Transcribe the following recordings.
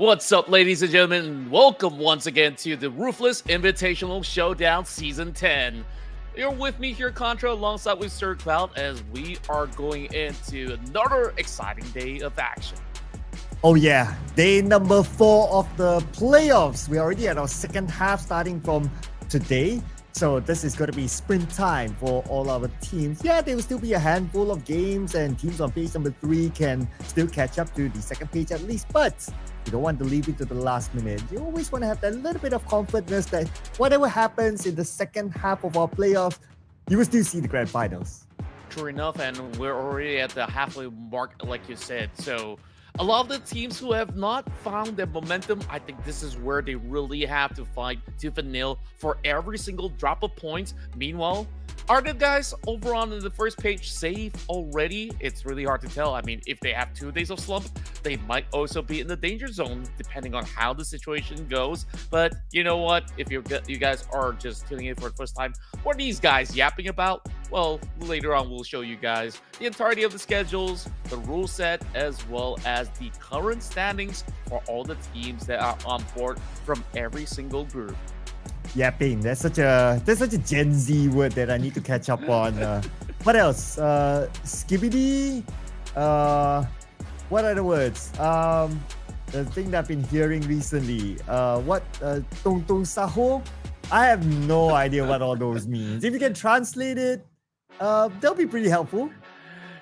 What's up, ladies and gentlemen? Welcome once again to the Ruthless Invitational Showdown Season 10. You're with me here, Contra, alongside with Sir Cloud, as we are going into another exciting day of action. Oh yeah, day number 4 of the playoffs. We're already at our second half starting from today. So this is going to be sprint time for all our teams. Yeah, there will still be a handful of games and teams on page number 3 can still catch up to the second page at least. But you don't want to leave it to the last minute. You always want to have that little bit of confidence that whatever happens in the second half of our playoffs, you will still see the grand finals. True enough, and we're already at the halfway mark, like you said. So a lot of the teams who have not found their momentum, I think this is where they really have to fight tooth and nail for every single drop of points. Meanwhile, are the guys over on the first page safe already? It's really hard to tell. I mean, if they have 2 days of slump, they might also be in the danger zone, depending on how the situation goes. But you know what? If you guys are just tuning in for the first time, what are these guys yapping about? Well, later on, we'll show you guys the entirety of the schedules, the rule set, as well as the current standings for all the teams that are on board from every single group. Yapping, that's such a Gen Z word that I need to catch up on. What else? Skibidi. What other words? The thing that I've been hearing recently. Tong Tong Saho? I have no idea what all those means. If you can translate it, that'll be pretty helpful.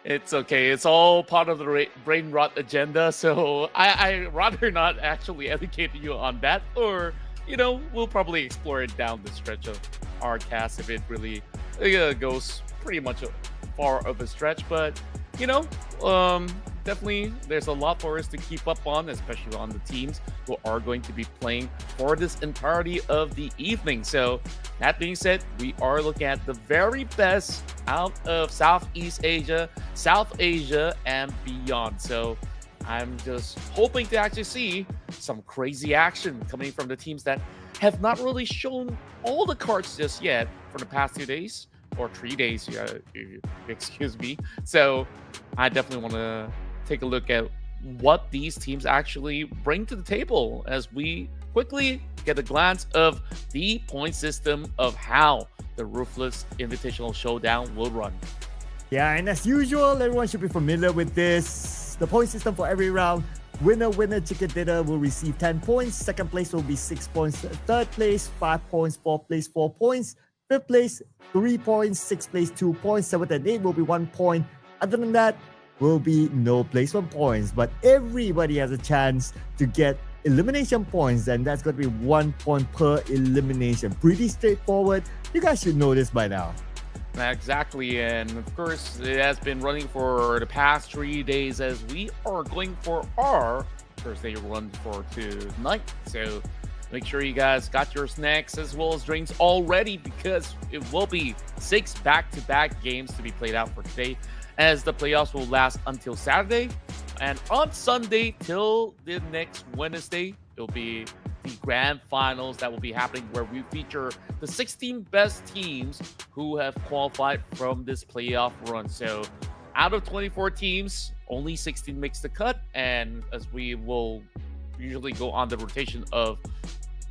It's okay. It's all part of the brain rot agenda. So I rather not actually educate you on that, or you know, we'll probably explore it down the stretch of our cast if it really goes pretty much far of a stretch. But you know, definitely there's a lot for us to keep up on, especially on the teams who are going to be playing for this entirety of the evening. So that being said, we are looking at the very best out of Southeast Asia, South Asia, and beyond. So I'm just hoping to actually see some crazy action coming from the teams that have not really shown all the cards just yet for the past 2 days or 3 days, excuse me. So I definitely want to take a look at what these teams actually bring to the table as we quickly get a glance of the point system of how the Ruthless Invitational Showdown will run. Yeah, and as usual, everyone should be familiar with this. The point system for every round. Winner, chicken dinner will receive 10 points. Second place will be 6 points. Third place, 5 points. Fourth place, 4 points. Fifth place, 3 points. Sixth place, 2 points. Seventh and eighth will be 1 point. Other than that, will be no placement points. But everybody has a chance to get elimination points, and that's going to be 1 point per elimination. Pretty straightforward. You guys should know this by now. Exactly, and of course it has been running for the past 3 days as we are going for our Thursday run for tonight. So make sure you guys got your snacks as well as drinks all ready, because it will be 6 back-to-back games to be played out for today, as the playoffs will last until Saturday, and on Sunday till the next Wednesday it'll be the grand finals that will be happening, where we feature the 16 best teams who have qualified from this playoff run. So out of 24 teams, only 16 makes the cut, and as we will usually go on the rotation of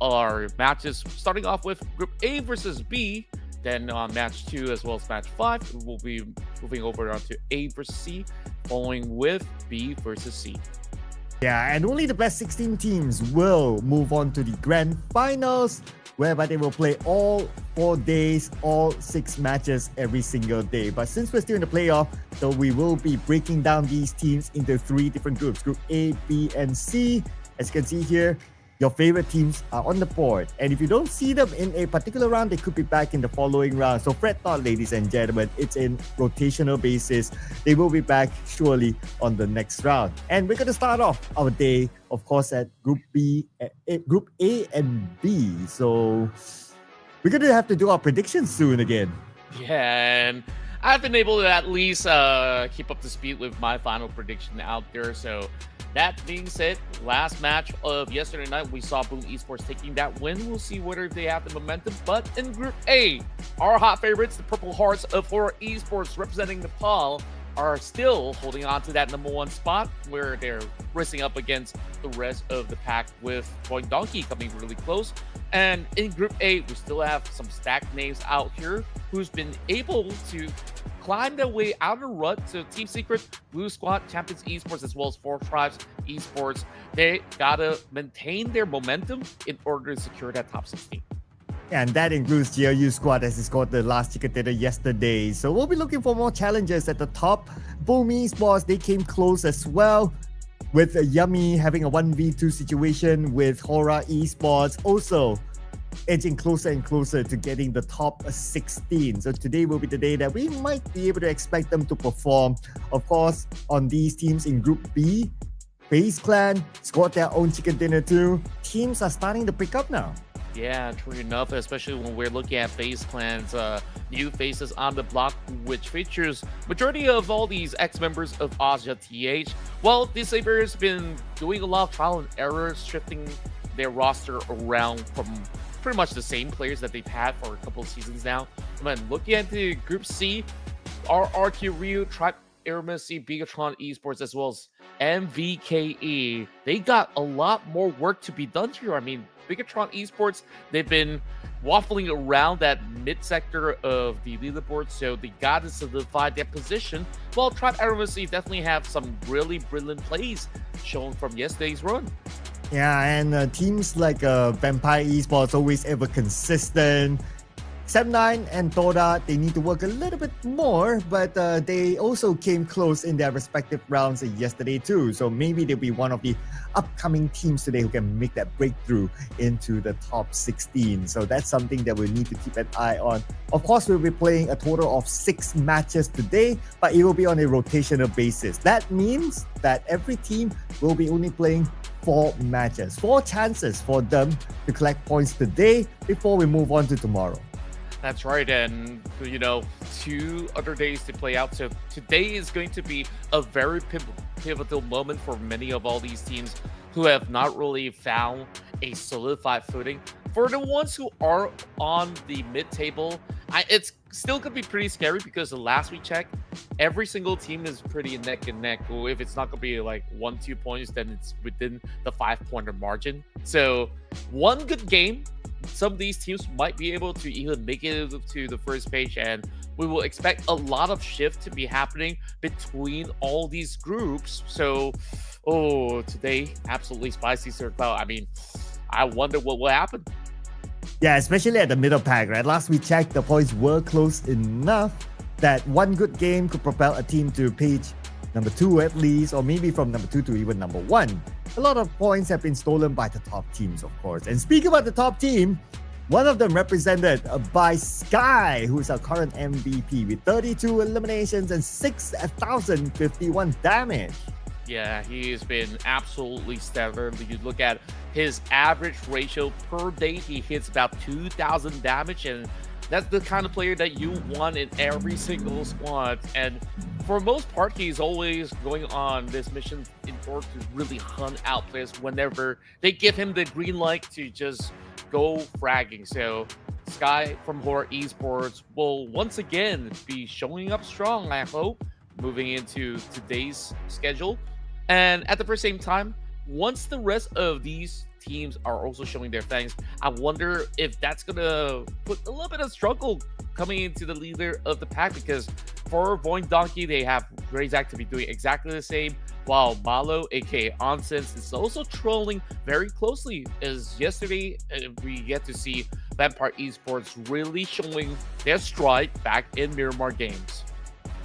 our matches, starting off with Group A versus B, then on Match 2 as well as Match 5, we'll be moving over onto A versus C, following with B versus C. Yeah, and only the best 16 teams will move on to the grand finals, whereby they will play all 4 days, all 6 matches every single day. But since we're still in the playoff, so we will be breaking down these teams into 3 different groups, Group A, B, and C. As you can see here, your favorite teams are on the board. And if you don't see them in a particular round, they could be back in the following round. So fret not, ladies and gentlemen. It's in rotational basis. They will be back surely on the next round. And we're going to start off our day, of course, at Group A and B. So we're going to have to do our predictions soon again. Yeah, and I've been able to at least keep up to speed with my final prediction out there. So that being said, last match of yesterday night, we saw VOIN Esports taking that win. We'll see whether they have the momentum. But in Group A, our hot favorites, the Purple Hearts of HORAA Esports, representing Nepal, are still holding on to that number 1 spot where they're racing up against the rest of the pack with VOIN Donkey coming really close. And in Group A, we still have some stacked names out here who's been able to climb their way out of the rut. So Team Secret, Blue Squad, Champions Esports, as well as Thrives Esports, they gotta maintain their momentum in order to secure that top 16. And that includes GLU squad as it scored the last chicken dinner yesterday. So we'll be looking for more challenges at the top. VOIN Esports, they came close as well, with Yummy having a 1v2 situation with HORAA Esports, also edging closer and closer to getting the top 16. So today will be the day that we might be able to expect them to perform. Of course, on these teams in Group B, FaZe Clan scored their own chicken dinner too. Teams are starting to pick up now. Yeah, true enough, especially when we're looking at FaZe Clan's new faces on the block, which features majority of all these ex-members of ASI8. Well, these Sabers been doing a lot of trial and error, shifting their roster around from pretty much the same players that they've had for a couple of seasons now. And then looking at the Group C, RRQ Ryu, Tribe, Aeromacy, Bigetron Esports, as well as MVKE, they got a lot more work to be done here. I mean, Bigetron Esports, they've been waffling around that mid-sector of the leaderboard, so they got to solidify their position. While Tribe Aeromacy definitely have some really brilliant plays shown from yesterday's run. Yeah, and teams like Vampire Esports always ever consistent. 7-9 and Todak, they need to work a little bit more, but they also came close in their respective rounds yesterday too. So maybe they'll be one of the upcoming teams today who can make that breakthrough into the top 16. So that's something that we need to keep an eye on. Of course, we'll be playing a total of 6 matches today, but it will be on a rotational basis. That means that every team will be only playing 4 matches, 4 chances for them to collect points today before we move on to tomorrow. That's right, and 2 other days to play out. So today is going to be a very pivotal moment for many of all these teams who have not really found a solidified footing. For the ones who are on the mid-table, it's still going to be pretty scary because the last we checked, every single team is pretty neck and neck. If it's not going to be like 1-2 points, then it's within the 5-pointer margin. So one good game, some of these teams might be able to even make it to the first page, and we will expect a lot of shift to be happening between all these groups. So, today, absolutely spicy, Sir Cloud. I mean, I wonder what will happen. Yeah, especially at the middle pack, right? Last we checked, the points were close enough that one good game could propel a team to page number 2 at least, or maybe from number 2 to even number 1. A lot of points have been stolen by the top teams, of course. And speaking about the top team, one of them represented by Sky, who is our current MVP with 32 eliminations and 6,051 damage. Yeah, he's been absolutely stellar. You look at his average ratio per day, he hits about 2,000 damage, and that's the kind of player that you want in every single squad. And for most part, he's always going on this mission in order to really hunt out players whenever they give him the green light to just go fragging. So Sky from HORAA Esports will once again be showing up strong, I hope, moving into today's schedule. And at the same time, once the rest of these teams are also showing their fangs, I wonder if that's gonna put a little bit of struggle coming into the leader of the pack, because for VOIN Donkey, they have Greyzack to be doing exactly the same, while Malo, aka Onsense, is also trolling very closely. As yesterday, we get to see Vampire Esports really showing their stride back in Miramar games.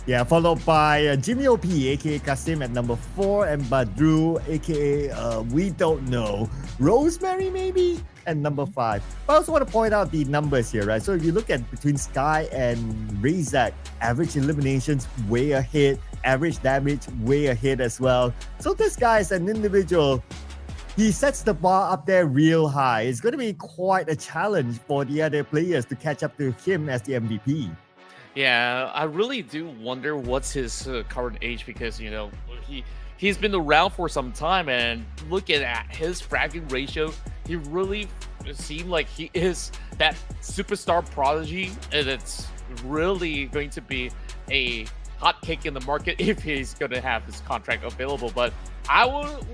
Yeah, followed by Jimmy OP, aka Kasim at number 4, and Badru, aka we don't know, Rosemary maybe, at number 5. But I also want to point out the numbers here, right? So if you look at between Sky and Greyzack, average eliminations way ahead, average damage way ahead as well. So this guy is an individual. He sets the bar up there real high. It's going to be quite a challenge for the other players to catch up to him as the MVP. Yeah, I really do wonder what's his current age, because, he's been around for some time, and looking at his fragging ratio, he really seemed like he is that superstar prodigy, and it's really going to be a hot cake in the market if he's going to have his contract available. But I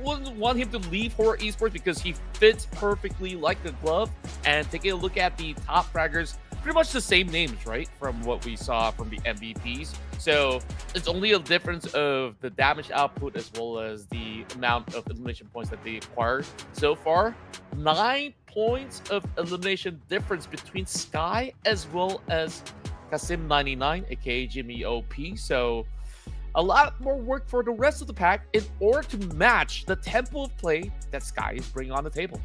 wouldn't want him to leave HORAA Esports because he fits perfectly like a glove. And taking a look at the top fraggers, pretty much the same names, right? From what we saw from the MVPs. So it's only a difference of the damage output as well as the amount of elimination points that they acquired so far. 9 points of elimination difference between Sky as well as Kasim99, aka Jimmy OP. So a lot more work for the rest of the pack in order to match the tempo of play that Sky is bringing on the table.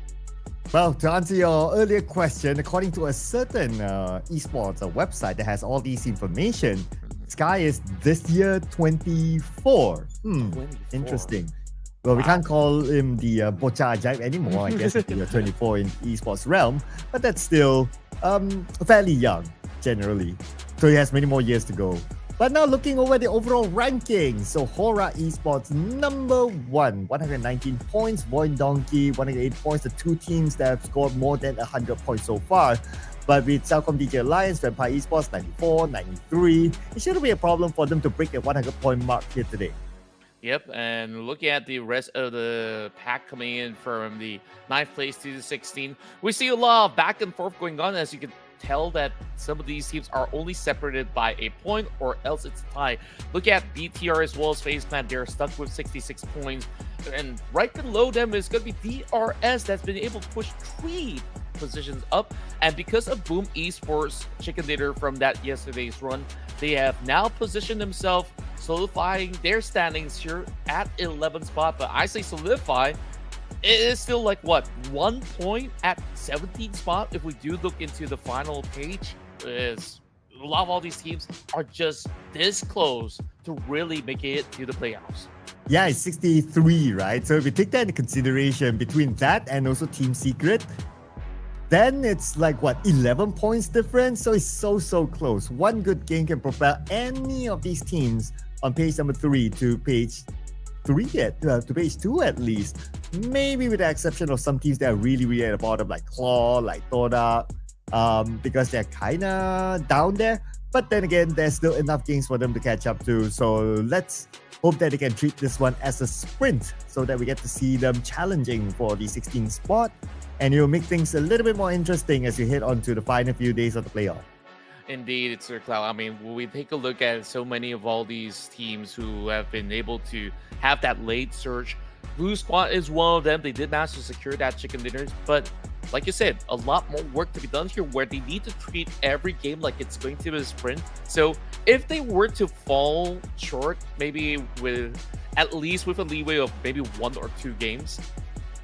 Well, to answer your earlier question, according to a certain esports website that has all these information, Sky is this year 24. 24. Interesting. Well, we can't call him the Bocha Ajaib anymore, I guess, if you're 24 in esports realm, but that's still fairly young, generally. So he has many more years to go. But now looking over the overall rankings, so HORAA Esports number 1, 119 points, VOIN Donkey 108 points, the two teams that have scored more than 100 points so far. But with CelcomDigi Alliance, Vampire Esports 94, 93, it shouldn't be a problem for them to break the 100-point mark here today. Yep, and looking at the rest of the pack coming in from the 9th place to the 16, we see a lot of back and forth going on, as you can tell that some of these teams are only separated by a point or else it's a tie. Look at BTR as well as FaZe Clan. They're stuck with 66 points. And right below them is going to be DRS that's been able to push 3 positions up. And because of Boom Esports chicken dinner from that yesterday's run, they have now positioned themselves, solidifying their standings here at 11th spot. But I say solidify, it is still like what, 1 point at 17th spot. If we do look into the final page, is a lot of all these teams are just this close to really make it to the playoffs. Yeah, it's 63, right? So if you take that into consideration, between that and also Team Secret, then it's like what, 11 points difference? So it's so close. One good game can propel any of these teams on page number 3 to page 3 to page 2 at least. Maybe with the exception of some teams that are really at the bottom, like Claw, like Todak, because they're kind of down there. But then again, there's still enough games for them to catch up to. So let's hope that they can treat this one as a sprint so that we get to see them challenging for the 16th spot. And it will make things a little bit more interesting as you head on to the final few days of the playoff. Indeed, it's Sir Cloud. I mean, when we take a look at so many of all these teams who have been able to have that late surge, Blue Squad is one of them. They did manage to secure that chicken dinners, but like you said, a lot more work to be done here where they need to treat every game like it's going to be a sprint. So if they were to fall short, maybe with at least with a leeway of maybe 1 or 2 games,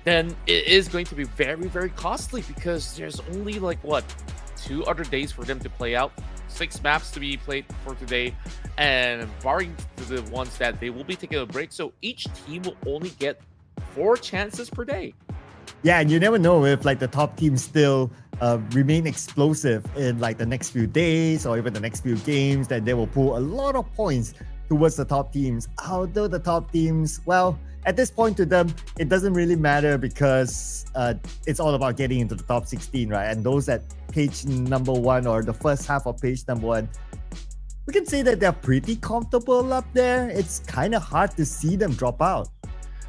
then it is going to be very costly because there's only like what, 2 other days for them to play out, 6 maps to be played for today, and barring the ones that they will be taking a break, so each team will only get 4 chances per day. Yeah, and you never know if like the top teams still remain explosive in like the next few days or even the next few games, then they will pull a lot of points towards the top teams. Although the top teams, well, at this point to them, it doesn't really matter because it's all about getting into the top 16, right? And those at page number 1 or the first half of page number 1, we can say that they're pretty comfortable up there. It's kind of hard to see them drop out.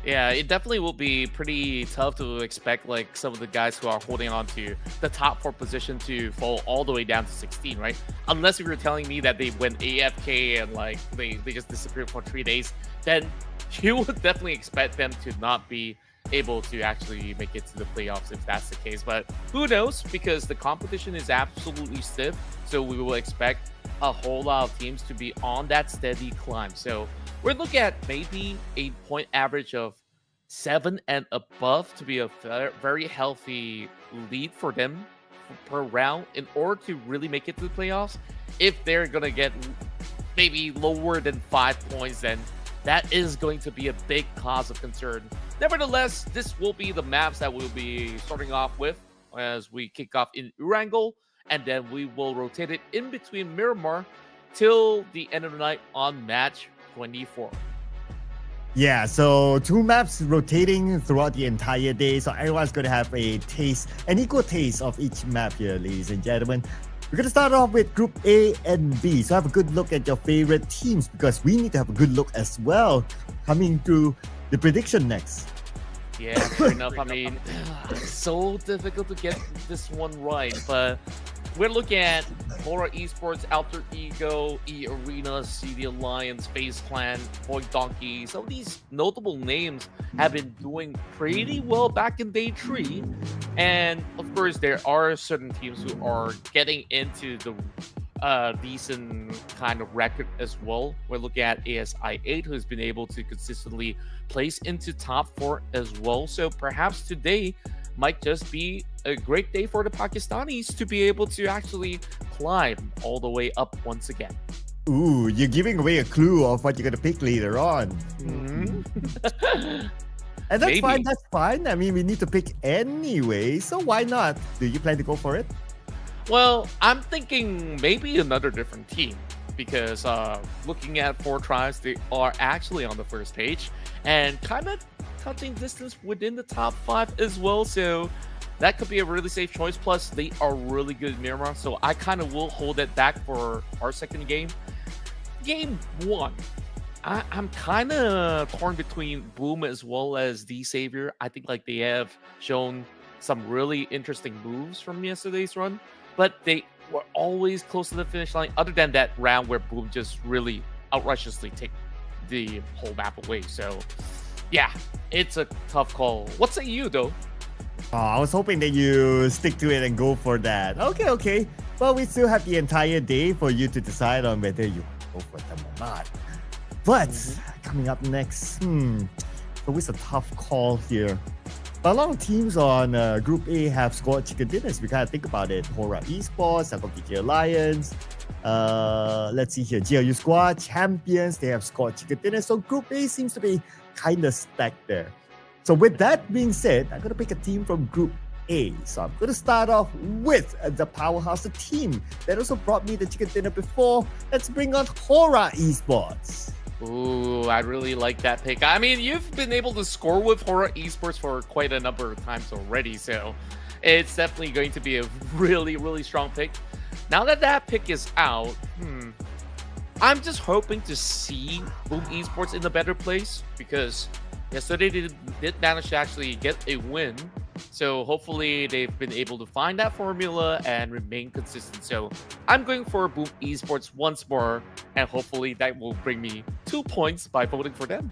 Yeah, it definitely will be pretty tough to expect like some of the guys who are holding on to the top 4 position to fall all the way down to 16, right? Unless if you're telling me that they went AFK and like they just disappeared for 3 days, then you would definitely expect them to not be able to actually make it to the playoffs if that's the case. But who knows, because the competition is absolutely stiff, so we will expect a whole lot of teams to be on that steady climb. So we're looking at maybe a point average of 7 and above to be a very healthy lead for them per round in order to really make it to the playoffs. If they're gonna get maybe lower than 5 points, then that is going to be a big cause of concern. Nevertheless, this will be the maps that we'll be starting off with as we kick off in Erangel, and then we will rotate it in between Miramar till the end of the night on match 24. Yeah, so 2 maps rotating throughout the entire day, so everyone's going to have a taste, an equal taste of each map here, ladies and gentlemen. We're going to start off with Group A and B. So have a good look at your favorite teams because we need to have a good look as well coming to the prediction next. Yeah, fair enough. I mean, so difficult to get this one right, but we're looking at HORAA Esports, Alter Ego, eArena, CelcomDigi Alliance, FaZe Clan, VOIN Donkey. Some of these notable names have been doing pretty well back in day 3. And of course, there are certain teams who are getting into the decent kind of record as well. We're looking at ASI8, who's been able to consistently place into top 4 as well. So perhaps today might just be a great day for the Pakistanis to be able to actually climb all the way up once again. Ooh, you're giving away a clue of what you're going to pick later on. Mm-hmm. And that's fine, that's fine. I mean, we need to pick anyway, so why not? Do you plan to go for it? Well, I'm thinking maybe another different team because looking at 4 Thrives, they are actually on the first page and kind of touching distance within the top 5 as well. So that could be a really safe choice. Plus, they are really good in Miramar. So I kind of will hold it back for our second game. Game 1. I'm kind of torn between Boom as well as the Savior. I think like they have shown some really interesting moves from yesterday's run, but they were always close to the finish line other than that round where Boom just really outrightiously take the whole map away. So yeah, it's a tough call. What say you though? Oh, I was hoping that you stick to it and go for that. Okay. Well, we still have the entire day for you to decide on whether you go for them or not. But coming up next, always a tough call here. But a lot of teams on Group A have scored chicken dinners. We kind of think about it. HORAA Esports, CelcomDigi Alliance. Let's see here. GLU Squad, Champions, they have scored chicken dinners. So Group A seems to be kind of stacked there. So with that being said, I'm going to pick a team from Group A. So I'm going to start off with the powerhouse, the team that also brought me the chicken dinner before. Let's bring on HORAA Esports. Ooh, I really like that pick. I mean, you've been able to score with HORAA Esports for quite a number of times already, so it's definitely going to be a really, really strong pick. Now that that pick is out, I'm just hoping to see Boom Esports in a better place because yesterday they did manage to actually get a win. So hopefully they've been able to find that formula and remain consistent. So I'm going for Boom Esports once more, and hopefully that will bring me 2 points by voting for them.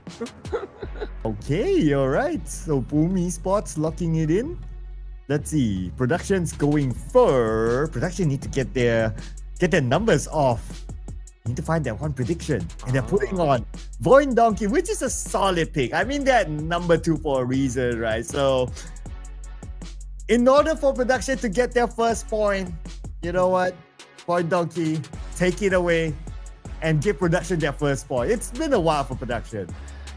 Okay, all right. So Boom Esports locking it in. Let's see. Production's going for production need to get their numbers off. Need to find that one prediction, and they're putting on VOIN Donkey, which is a solid pick. I mean, they're number 2 for a reason, right? So in order for production to get their first point, you know what? VOIN Donkey, take it away and give production their first point. It's been a while for production.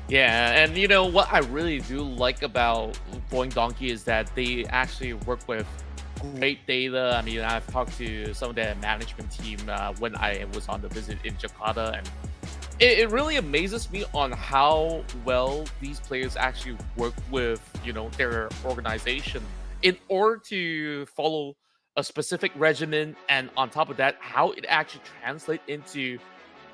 Yeah, and you know what I really do like about VOIN Donkey is that they actually work with great data. I mean, I've talked to some of their management team when I was on the visit in Jakarta, and it really amazes me on how well these players actually work with, you know, their organization in order to follow a specific regimen, and on top of that, how it actually translates into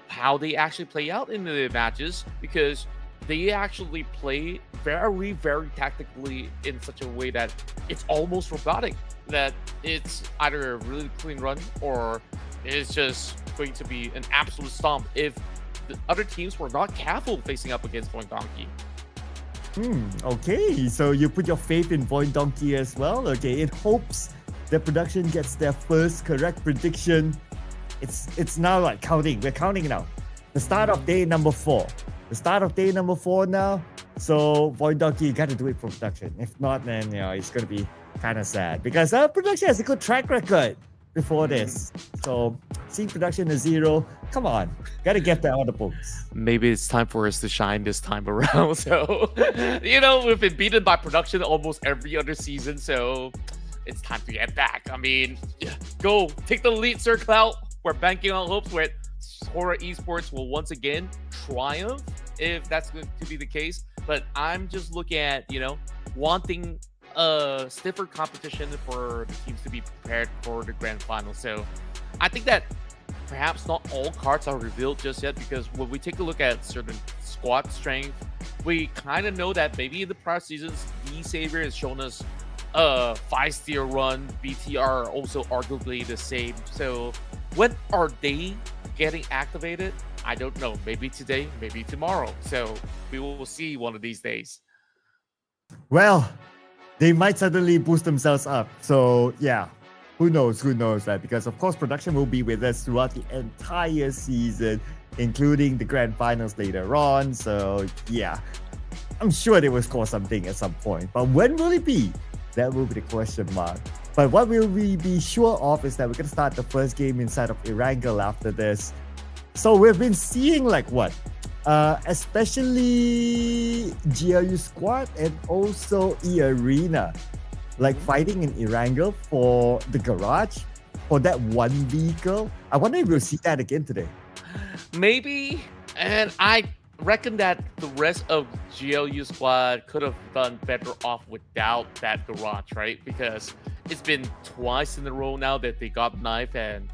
how they actually play out in the matches, because they actually play very, very tactically in such a way that it's almost robotic, that it's either a really clean run or it's just going to be an absolute stomp if the other teams were not careful facing up against VOIN Donkey. Okay, so you put your faith in VOIN Donkey as well. Okay, it hopes the production gets their first correct prediction. It's now like counting. We're counting now. The start of day number 4. The start of day number 4 now. So VOIN Donkey, you got to do it for production. If not, then you know it's gonna be kind of sad because production has a good track record before this. So seeing production as 0, come on, gotta get that on the books. Maybe it's time for us to shine this time around. So, you know, we've been beaten by production almost every other season, so it's time to get back. I mean, go take the lead, Sir Clout. We're banking on hopes where HORAA Esports will once again triumph, if that's going to be the case. But I'm just looking at, you know, wanting a stiffer competition for the teams to be prepared for the grand final. So I think that perhaps not all cards are revealed just yet, because when we take a look at certain squad strength, we kind of know that maybe in the prior seasons, D-Savior has shown us a 5-tier run. BTR also arguably the same. So when are they getting activated? I don't know. Maybe today, maybe tomorrow. So we will see one of these days. Well, they might suddenly boost themselves up. So yeah, who knows, right? Because of course, production will be with us throughout the entire season, including the grand finals later on. So yeah, I'm sure they will score something at some point. But when will it be? That will be the question mark. But what will we be sure of is that we're going to start the first game inside of Erangel after this. So we've been seeing like what? Especially GLU squad and also eArena like fighting in Erangel for the garage, for that one vehicle. I wonder if we'll see that again today. Maybe, and I reckon that the rest of GLU squad could have done better off without that garage, right? Because it's been twice in a row now that they got knife, and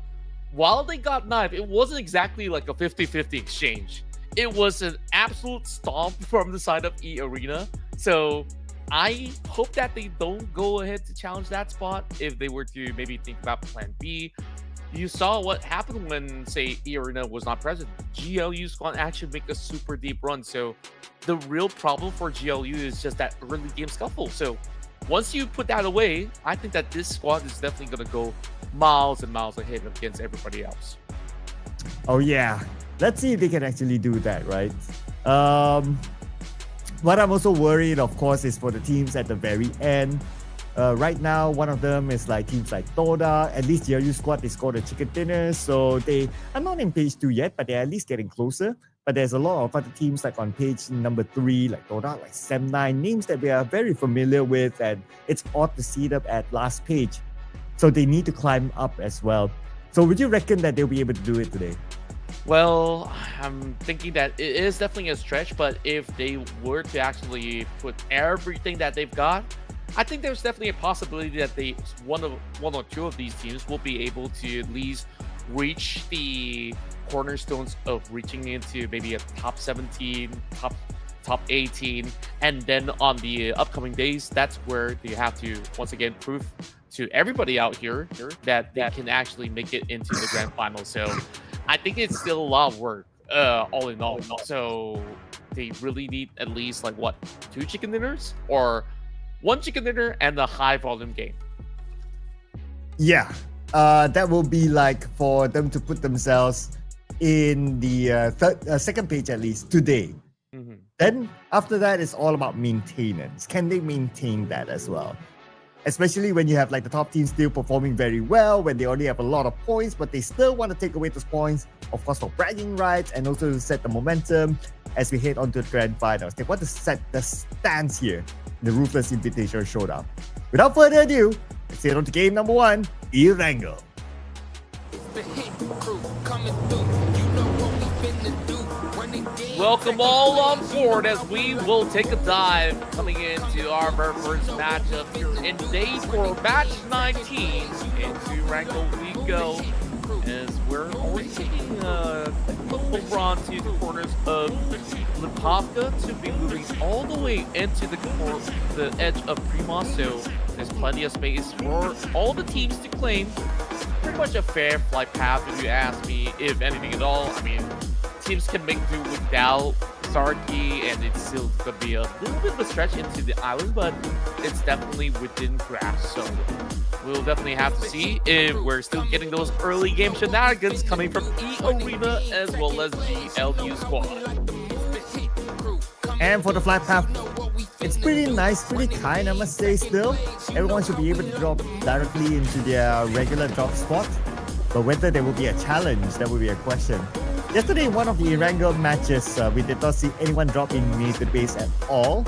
while they got knife, it wasn't exactly like a 50-50 exchange. It was an absolute stomp from the side of eArena. So I hope that they don't go ahead to challenge that spot if they were to maybe think about plan B. You saw what happened when, say, eArena was not present. GLU squad actually make a super deep run. So the real problem for GLU is just that early game scuffle. So once you put that away, I think that this squad is definitely going to go miles and miles ahead against everybody else. Oh yeah, let's see if they can actually do that, right? What I'm also worried, of course, is for the teams at the very end. Right now, one of them is like teams like Todak. At least GLU squad, they scored a chicken dinner, so they are not in page 2 yet, but they're at least getting closer. But there's a lot of other teams like on page number 3, like Todak, like SEM9, names that we are very familiar with, and it's odd to see them at last page. So they need to climb up as well. So would you reckon that they'll be able to do it today? Well, I'm thinking that it is definitely a stretch, but if they were to actually put everything that they've got, I think there's definitely a possibility that one or two of these teams will be able to at least reach the cornerstones of reaching into maybe a top 17, top 18, and then on the upcoming days, that's where they have to once again prove to everybody out here that they can actually make it into the grand final. So I think it's still a lot of work, all in all. So they really need at least like what, 2 chicken dinners or 1 chicken dinner and a high volume game. Yeah, that will be like for them to put themselves in the second page at least today. Mm-hmm. Then after that, it's all about maintenance. Can they maintain that as well? Especially when you have like the top team still performing very well, when they already have a lot of points, but they still want to take away those points, of course, for bragging rights and also to set the momentum as we head on to the grand finals. They want to set the stance here in the Ruthless Invitational Showdown. Without further ado, let's head on to game number 1, Erangel. Welcome all on board as we will take a dive coming into our very first matchup here in day 4, match 19 into Erangel we go, as we're already taking a over onto the corners of Pubg to be moving all the way into the edge of Primoz, so there's plenty of space for all the teams to claim. Pretty much a fair flight path if you ask me, if anything at all. I mean, teams can make do without Sarky, and it's still going to be a little bit of a stretch into the island, but it's definitely within grasp. So we'll definitely have to see if we're still getting those early game shenanigans coming from eArena as well as GLU squad. And for the flight path, it's pretty nice, pretty kind, I must say still. Everyone should be able to drop directly into their regular drop spot. But whether there will be a challenge, that will be a question. Yesterday, in one of the Erangel matches, we did not see anyone drop in mid base at all.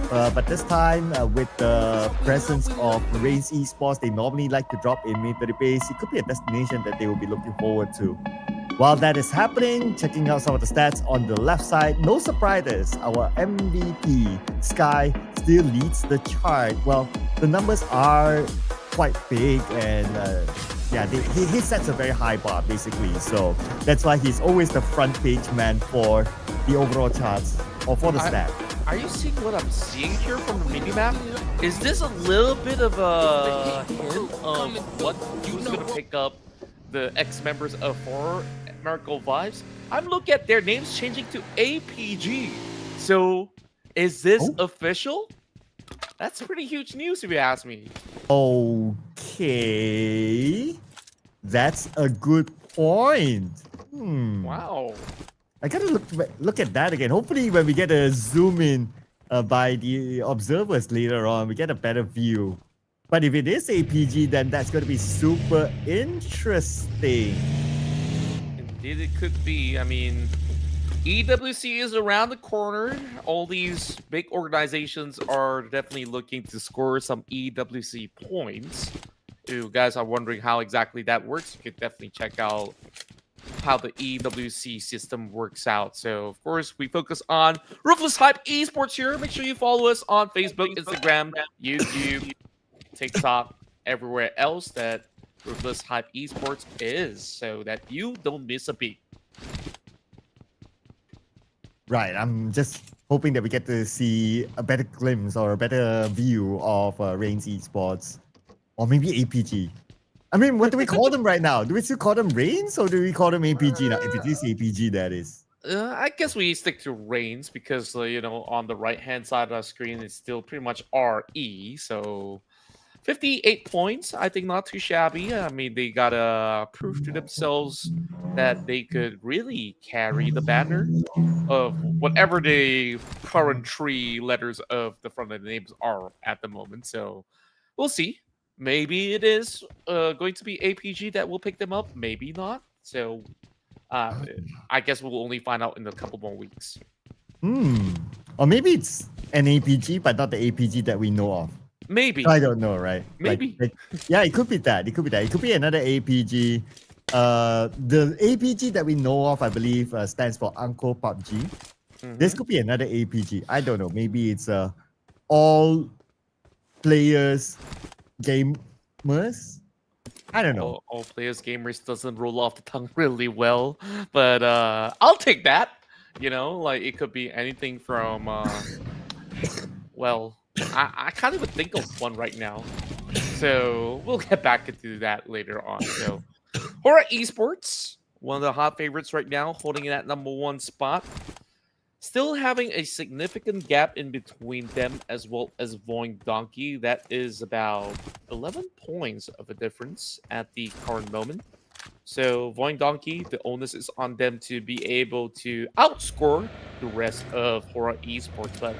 But this time, with the presence of REINCE Esports, they normally like to drop in mid base. It could be a destination that they will be looking forward to. While that is happening, checking out some of the stats on the left side, no surprises. Our MVP, Sky, still leads the chart. Well, the numbers are quite big, and Yeah, he sets a very high bar basically. So that's why he's always the front page man for the overall charts or for the stat. Are you seeing what I'm seeing here from the minimap? Is this a little bit of a hint of what who's going to pick up the ex-members of HORAA Miracle Vibes? I'm looking at their names changing to APG. So is this official? That's pretty huge news if you ask me. Okay. That's a good point. Wow. I gotta look at that again. Hopefully when we get a zoom in by the observers later on, we get a better view. But if it is APG, then that's going to be super interesting. Indeed, it could be. I mean, EWC is around the corner. All these big organizations are definitely looking to score some EWC points. If you guys are wondering how exactly that works, you could definitely check out how the EWC system works out. So, of course, we focus on Ruthless Hype Esports here. Make sure you follow us on Facebook, Instagram, YouTube, TikTok, everywhere else that Ruthless Hype Esports is, so that you don't miss a beat. Right, I'm just hoping that we get to see a better glimpse or a better view of REINCE Esports. Or maybe APG. I mean, what do we call them right now? Do we still call them REINCE or do we call them APG now? If it is APG, that is. I guess we stick to REINCE because, you know, on the right-hand side of the screen, it's still pretty much RE. So 58 points, I think not too shabby. I mean, they got to prove to themselves that they could really carry the banner of whatever the current 3 letters of the front of the names are at the moment. So we'll see. Maybe it is going to be APG that will pick them up. Maybe not. So I guess we'll only find out in a couple more weeks. Or maybe it's an APG, but not the APG that we know of. Maybe. I don't know, right? Maybe. Yeah, it could be that. It could be that. It could be another APG. The APG that we know of, I believe, stands for Uncle Pubg. This could be another APG. I don't know. Maybe it's all players gamers. I don't know. All players gamers doesn't roll off the tongue really well, but I'll take that. You know, like it could be anything from well, I can't even think of one right now. So we'll get back into that later on. So HORAA Esports, one of the hot favorites right now, holding it at #1 spot. Still having a significant gap in between them as well as VOIN Donkey. That is about 11 points of a difference at the current moment. So VOIN Donkey, the onus is on them to be able to outscore the rest of HORAA Esports. But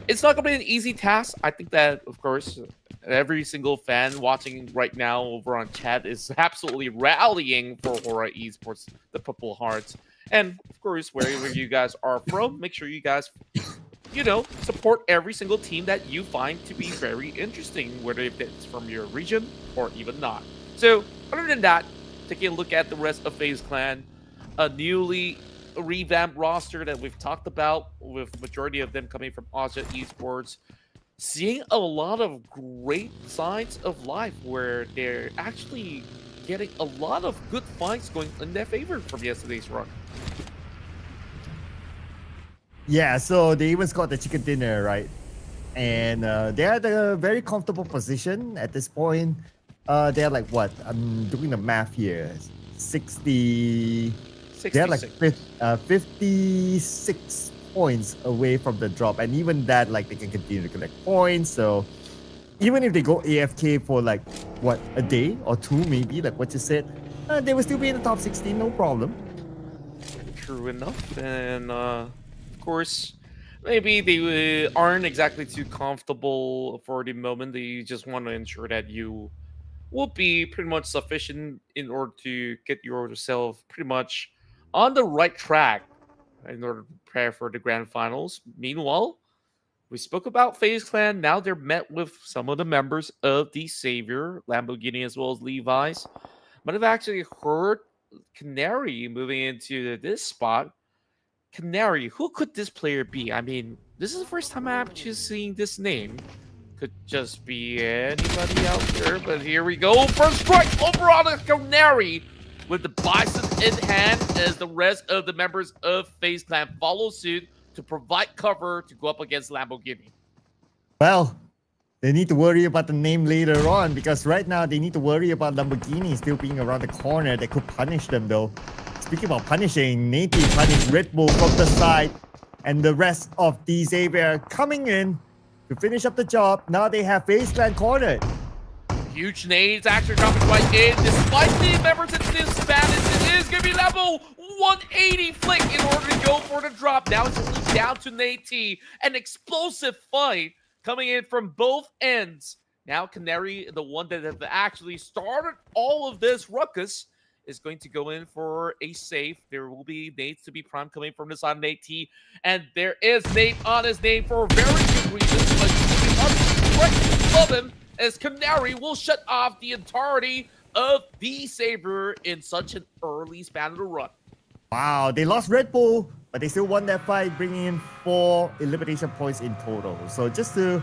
it's not going to be an easy task. I think that, of course, every single fan watching right now over on chat is absolutely rallying for HORAA Esports, the Purple Hearts. And, of course, wherever you guys are from, make sure you guys, you know, support every single team that you find to be very interesting, whether it's from your region or even not. So, other than that, taking a look at the rest of FaZe Clan, a newly revamped roster that we've talked about, with majority of them coming from ASI8 Esports, seeing a lot of great signs of life where they're actually getting a lot of good fights going in their favor from yesterday's run. Yeah, so they even scored the chicken dinner, right? And they're at a very comfortable position at this point. They're like what? I'm doing the math here. 60. They're like 56 points away from the drop, and even that, like, they can continue to collect points. So even if they go AFK for like what, a day or two, maybe, like what you said, they will still be in the top 16, no problem. True enough, and of course, maybe they aren't exactly too comfortable for the moment. They just want to ensure that you will be pretty much sufficient in order to get yourself pretty much on the right track in order to prepare for the grand finals. Meanwhile, we spoke about FaZe Clan. Now they're met with some of the members of the Savior, Lamborghini, as well as Levi's. But I've actually heard Canary moving into this spot. Canary, who could this player be? I mean, this is the first time I'm actually seeing this name Could just be anybody out there, but here we go. First strike over on the Canary with the Bison in hand as the rest of the members of FaZe Clan follow suit to provide cover to go up against Lamborghini. Well, they need to worry about the name later on because right now they need to worry about Lamborghini still being around the corner. That could punish them though. Speaking about punishing, Native punished Red Bull from the side and the rest of the Xavier coming in to finish up the job. Now they have FaZe Clan cornered. Huge nades actually dropping right in. Despite the members in this Spanish, it is going to be level 180 flick in order to go for the drop. Now it's only down to Nate T. An explosive fight coming in from both ends. Now Canary, the one that have actually started all of this ruckus, is going to go in for a safe. There will be Nate to be prime coming from the side of Nate T. And there is Nate on his name for a very good reason. But right above him as Canary will shut off the entirety of the Saber in such an early span of the run. Wow, they lost Red Bull, but they still won that fight, bringing in 4 elimination points in total. So just to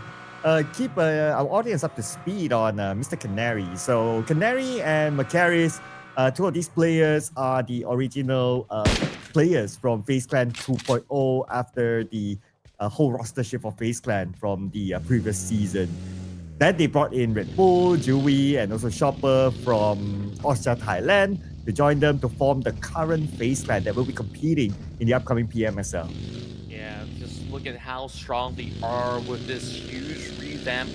keep our audience up to speed on Mr. Canary. So Canary and Macaris, 2 of these players are the original players from FaZe Clan 2.0 after the whole roster shift of FaZe Clan from the previous season. Then they brought in Red Bull, Dewey, and also Shopper from Austria, Thailand to join them to form the current FaZe Clan that will be competing in the upcoming PMSL. Yeah, just look at how strong they are with this huge revamp.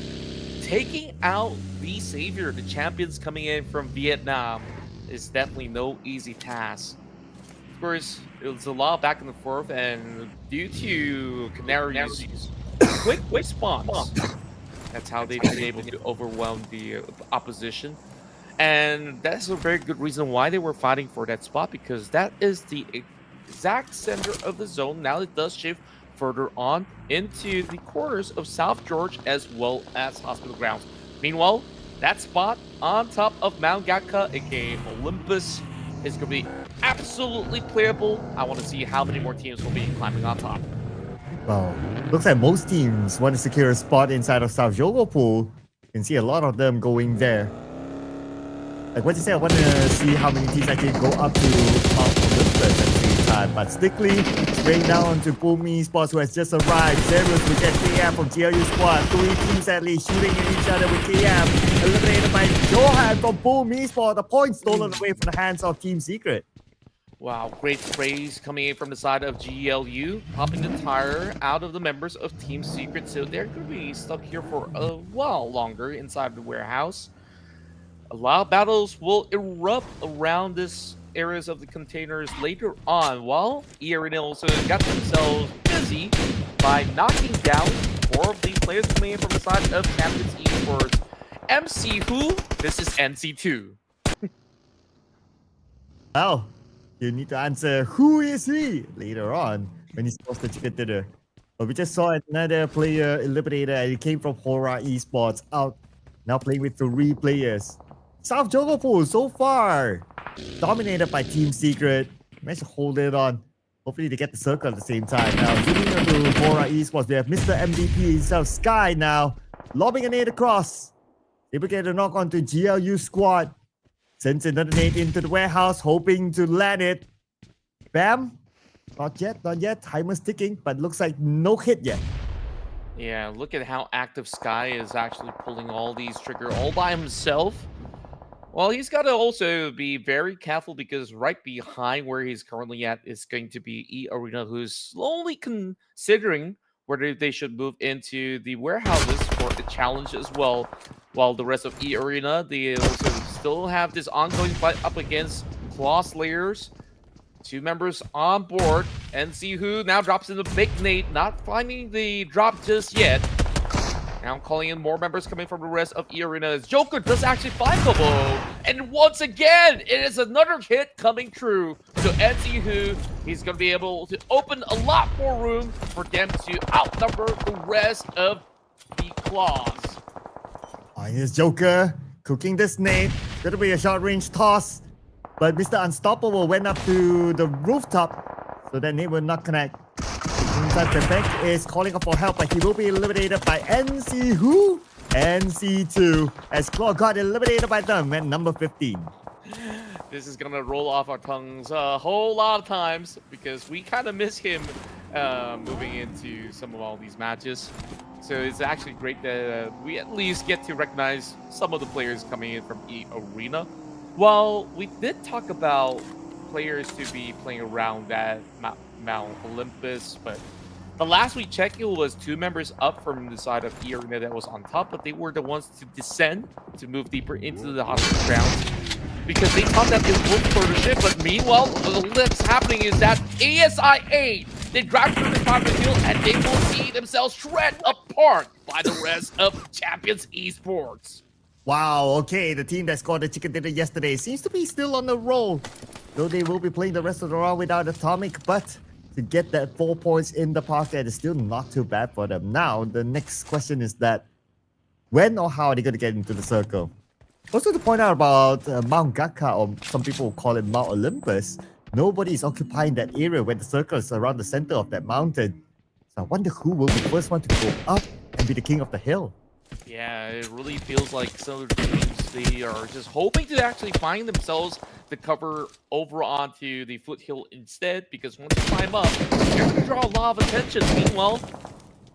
Taking out the Savior, the champions coming in from Vietnam, is definitely no easy task. Of course, it was a lot back and forth, and due to Canary's quick response, that's how they've been able to overwhelm the opposition. And that's a very good reason why they were fighting for that spot, because that is the exact center of the zone. Now it does shift further on into the corners of South George as well as Hospital Grounds. Meanwhile, that spot on top of Mount Gatka, aka Olympus, is going to be absolutely playable. I want to see how many more teams will be climbing on top. Well, looks like most teams want to secure a spot inside of South Jogopol. You can see a lot of them going there. Like what you said, I want to see how many teams actually go up to Mount Olympus at the same time. But Stickley spraying down to Pubg Esports, who has just arrived. Zerus will get KM from GLU squad. 3 teams at least shooting at each other with KM. Eliminated by Johan from Pubg Esports. The point stolen away from the hands of Team Secret. Wow, great praise coming in from the side of GLU, popping the tire out of the members of Team Secret, so they're going to be stuck here for a while longer inside the warehouse. A lot of battles will erupt around this areas of the containers later on, while eArena also got themselves busy by knocking down 4 of these players coming in from the side of Champions Esports. MC who? This is NC2. Well, you need to answer who is he later on when he's supposed to chicken dinner. But we just saw another player eliminated, and he came from HORAA Esports out, now playing with 3 players. South Jogopol so far dominated by Team Secret. Managed to hold it on. Hopefully they get the circle at the same time. Now zooming into HORAA Esports, we have Mr. MVP himself, Sky now, lobbing a nade across. Able to get a knock onto GLU squad. Sends another nade into the warehouse, hoping to land it. Bam! Not yet, not yet. Timer's ticking, but looks like no hit yet. Yeah, look at how active Sky is actually pulling all these trigger all by himself. Well, he's got to also be very careful because right behind where he's currently at is going to be eArena, who's slowly considering whether they should move into the warehouses for a challenge as well. While the rest of eArena, they also still have this ongoing fight up against Claw Slayers. 2 members on board. NC who now drops in the big nade, not finding the drop just yet. Now calling in more members coming from the rest of eArena as Joker does actually find Kobo. And once again, it is another hit coming true to NC who. He's going to be able to open a lot more room for them to outnumber the rest of the Claws. Oh, here's Joker cooking this nade. Gonna be a short range toss. But Mr. Unstoppable went up to the rooftop, so that nade will not connect. Inside the bank is calling up for help, but he will be eliminated by NC who. NC2 as Claw got eliminated by them at number 15. This is gonna roll off our tongues a whole lot of times because we kind of miss him moving into some of all these matches. So it's actually great that we at least get to recognize some of the players coming in from eArena. While we did talk about players to be playing around that Mount Olympus, but the last we checked, it was 2 members up from the side of eArena that was on top, but they were the ones to descend to move deeper into the hospital grounds because they thought that they would further shift. But meanwhile, what's happening is that ASI8, they drive through the top of the hill and they will see themselves shred apart by the rest of Champions Esports. Wow, okay, the team that scored the chicken dinner yesterday seems to be still on the roll. Though they will be playing the rest of the round without Atomic, but to get that 4 points in the pocket is still not too bad for them. Now, the next question is that when or how are they going to get into the circle? Also to point out about Mount Gakka, or some people call it Mount Olympus, nobody is occupying that area where the circle is around the center of that mountain. So I wonder who will be the first one to go up and be the king of the hill. Yeah, it really feels like some of the teams, they are just hoping to actually find themselves the cover over onto the foothill instead, because once you climb up, you're going to draw a lot of attention. Meanwhile,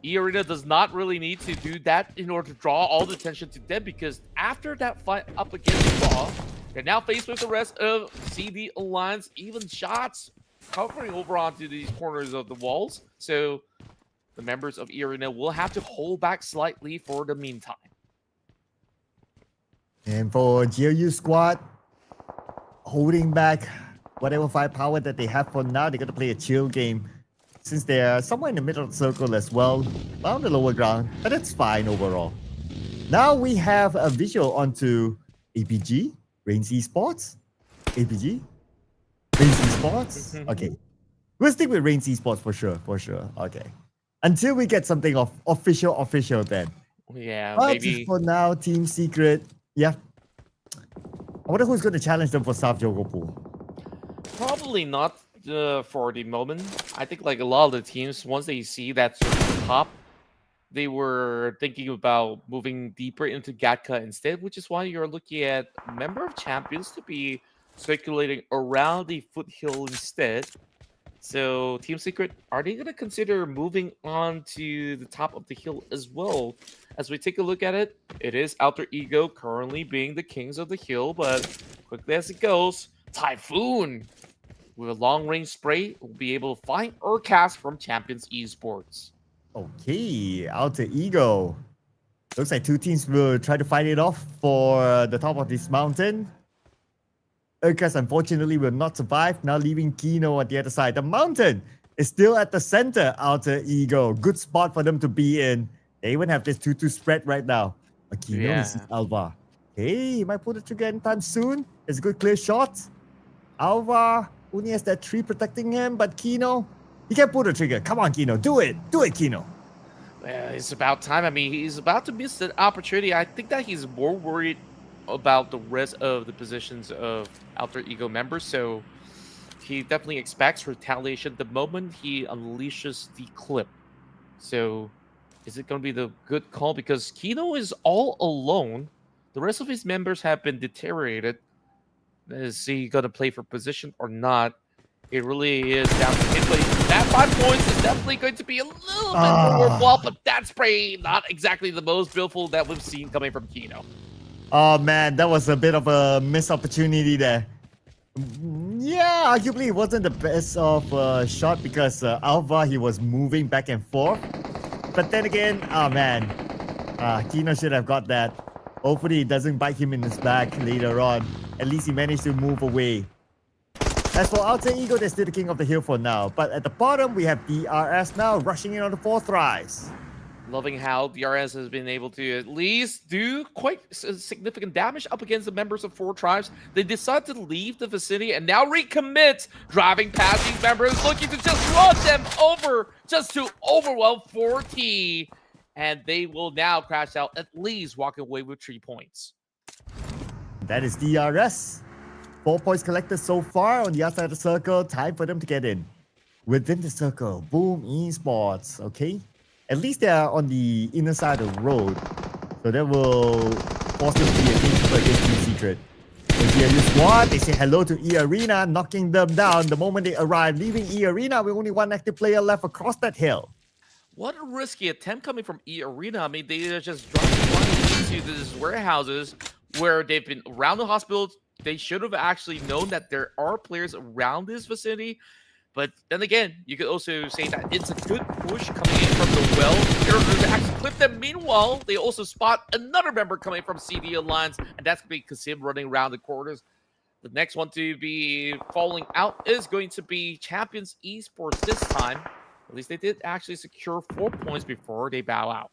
eArena does not really need to do that in order to draw all the attention to them, because after that fight up against Raw, they're now faced with the rest of CD Alliance, even shots covering over onto these corners of the walls. So the members of eArena will have to hold back slightly for the meantime. And for GLU squad, holding back whatever firepower that they have for now, they're going to play a chill game since they're somewhere in the middle of the circle as well, on the lower ground, but that's fine overall. Now we have a visual onto APG, REINCE Esports, APG, REINCE Esports. Okay, we'll stick with REINCE Esports for sure. Okay, until we get something of official then. Yeah, but maybe for now, Team Secret. Yeah, I wonder who's going to challenge them for South Jogopool. probably not for the moment. I think like a lot of the teams, once they see that sort of top, they were thinking about moving deeper into Gatka instead, which is why you're looking at member of champions to be circulating around the foothill instead. So Team Secret, are they going to consider moving on to the top of the hill as well? As we take a look at it, it is Alter Ego currently being the kings of the hill, but quickly as it goes, Typhoon with a long-range spray will be able to find Urcast from Champions Esports. Okay, Alter Ego. Looks like 2 teams will try to fight it off for the top of this mountain. Urcast unfortunately will not survive, now leaving Kino at the other side. The mountain is still at the center, Alter Ego. Good spot for them to be in. They even have this 2-2 spread right now. Kino is Alva. Hey, he might pull the trigger anytime soon. It's a good clear shot. Alva only has that tree protecting him, but Kino, he can pull the trigger. Come on, Kino. Do it. Do it, Kino. Well, it's about time. I mean, he's about to miss the opportunity. I think that he's more worried about the rest of the positions of Alter Ego members, so he definitely expects retaliation the moment he unleashes the clip. So is it going to be the good call? Because Kino is all alone. The rest of his members have been deteriorated. Is he going to play for position or not? It really is down to him. But that 5 points is definitely going to be a little bit more worthwhile, but that's probably not exactly the most beautiful that we've seen coming from Kino. Oh man, that was a bit of a missed opportunity there. Yeah, arguably it wasn't the best of shot because Alva, he was moving back and forth. But then again, oh man, Kino should have got that. Hopefully it doesn't bite him in his back later on. At least he managed to move away. As for Alter Ego, they're still the king of the hill for now. But at the bottom, we have DRS now rushing in on the 4th rise. Loving how DRS has been able to at least do quite significant damage up against the members of 4 tribes. They decide to leave the vicinity and now recommit, driving past these members, looking to just run them over, just to overwhelm 4T. And they will now crash out, at least walking away with 3 points. That is DRS. 4 points collected so far on the outside of the circle. Time for them to get in. Within the circle, VOIN Esports, okay? At least they are on the inner side of the road. So that will force them to be a gatekeeper against Team Secret. MGN squad, they say hello to eArena, knocking them down the moment they arrive, leaving eArena with only one active player left across that hill. What a risky attempt coming from eArena. I mean, they just dropped into these warehouses where they've been around the hospital. They should have actually known that there are players around this vicinity. But then again, you could also say that it's a good push coming in from the well. They're to actually clip them. Meanwhile, they also spot another member coming from CD Alliance, and that's going to be Kasim running around the corners. The next one to be falling out is going to be Champions Esports this time. At least they did actually secure 4 points before they bow out.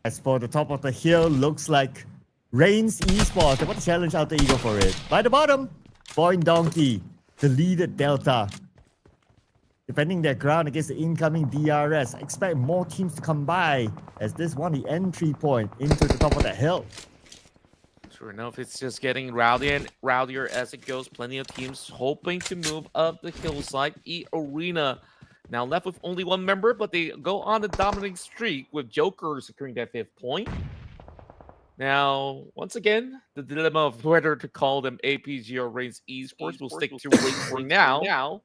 As for the top of the hill, looks like REINCE Esports. They want to challenge out the Eagle for it. By the bottom, VOIN Donkey, the lead at Delta. Defending their ground against the incoming DRS. Expect more teams to come by as this one, the entry point into the top of the hill. Sure enough, it's just getting rowdier and rowdier as it goes. Plenty of teams hoping to move up the hillside. eArena now left with only one member, but they go on a dominating streak with Joker securing that 5th point. Now, once again, the dilemma of whether to call them APG or REINCE Esports will stick to REINCE for now.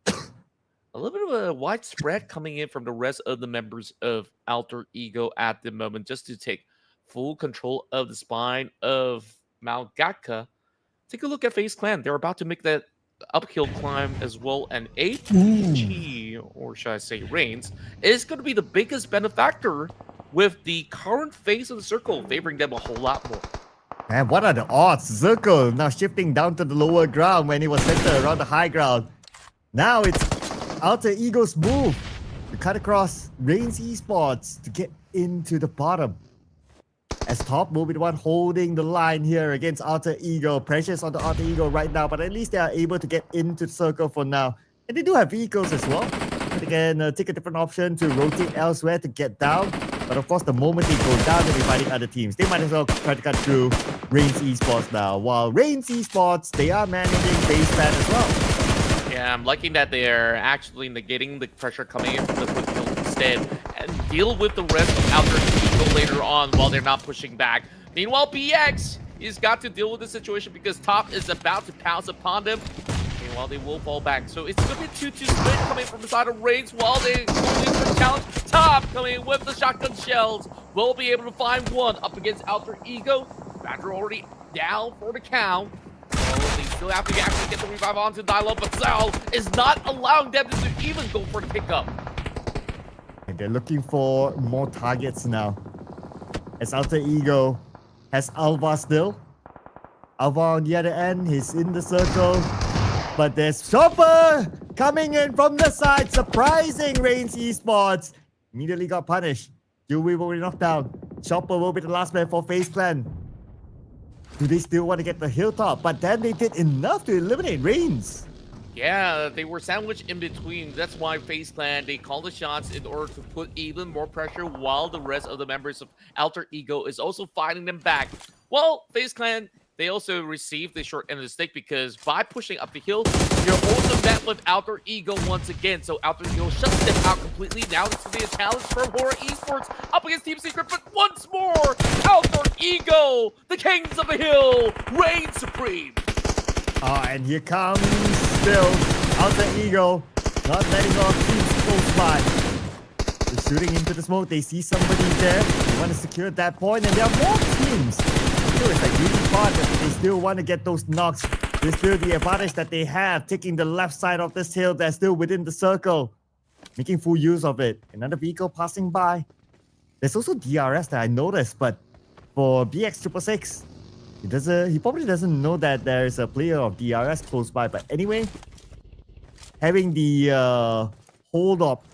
A little bit of a widespread coming in from the rest of the members of Alter Ego at the moment, just to take full control of the spine of Mount Gatka. Take a look at FaZe Clan. They're about to make that uphill climb as well, and APG, or should I say REINCE, is going to be the biggest benefactor with the current phase of the circle, favoring them a whole lot more. And what are the odds? Circle now shifting down to the lower ground when it was centered around the high ground. Now it's Alter Ego's move to cut across REINCE Esports to get into the bottom. As top will be the one holding the line here against Alter Ego. Pressures on the Alter Ego right now, but at least they are able to get into the circle for now. And they do have vehicles as well. They can take a different option to rotate elsewhere to get down. But of course, the moment they go down, they'll be fighting other teams. They might as well try to cut through REINCE Esports now. While REINCE Esports, they are managing FaZe Clan as well. Yeah, I'm liking that they're actually negating the pressure coming in from the foothill instead and deal with the rest of Alter Ego later on while they're not pushing back. Meanwhile, BX has got to deal with the situation because top is about to pounce upon them. Meanwhile, they will fall back. So it's going to be a 2-2 split coming from the side of REINCE while they going for the challenge. Top coming in with the shotgun shells. Will be able to find one up against Alter Ego. Badger already down for the count. They still have to actually get the revive onto dial-up, but Zal is not allowing them to even go for the pickup. And they're looking for more targets now. As Alter Ego has Alva still. Alva on the other end, he's in the circle. But there's Chopper coming in from the side, surprising REINCE Esports. Immediately got punished. Yui will be knocked down. Chopper will be the last man for FaZe Clan. Do they still want to get the hilltop? But then they did enough to eliminate REINCE. Yeah, they were sandwiched in between. That's why FaZe Clan, they called the shots in order to put even more pressure while the rest of the members of Alter Ego is also fighting them back. Well, FaZe Clan, they also received the short end of the stick because by pushing up the hill, you're also met with Alter Ego once again. So Alter Ego shuts them out completely. Now it's going to be a challenge for HORAA Esports up against Team Secret. But once more, Alter Ego, the kings of the hill, reign supreme. And here comes still Alter Ego, not letting our teams close by. They're shooting into the smoke. They see somebody there. They want to secure that point, and there are more teams. It's like really fun, but they still want to get those knocks. There's still the advantage that they have, taking the left side of this hill that's still within the circle, making full use of it. Another vehicle passing by. There's also DRS that I noticed, but for BX666, he probably doesn't know that there's a player of DRS close by. But anyway, having the hold up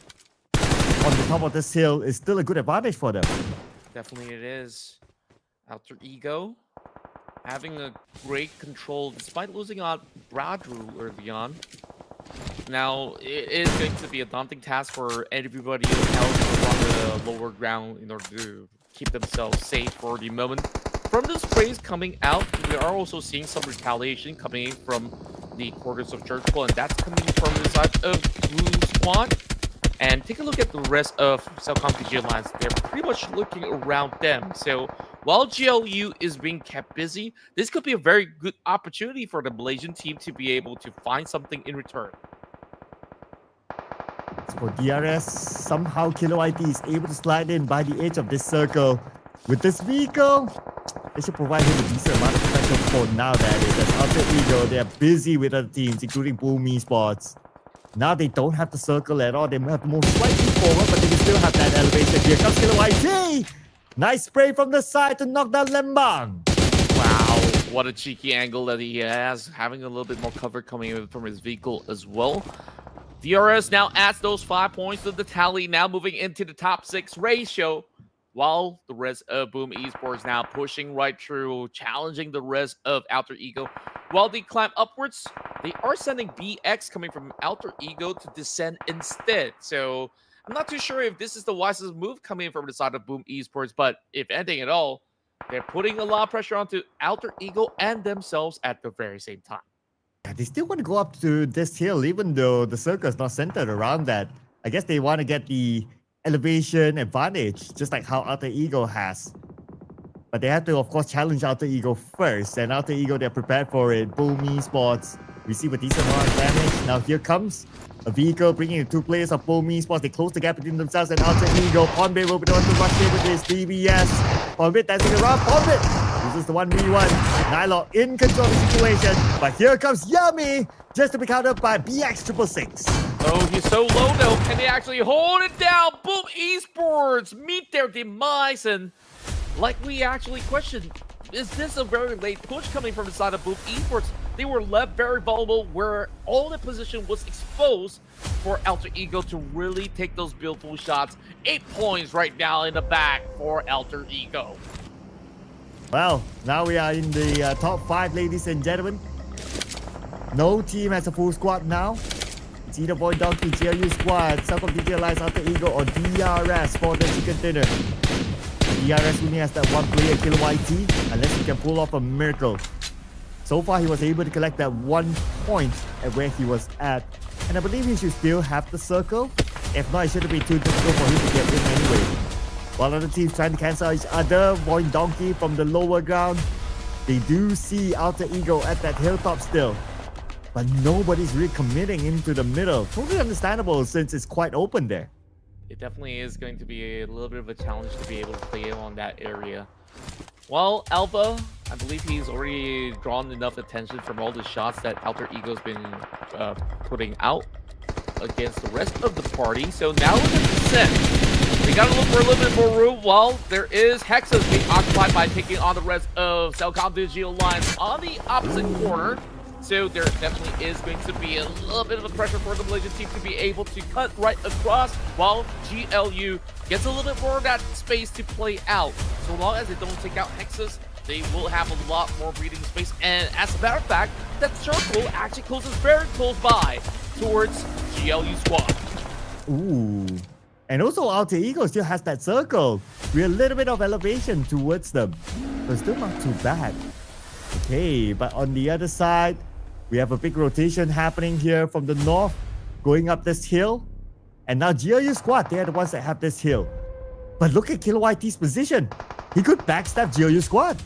on the top of this hill is still a good advantage for them. Definitely it is. Alter Ego having a great control despite losing out Bradru early on. Now, it is going to be a daunting task for everybody else on the lower ground in order to keep themselves safe for the moment. From the sprays coming out, we are also seeing some retaliation coming in from the quarters of Churchill, and that's coming from the side of Blue Squad. And take a look at the rest of CelcomDigi Alliance. They're pretty much looking around them. So while GLU is being kept busy, this could be a very good opportunity for the Malaysian team to be able to find something in return. For DRS, somehow Kilo IT is able to slide in by the edge of this circle. With this vehicle, they should provide him a decent amount of pressure for now, that is. As Alter Ego, they are busy with other teams, including Pubg Esports. Now they don't have the circle at all. They have to move slightly forward, but they can still have that elevation. Here comes Kilo IT! Nice spray from the side to knock down Lembang. Wow, what a cheeky angle that he has, having a little bit more cover coming in from his vehicle as well. DRS now adds those 5 points to the tally, now moving into the top 6 ratio, while the rest of Boom Esports now pushing right through, challenging the rest of Alter Ego. While they climb upwards, they are sending BX coming from Alter Ego to descend instead. So I'm not too sure if this is the wisest move coming from the side of Boom Esports, but if anything at all, they're putting a lot of pressure onto Alter Ego and themselves at the very same time. They still want to go up to this hill, even though the circle is not centered around that. I guess they want to get the elevation advantage, just like how Alter Ego has. But they have to, of course, challenge Alter Ego first. And Alter Ego, they're prepared for it. Boom Esports receive a decent amount of damage. Now here comes a vehicle bringing in 2 players of Boom Esports. They close the gap between themselves and Alter Ego. Pubg will be the one to rush in with his DBS. Pubg dancing around. Pubg! This is the 1v1. Nylok in control of the situation. But here comes Yummy, just to be countered by BX666. Oh, he's so low though. Can they actually hold it down? Boom Esports meet their demise. And like we actually questioned, is this a very late push coming from the side of Boom Esports? They were left very vulnerable where all the position was exposed for Alter Ego to really take those beautiful shots. 8 points right now in the back for Alter Ego. Well, now we are in the top 5, ladies and gentlemen. No team has a full squad now. It's either VOIN Donkey, GLU squad, CelcomDigi Alliance, Alter Ego, or DRS for the chicken dinner. DRS only has that 1 player, Kilo YT, unless he can pull off a miracle. So far, he was able to collect that 1 point at where he was at. And I believe he should still have the circle. If not, it shouldn't be too difficult for him to get in anyway. While other teams trying to cancel each other, VOIN Donkey from the lower ground, they do see Alter Ego at that hilltop still. But nobody's really committing into the middle. Totally understandable since it's quite open there. It definitely is going to be a little bit of a challenge to be able to play on that area. Well, Alpha, I believe he's already drawn enough attention from all the shots that Alter Ego's been putting out against the rest of the party. So now with the descent, they gotta look for a little bit more room. Well, there is Hexas being occupied by taking on the rest of CelcomDigi Alliance on the opposite corner. So there definitely is going to be a little bit of a pressure for the Malaysian team to be able to cut right across, while GLU gets a little bit more of that space to play out. So long as they don't take out Hexas, they will have a lot more breathing space. And as a matter of fact, that circle actually closes very close by towards GLU squad. Ooh. And also Alter Ego still has that circle with a little bit of elevation towards them. So still not too bad. Okay, but on the other side, we have a big rotation happening here from the north, going up this hill. And now GLU squad, they're the ones that have this hill. But look at Kilo YT's position. He could backstab GLU squad.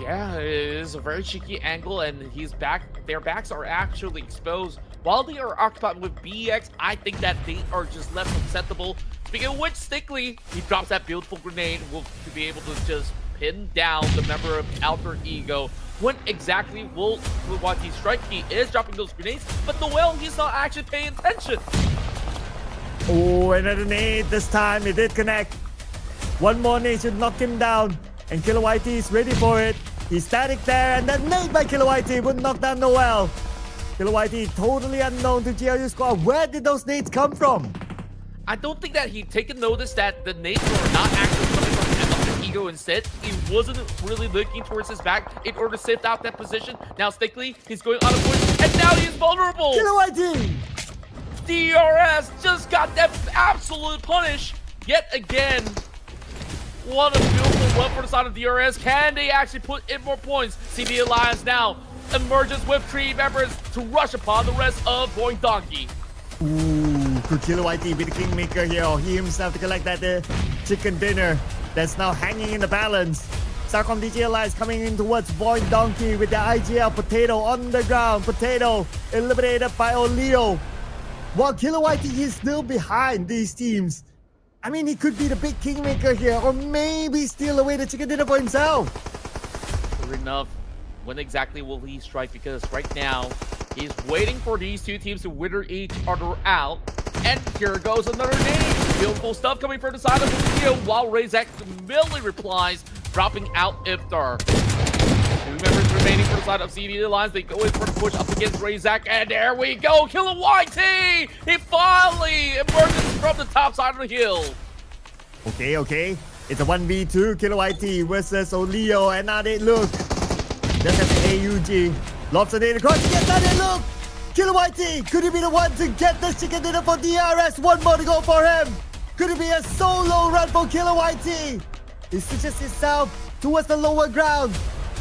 Yeah, it is a very cheeky angle, and he's back. Their backs are actually exposed. While they are occupied with BX, I think that they are just left acceptable. Speaking of which, Stickley, he drops that beautiful grenade to be able to just pin down the member of Alter Ego. When exactly will YT strike? He is dropping those grenades, but Noel, he's not actually paying attention. Oh, and a nade this time, it did connect. One more nade should knock him down, and Kilo YT is ready for it. He's static there, and that nade by Kilo YT would knock down Noel. Kilo YT totally unknown to GLU squad. Where did those nades come from? I don't think that he'd taken notice that the nades were not actually coming from Alter Ego instead. He wasn't really looking towards his back in order to sift out that position. Now Stickley, he's going on a push, and now he's vulnerable. Kilo YT! DRS just got that absolute punish yet again. What a beautiful run for the side of DRS. Can they actually put in more points? CB Alliance now emerges with 3 members to rush upon the rest of VOIN Donkey. Ooh, could Killer YT be the kingmaker here, or he himself to collect that chicken dinner that's now hanging in the balance? CelcomDigi Alliance coming in towards VOIN Donkey with the IGL Potato on the ground. Potato eliminated by Oleo. While Killer YT is still behind these teams. I mean, he could be the big kingmaker here, or maybe steal away the chicken dinner for himself. Sure enough, when exactly will he strike? Because right now, he's waiting for these two teams to wither each other out. And here goes another name. Beautiful stuff coming from the side of the field, while Razak immediately replies, dropping out Iftar. Two members remaining for the side of CD Alliance. They go in for the push up against Razak, and there we go. Killer YT! He finally emerges from the top side of the hill. Okay. It's a 1v2. Killer YT versus Oleo, and now they look. Just as the AUG. Lobs a nade across. Yes, now they look. Killer YT, could he be the one to get the chicken dinner for DRS? One more to go for him. Could it be a solo run for Killer YT? He switches himself towards the lower ground.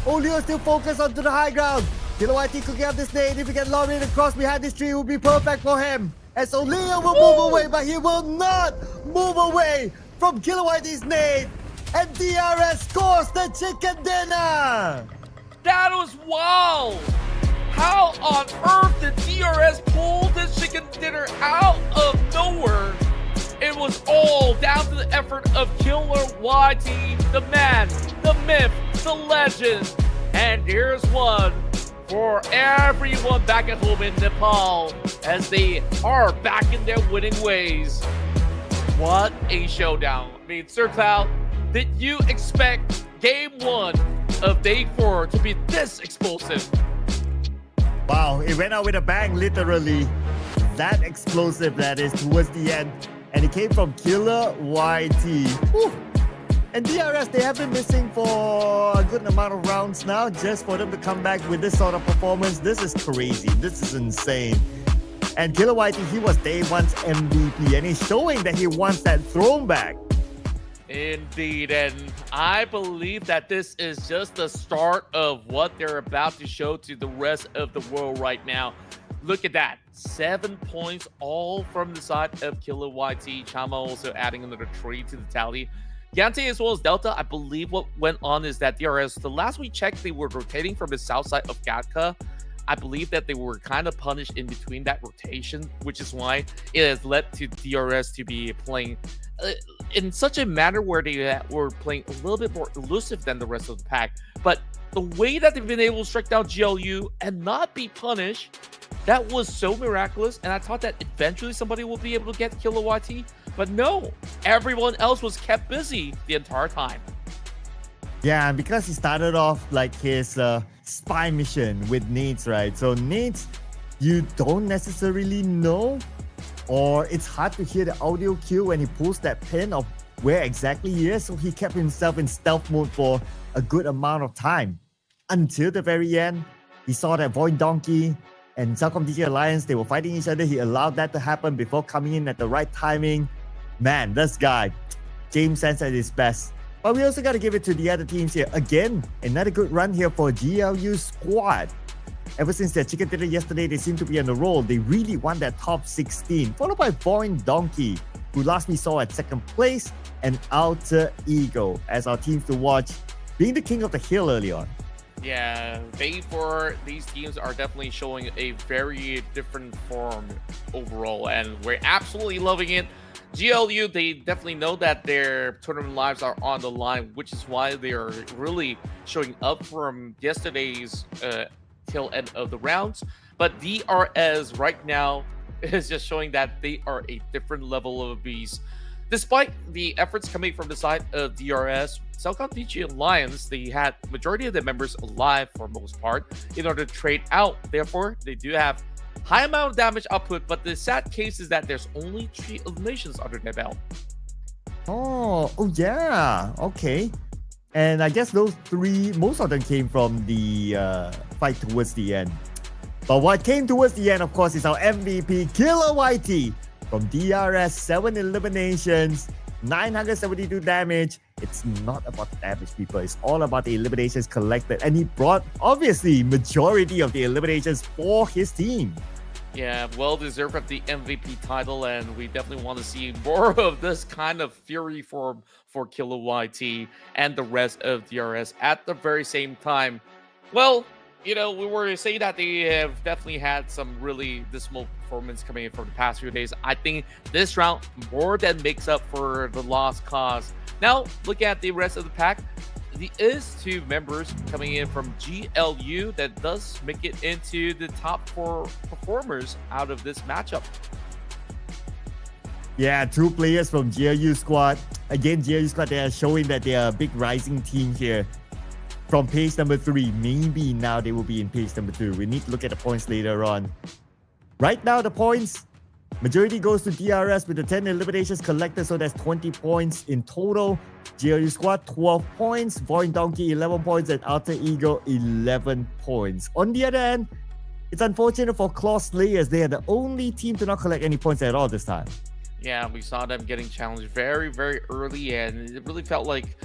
Oleo still focused onto the high ground. Killer YT could get this nade. If he can lob it across behind this tree, it would be perfect for him. As Oleo will move away, but he will not move away from Killer YT's nade. And DRS scores the chicken dinner. That was wild! How on earth did DRS pull this chicken dinner out of nowhere? It was all down to the effort of Killer YT, the man, the myth, the legend. And here's one for everyone back at home in Nepal, as they are back in their winning ways. What a showdown. I mean, Sir Cloud, did you expect game 1 of day 4 to be this explosive? Wow, it went out with a bang, literally. That explosive, that is, towards the end. And it came from Killer YT. Whew. And DRS, they have been missing for a good amount of rounds now, just for them to come back with this sort of performance. This is crazy. This is insane. And Killer YT, he was day 1's MVP, and he's showing that he wants that throne back. Indeed, and I believe that this is just the start of what they're about to show to the rest of the world right now. Look at that. 7 points, all from the side of Killer YT. Chama also adding another 3 to the tally. Yante as well as Delta, I believe what went on is that DRS, the last we checked, they were rotating from the south side of Gatka. I believe that they were kind of punished in between that rotation, which is why it has led to DRS to be playing in such a manner where they were playing a little bit more elusive than the rest of the pack. But the way that they've been able to strike down GLU and not be punished, that was so miraculous. And I thought that eventually somebody will be able to get Killer YT, but no, everyone else was kept busy the entire time. Yeah, and because he started off like his spy mission with nades, right? So nades, you don't necessarily know, or it's hard to hear the audio cue when he pulls that pin of where exactly he is. So he kept himself in stealth mode for a good amount of time. Until the very end, he saw that VOIN Donkey and CelcomDigi Alliance, they were fighting each other. He allowed that to happen before coming in at the right timing. Man, this guy, James Sands at his best. But we also got to give it to the other teams here. Again, another good run here for GLU squad. Ever since their chicken dinner yesterday, they seem to be on the roll. They really won that top 16, followed by VOIN Donkey, who last we saw at second place, and Alter Ego as our teams to watch, being the king of the hill early on. Yeah, they for these teams are definitely showing a very different form overall, and we're absolutely loving it. GLU, they definitely know that their tournament lives are on the line, which is why they are really showing up from yesterday's tail end of the rounds. But DRS right now is just showing that they are a different level of beast. Despite the efforts coming from the side of DRS, CelcomDigi Alliance, they had majority of the members alive for most part in order to trade out. Therefore, they do have high amount of damage output, but the sad case is that there's only 3 eliminations under their belt. Oh yeah, okay. And I guess those 3, most of them came from the fight towards the end. But what came towards the end, of course, is our MVP, Killer YT. From DRS, 7 eliminations, 972 damage. It's not about the damage, people. It's all about the eliminations collected. And he brought, obviously, majority of the eliminations for his team. Yeah, well deserved of the MVP title, and we definitely want to see more of this kind of fury for Killer YT and the rest of DRS at the very same time. Well, we were saying that they have definitely had some really dismal performance coming in from the past few days. I think this round more than makes up for the lost cause. Now, look at the rest of the pack. The is2 members coming in from GLU that does make it into the top 4 performers out of this matchup. Yeah, 2 players from GLU squad. Again, GLU squad, they are showing that they are a big rising team here. From page number 3, maybe now they will be in page number 2. We need to look at the points later on. Right now, the points, majority goes to DRS with the 10 eliminations collected, so that's 20 points in total. GLU squad, 12 points. VOIN Donkey, 11 points. And Alter Ego, 11 points. On the other hand, it's unfortunate for Claw Slayers. They are the only team to not collect any points at all this time. Yeah, we saw them getting challenged very, very early, and it really felt like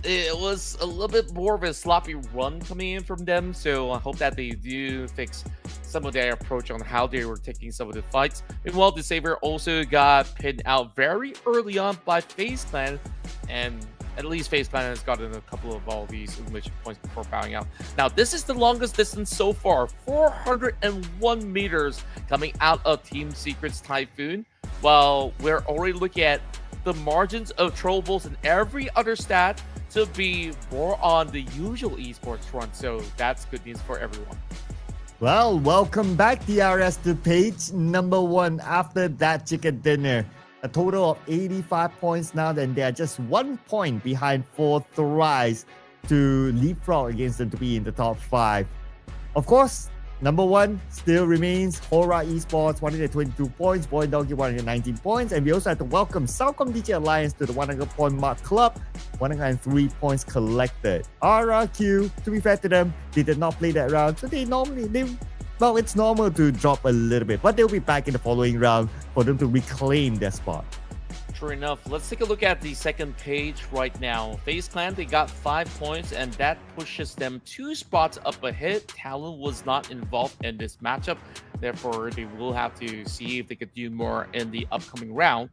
it was a little bit more of a sloppy run coming in from them. So I hope that they do fix some of their approach on how they were taking some of the fights. Meanwhile, the Saber also got pinned out very early on by FaZe Clan, and at least FaZe Clan has gotten a couple of all these elimination points before bowing out. Now, this is the longest distance so far, 401 meters coming out of Team Secret's Typhoon. While we're already looking at the margins of trollables and every other stat to be more on the usual esports front. So that's good news for everyone. Well, welcome back, DRS, to page number 1 after that chicken dinner. A total of 85 points now, and they are just 1 point behind for Thrives to leapfrog against them to be in the top 5. Of course, number 1 still remains HORAA Esports, 122 points, VOIN Donkey 119 points, and we also have to welcome CelcomDigi Alliance to the 100 point mark club, 103 points collected. RRQ, to be fair to them, they did not play that round, so well, it's normal to drop a little bit, but they'll be back in the following round for them to reclaim their spot. Sure enough, let's take a look at the second page right now. FaZe Clan, they got 5 points, and that pushes them 2 spots up ahead. Talon was not involved in this matchup, therefore they will have to see if they could do more in the upcoming round.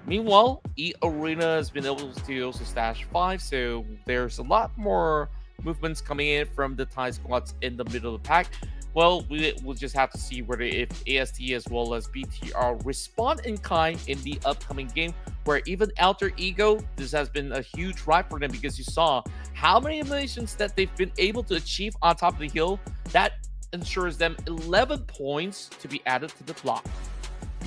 Meanwhile, eArena has been able to also stash 5, so there's a lot more movements coming in from the Thai squads in the middle of the pack. Well, we'll just have to see whether if AST as well as BTR respond in kind in the upcoming game, where even Alter Ego, this has been a huge ride for them because you saw how many eliminations that they've been able to achieve on top of the hill. That ensures them 11 points to be added to the block.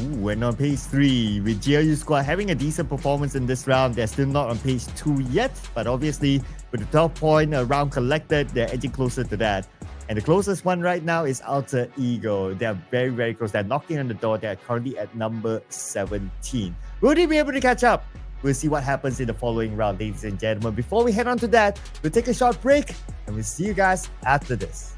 Ooh, and on page 3, with GLU squad having a decent performance in this round, they're still not on page 2 yet, but obviously with the 12 point round collected, they're edging closer to that. And the closest one right now is Alter Ego. They're very, very close. They're knocking on the door. They're currently at number 17. Will they be able to catch up? We'll see what happens in the following round, ladies and gentlemen. Before we head on to that, we'll take a short break, and we'll see you guys after this.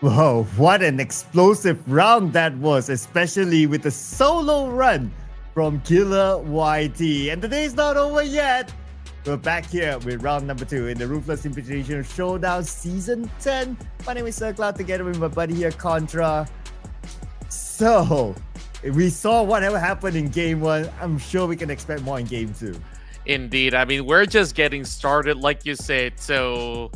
Whoa, what an explosive round that was, especially with the solo run from Killer YT. And the day's not over yet. We're back here with round number 2 in the Ruthless Invitational Showdown Season 10. My name is CelcomDigi, together with my buddy here, Contra. So, we saw whatever happened in Game 1. I'm sure we can expect more in Game 2. Indeed. I mean, we're just getting started, like you said. So,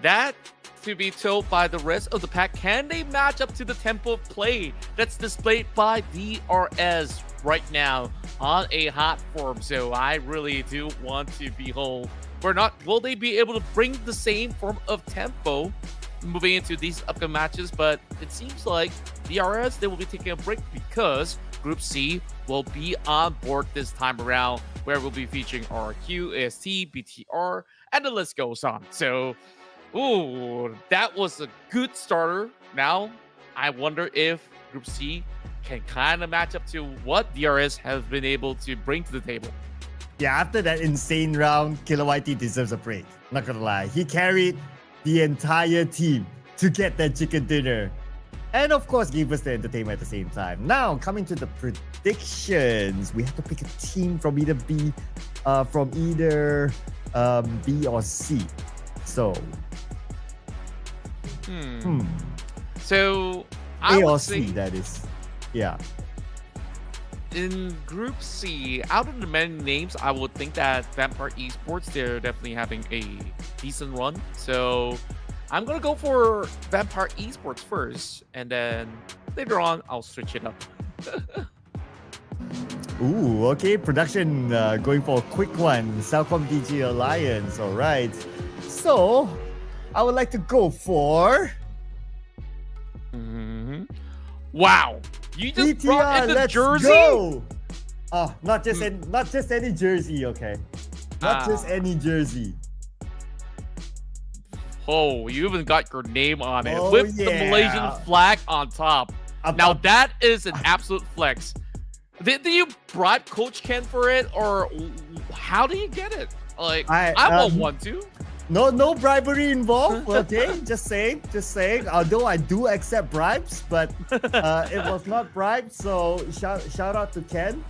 that to be told by the rest of the pack, can they match up to the tempo of play that's displayed by DRS right now on a hot form? So I really do want to behold, will they be able to bring the same form of tempo moving into these upcoming matches? But it seems like DRS, they will be taking a break because Group C will be on board this time around, where we'll be featuring RRQ, AST, BTR, and the list goes on. So ooh, that was a good starter. Now, I wonder if Group C can kind of match up to what DRS has been able to bring to the table. Yeah, after that insane round, Killer YT deserves a break. Not gonna lie. He carried the entire team to get that chicken dinner. And of course, gave us the entertainment at the same time. Now, coming to the predictions. We have to pick a team from either B or C. So... So I A would or say C, that is. Yeah. in Group C, out of the many names, I would think that Vampire Esports, they're definitely having a decent run. So I'm going to go for Vampire Esports first, and then later on, I'll switch it up. Ooh, okay. Production going for a quick one. CelcomDigi Alliance. All right. So I would like to go for... Wow, you just BTR, brought in the let's jersey? Go. Oh, not just any jersey, okay? Not just any jersey. Oh, you even got your name on it Oh, with the yeah. Malaysian flag on top. Now that is an absolute flex. Did you bribe Coach Ken for it, or how do you get it? Like, I want one too. No bribery involved, okay? Just saying. Although I do accept bribes, but it was not bribed. So shout out to Ken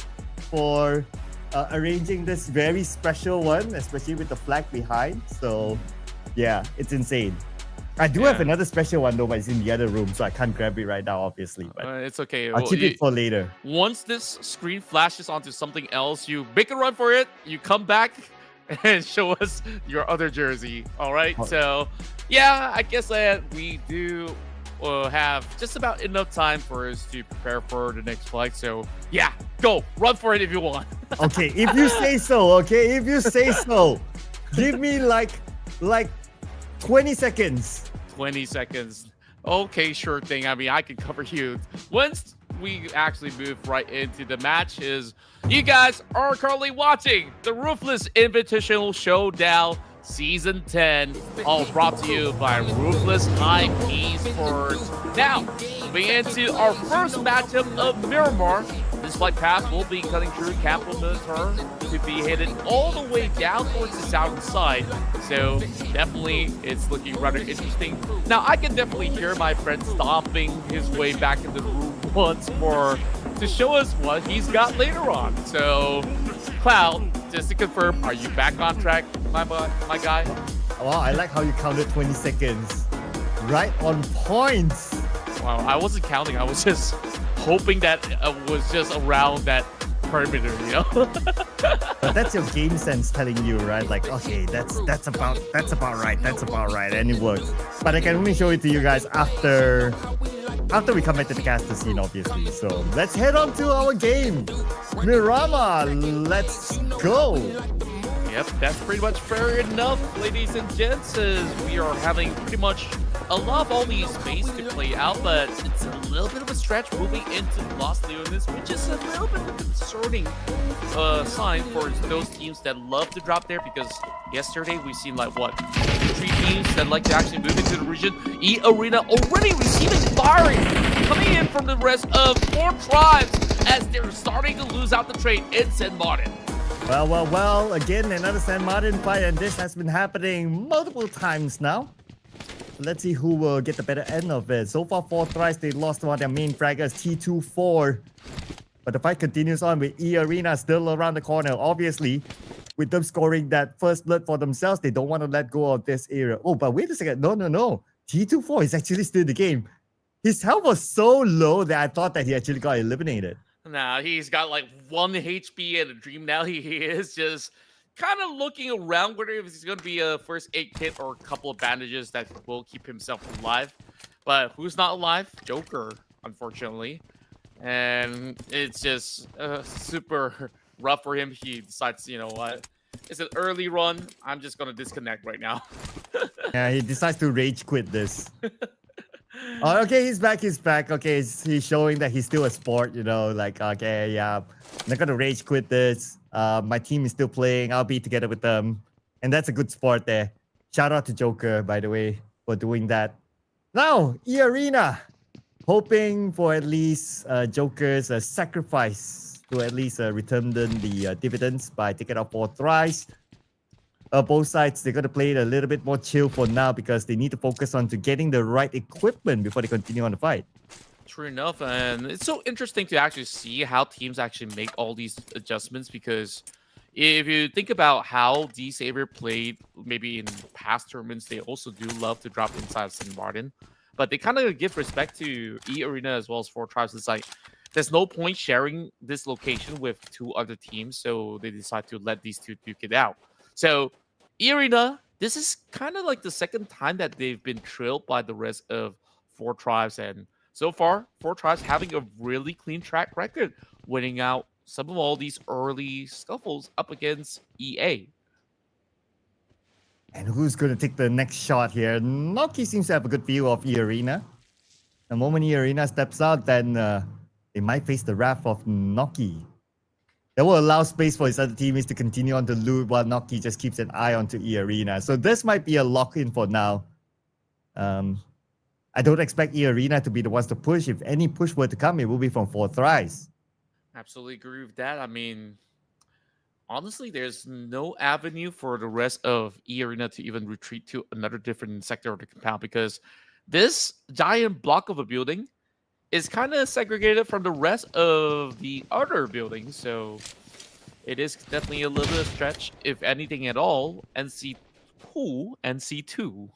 for arranging this very special one, especially with the flag behind. So yeah, it's insane. I do have another special one though, but it's in the other room, so I can't grab it right now, obviously. But it's okay. I'll keep it for later. Once this screen flashes onto something else, you make a run for it. You come back and show us your other jersey. All right. So yeah, I guess that we do have just about enough time for us to prepare for the next flight. So yeah, go run for it if you want. Okay, if you say so. Okay, if you say so. Give me like 20 seconds. 20 seconds. Okay, sure thing. I mean, I can cover you. Once we actually move right into the matches, you guys are currently watching the Ruthless Invitational Showdown Season 10, all brought to you by Ruthless Esports. Now, moving into our first matchup of Miramar. This flight path will be cutting through Capital Militar to be headed all the way down towards the southern side. So definitely it's looking rather interesting. Now I can definitely hear my friend stomping his way back in the room once more to show us what he's got later on. So Cloud, just to confirm, are you back on track, my guy? Wow, I like how you counted 20 seconds. Right on point. Wow, I wasn't counting. I was just hoping that was just around that perimeter, you know? But that's your game sense telling you, right? Like, okay, that's about right, and it works. But I can only show it to you guys after we come back to the caster scene, obviously. So let's head on to our game. Miramar, let's go. Yep, that's pretty much fair enough, ladies and gents, as we are having pretty much a lot of all these space to play out, but it's a little bit of a stretch moving into Los Leones, which is a little bit of a concerning sign for those teams that love to drop there, because yesterday we've seen like what, 3 teams that like to actually move into the region. eArena already receiving firing coming in from the rest of 4 tribes as they're starting to lose out the trade in San Martin. Well, again, another San Martin fight, and this has been happening multiple times now. Let's see who will get the better end of it. So far, 4 tries, they lost one of their main fraggers, T24. But the fight continues on with eArena still around the corner. Obviously, with them scoring that first blood for themselves, they don't want to let go of this area. Oh, but wait a second. No. T24 is actually still in the game. His health was so low that I thought that he actually got eliminated. Nah, he's got like 1 HP and a dream now. He is just kind of looking around whether if he's going to be a first aid kit or a couple of bandages that will keep himself alive. But who's not alive? Joker, unfortunately. And it's just super rough for him. He decides, you know what? It's an early run. I'm just going to disconnect right now. Yeah, he decides to rage quit this. Oh, okay, he's back. Okay, he's showing that he's still a sport, you know, like, okay, yeah, I'm not gonna rage quit this. My team is still playing. I'll be together with them. And that's a good sport there. Shout out to Joker, by the way, for doing that. Now, eArena, hoping for at least Joker's sacrifice to at least return them the dividends by taking out 4 tries. Both sides, they're going to play it a little bit more chill for now because they need to focus on to getting the right equipment before they continue on the fight. True enough, and it's so interesting to actually see how teams actually make all these adjustments, because if you think about how D-Saber played maybe in past tournaments, they also do love to drop inside of St. Martin, but they kind of give respect to eArena as well as 4 tribes. It's like, there's no point sharing this location with 2 other teams, so they decide to let these 2 duke it out. So, eArena, this is kind of like the second time that they've been trailed by the rest of 4 tribes. And so far, 4 tribes having a really clean track record, winning out some of all these early scuffles up against EA. And who's going to take the next shot here? Noki seems to have a good view of eArena. The moment eArena steps out, then they might face the wrath of Noki. That will allow space for his other teammates to continue on to loot while Noki just keeps an eye onto eArena. So this might be a lock-in for now. I don't expect eArena to be the ones to push. If any push were to come, it will be from 4 tries. Absolutely agree with that. I mean, honestly, there's no avenue for the rest of eArena to even retreat to another different sector of the compound, because this giant block of a building is kind of segregated from the rest of the other buildings, so it is definitely a little bit of stretch, if anything at all. NC2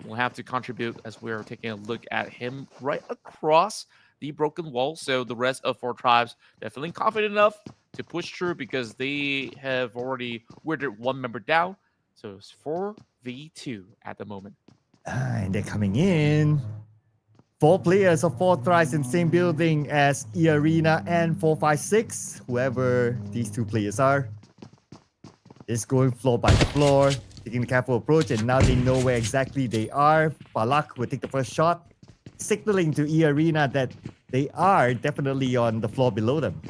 will have to contribute as we're taking a look at him right across the broken wall. So the rest of 4 tribes definitely confident enough to push through because they have already withered 1 member down. So it's 4v2 at the moment. And they're coming in. 4 players of 4 tries in the same building as eArena and 456, whoever these 2 players are, is going floor by floor, taking the careful approach, and now they know where exactly they are. Balak will take the first shot, signaling to eArena that they are definitely on the floor below them.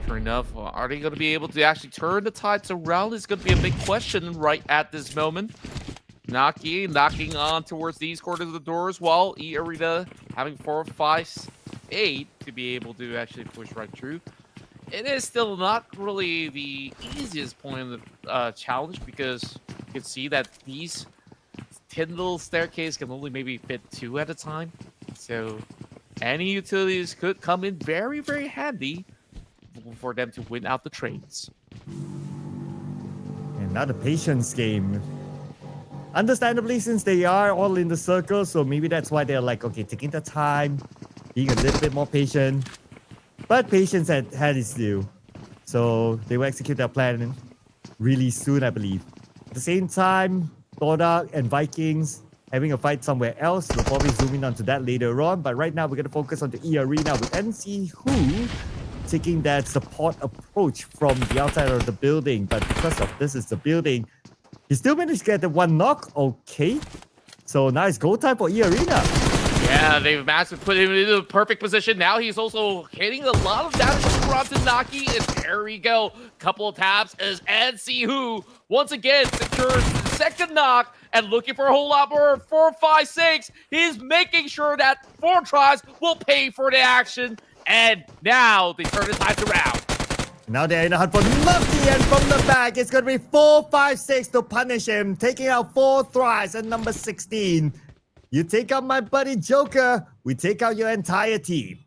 Sure enough, are they going to be able to actually turn the tides around? It's going to be a big question right at this moment. knocking on towards these corners of the doors, while eArena having 4, 5, 8 to be able to actually push right through. It is still not really the easiest point of the challenge, because you can see that these Tyndall staircase can only maybe fit 2 at a time. So any utilities could come in very, very handy for them to win out the trades. And now the patience game. Understandably, since they are all in the circle, so maybe that's why they're like, okay, taking the time, being a little bit more patient. But patience had its due. So they will execute their plan really soon, I believe. At the same time, Todak and Vikings having a fight somewhere else. We'll probably zoom in onto that later on. But right now, we're going to focus on the eArena with NC Who taking that support approach from the outside of the building. But because of this is the building, he still managed to get the 1 knock. Okay. So now it's go time for eArena. Yeah, they've managed to put him into the perfect position. Now he's also hitting a lot of damage to Naki, and there we go. Couple of taps as NC Who once again secures the second knock and looking for a whole lot more. 4, 5, 6. He's making sure that 4 tries will pay for the action. And now they turn the tides around. Now they're in a hunt for Lucky, and from the back, it's going to be 4, 5, 6 to punish him, taking out 4 thrives at number 16. You take out my buddy Joker, we take out your entire team.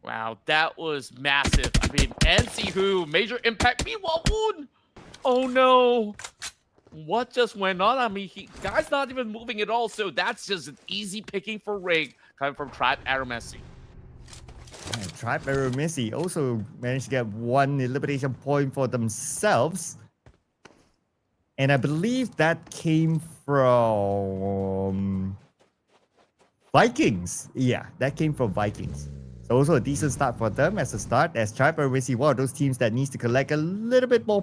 Wow, that was massive. I mean, NC Who, major impact. Meanwhile, Woon. Oh no. What just went on? I mean, guy's not even moving at all, so that's just an easy picking for Rig coming from Tribe Aeromacy. Tribe Aeromacy also managed to get 1 elimination point for themselves. And I believe that came from Vikings. Yeah, that came from Vikings. So also a decent start for them as a start, as Tribe Aeromacy, one of those teams that needs to collect a little bit more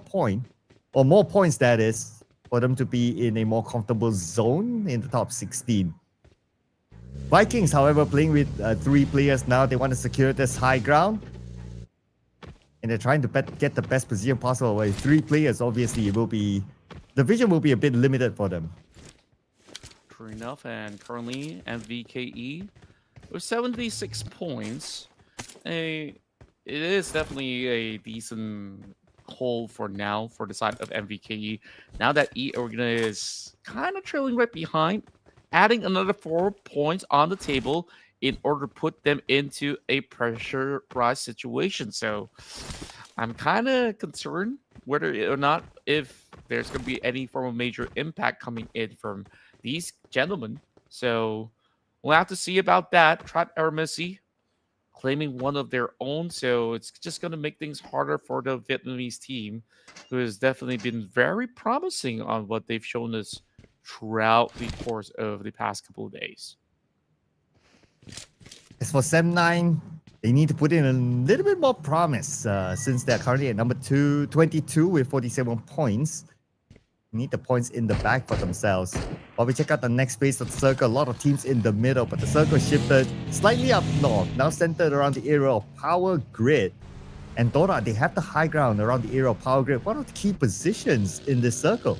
more points that is, for them to be in a more comfortable zone in the top 16. Vikings, however, playing with 3 players now. They want to secure this high ground. And they're trying to get the best position possible. With 3 players, obviously, the vision will be a bit limited for them. True enough, and currently MVKE with 76 points. It is definitely a decent hold for now for the side of MVKE. Now that eArena is kind of trailing right behind, adding another 4 points on the table in order to put them into a pressurized situation. So I'm kind of concerned whether or not if there's going to be any form of major impact coming in from these gentlemen. So we'll have to see about that. Tribe Aeromacy claiming one of their own, so it's just going to make things harder for the Vietnamese team, who has definitely been very promising on what they've shown us throughout the course of the past couple of days. As for Sem9, they need to put in a little bit more promise since they're currently at number 22 with 47 points. Need the points in the back for themselves. While we check out the next phase of the circle, a lot of teams in the middle, but the circle shifted slightly up north, now centered around the area of Power Grid. And Todak, they have the high ground around the area of Power Grid. One of the key positions in this circle.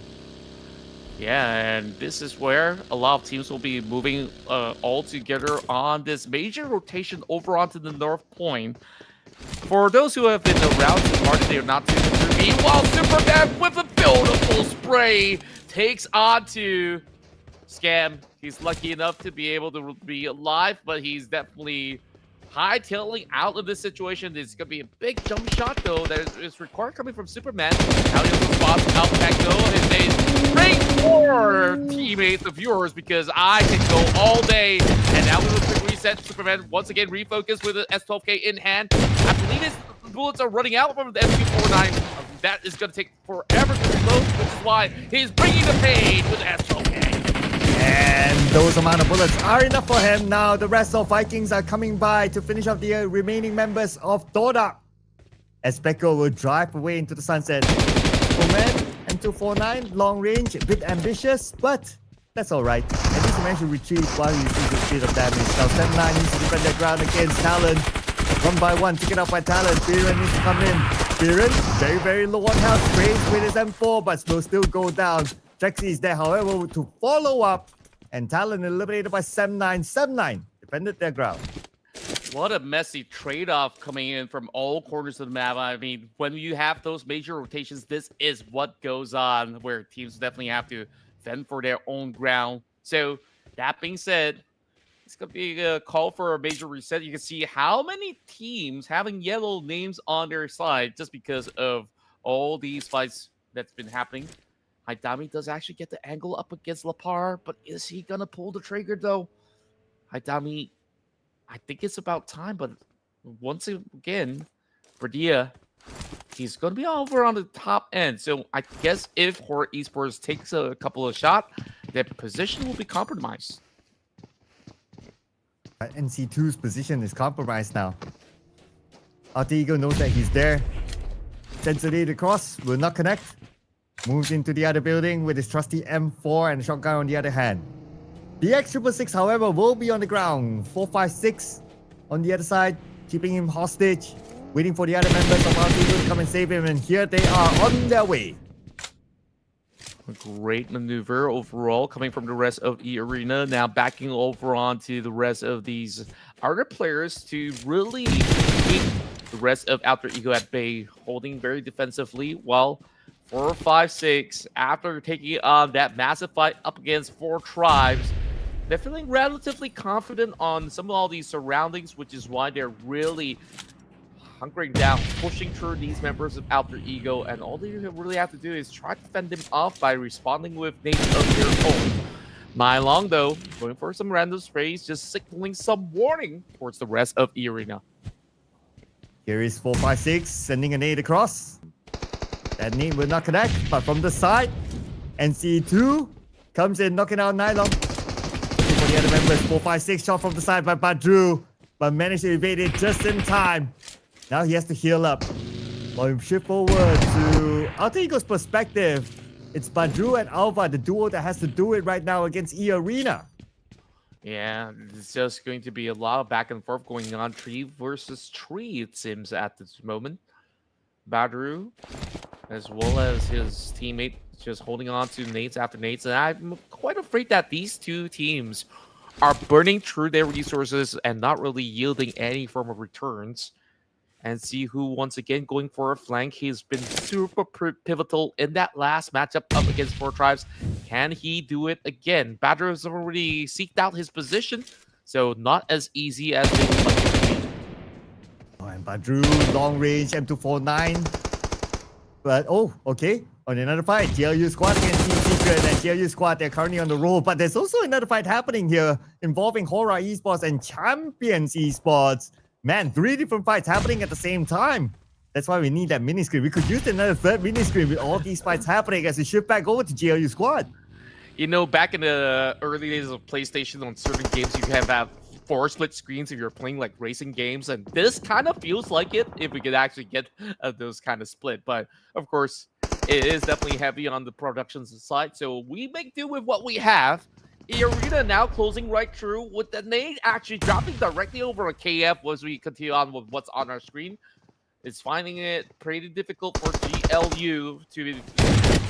Yeah, and this is where a lot of teams will be moving all together on this major rotation over onto the North Point. For those who have been around the party, they are not too concerned. Meanwhile, Superman with a beautiful spray takes on to Scam. He's lucky enough to be able to be alive, but he's definitely hightailing out of this situation. There's going to be a big jump shot, though, that is required coming from Superman. Now he has spots out back, though, and they bring more teammates of yours because I can go all day. And now we will quick reset. Superman once again refocused with an S12K in hand. I believe his bullets are running out from the MP49. That is going to take forever to reload, which is why he's bringing the pain with the S12K. And those amount of bullets are enough for him. Now the rest of Vikings are coming by to finish off the remaining members of Todak. As Peko will drive away into the sunset. Omen and 249, long range, a bit ambitious, but that's alright. At least he managed to retrieve while he receives a bit of damage. Now Sem9 needs to defend their ground against Talon. 1 by 1, taken out by Talon. Biren needs to come in. Biren, very, very low on health. Sprays with his M4, but will still go down. Trexie is there, however, to follow up. And Talon eliminated by 7-9. 7-9 defended their ground. What a messy trade-off coming in from all corners of the map. I mean, when you have those major rotations, this is what goes on, where teams definitely have to fend for their own ground. So, that being said, it's going to be a call for a major reset. You can see how many teams having yellow names on their side just because of all these fights that's been happening. Haidami does actually get the angle up against Lapar, but is he going to pull the trigger, though? Haidami, I think it's about time, but once again, Bradia, he's going to be over on the top end. So I guess if HORAA Esports takes a couple of shots, their position will be compromised. NC2's position is compromised now. Alter Ego knows that he's there. Sends it across, will not connect. Moves into the other building with his trusty M4 and shotgun on the other hand. The X666, however, will be on the ground. 456 on the other side, keeping him hostage, waiting for the other members of our team to come and save him, and here they are on their way. A great maneuver overall coming from the rest of eArena. Now backing over onto the rest of these other players to really keep the rest of Alter Ego at bay, holding very defensively, while 456, after taking on that massive fight up against 4 tribes, they're feeling relatively confident on some of all these surroundings, which is why they're really hunkering down, pushing through these members of Alter Ego, and all they really have to do is try to fend them off by responding with nades of their own. Nylong, though, going for some random sprays, just signaling some warning towards the rest of eArena. Here is 456 sending a nade across. That nade will not connect, but from the side, NC2 comes in, knocking out Nylong. For the other members, 456 shot from the side by Badru, but managed to evade it just in time. Now he has to heal up. While we shift over to Alter Ego's perspective, it's Badru and Alva, the duo that has to do it right now against eArena. Yeah, it's just going to be a lot of back and forth going on. Tree versus tree, it seems, at this moment. Badru, as well as his teammate, just holding on to nades after nades. And I'm quite afraid that these two teams are burning through their resources and not really yielding any form of returns. And see who, once again, going for a flank. He's been super pivotal in that last matchup up against 4 tribes. Can he do it again? Badru has already seeked out his position, so not as easy as they would like it to be. Oh, and Badru, long range, M249. But, oh, okay. On another fight, GLU squad against Team Secret, and GLU squad, they're currently on the roll. But there's also another fight happening here involving HORAA Esports and Champions Esports. Man, 3 different fights happening at the same time. That's why we need that mini screen. We could use another third mini screen with all these fights happening as we shift back over to GLU squad. You know, back in the early days of PlayStation, on certain games, you can have 4 split screens if you're playing like racing games, and this kind of feels like it if we could actually get those kind of split. But of course, it is definitely heavy on the production side, so we make do with what we have. eArena now closing right through with the nade actually dropping directly over a KF as we continue on with what's on our screen. It's finding it pretty difficult for GLU to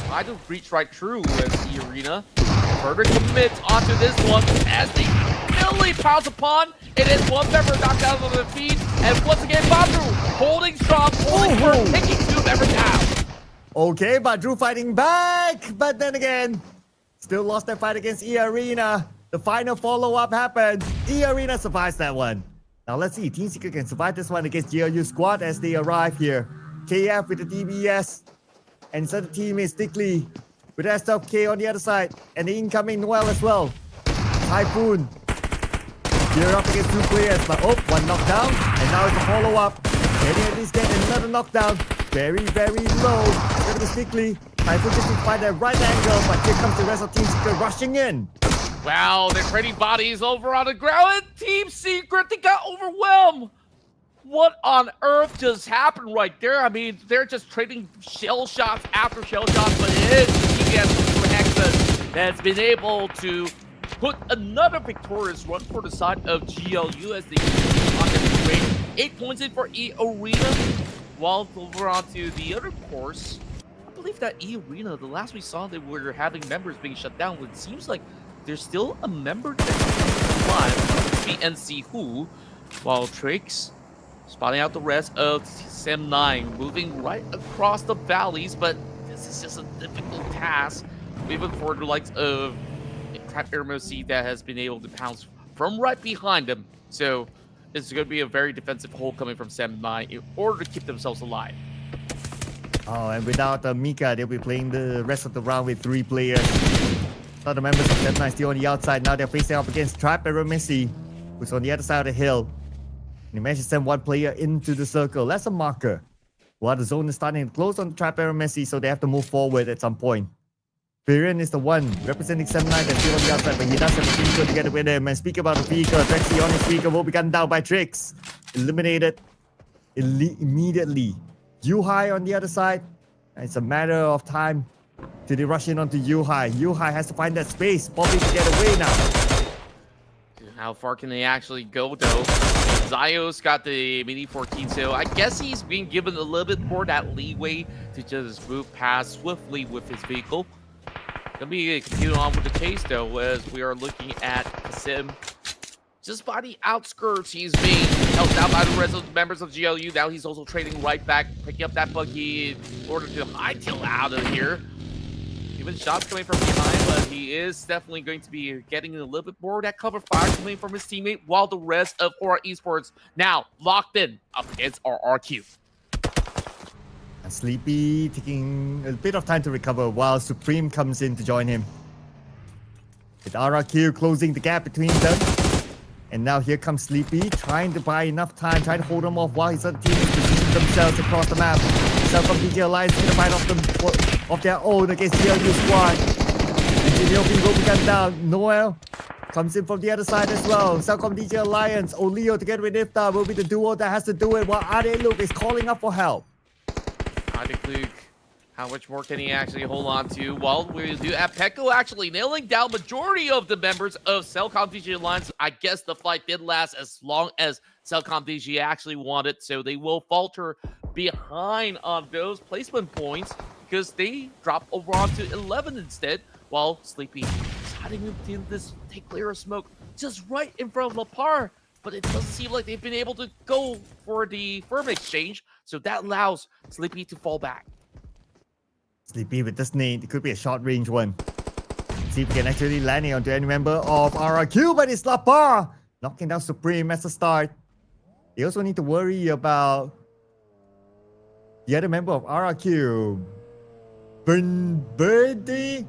try to reach right through with eArena. Further commits onto this one as they really pounce upon. It is one member knocked out on the feet, and once again Badru holding strong, holding firm, taking 2 members down. Okay, Badru fighting back, but then again, still lost that fight against eArena. The final follow-up happened. eArena survives that one. Now let's see, Team Secret can survive this one against GLU squad as they arrive here. KF with the DBS, and his other teammate Stickley with S10K on the other side, and the incoming Noel as well. Typhoon. Gear up against 2 players, but oh, 1 knockdown, and now it's a follow-up. Can he at least get another knockdown? Very, very low. Look at Stickley. Typhoon just needs to find that right angle, but here comes the rest of Team Secret rushing in. Wow, they're trading bodies over on the ground, and Team Secret, they got overwhelmed. What on earth just happened right there? I mean, they're just trading shell shots after shell shots, but it is TBS Hexas that's been able to put another victorious run for the side of GLU as they on the break. 8 points in for eArena, while over onto the other course. believe that eArena, the last we saw, they were having members being shut down. It seems like there's still a member that's alive, PNC Who, while Trix spotting out the rest of Sem9, moving right across the valleys, but this is just a difficult task, even for the likes of Aeromacy that has been able to pounce from right behind them. So it's going to be a very defensive hold coming from Sem9 in order to keep themselves alive. Oh, and without Mika, they'll be playing the rest of the round with 3 players. So the members of Sem9 still on the outside. Now they're facing off against Trap Aeromacy, who's on the other side of the hill. And they managed to send 1 player into the circle. That's a marker. While the zone is starting to close on Trap Aeromacy, so they have to move forward at some point. Viren is the one representing Sem9 that's still on the outside, but he does have a vehicle together with him. And speak about the vehicle, Trexie on his vehicle will be gunned down by Trix. Eliminated immediately. U-High on the other side. It's a matter of time till they rush in onto U-High. U-High has to find that space, probably to get away now. How far can they actually go, though? Zio's got the Mini 14, so I guess he's being given a little bit more that leeway to just move past swiftly with his vehicle. Gonna be continuing on with the chase, though, as we are looking at Sim. Just by the outskirts, he's being held down by the rest of the members of GLU. Now he's also trading right back, picking up that buggy in order to hightail out of here. Even shots coming from behind, but he is definitely going to be getting a little bit more of that cover fire coming from his teammate, while the rest of HORAA Esports now locked in up against RRQ. And Sleepy taking a bit of time to recover while Supreme comes in to join him. With RRQ closing the gap between them. And now here comes Sleepy, trying to buy enough time, trying to hold them off while his other teammates position themselves across the map. CelcomDigi Alliance going to fight off them of their own against GLU squad. And Jinyobi will be gunned down. Noel comes in from the other side as well. CelcomDigi Alliance, Oleo together with Iftar will be the duo that has to do it, while Luke is calling up for help. Luke, how much more can he actually hold on to? Well, we do have Pekko actually nailing down majority of the members of CelcomDigi Alliance. I guess the fight did last as long as CelcomDigi actually wanted, so they will falter behind on those placement points because they drop over onto 11 instead, while Sleepy is hiding in this take clear of smoke just right in front of Lapar. But it doesn't seem like they've been able to go for the firm exchange, so that allows Sleepy to fall back. Sleepy with this nade, it could be a short range one. See if we can actually land it onto any member of RRQ, but it's Lapar knocking down Supreme as a start. They also need to worry about the other member of RRQ, Berdinia?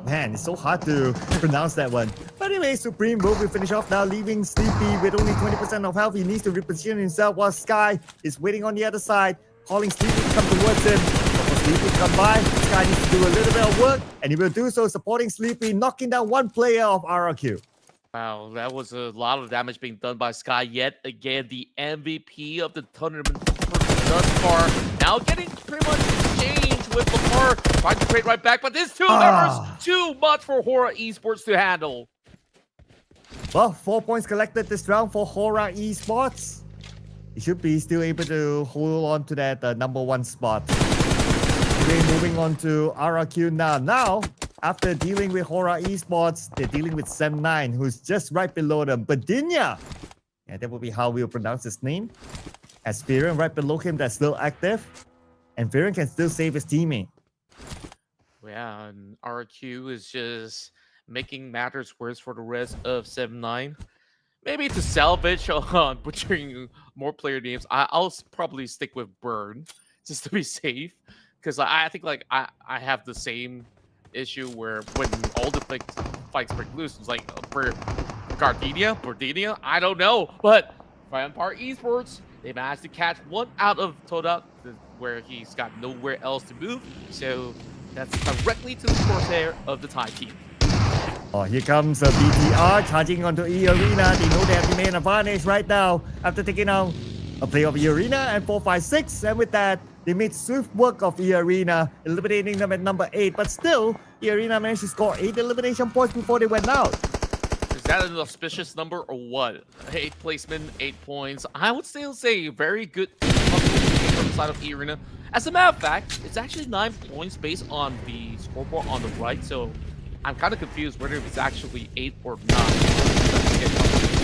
Man, it's so hard to pronounce that one. But anyway, Supreme will be finished off now, leaving Sleepy with only 20% of health. He needs to reposition himself while Sky is waiting on the other side, calling Sleepy to come towards him. But for Sleepy to come by, Sky needs to do a little bit of work, and he will do so, supporting Sleepy, knocking down 1 player of RRQ. Wow, that was a lot of damage being done by Sky yet again, the MVP of the tournament thus far. Now getting pretty much exchanged with Lamar, trying to trade right back, but this 2 members, too much for HORAA Esports to handle. Well, 4 points collected this round for HORAA Esports. He should be still able to hold on to that number 1 spot. Okay, moving on to RRQ now. Now, after dealing with HORAA Esports, they're dealing with Sem9, who's just right below them. Badinia! Yeah, that will be how we'll pronounce his name. As Viren right below him that's still active. And Viren can still save his teammate. Yeah, and RQ is just making matters worse for the rest of Sem9. Maybe to salvage on butchering more player names, I'll probably stick with Burn just to be safe. Because I think like I have the same issue where when all the fights break loose, it's like for Gardenia, I don't know. But Vampire Esports, they managed to catch 1 out of Todak, where he's got nowhere else to move. So that's directly to the crosshair of the Thai team. Oh, here comes a BTR charging onto eArena. They know they have the main advantage right now after taking out a play of eArena and 4-5-6. And with that, they made swift work of eArena, eliminating them at number 8. But still, eArena managed to score 8 elimination points before they went out. Is that an auspicious number or what? 8th placement, 8 points. I would still say very good from side of eArena. As a matter of fact, it's actually 9 points based on the scoreboard on the right, so I'm kind of confused whether it's actually 8 or not.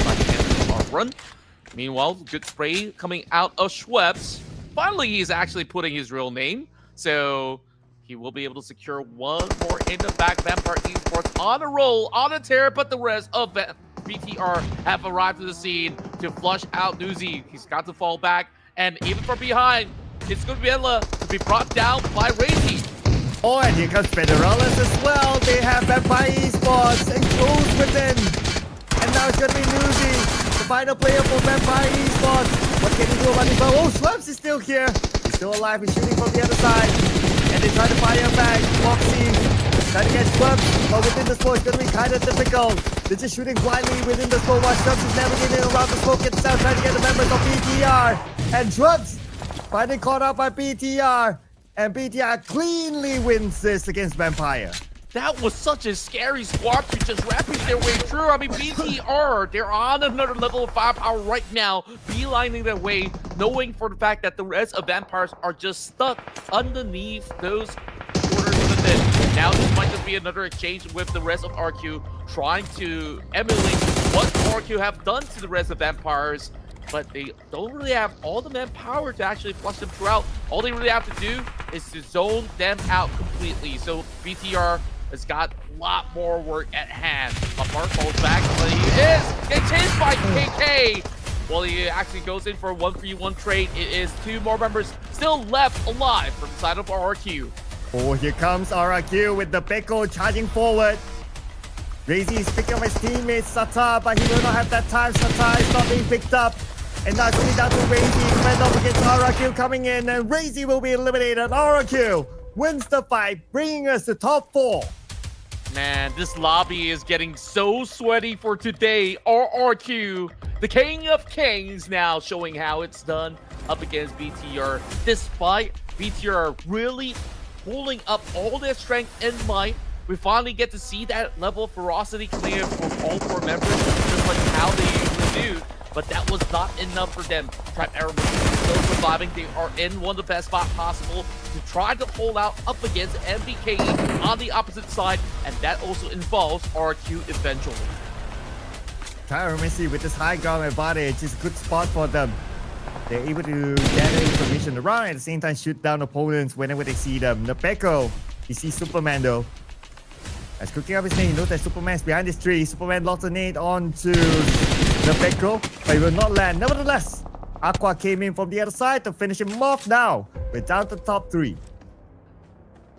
By the end of our run. Meanwhile, good spray coming out of Schweppes. Finally, he's actually putting his real name, so he will be able to secure one more in the back. Vampire Esports on a roll, on a tear, but the rest of BTR have arrived to the scene to flush out Newsy. He's got to fall back, and even from behind, it's going to be Ella to be brought down by Razy. Oh, and here comes Federales as well. They have Vampire Esports enclosed within. And now it's going to be Newsy, the final player for Vampire Esports. What can he do about it? Oh, Schweppes is still here. He's still alive. He's shooting from the other side. And they try to fire back. Foxy trying to get Schweppes, but within the smoke, it's going to be kind of difficult. They're just shooting blindly within the smoke while Schweppes is navigating around the smoke itself, trying to get the members of BTR. And Schweppes finally caught out by BTR. And BTR cleanly wins this against Vampire. That was such a scary squad to just rapid their way through. I mean, BTR, they're on another level of firepower right now, beelining their way, knowing for the fact that the rest of Vampires are just stuck underneath those quarters of the net. Now this might just be another exchange with the rest of RQ, trying to emulate what RQ have done to the rest of Vampires, but they don't really have all the manpower to actually flush them throughout. All they really have to do is to zone them out completely. So BTR has got a lot more work at hand. Lamar falls back, but he is getting chased by KK. Well, he actually goes in for a 1v1 trade. It is 2 more members still left alive from the side of RRQ. Oh, here comes RRQ with the Peko charging forward. Razy is picking up his teammate Sata, but he will not have that time. Sata is not being picked up. And now it's only down to Razy. Fend off against RRQ coming in, and Razy will be eliminated. RRQ wins the fight, bringing us to top 4. Man, this lobby is getting so sweaty for today. RRQ, the king of kings, now showing how it's done up against BTR. Despite BTR really pulling up all their strength and might, we finally get to see that level of ferocity coming in from all 4 members, just like how they usually do. But that was not enough for them. Aeromacy is still surviving. They are in one of the best spots possible to try to hold out up against MVKE on the opposite side, and that also involves RQ eventually. Aeromacy with this high ground advantage is a good spot for them. They're able to gather information around and at the same time shoot down opponents whenever they see them. Nepeko, he sees Superman though. As cooking up his name, he knows that Superman's behind this tree. Superman locks a nade onto Nepeko, but he will not land. Nevertheless, Aqua came in from the other side to finish him off now. We're down to top 3.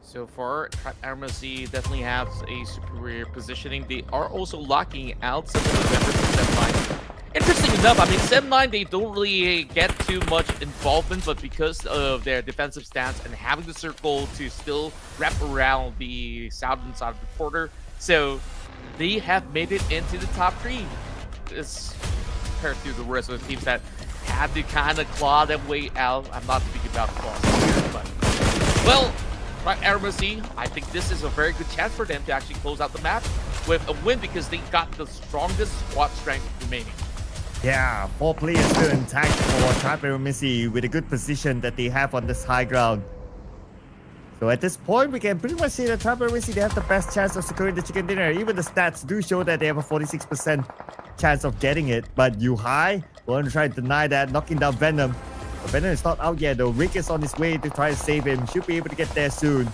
So far, Aeromacy definitely has a superior positioning. They are also locking out some of the members of Sem9. Interesting enough, I mean, Sem9, they don't really get too much involvement, but because of their defensive stance and having the circle to still wrap around the southern side of the quarter, so they have made it into the top 3. It's compared to the rest of the teams that had to kind of claw their way out. I'm not speaking about claws here, but well, right, Aeromacy, I think this is a very good chance for them to actually close out the match with a win because they got the strongest squad strength remaining. Yeah, 4 players still intact for Aeromacy with a good position that they have on this high ground. So at this point, we can pretty much say that Aeromacy, they have the best chance of securing the chicken dinner. Even the stats do show that they have a 46% chance of getting it. But Yuhai will try to deny that, knocking down Venom. But Venom is not out yet though. Rick is on his way to try to save him. Should be able to get there soon.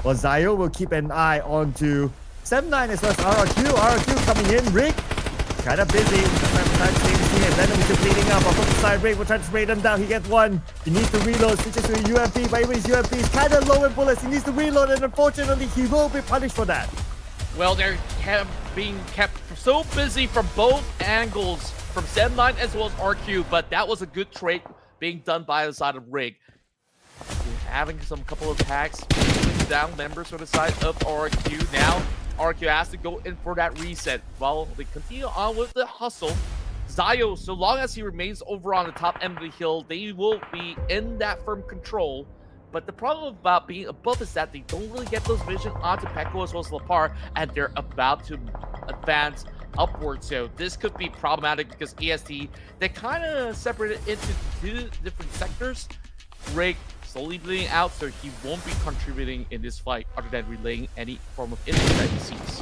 Well, Zayo will keep an eye on to Sem9 as well as RRQ. RRQ coming in. Rick, kind of busy. Venom is bleeding up. Off the side, Rick will try to spray them down. He gets one. He needs to reload. Switches to a UMP. But even his UMP is kind of low in bullets. He needs to reload, and unfortunately, he will be punished for that. Well, they're being kept so busy from both angles, from Sem9 as well as RQ, but that was a good trade being done by the side of Rig. Having some couple of attacks, down members for the side of RQ. Now, RQ has to go in for that reset while they continue on with the hustle. Zayo, so long as he remains over on the top end of the hill, they will be in that firm control. But the problem about being above is that they don't really get those vision onto Peko as well as Lapar, and they're about to advance upwards. So this could be problematic because EST, they kind of separated into 2 different sectors. break, slowly bleeding out, so he won't be contributing in this fight other than relaying any form of injury that he sees.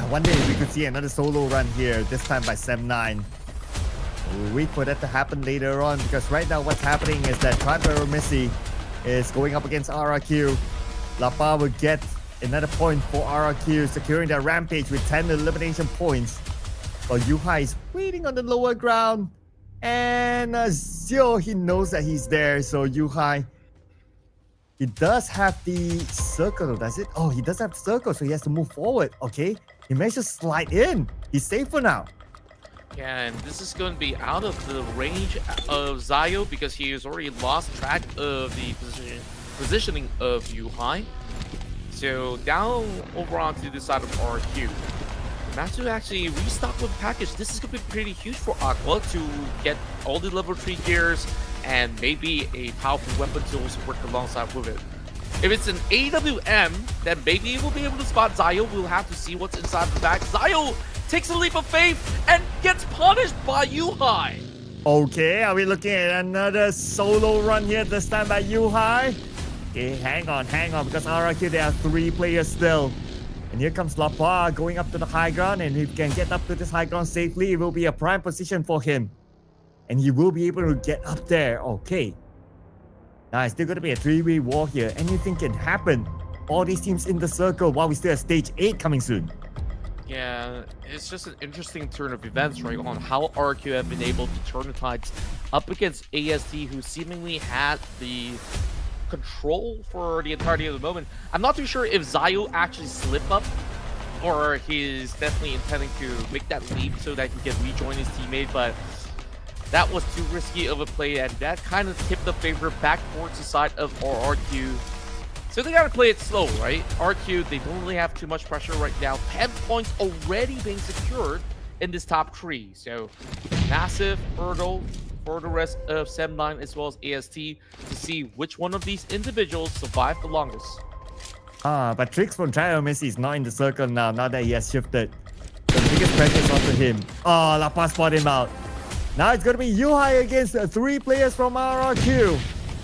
One day we could see another solo run here, this time by Sem9. We'll wait for that to happen later on, because right now what's happening is that Aeromacy is going up against RRQ. Lapa will get another point for RRQ, securing their rampage with 10 elimination points. While Yuhai is waiting on the lower ground. And Zio, he knows that he's there, so Yuhai, he does have the circle, does it? Oh, he does have the circle, so he has to move forward. Okay, he managed to slide in. He's safe for now. Yeah, and this is going to be out of the range of Zio because he has already lost track of the positioning of Yuhai. So down over onto the side of RQ. Matsu actually restock with package. This is going to be pretty huge for Aqua to get all the level 3 gears and maybe a powerful weapon to also work alongside with it. If it's an AWM, then maybe he will be able to spot Zio. We'll have to see what's inside the bag. Zio takes a leap of faith and gets punished by Yuhai. Okay, are we looking at another solo run here, this time by Yuhai? Okay, hang on, because RRQ, there are 3 players still. And here comes Lapa going up to the high ground, and if he can get up to this high ground safely, it will be a prime position for him. And he will be able to get up there. Okay. Now it's still going to be a 3v war here. Anything can happen. All these teams in the circle while we still have stage 8 coming soon. Yeah, it's just an interesting turn of events right on how RQ have been able to turn the tides up against AST, who seemingly had the control for the entirety of the moment. I'm not too sure if Zio actually slipped up or he's definitely intending to make that leap so that he can rejoin his teammate, but that was too risky of a play, and that kind of tipped the favor back towards the side of RQ. So they gotta play it slow, right? RQ, they don't really have too much pressure right now. 10 points already being secured in this top 3. So massive hurdle for the rest of Sem9 as well as AST to see which one of these individuals survive the longest. But Trix from Aeromacy is not in the circle now that he has shifted. The biggest pressure is onto him. Oh, Lapa spot him out. Now it's going to be Yuhai against 3 players from RRQ.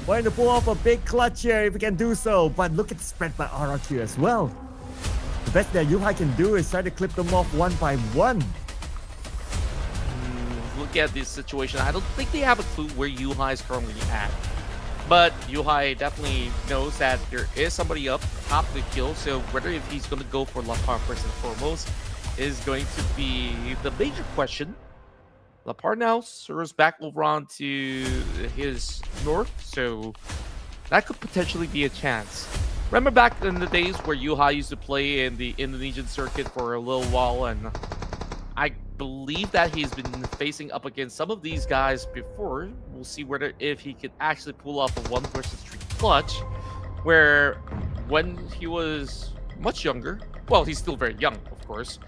Wanting to pull off a big clutch here if he can do so. But look at the spread by RRQ as well. The best that Yuhai can do is try to clip them off one by one. Look at this situation. I don't think they have a clue where Yuhai is currently at. But Yuhai definitely knows that there is somebody up top of the kill. So whether if he's going to go for Lapar first and foremost is going to be the major question. Lapar now serves back over on to his north, so that could potentially be a chance. Remember back in the days where Yuhai used to play in the Indonesian circuit for a little while, and I believe that he's been facing up against some of these guys before. We'll see whether if he could actually pull off a 1 versus 3 clutch, where when he was much younger, well, he's still very young, of course,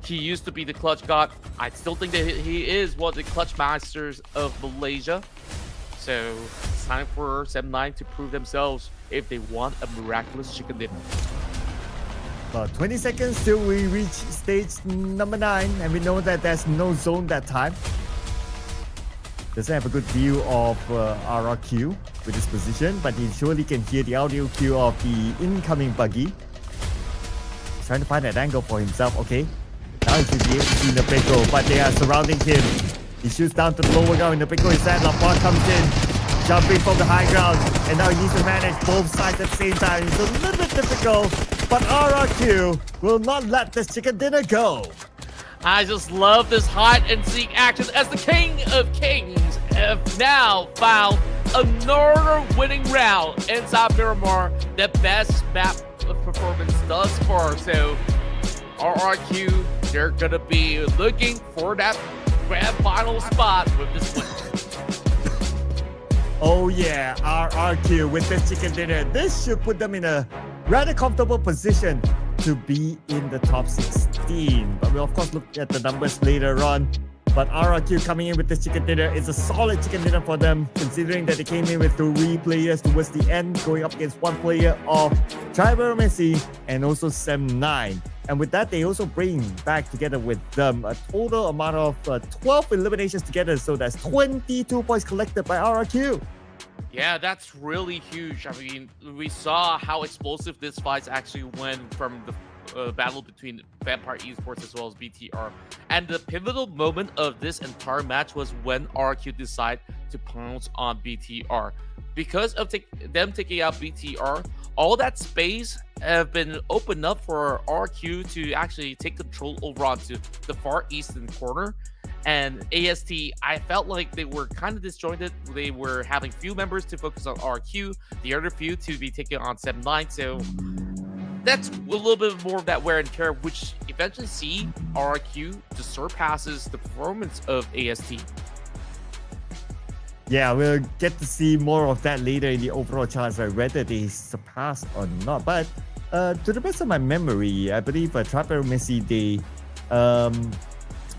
he used to be the clutch god. I still think that he is one of the clutch masters of Malaysia. So it's time for Sem9 to prove themselves if they want a miraculous chicken dinner. About 20 seconds till we reach stage number 9, and we know that there's no zone that time. Doesn't have a good view of RRQ with his position, but he surely can hear the audio cue of the incoming buggy. He's trying to find that angle for himself. Okay. Now he should be able to see Nepeko, but they are surrounding him. He shoots down to the lower ground. Nepeko is at. Lapar comes in, jumping from the high ground, and now he needs to manage both sides at the same time. It's a little bit difficult, but RRQ will not let this chicken dinner go. I just love this hide and seek action as the King of Kings have now found another winning round inside Miramar. The best map performance thus far. So RRQ, they're gonna be looking for that grand final spot with this win. Oh yeah, RRQ with this chicken dinner. This should put them in a rather comfortable position to be in the top 16. But we'll of course look at the numbers later on. But RRQ coming in with this chicken dinner is a solid chicken dinner for them, considering that they came in with 3 players towards the end, going up against 1 player of Aeromacy and also Sem9. And with that, they also bring back together with them a total amount of 12 eliminations together. So that's 22 points collected by RRQ. Yeah, that's really huge. I mean, we saw how explosive this fight actually went from the battle between Vampire Esports as well as BTR. And the pivotal moment of this entire match was when RQ decided to pounce on BTR. Because of them taking out BTR, all that space have been opened up for RQ to actually take control over onto the far eastern corner. And AST, I felt like they were kind of disjointed. They were having few members to focus on RQ, the other few to be taking on 7-9. So that's a little bit more of that wear and tear, which eventually see RQ to surpasses the performance of AST. Yeah, we'll get to see more of that later in the overall charts, whether they surpass or not. But to the best of my memory, I believe Aeromacy,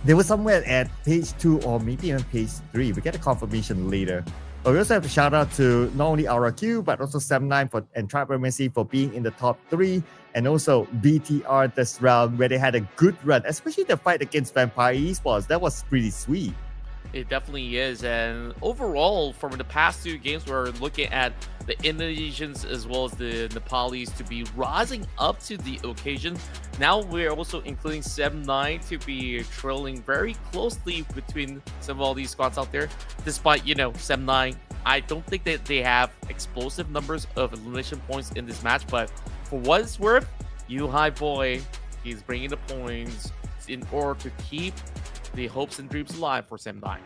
they were somewhere at page 2 or maybe even page 3. We get a confirmation later. But we also have to shout out to not only RQ, but also 7-9 and Aeromacy for being in the top 3. And also BTR this round, where they had a good run, especially the fight against Vampire Esports. That was pretty sweet. It definitely is. And overall, from the past 2 games, we're looking at the Indonesians as well as the Nepalis to be rising up to the occasion. Now we're also including 7-9 to be trailing very closely between some of all these squads out there. Despite, 7-9, I don't think that they have explosive numbers of elimination points in this match. But for what it's worth, High Boy, he's bringing the points in order to keep the hopes and dreams alive for 7-9.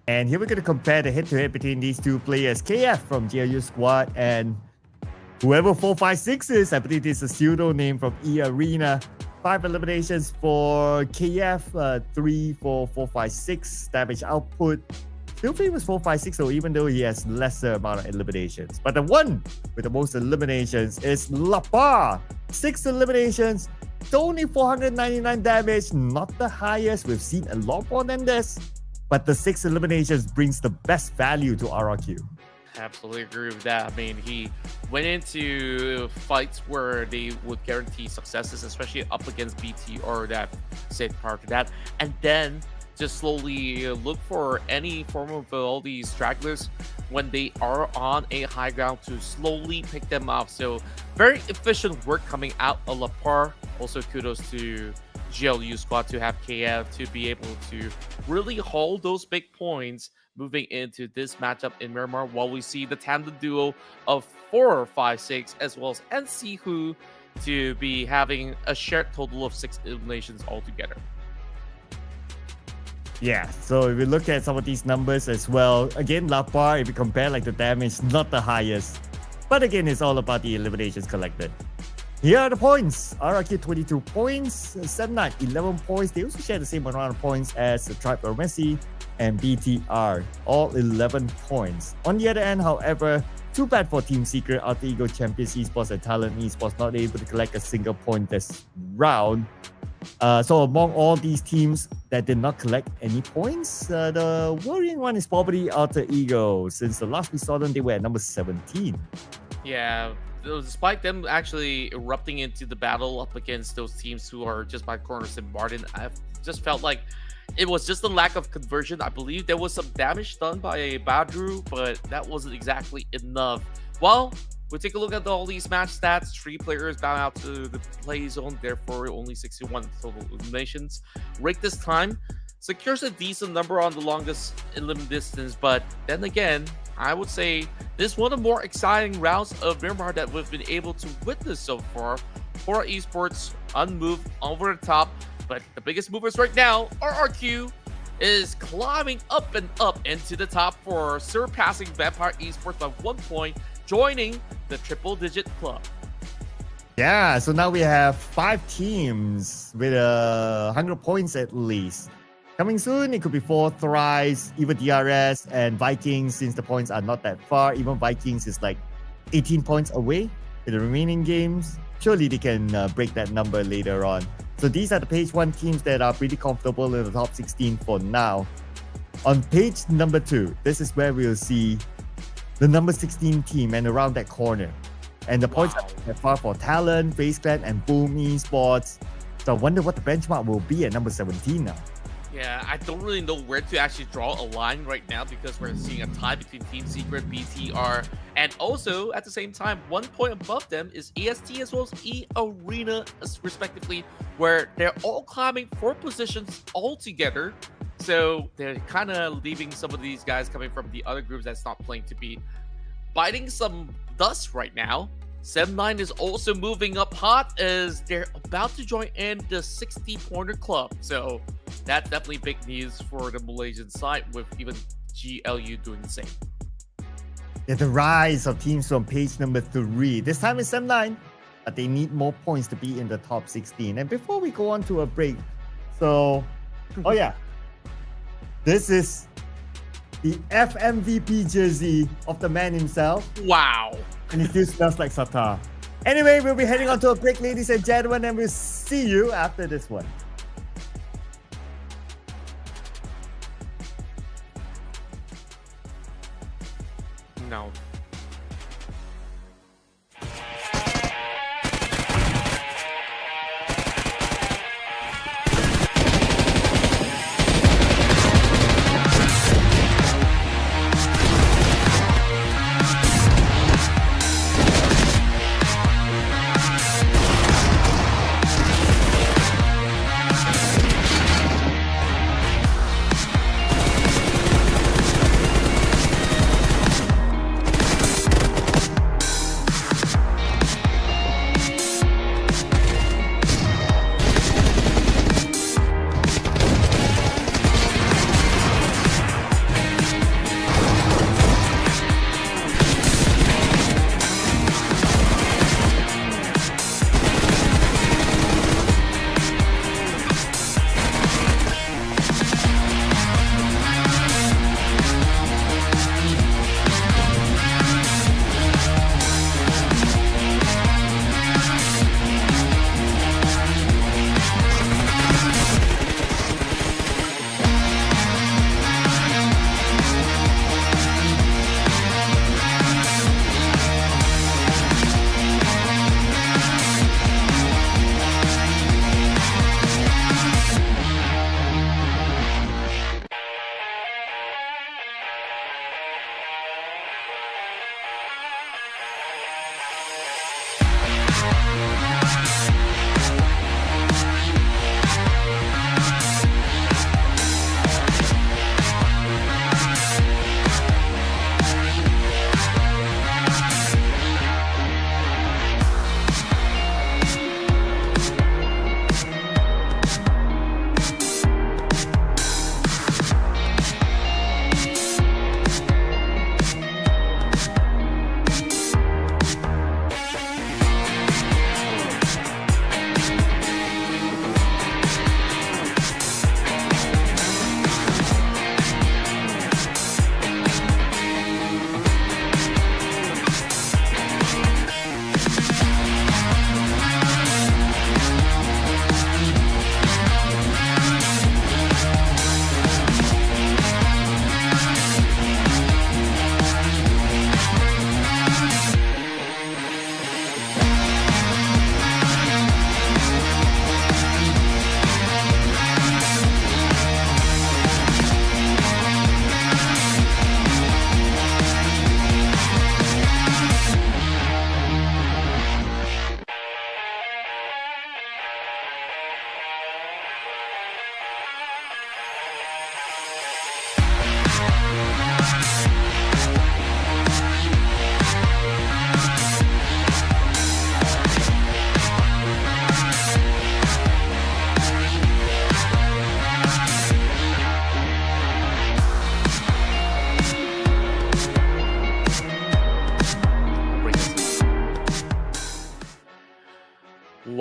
And here we're going to compare the head-to-head between these two players, KF from GLU squad and whoever 456 is. I believe this is a pseudo name from eArena. 5 eliminations for KF, 3 for 456 damage output. Still famous 456 though, even though he has lesser amount of eliminations. But the one with the most eliminations is Lapar. 6 eliminations, only 499 damage, not the highest. We've seen a lot more than this. But the 6 eliminations brings the best value to RRQ. Absolutely agree with that. I mean, he went into fights where they would guarantee successes, especially up against BT or that said prior to that. And then just slowly look for any form of all these stragglers when they are on a high ground to slowly pick them off. So very efficient work coming out of Lapar. Also kudos to GLU squad to have KF to be able to really hold those big points moving into this matchup in Miramar, while we see the tandem duo of 456 as well as NC Who to be having a shared total of 6 eliminations altogether. Yeah, so if we look at some of these numbers as well, again, Lapar, if you compare like the damage, not the highest. But again, it's all about the eliminations collected. Here are the points. RRQ 22 points, 7-9 11 points. They also share the same amount of points as the Aeromacy and BTR, all 11 points. On the other end, however, too bad for Team Secret, Alter Ego Champions Esports and Talon Esports not able to collect a single point this round. So among all these teams that did not collect any points, the worrying one is probably Alter Ego, since the last we saw them, they were at number 17. Yeah, despite them actually erupting into the battle up against those teams who are just by corners and Martin, I just felt like it was just a lack of conversion. I believe there was some damage done by a Badru, but that wasn't exactly enough. Well, we take a look at all these match stats. 3 players bound out to the play zone, therefore only 61 total eliminations. Rick this time secures a decent number on the longest elimination distance, but then again, I would say this is one of the more exciting rounds of Miramar that we've been able to witness so far. HORAA Esports unmoved over the top, but the biggest movers right now, RRQ, is climbing up and up into the top 4, surpassing Vampire Esports by 1 point, joining the triple-digit club. Yeah, so now we have 5 teams with 100 points at least. Coming soon, it could be 4 Thrives, even DRS and Vikings, since the points are not that far. Even Vikings is like 18 points away in the remaining games. Surely they can break that number later on. So these are the page 1 teams that are pretty comfortable in the top 16 for now. On page number 2, this is where we'll see the number 16 team and around that corner. And the points are far for Talon, FaZe Clan, and VOIN Esports. So I wonder what the benchmark will be at number 17 now. Yeah, I don't really know where to actually draw a line right now because we're seeing a tie between Team Secret, BTR, and also at the same time, 1 point above them is EST as well as eArena, respectively, where they're all climbing 4 positions all together. So they're kind of leaving some of these guys coming from the other groups that's not playing to be biting some dust right now. 7-9 is also moving up hot as they're about to join in the 60-pointer club. So that's definitely big news for the Malaysian side, with even GLU doing the same. Yeah, the rise of teams from page number 3. This time it's 7-9, but they need more points to be in the top 16. And before we go on to a break, so, oh yeah, this is the FMVP jersey of the man himself. Wow. And it still smells like Sata. Anyway, we'll be heading on to a break, ladies and gentlemen, and we'll see you after this one. No.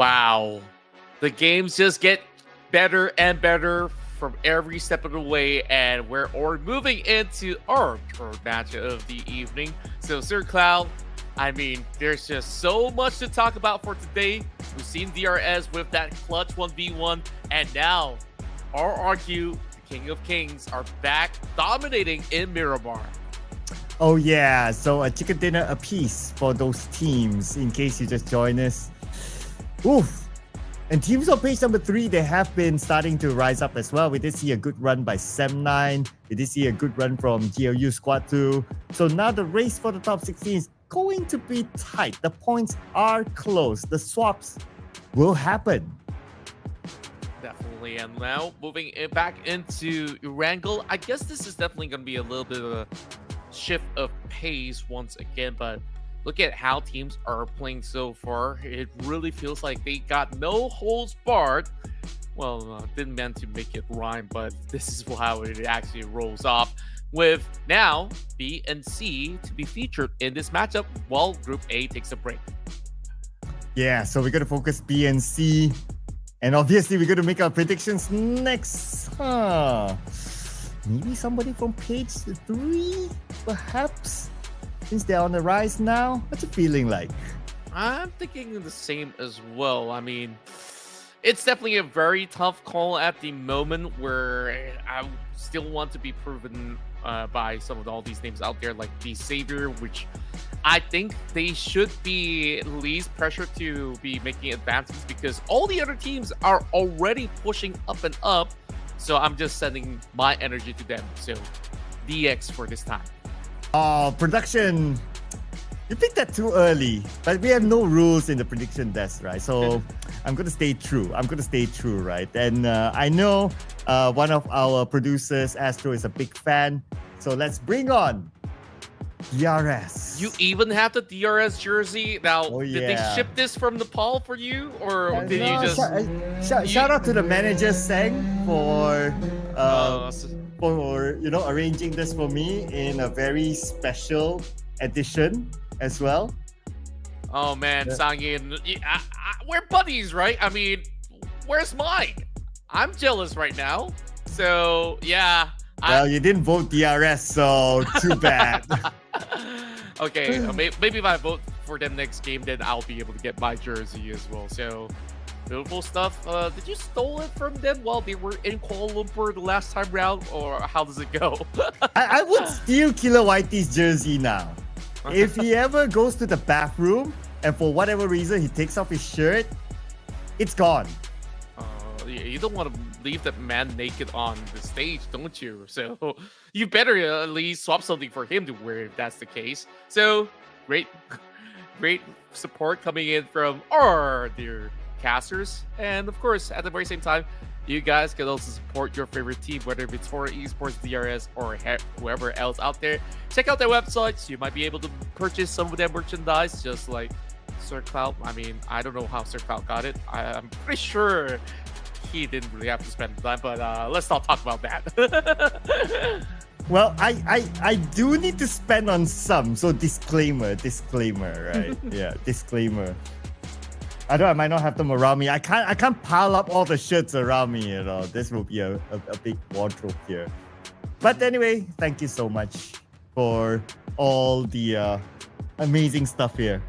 Wow. The games just get better and better from every step of the way, and we're moving into our third match of the evening. So, Sir Cloud, I mean, there's just so much to talk about for today. We've seen DRS with that clutch 1v1, and now RRQ, the King of Kings, are back dominating in Miramar. Oh yeah, so a chicken dinner apiece for those teams in case you just join us. Oof. And teams on page number 3, they have been starting to rise up as well. We did see a good run by Sem9. We did see a good run from GLU Squad 2. So now the race for the top 16 is going to be tight. The points are close. The swaps will happen. Definitely. And now moving it back into Erangel, I guess this is definitely going to be a little bit of a shift of pace once again, but look at how teams are playing so far. It really feels like they got no holds barred. Well, didn't mean to make it rhyme, but this is how it actually rolls off. With now B and C to be featured in this matchup while Group A takes a break. Yeah, so we're going to focus B and C. And obviously, we're going to make our predictions next. Maybe somebody from page 3, perhaps? Since they're on the rise now, what's it feeling like? I'm thinking the same as well. I mean, it's definitely a very tough call at the moment where I still want to be proven by some of all these names out there, like the Savior, which I think they should be least pressure to be making advancements because all the other teams are already pushing up and up. So I'm just sending my energy to them. So DX for this time. Production. You picked that too early, but we have no rules in the prediction desk, right? So I'm going to stay true. Right? And I know one of our producers, Astro, is a big fan. So let's bring on DRS. You even have the DRS jersey. Now, did they ship this from Nepal for you? Or did you just... Shout out to the manager, Sang, for arranging this for me in a very special edition as well. Oh man, Sangin, we're buddies, right? I mean, where's mine? I'm jealous right now. So yeah. Well, you didn't vote DRS, so too bad. Okay, maybe if I vote for them next game, then I'll be able to get my jersey as well. So beautiful stuff. Did you stole it from them while they were in Kuala Lumpur the last time round, or how does it go? I would steal Killer Whitey's jersey now. If he ever goes to the bathroom and for whatever reason he takes off his shirt, it's gone. You don't want to leave that man naked on the stage, don't you? So you better at least swap something for him to wear if that's the case. So great support coming in from our dear casters. And of course, at the very same time, you guys can also support your favorite team, whether it's HORAA Esports, DRS, or whoever else out there. Check out their websites. You might be able to purchase some of their merchandise, just like Sir Cloud. I mean, I don't know how Sir Cloud got it. I'm pretty sure he didn't really have to spend time, but let's not talk about that. Well, I do need to spend on some, so disclaimer, right? Yeah, disclaimer. I might not have them around me. I can't pile up all the shirts around me, you know. This will be a big wardrobe here. But anyway, thank you so much for all the amazing stuff here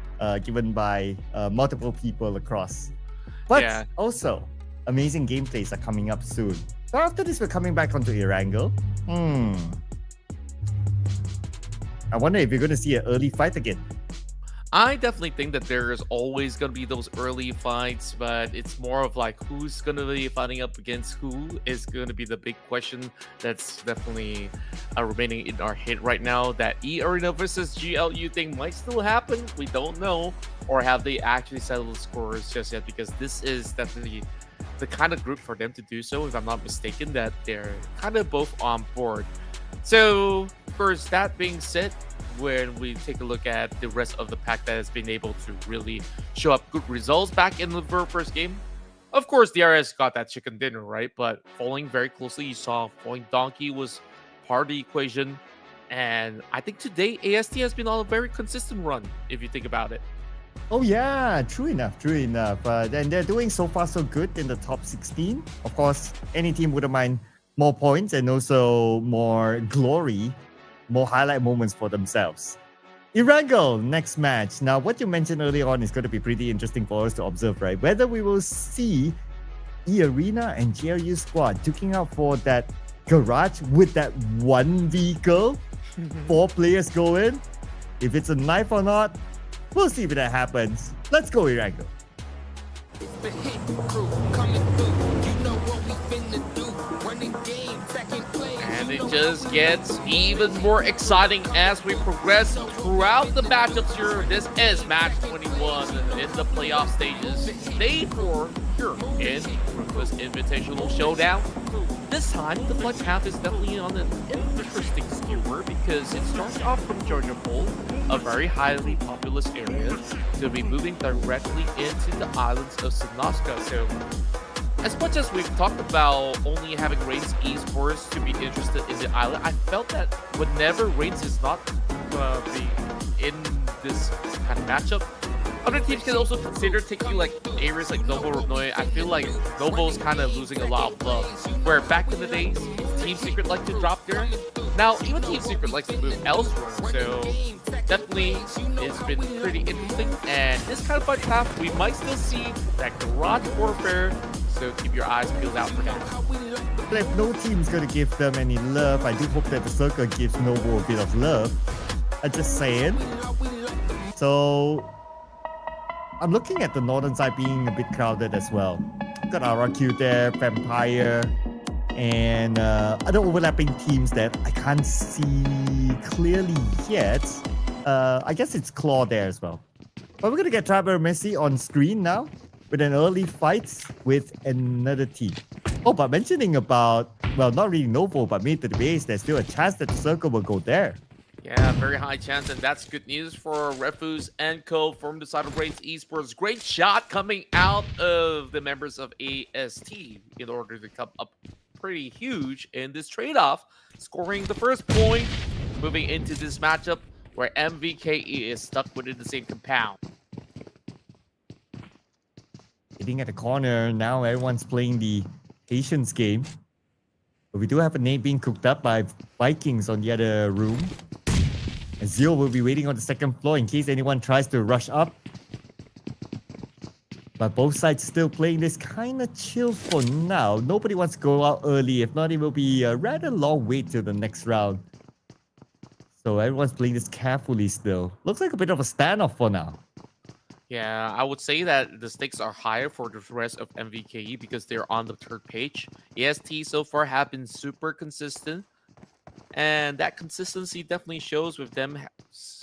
given by multiple people across. But also, amazing gameplays are coming up soon. So after this, we're coming back onto Erangel. I wonder if you're going to see an early fight again. I definitely think that there's always going to be those early fights, but it's more of like who's going to be fighting up against who is going to be the big question that's definitely remaining in our head right now. That eArena versus GLU thing might still happen. We don't know. Or have they actually settled the scores just yet? Because this is definitely the kind of group for them to do so, if I'm not mistaken, that they're kind of both on board. So, of course, that being said, when we take a look at the rest of the pack that has been able to really show up good results back in the very first game, of course, DRS got that chicken dinner, right? But following very closely, you saw VOIN Donkey was part of the equation. And I think today, AST has been on a very consistent run, if you think about it. Oh yeah, true enough. And they're doing so far so good in the top 16. Of course, any team wouldn't mind more points and also more glory, more highlight moments for themselves. Erangel, next match. Now, what you mentioned earlier on is going to be pretty interesting for us to observe, right? Whether we will see eArena and GLU squad duking out for that garage with that one vehicle, 4 players go in. If it's a knife or not, we'll see if that happens. Let's go, Erangel. The hit crew coming through. You know what we finna do. Running game, second place. And it just gets even more exciting as we progress throughout the matchups here. This is match 21 in the playoff stages. Day 4 here in Ruthless Invitational Showdown. This time, the flight path is definitely on an interesting skewer because it starts off from Georgia Pole, a very highly populous area, to be moving directly into the islands of Sinoska. So, as much as we've talked about only having REINCE Esports to be interested in the island, I felt that whenever REINCE is not be in this kind of matchup, other teams can also consider taking like areas like Novo Rupnoy. I feel like Novo's kind of losing a lot of love. Where back in the days, Team Secret liked to drop there. Now, even Team Secret likes to move elsewhere. So, definitely, it's been pretty interesting. And this kind of fight path, we might still see that garage warfare. So, keep your eyes peeled out for that. But if no team's going to give them any love, I do hope that the circle gives Novo a bit of love. I'm just saying. So, I'm looking at the northern side being a bit crowded as well. Got RRQ there, Vampire, and other overlapping teams that I can't see clearly yet. I guess it's Claw there as well. But we're going to get Aeromacy on screen now with an early fight with another team. Oh, but mentioning about, well, not really Novo, but mid to the base, there's still a chance that the circle will go there. Yeah, very high chance, and that's good news for Refuse and Co. from the side of REINCE Esports. Great shot coming out of the members of AST in order to come up pretty huge in this trade-off, scoring the first point, moving into this matchup where MVKE is stuck within the same compound. Sitting at the corner, now everyone's playing the patience game. But we do have a nade being cooked up by Vikings on the other room. And Zio will be waiting on the second floor in case anyone tries to rush up. But both sides still playing this kind of chill for now. Nobody wants to go out early. If not, it will be a rather long wait till the next round. So everyone's playing this carefully still. Looks like a bit of a standoff for now. Yeah, I would say that the stakes are higher for the rest of MVKE because they're on the third page. AST so far have been super consistent. And that consistency definitely shows with them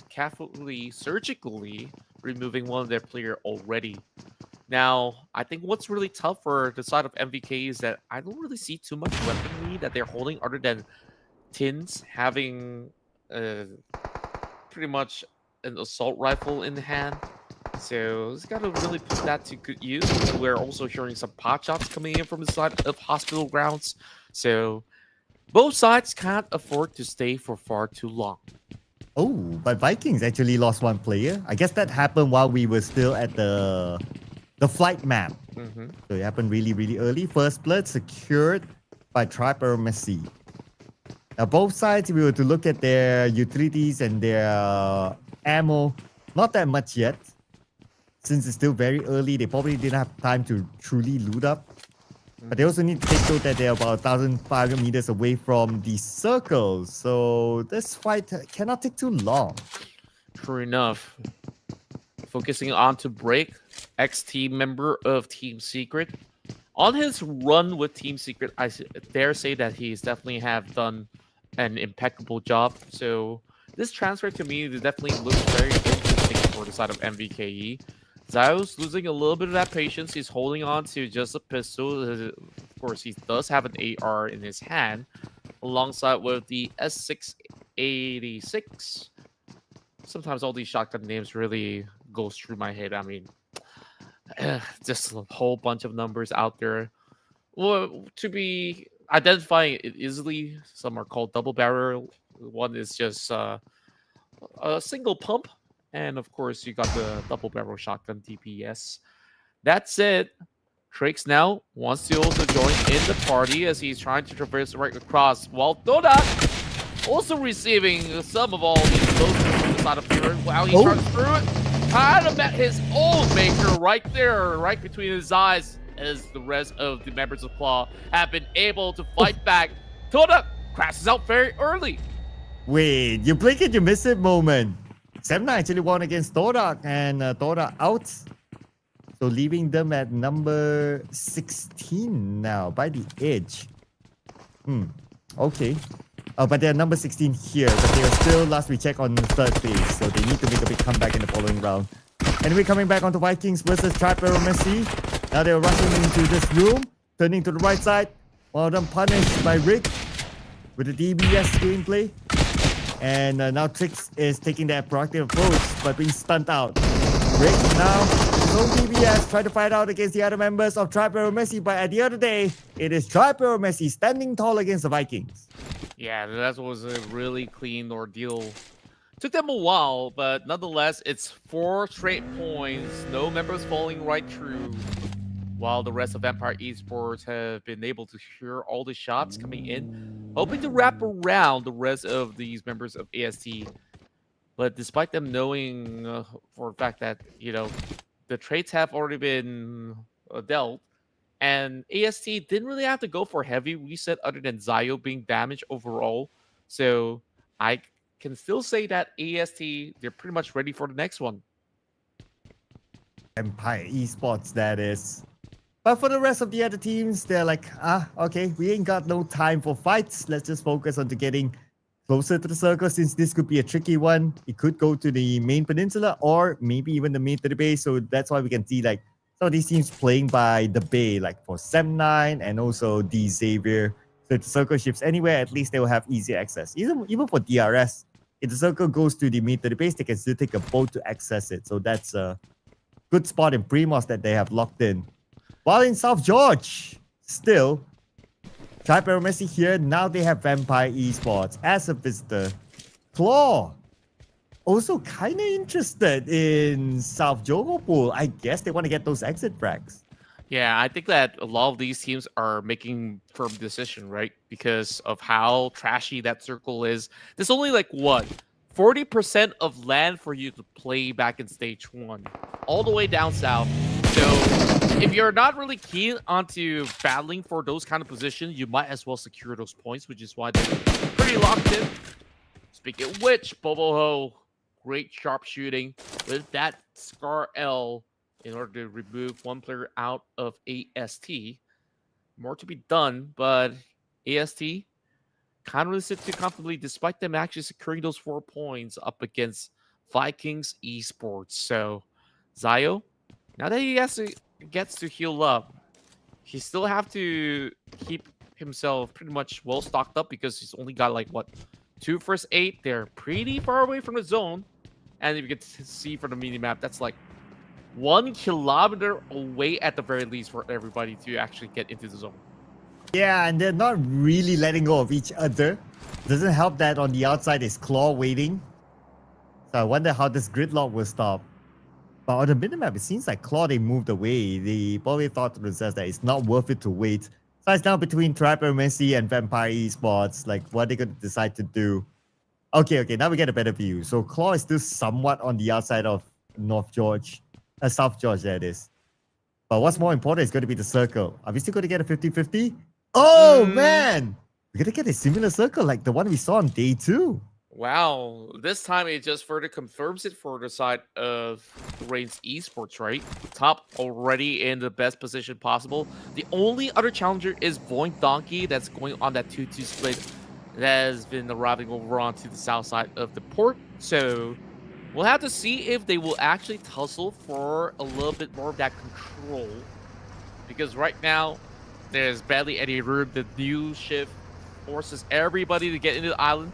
carefully, surgically removing one of their player already. Now, I think what's really tough for the side of MVK is that I don't really see too much weaponry that they're holding other than Tins having pretty much an assault rifle in hand. So it's got to really put that to good use. We're also hearing some pot shots coming in from the side of hospital grounds. So both sides can't afford to stay for far too long. Oh, but Vikings actually lost one player. I guess that happened while we were still at the flight map. So it happened really, really early. First blood secured by Aeromacy. Now both sides, if we were to look at their utilities and their ammo, not that much yet. Since it's still very early, they probably didn't have time to truly loot up. But they also need to take note that they're about 1,500 meters away from the circle. So this fight cannot take too long. True enough. Focusing on to break, ex-team member of Team Secret. On his run with Team Secret, I dare say that he's definitely have done an impeccable job. So this transfer to me definitely looks very interesting for the side of MVKE. Zio's losing a little bit of that patience. He's holding on to just a pistol. Of course, he does have an AR in his hand, alongside with the S686. Sometimes all these shotgun names really goes through my head. I mean, just a whole bunch of numbers out there. Well, to be identifying it easily, some are called double barrel. One is just a single pump. And of course, you got the double barrel shotgun DPS. That said, Trix now wants to also join in the party as he's trying to traverse right across. While Todak also receiving some of all these blows from the side of Fury while he tries through it. Kind of met his old maker right there, right between his eyes, as the rest of the members of Claw have been able to fight back. Todak crashes out very early. Wait, you blink it, you miss it moment. 7-9 actually won against Todak, and Todak out. So leaving them at number 16 now by the edge. Okay. Oh, but they're number 16 here, but they are still, last we checked, on third place. So they need to make a big comeback in the following round. Anyway, coming back onto Vikings versus Aeromacy. Now they're rushing into this room, turning to the right side. One of them punished by Rick with the DBS gameplay. And now Trix is taking that proactive approach, but being stunned out. Rick now, no DBS, trying to fight out against the other members of Aeromacy, but at the end of the day, it is Aeromacy standing tall against the Vikings. Yeah, that was a really clean ordeal. Took them a while, but nonetheless, it's 4 straight points. No members falling right through, while the rest of Vampire Esports have been able to hear all the shots coming in, hoping to wrap around the rest of these members of AST. But despite them knowing for a fact that, you know, the trades have already been dealt, and AST didn't really have to go for heavy reset other than Zio being damaged overall. So I can still say that AST, they're pretty much ready for the next one. Vampire Esports, that is. But for the rest of the other teams, they're like, okay, we ain't got no time for fights. Let's just focus on to getting closer to the circle, since this could be a tricky one. It could go to the main peninsula or maybe even the main to the base. So that's why we can see like some of these teams playing by the bay, like for Sem9 and also D Xavier. So if the circle shifts anywhere, at least they will have easy access. Even for DRS, if the circle goes to the main to the base, they can still take a boat to access it. So that's a good spot in Primos that they have locked in. While in South George, still, Aeromacy here, now they have Vampire Esports as a visitor. Claw, also kind of interested in South Jogo Pool. I guess they want to get those exit frags. Yeah, I think that a lot of these teams are making firm decision, right? Because of how trashy that circle is. There's only like, what, 40% of land for you to play back in stage 1, all the way down south. So if you're not really keen onto battling for those kind of positions, you might as well secure those points, which is why they're pretty locked in. Speaking of which, Boboho, great sharpshooting with that Scar L in order to remove one player out of AST. More to be done, but AST can't really sit too comfortably despite them actually securing those 4 points up against Vikings Esports. So Zio, now that he gets to heal up, he still have to keep himself pretty much well stocked up because he's only got like, what, 2 first 8. They're pretty far away from the zone. And if you can see from the mini-map, that's like 1 kilometer away at the very least for everybody to actually get into the zone. Yeah, and they're not really letting go of each other. Doesn't help that on the outside is Claw waiting. So I wonder how this gridlock will stop. But on the minimap, it seems like Claw, they moved away. They probably thought to themselves that it's not worth it to wait. So it's now between Aeromacy and Vampire Esports. Like, what are they going to decide to do? Okay, now we get a better view. So Claw is still somewhat on the outside of South George, that is. But what's more important is going to be the circle. Are we still going to get a 50-50? Oh, man! We're going to get a similar circle like the one we saw on day 2. Wow, this time it just further confirms it for the side of REINCE Esports, right? Top already in the best position possible. The only other challenger is VOIN Donkey that's going on that 2-2 split that has been arriving over onto the south side of the port. So we'll have to see if they will actually tussle for a little bit more of that control. Because right now, there's barely any room. The new shift forces everybody to get into the island.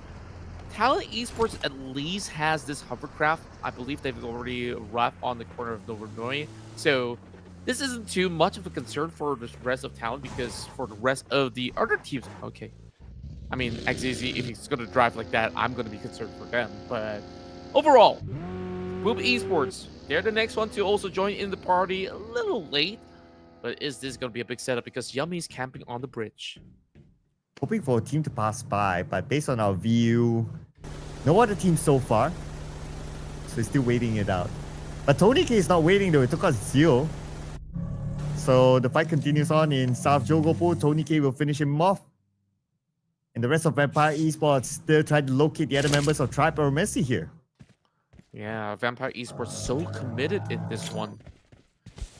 Talon Esports at least has this hovercraft. I believe they've already arrived on the corner of Novanoy. So this isn't too much of a concern for the rest of Talon, because for the rest of the other teams, okay. I mean, XZ, if he's going to drive like that, I'm going to be concerned for them. But overall, Pubg Esports, they're the next one to also join in the party. A little late, but is this going to be a big setup? Because Yummy's camping on the bridge. Hoping for a team to pass by, but based on our view, no other team so far. So he's still waiting it out. But Tony K is not waiting though, it took us 0. So the fight continues on in South Jogopo. Tony K will finish him off. And the rest of Vampire Esports still trying to locate the other members of Aeromacy here. Yeah, Vampire Esports so committed in this one.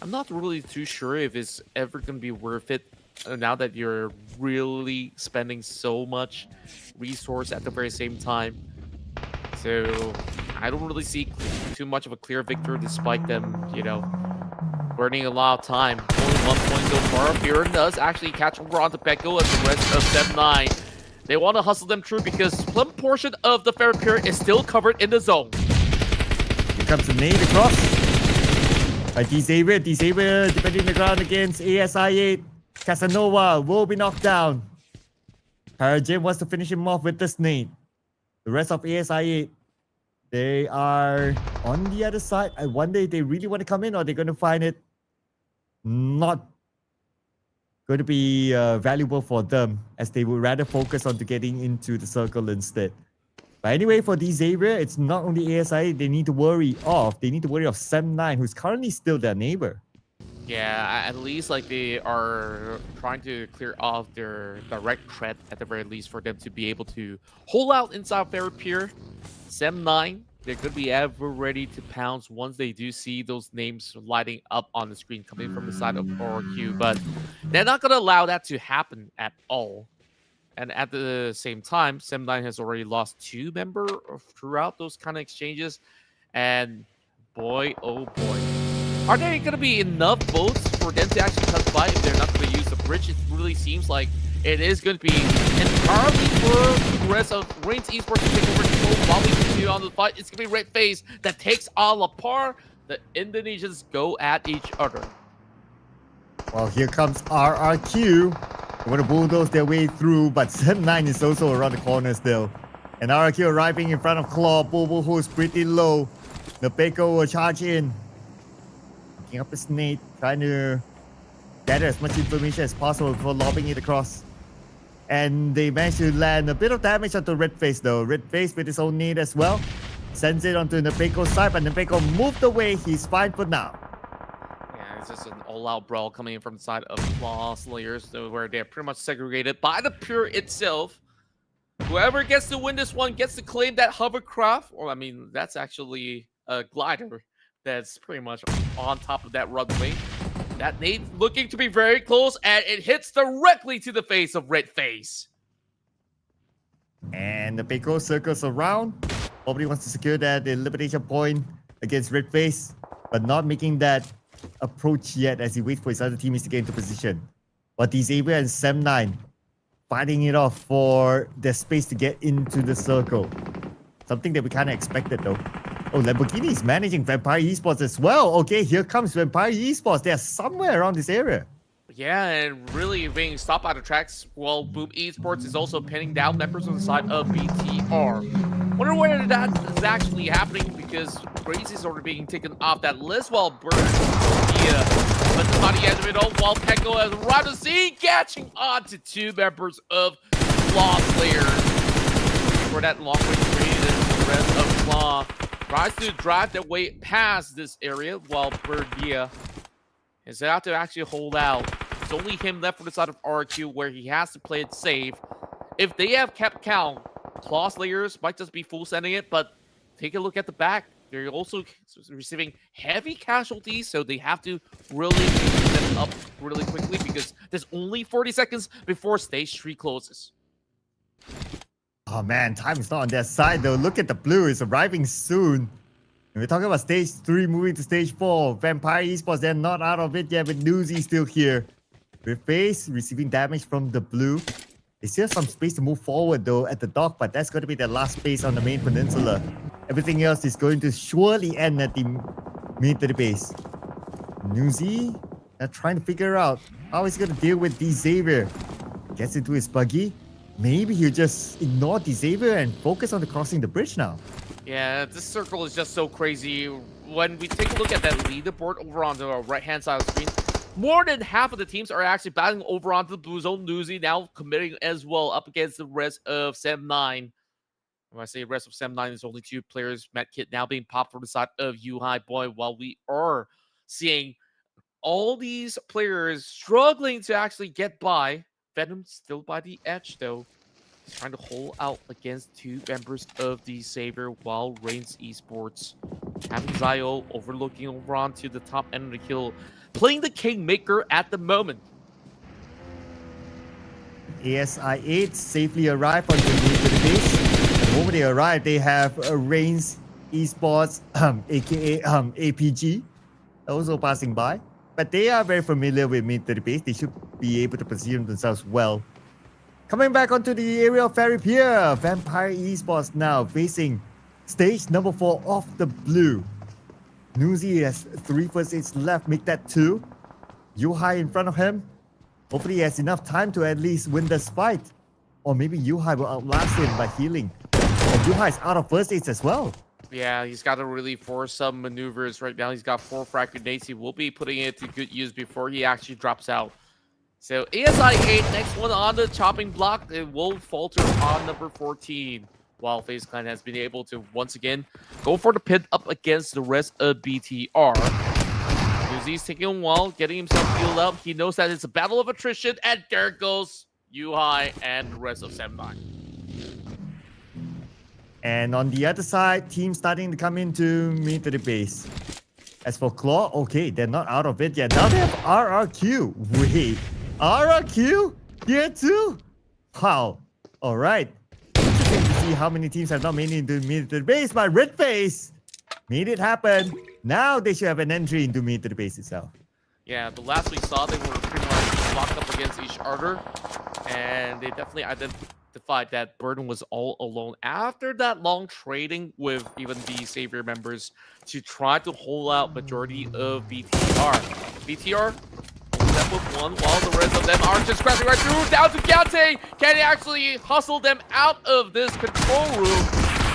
I'm not really too sure if it's ever going to be worth it now that you're really spending so much resource at the very same time. So I don't really see too much of a clear victory despite them, you know, burning a lot of time. Only 1 point so far. Buren does actually catch over onto Peko as the rest of 7-9. They want to hustle them through because some portion of the Fair Pier is still covered in the zone. Here comes the nade across. By D-Xavier. D-Xavier defending the ground against ASI8. Casanova will be knocked down. Parajim wants to finish him off with the nade. The rest of ASI8, they are on the other side. I wonder if they really want to come in or they're going to find it not going to be valuable for them, as they would rather focus on to getting into the circle instead. But anyway, for the Xavier, it's not only ASI they need to worry of. They need to worry of Sem9, who's currently still their neighbor. Yeah, at least like they are trying to clear off their direct threat at the very least for them to be able to hold out inside Fair Pier. Sem9, they're going to be ever ready to pounce once they do see those names lighting up on the screen coming from the side of RQ, but they're not going to allow that to happen at all. And at the same time, Sem9 has already lost 2 members throughout those kind of exchanges. And boy, oh boy. Are there going to be enough votes for them to actually testify if they're not going to use the bridge? It really seems like it is going to be entirely for the rest of REINCE Esports to take over control while we continue on the fight. It's going to be RedFaZe that takes all apart. The Indonesians go at each other. Well, here comes RRQ. They want to bulldoze their way through, but Sem9 is also around the corner still. And RRQ arriving in front of Claw. Bobo, who's pretty low. The Peko will charge in. Picking up the snake, trying to gather as much information as possible before lobbing it across. And they managed to land a bit of damage onto RedFaZe though. RedFaZe with his own nade as well. Sends it onto Nepeko's side, but Nepeko moved away. He's fine for now. Yeah, it's just an all-out brawl coming in from the side of Claw Slayers, so where they're pretty much segregated by the Pure itself. Whoever gets to win this one gets to claim that hovercraft. Or, I mean, that's actually a glider that's pretty much on top of that runway. That nade looking to be very close, and it hits directly to the face of RedFaZe. And the Peko circles around. Probably wants to secure that elimination point against RedFaZe, but not making that approach yet as he waits for his other teammates to get into position. But Xavier and Sem9 fighting it off for their space to get into the circle. Something that we kind of expected though. Oh, Lamborghini is managing Vampire Esports as well. Okay, here comes Vampire Esports. They're somewhere around this area. Yeah, and really being stopped by the tracks while Boom Esports is also pinning down members on the side of BTR. Wonder whether that is actually happening because Crazy is already being taken off that list while Bird but the body end of it all while Peko has arrived to see catching on to 2 members of Claw Slayers. For that long range range, the rest of Claw tries to drive their way past this area while Birdia is out to actually hold out. It's only him left for the side of RQ where he has to play it safe. If they have kept count, Claw Slayers might just be full sending it, but take a look at the back. They're also receiving heavy casualties, so they have to really move them up really quickly because there's only 40 seconds before stage 3 closes. Oh man, time is not on their side though. Look at the blue, it's arriving soon. And we're talking about stage 3 moving to stage 4. Vampire Esports, they're not out of it yet with Newsy still here. With FaZe receiving damage from the blue. They still have some space to move forward though at the dock, but that's going to be their last space on the main peninsula. Everything else is going to surely end at the mid to the base. Newsy, they're trying to figure out how he's going to deal with Xavier. Gets into his buggy. Maybe he'll just ignore Xavier and focus on the crossing the bridge now. Yeah, this circle is just so crazy. When we take a look at that leaderboard over on the right-hand side of the screen, more than half of the teams are actually battling over onto the blue zone. Newsy now committing as well up against the rest of Sem9. When I say rest of Sem9, there's only 2 players. Medkit now being popped from the side of U-High Boy, while we are seeing all these players struggling to actually get by. Venom still by the edge though. He's trying to hold out against 2 members of the Savior while REINCE Esports Having Zio overlooking over onto the top end of the kill, playing the Kingmaker at the moment. ASI8 safely arrived on the way to the base. The moment they arrive, they have REINCE Esports, aka APG, also passing by. But they are very familiar with mid to the base. They should be able to position themselves well. Coming back onto the area of Ferry Pier, Vampire Esports now facing stage number 4 of the blue. Nuzi has 3 first hits left, make that 2. Yuhai in front of him. Hopefully he has enough time to at least win this fight. Or maybe Yuhai will outlast him by healing. And Yuhai is out of first hits as well. Yeah, he's got to really force some maneuvers right now. He's got 4 frag grenades. He will be putting it to good use before he actually drops out. So ASI8, next one on the chopping block. It will falter on number 14. While FaZe Clan has been able to once again go for the pin up against the rest of BTR. Uzi's taking a while, getting himself healed up. He knows that it's a battle of attrition, and there goes Yuhai and the rest of 7-9. And on the other side, team starting to come into mid to the base. As for Claw, okay, they're not out of it yet. Now they have RRQ. Wait, RRQ? Here too? Wow. All right. Interesting to see how many teams have not made it into mid to the base, but RedFace made it happen. Now they should have an entry into mid to the base itself. Yeah, the last we saw, they were pretty much locked up against each other, and they definitely identified that Burden was all alone after that long trading with even the Savior members to try to hold out majority of BTR. BTR left with 1 while the rest of them are just crashing right through. Down to Gante. Can he actually hustle them out of this control room?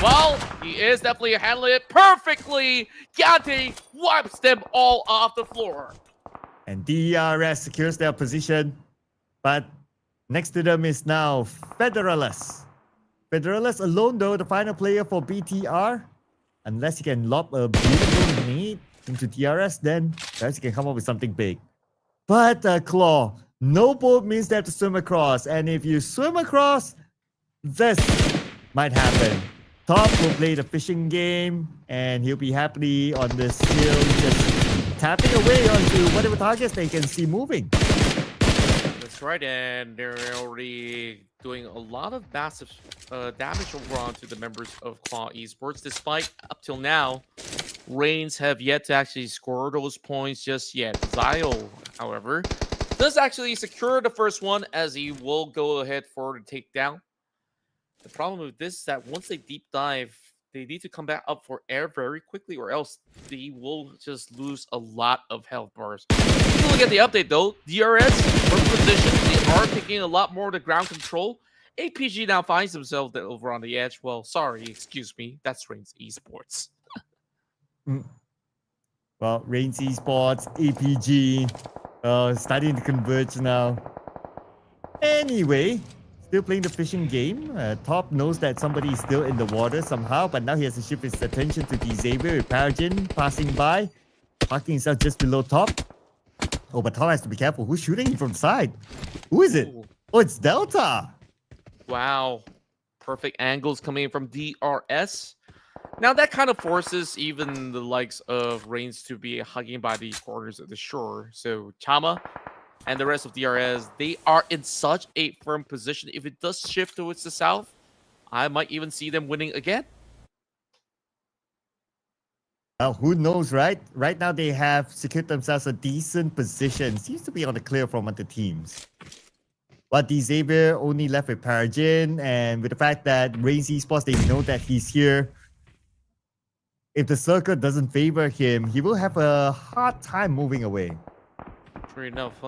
Well, he is definitely handling it perfectly. Gante wipes them all off the floor. And DRS secures their position. But next to them is now Federalist. Federalist alone though, the final player for BTR. Unless he can lob a beautiful nade into DRS, then perhaps he can come up with something big. But Claw, no boat means they have to swim across. And if you swim across, this might happen. Top will play the fishing game, and he'll be happily on this hill, just tapping away onto whatever targets they can see moving. That's right, and they're already doing a lot of massive damage over onto the members of Claw Esports, despite up till now, REINCE have yet to actually score those points just yet. Zio, however, does actually secure the first one as he will go ahead for the takedown. The problem with this is that once they deep dive, they need to come back up for air very quickly, or else they will just lose a lot of health bars. If you look at the update though, DRS for position, they are taking a lot more of the ground control. APG now finds themselves over on the edge. Well, sorry, excuse me, that's REINCE Esports. Well, REINCE Esports, APG, starting to converge now. Anyway, still playing the fishing game. Top knows that somebody is still in the water somehow, but now he has to shift his attention to the Xavier with Paragin passing by, parking himself just below Top. Oh, but Top has to be careful. Who's shooting him from the side? Who is it? Ooh. Oh, it's Delta. Wow. Perfect angles coming in from DRS. Now that kind of forces even the likes of REINCE to be hugging by the corners of the shore. So Chama and the rest of DRS, they are in such a firm position. If it does shift towards the south, I might even see them winning again. Well, who knows, right? Right now they have secured themselves a decent position. Seems to be on the clear from other teams. But the Xavier only left with Paragin, and with the fact that REINCE Esports, they know that he's here. If the circle doesn't favor him, he will have a hard time moving away. True enough,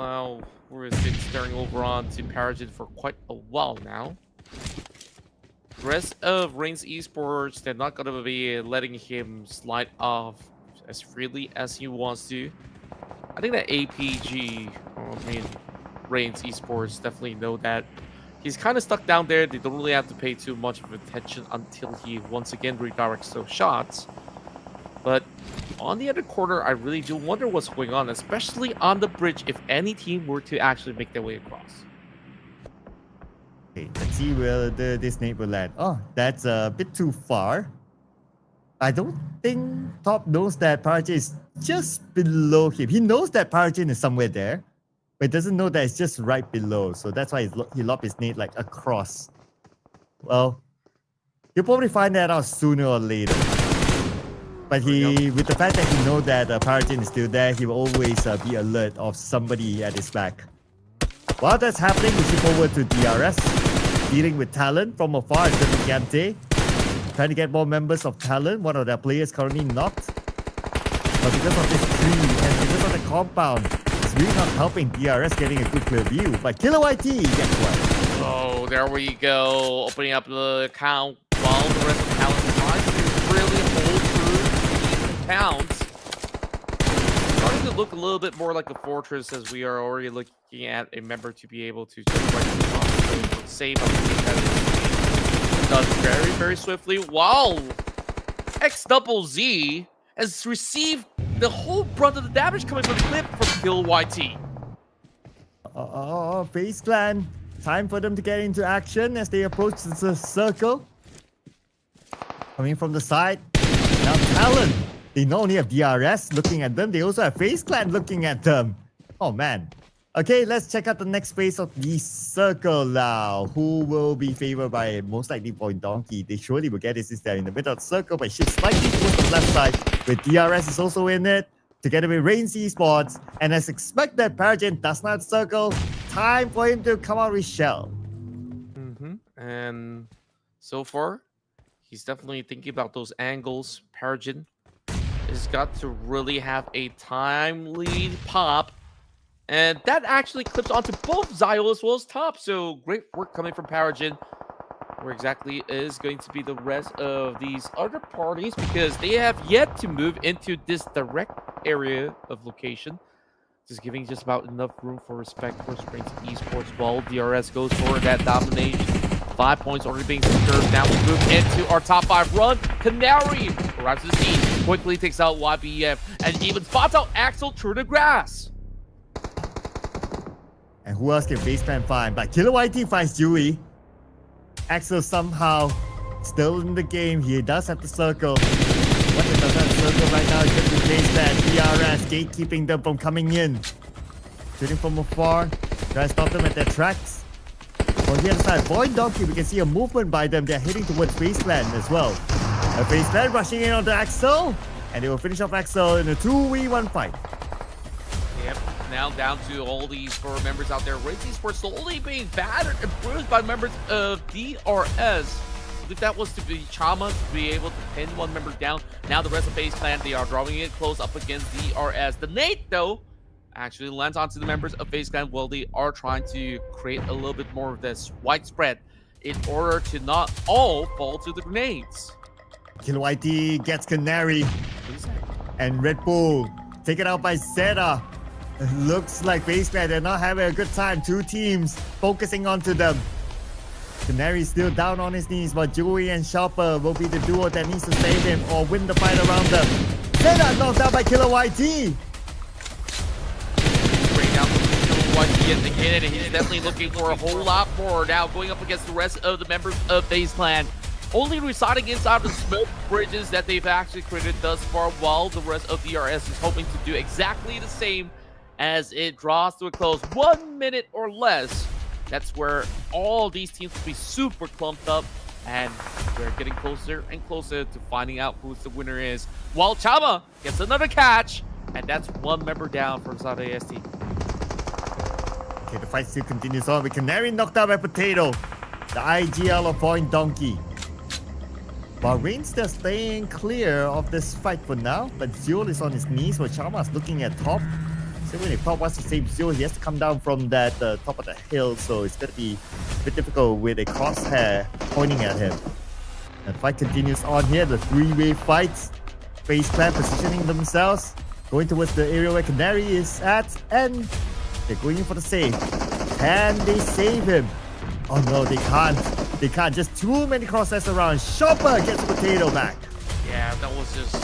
we've been staring over on to Paragin for quite a while now. The rest of REINCE Esports, they're not going to be letting him slide off as freely as he wants to. I think that APG, REINCE Esports definitely know that he's kind of stuck down there. They don't really have to pay too much of attention until he once again redirects those shots. But on the other corner, I really do wonder what's going on, especially on the bridge, if any team were to actually make their way across. Okay, let's see where this nade will land. Oh, that's a bit too far. I don't think Top knows that Pubg is just below him. He knows that Pubg is somewhere there, but doesn't know that it's just right below. So that's why he lobbed his nade like across. Well, you'll probably find that out sooner or later. But with the fact that he knows that Pubg is still there, he will always be alert of somebody at his back. While that's happening, we shift over to DRS, dealing with Talon from afar. It's Gigante, trying to get more members of Talon. One of their players currently knocked. But because of this tree and because of the compound, it's really not helping DRS getting a good clear view. But Killer YT gets one. Oh, there we go. Opening up the account while the rest of the Talon tries to really hold through the accounts. Starting to look a little bit more like a fortress, as we are already looking at a member to be able to just save up the done very, very swiftly. While XZZ has received the whole brunt of the damage coming from the clip from Kill YT. FaZe Clan. Time for them to get into action as they approach the circle. Coming from the side. Now Talon. They not only have DRS looking at them, they also have FaZe Clan looking at them. Oh man. Okay, let's check out the next phase of the circle now. Who will be favored by most likely VOIN Donkey? They surely will get it since they're in the middle of the circle, but shifts slightly towards the left side with DRS is also in it, together with REINCE Esports. And as expected, Pubg does not circle. Time for him to come out with Shell. And so far, he's definitely thinking about those angles. Pubg has got to really have a timely pop. And that actually clips onto both Zio as well as Top. So great work coming from Pubg. Where exactly is going to be the rest of these other parties, because they have yet to move into this direct area of location. Just giving just about enough room for respect for REINCE Esports. While DRS goes for that domination. 5 points already being secured. Now we move into our top 5 run. Canary arrives to the scene, quickly takes out YBF, and even spots out Axel through the grass. And who else can FaZe Clan find? But Killer YT finds Dewey. Axel somehow still in the game. He does have the circle. What he does have the circle right now is just in case that DRS gatekeeping them from coming in. Shooting from afar. Try to stop them at their tracks. On the other side, VOIN Donkey, we can see a movement by them. They're heading towards FaZe Clan as well. FaZe Clan rushing in onto Axel. And they will finish off Axel in a 2v1 fight. Yep, now down to all these 4 members out there. REINCE Esports slowly being battered and bruised by members of DRS. I think that was to be Chama to be able to pin one member down. Now the rest of FaZe Clan, they are drawing it close up against DRS. The nade, though, actually lands onto the members of FaZe Clan. Well, they are trying to create a little bit more of this widespread in order to not all fall to the grenades. Killer YT gets Canary. And Red Bull taken out by Zeta. It looks like FaZe Clan, they're not having a good time. 2 teams focusing onto them. Canary still down on his knees, but Joey and Shopper will be the duo that needs to save him or win the fight around them. Zeta knocked out by Killer YT. Bring down Killer YT yet again, and he's definitely looking for a whole lot more now, going up against the rest of the members of FaZe Clan. Only residing inside the smoke bridges that they've actually created thus far, while the rest of DRS is hoping to do exactly the same as it draws to a close. 1 minute or less. That's where all these teams will be super clumped up, and we're getting closer and closer to finding out who the winner is. While Chama gets another catch, and that's 1 member down from South AST. Okay, the fight still continues on with Canary knocked out by Potato. The IGL of VOIN Donkey. While REINCE still staying clear of this fight for now, but Zul is on his knees while Chama's looking at top. So when Top wants to save Zul, he has to come down from that top of the hill, so it's going to be a bit difficult with a crosshair pointing at him. And the fight continues on here, the 3-way fights. FaZe Clan positioning themselves, going towards the area where Canary is at, and they're going in for the save. Can they save him? Oh no, they can't. They can't. Just too many crosshairs around. Shopper gets Potato back. Yeah, that was just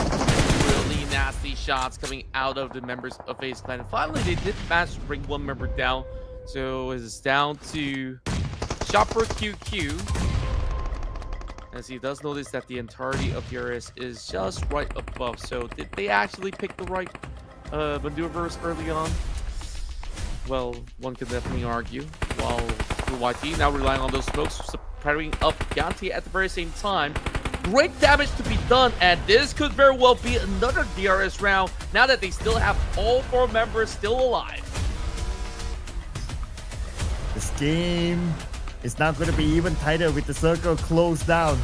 really nasty shots coming out of the members of FaZe Clan. And finally, they did manage to bring 1 member down. So it's down to Shopper QQ. as he does notice that the entirety of DRS is just right above. So did they actually pick the right maneuvers early on? Well, one could definitely argue. While YT now relying on those smokes, spreading up Gante at the very same time. Great damage to be done, and this could very well be another DRS round now that they still have all 4 members still alive. This game is now going to be even tighter with the circle closed down.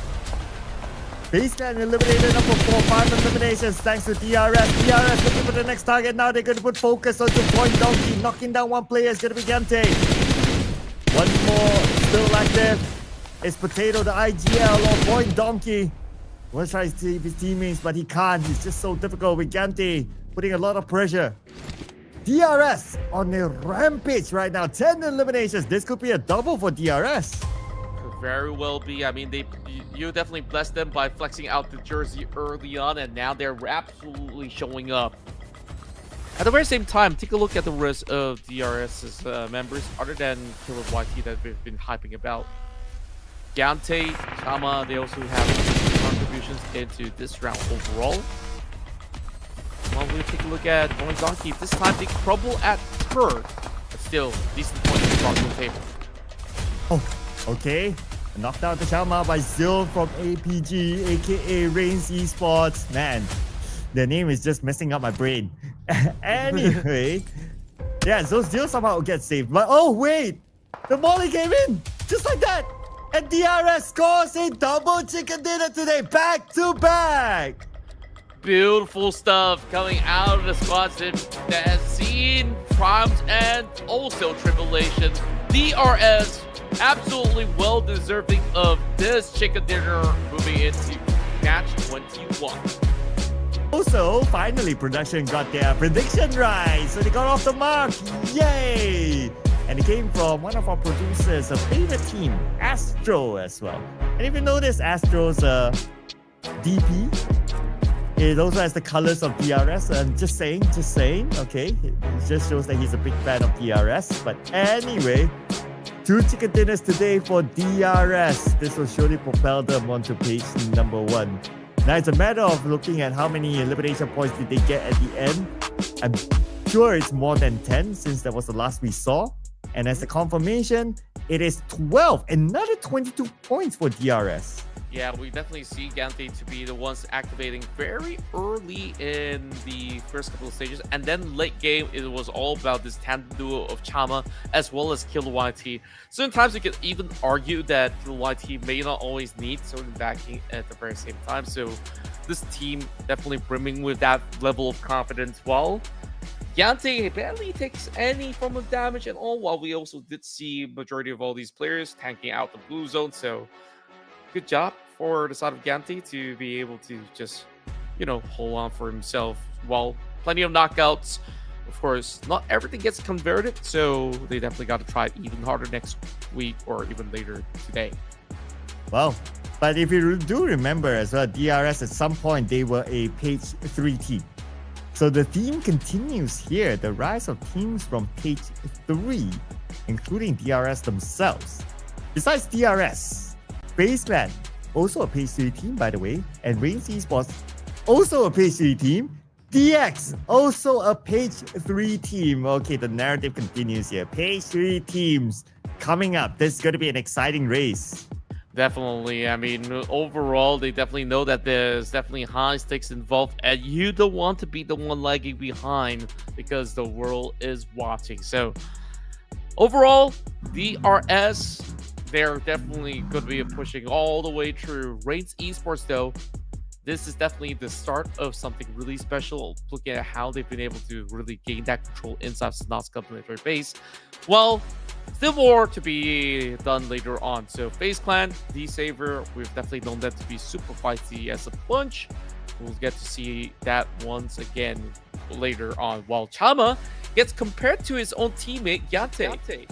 FaZe Clan eliminated number 4, 5 eliminations thanks to DRS. DRS looking for the next target now. They're going to put focus onto VOIN Donkey. Knocking down one player is going to be Gante. One more still active. It's Potato, the IGL, or VOIN Donkey. Wants to try to save his teammates, but he can't. He's just so difficult with Gante, putting a lot of pressure. DRS on a rampage right now. 10 eliminations. This could be a double for DRS. Could very well be. I mean, you definitely blessed them by flexing out the jersey early on, and now they're absolutely showing up. At the very same time, take a look at the rest of DRS's members, other than Killer YT that we've been hyping about. Gante, Chama, they also have contributions into this round overall. While we take a look at VOIN Donkey, this time they crumble at third, but still decent points brought to the table. Oh, okay. Knocked out the Chama by Zil from APG, aka REINCE Esports. Man, the name is just messing up my brain. Anyway, yeah, so Zil somehow gets saved. But oh wait, the molly came in just like that. And DRS scores a double chicken dinner today, back to back. Beautiful stuff coming out of the squads that has seen triumphs and also tribulations. DRS absolutely well deserving of this chicken dinner moving into match 21. Also, finally, production got their prediction right, so they got off the mark. Yay! And it came from one of our producers' favorite team, Astro, as well. And if you notice, Astro's DP, it also has the colors of DRS. And just saying, okay? It just shows that he's a big fan of DRS. But anyway, 2 chicken dinners today for DRS. This will surely propel them onto page number 1. Now it's a matter of looking at how many elimination points did they get at the end. I'm sure it's more than 10 since that was the last we saw. And as a confirmation, it is 12, another 22 points for DRS. Yeah, we definitely see Gante to be the ones activating very early in the first couple of stages. And then late game, it was all about this tandem duo of Chama as well as Killer YT. Sometimes you could even argue that Killer YT may not always need certain backing at the very same time. So this team definitely brimming with that level of confidence. While Gante barely takes any form of damage at all, while we also did see majority of all these players tanking out the blue zone. So good job for the side of Gante to be able to just, hold on for himself. While plenty of knockouts, of course, not everything gets converted, so they definitely got to try it even harder next week or even later today. Wow. But if you do remember as well, DRS at some point, they were a page 3 team. So the theme continues here, the rise of teams from page 3, including DRS themselves. Besides DRS, FaZe Clan, also a page 3 team by the way, and REINCE Esports, also a page 3 team. DX, also a page 3 team. Okay, the narrative continues here. Page 3 teams coming up. This is going to be an exciting race. Definitely. I mean, overall, they definitely know that there's definitely high stakes involved, and you don't want to be the one lagging behind because the world is watching. So, overall, DRS, they're definitely going to be pushing all the way through. REINCE Esports, though, this is definitely the start of something really special, looking at how they've been able to really gain that control inside NONSTOP military base. Well, still more to be done later on. So FaZe Clan, D-Saver, we've definitely known them to be super fighty as a bunch. We'll get to see that once again later on. While Chama gets compared to his own teammate, Gante.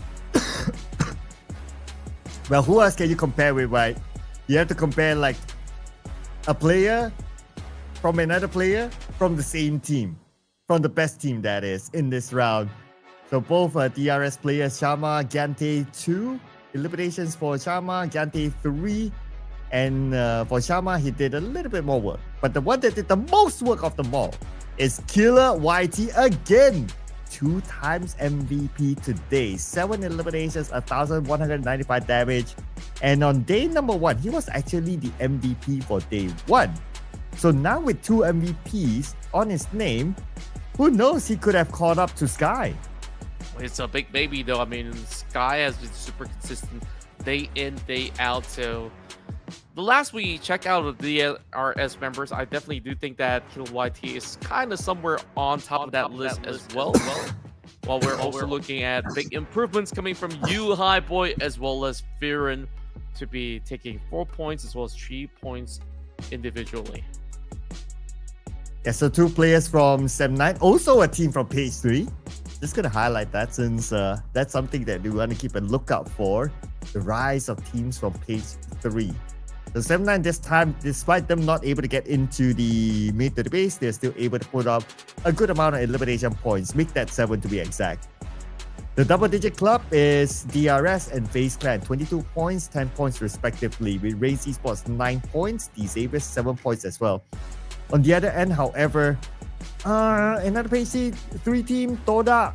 Well, who else can you compare with, right? You have to compare like a player from another player from the same team. From the best team, that is, in this round. So both DRS players, Chama, Gante 2 eliminations for Chama, Gante 3. And for Shama, he did a little bit more work. But the one that did the most work of them all is Killer YT again. 2 times MVP today. 7 eliminations, 1,195 damage. And on day number 1, he was actually the MVP for day 1. So now with 2 MVPs on his name, who knows, he could have caught up to Sky. It's a big baby though. I mean, Sky has been super consistent day in, day out. So the last we check out of the DRS members, I definitely do think that Killer YT is kind of somewhere on top of that list as well. While we're also looking at big improvements coming from you, High Boy, as well as Viren to be taking 4 points as well as 3 points individually. Yeah, so 2 players from Sem9, also a team from Page 3. Just going to highlight that since that's something that we want to keep a lookout for. The rise of teams from Page 3. So Sem9 this time, despite them not able to get into the mid to the base, they're still able to put up a good amount of elimination points. Make that 7 to be exact. The double-digit club is DRS and FaZe Clan, 22 points, 10 points respectively, with REINCE Esports 9 points, the Xavier 7 points as well. On the other end, however, another Page 3 team, Todak,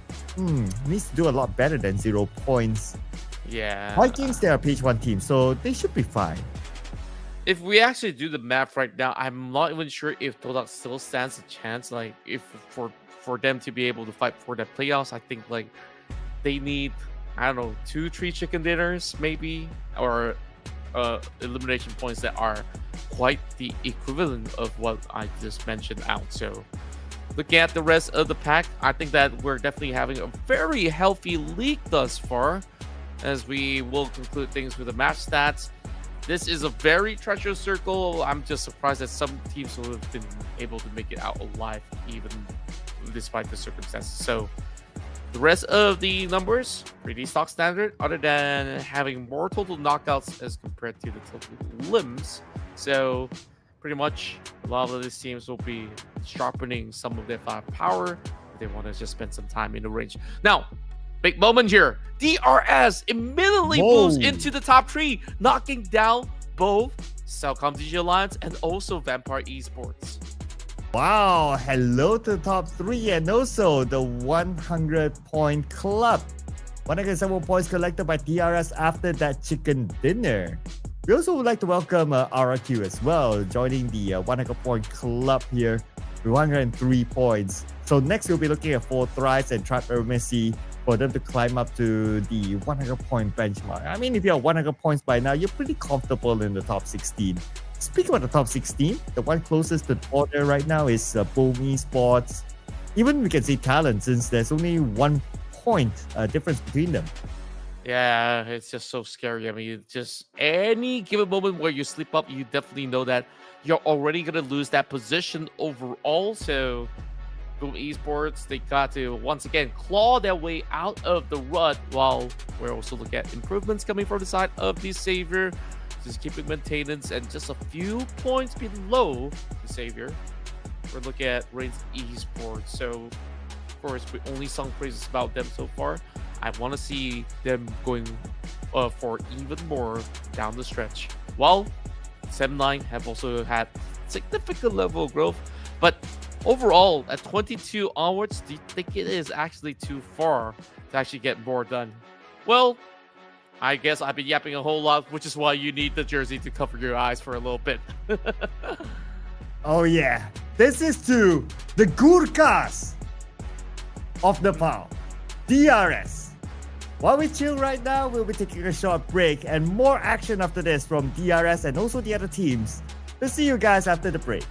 needs to do a lot better than 0 points. Yeah. Vikings, they're a Page 1 team, so they should be fine. If we actually do the math right now, I'm not even sure if Todak still stands a chance. Like, if for them to be able to fight for the playoffs, I think like they need, I don't know, 2-3 chicken dinners maybe, or elimination points that are quite the equivalent of what I just mentioned out. So looking at the rest of the pack, I think that we're definitely having a very healthy league thus far, as we will conclude things with the match stats. This is a very treacherous circle. I'm just surprised that some teams will have been able to make it out alive, even despite the circumstances. So the rest of the numbers, pretty stock standard, other than having more total knockouts as compared to the total limbs. So pretty much a lot of these teams will be sharpening some of their firepower if they want to just spend some time in the range. Now, big moment here. DRS immediately moves into the top 3, knocking down both CelcomDigi Alliance and also Vampire Esports. Wow, hello to the top 3 and also the 100-point club. 107 points collected by DRS after that chicken dinner. We also would like to welcome RRQ as well, joining the 100-point club here with 103 points. So next we'll be looking at 4 Thrives and Aeromacy for them to climb up to the 100-point benchmark. I mean, if you're 100 points by now, you're pretty comfortable in the top 16. Speaking of the top 16, the one closest to the order right now is VOIN Esports. Even we can say Talon, since there's only 1 point difference between them. Yeah, it's just so scary. I mean, just any given moment where you slip up, you definitely know that you're already going to lose that position overall. So VOIN Esports, they got to once again claw their way out of the rut, while we're also looking at improvements coming from the side of the Savior, just keeping maintenance and just a few points below the Savior. We're looking at REINCE Esports. So of course, we only sung praises about them so far. I want to see them going for even more down the stretch. While Sem9 have also had significant level of growth, but overall, at 22 onwards, do you think it is actually too far to actually get more done? Well, I guess I've been yapping a whole lot, which is why you need the jersey to cover your eyes for a little bit. Oh yeah, this is to the Gurkhas of the PAL, DRS. While we chill right now, we'll be taking a short break and more action after this from DRS and also the other teams. We'll see you guys after the break.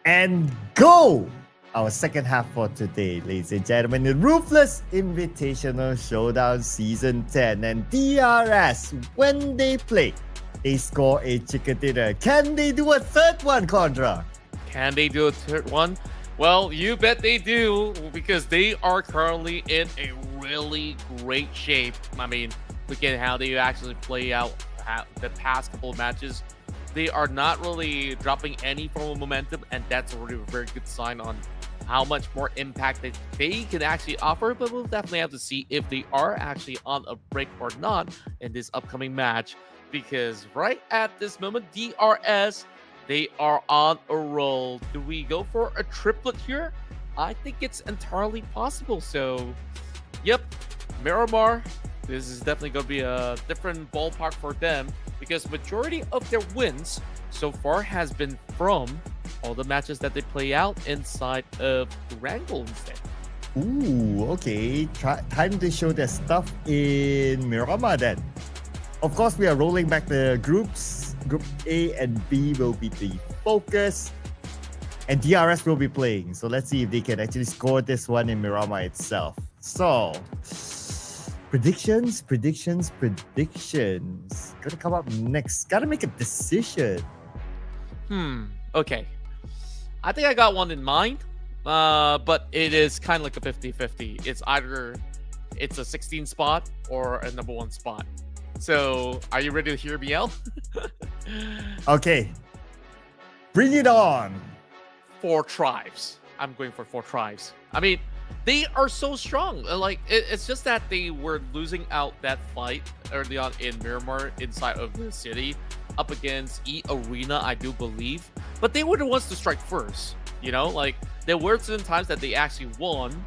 And go! Our second half for today, ladies and gentlemen, the Ruthless Invitational Showdown Season 10. And DRS, when they play, they score a chicken dinner. Can they do a third one, Contra? Can they do a third one? Well, you bet they do, because they are currently in a really great shape. I mean, look at how they actually play out the past couple of matches. They are not really dropping any form of momentum, and that's already a very good sign on how much more impact that they can actually offer. But we'll definitely have to see if they are actually on a break or not in this upcoming match, because right at this moment, DRS, they are on a roll. Do we go for a triplet here? I think it's entirely possible. So, yep, Miramar, this is definitely going to be a different ballpark for them, because majority of their wins so far has been from all the matches that they play out inside of Erangel instead. Ooh, okay. Time to show their stuff in Miramar then. Of course, we are rolling back the groups. Group A and B will be the focus, and DRS will be playing. So let's see if they can actually score this one in Miramar itself. So, predictions. Gotta come up next. Gotta make a decision. Okay. I think I got one in mind, but it is kind of like a 50-50. It's either it's a 16 spot or a number 1 spot. So, are you ready to hear me out? Okay. Bring it on. 4 tribes. I'm going for 4 tribes. I mean, they are so strong. Like, it's just that they were losing out that fight early on in Miramar inside of the city up against eArena, I do believe. But they were the ones to strike first. You know, like, there were certain times that they actually won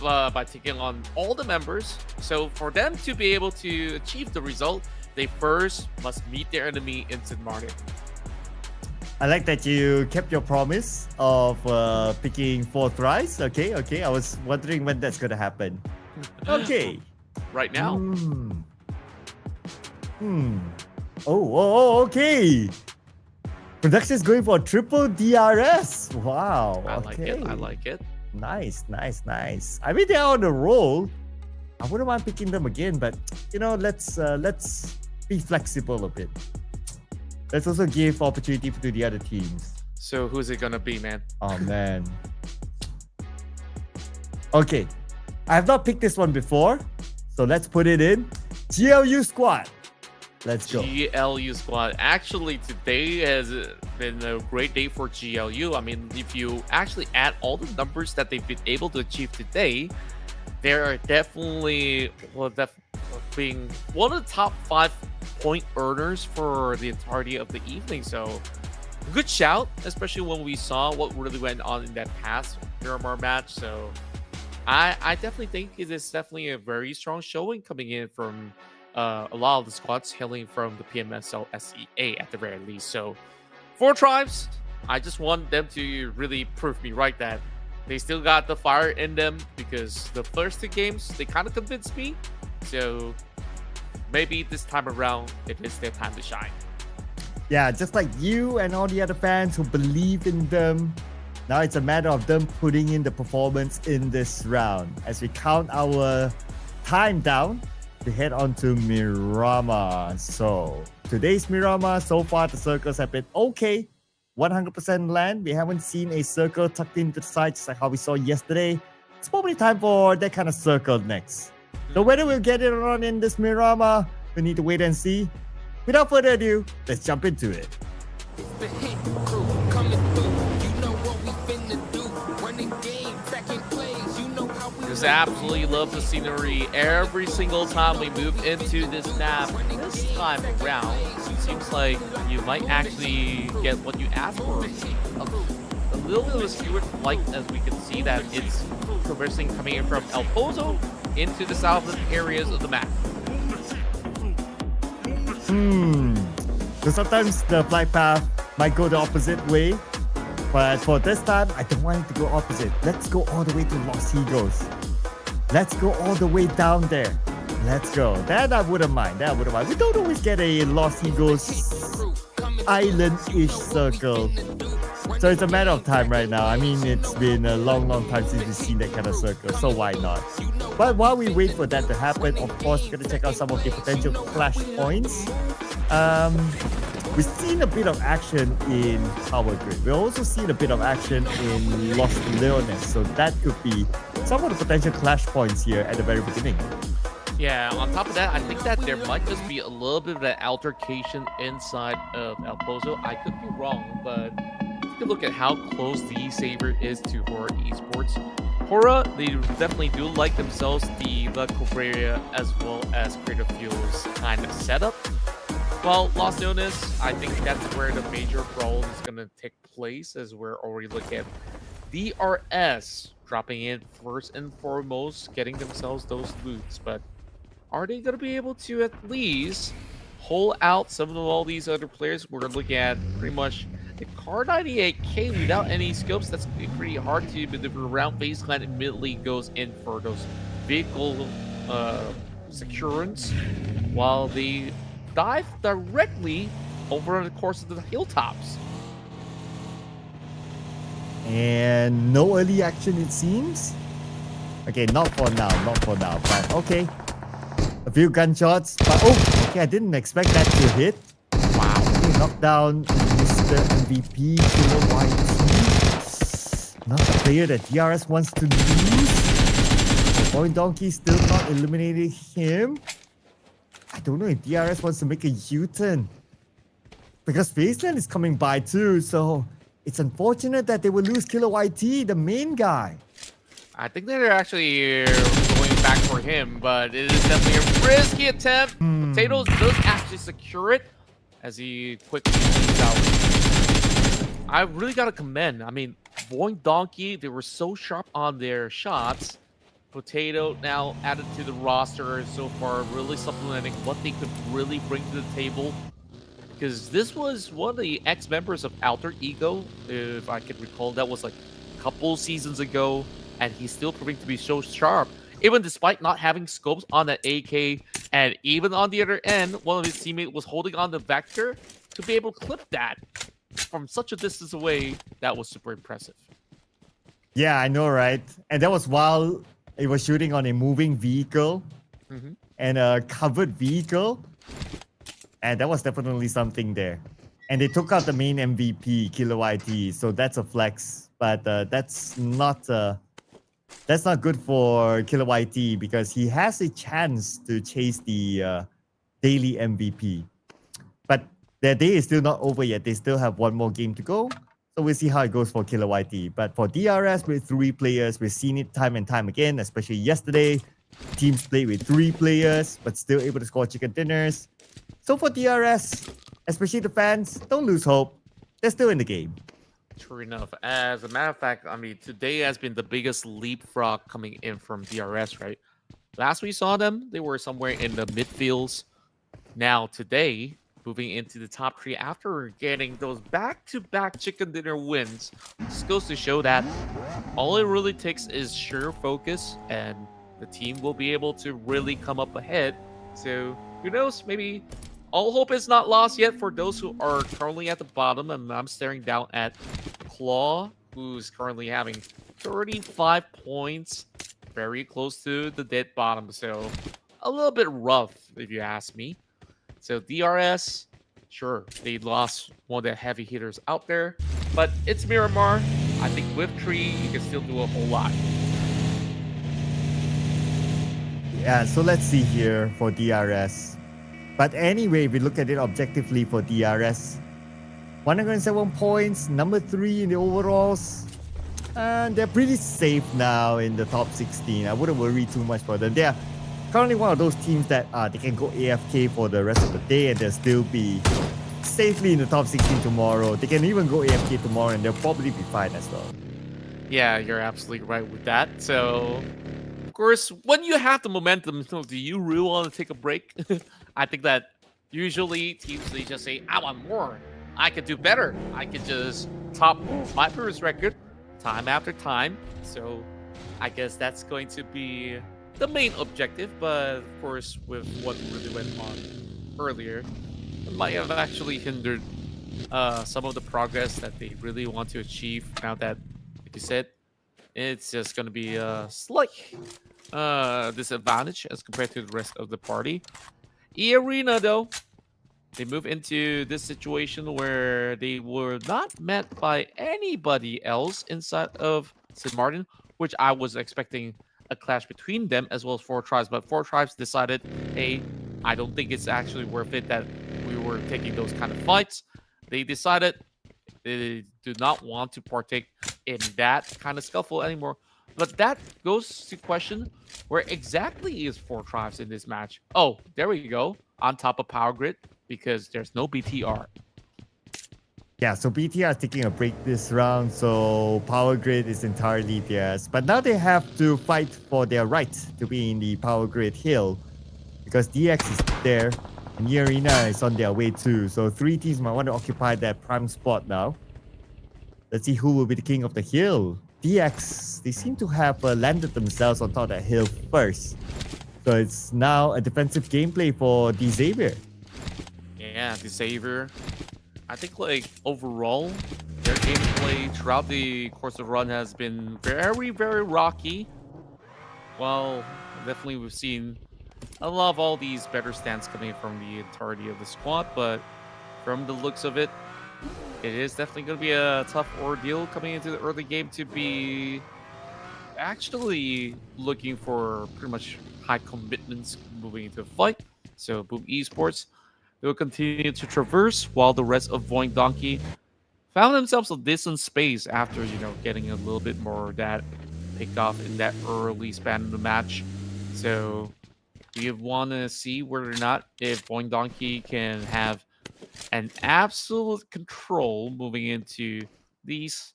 by taking on all the members. So for them to be able to achieve the result, they first must meet their enemy in St. Martin. I like that you kept your promise of picking 4 thrives. Okay. I was wondering when that's gonna happen. Okay. Right now. Oh, okay. Production is going for triple DRS. Wow. I like it. Nice. I mean, they're on a roll. I wouldn't mind picking them again, but you know, let's be flexible a bit. Let's also give opportunity to the other teams. So who's it gonna be, man? Oh man. Okay, I have not picked this one before, so let's put it in. GLU squad. Let's go. GLU squad. Actually, today has been a great day for GLU. I mean, if you actually add all the numbers that they've been able to achieve today, they are definitely being one of the top 5 point earners for the entirety of the evening. So, good shout, especially when we saw what really went on in that past Miramar match. So, I definitely think it is definitely a very strong showing coming in from a lot of the squads hailing from the PMSL SEA at the very least. So 4 tribes, I just want them to really prove me right that they still got the fire in them, because the first 2 games they kind of convinced me. So maybe this time around it is their time to shine. Yeah, just like you and all the other fans who believe in them. Now it's a matter of them putting in the performance in this round as we count our time down to head on to Miramar. So today's Miramar, so far the circles have been okay. 100% land. We haven't seen a circle tucked into the side just like how we saw yesterday. It's probably time for that kind of circle next. So whether we'll get it or not in this Miramar, we need to wait and see. Without further ado, let's jump into it. The hit crew coming through. You know what we finna do. Running game, backing plays. You know how we Just absolutely love the scenery every single time we move into this map. This time around, it seems like you might actually get what you asked for. A little bit of a skewered flight, as we can see that it's traversing coming in from El Pozo into the southern areas of the map. So sometimes the flight path might go the opposite way, but for this time, I don't want it to go opposite. Let's go all the way to Los Higos. Let's go all the way down there. Let's go. That I wouldn't mind. We don't always get a Los Higos island-ish circle. So it's a matter of time right now. I mean, it's been a long time since we've seen that kind of circle, so why not? But while we wait for that to happen, of course, we're going to check out some of the potential clash points. We've seen a bit of action in Power Grid. We've also seen a bit of action in Los Leones, so that could be some of the potential clash points here at the very beginning. Yeah, on top of that, I think that there might just be a little bit of an altercation inside of El Pozo. I could be wrong, but take a look at how close the Saber is to HORAA Esports. HORAA, they definitely do like themselves the La Cobreria as well as Creative Fuels kind of setup. Well, Los Leones, I think that's where the major brawl is going to take place, as we're already looking at DRS dropping in first and foremost, getting themselves those loots. But are they going to be able to at least hold out some of all these other players? We're looking at pretty much the Car 98K without any scopes. That's pretty hard to maneuver around. FaZe Clan immediately goes in for those vehicle securance, while they dive directly over the course of the hilltops. And no early action, it seems. Okay, not for now, but okay. A few gunshots, but oh, okay, I didn't expect that to hit. Wow. Okay, knocked down Mr. MVP, Killer YT. Not the player that DRS wants to lose. VOIN Donkey still not eliminating him. I don't know if DRS wants to make a U-turn, because FaZe Clan is coming by too, so it's unfortunate that they will lose Killer YT, the main guy. I think they're actually going back for him, but it is definitely a risky attempt. Potatoes does actually secure it as he quickly leaves out. I really gotta commend. I mean, VOIN Donkey, they were so sharp on their shots. Potato now added to the roster so far, really supplementing what they could really bring to the table. Because this was one of the ex-members of Alter Ego, if I can recall. That was like a couple seasons ago, and he's still proving to be so sharp, even despite not having scopes on that AK. And even on the other end, one of his teammates was holding on the Vector to be able to clip that from such a distance away. That was super impressive. Yeah, I know, right? And that was while it was shooting on a moving vehicle and a covered vehicle. And that was definitely something there. And they took out the main MVP, Killer YT, so that's a flex. But that's not good for Killer YT, because he has a chance to chase the daily MVP. But their day is still not over yet. They still have one more game to go. So we'll see how it goes for Killer YT. But for DRS with 3 players, we've seen it time and time again, especially yesterday. Teams played with 3 players, but still able to score chicken dinners. So for DRS, especially the fans, don't lose hope. They're still in the game. True enough. As a matter of fact, I mean, today has been the biggest leapfrog coming in from DRS, right? Last we saw them, they were somewhere in the midfields. Now today, moving into the top 3 after getting those back-to-back chicken dinner wins. This goes to show that all it really takes is sheer focus, and the team will be able to really come up ahead. So who knows, maybe all hope is not lost yet for those who are currently at the bottom. And I'm staring down at Claw, who's currently having 35 points, very close to the dead bottom. So a little bit rough, if you ask me. So DRS, sure, they lost one of the heavy hitters out there, but it's Miramar. I think with 3, you can still do a whole lot. Yeah, so let's see here for DRS. But anyway, if we look at it objectively for DRS, 107 points, number 3 in the overalls. And they're pretty safe now in the top 16. I wouldn't worry too much for them. They're currently one of those teams that they can go AFK for the rest of the day and they'll still be safely in the top 16 tomorrow. They can even go AFK tomorrow and they'll probably be fine as well. Yeah, you're absolutely right with that. So, of course, when you have the momentum, do you really want to take a break? I think that usually teams, they just say, I want more. I could do better. I could just top my previous record time after time. So I guess that's going to be the main objective. But of course, with what really went on earlier, it might have actually hindered some of the progress that they really want to achieve now that, like you said, it's just going to be a slight disadvantage as compared to the rest of the party. eArena, though, they move into this situation where they were not met by anybody else inside of St. Martin, which I was expecting a clash between them as well as Four Tribes. But Four Tribes decided, hey, I don't think it's actually worth it that we were taking those kind of fights. They decided they do not want to partake in that kind of scuffle anymore. But that goes to question, where exactly is Four Tribes in this match? Oh, there we go. On top of Power Grid, because there's no BTR. Yeah, so BTR is taking a break this round, so Power Grid is entirely theirs. But now they have to fight for their right to be in the Power Grid hill, because DX is there, and eArena is on their way too. So 3 teams might want to occupy that prime spot now. Let's see who will be the king of the hill. DX, they seem to have landed themselves on top of that hill first. So it's now a defensive gameplay for the Xavier. Yeah, the Xavier. I think, like, overall, their gameplay throughout the course of the run has been very, very rocky. Well, definitely we've seen a lot of all these better stands coming from the entirety of the squad, but from the looks of it, it is definitely going to be a tough ordeal coming into the early game to be actually looking for pretty much high commitments moving into the fight. So Pubg Esports, they will continue to traverse while the rest of VOIN Donkey found themselves a decent space after, getting a little bit more of that picked off in that early span of the match. So we want to see whether or not if VOIN Donkey can have an absolute control moving into these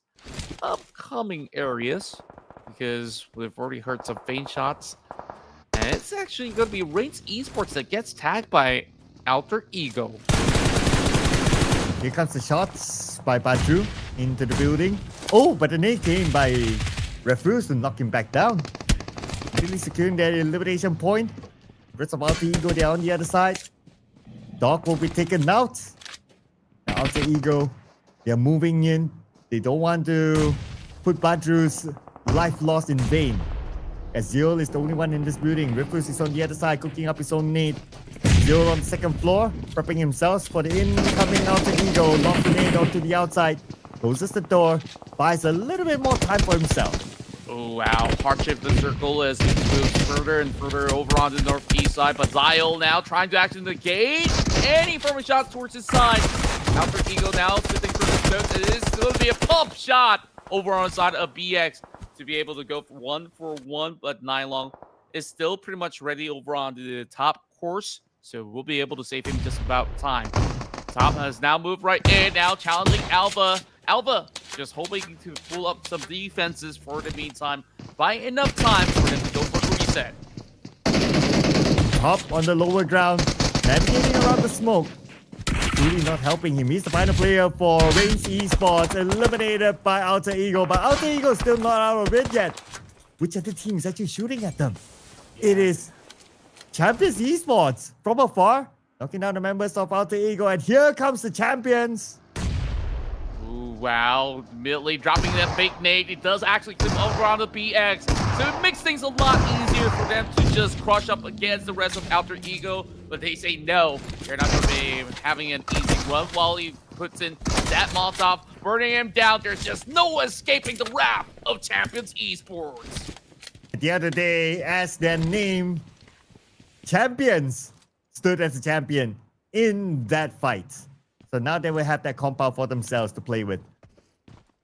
upcoming areas, because we've already heard some faint shots, and it's actually going to be REINCE Esports that gets tagged by Alter Ego. Here comes the shots by Badru into the building. Oh, but the nade came by Ruthless to knock him back down. Really securing their elimination point. Rest of Alter Ego, they're on the other side. Dog will be taken out. The Alter Ego, they're moving in. They don't want to put Badru's life lost in vain. As Zio is the only one in this building. Ruthless is on the other side, cooking up his own nade. Zio on the second floor, prepping himself for the incoming Alter Ego. Lock the nade onto the outside. Closes the door. Buys a little bit more time for himself. Oh, wow. Hardship the circle as he moves further and further over on the northeast side. But Zyle now trying to action the gate. Any firm shots towards his side. Alter Ego now sitting for the note. It is going to be a pump shot over on the side of BX to be able to go for 1-for-1. But Nylon is still pretty much ready over on the top course. So we'll be able to save him just about time. Top has now moved right in. Now challenging Alva. Alva just hoping to pull up some defenses for the meantime. Buy enough time for them to go for a reset. Top on the lower ground. Navigating around the smoke. Really not helping him. He's the final player for REINCE Esports. Eliminated by Alter Ego. But Alter Ego is still not out of it yet. Which other team is actually shooting at them? It is Champions Esports from afar. Knocking down the members of Alter Ego. And here comes the champions. Ooh, wow. Immediately dropping that fake nade. It does actually clip over on the BX. So it makes things a lot easier for them to just crush up against the rest of Alter Ego. But they say no. They're not going to be having an easy run while he puts in that Molotov, burning him down. There's just no escaping the wrath of Champions Esports. The other day, as their name, champions stood as a champion in that fight. So now they will have that compound for themselves to play with.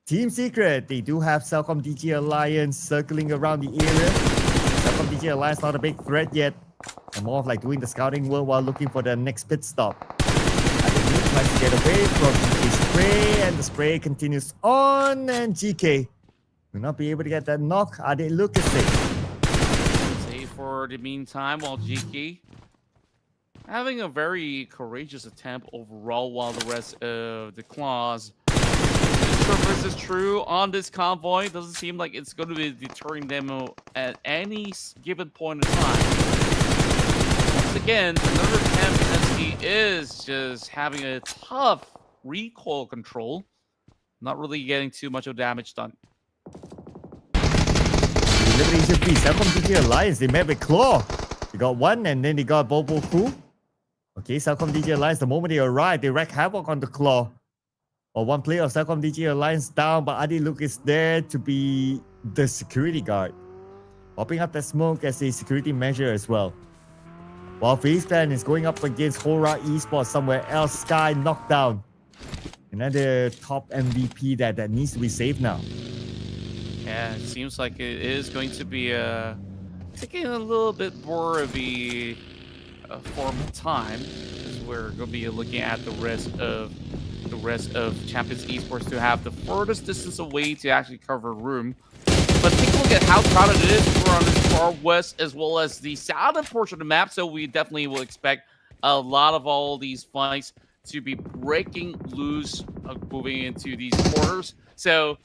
Team Secret, they do have CelcomDigi Alliance circling around the area. CelcomDigi Alliance not a big threat yet. And more of like doing the scouting work while looking for the next pit stop. They tries to get away from GK's spray, and the spray continues on, and GK will not be able to get that knock. Are they looking safe? Safe for the meantime, while GK having a very courageous attempt overall, while the rest of the claws. This is true on this convoy. Doesn't seem like it's going to be deterring them at any given point in time. Once again, another attempt as he is just having a tough recoil control. Not really getting too much of damage done. Elimination free. CelcomDigi Alliance, they met with Claw. They got one and then they got Bobo Fu. Okay, CelcomDigi Alliance, the moment they arrive, they wreak havoc on the Claw. Or one player of CelcomDigi Alliance down, but Adi Luke is there to be the security guard. Popping up the smoke as a security measure as well. While FaZe Clan is going up against HORAA Esports somewhere else. Sky knocked down. Another top MVP that needs to be saved now. Yeah, it seems like it is going to be taking a little bit more of a form of time, as we're going to be looking at the rest of Champions Esports to have the furthest distance away to actually cover room. But take a look at how crowded it is. We're on the far west as well as the southern portion of the map, so we definitely will expect a lot of all these fights to be breaking loose, moving into these quarters. So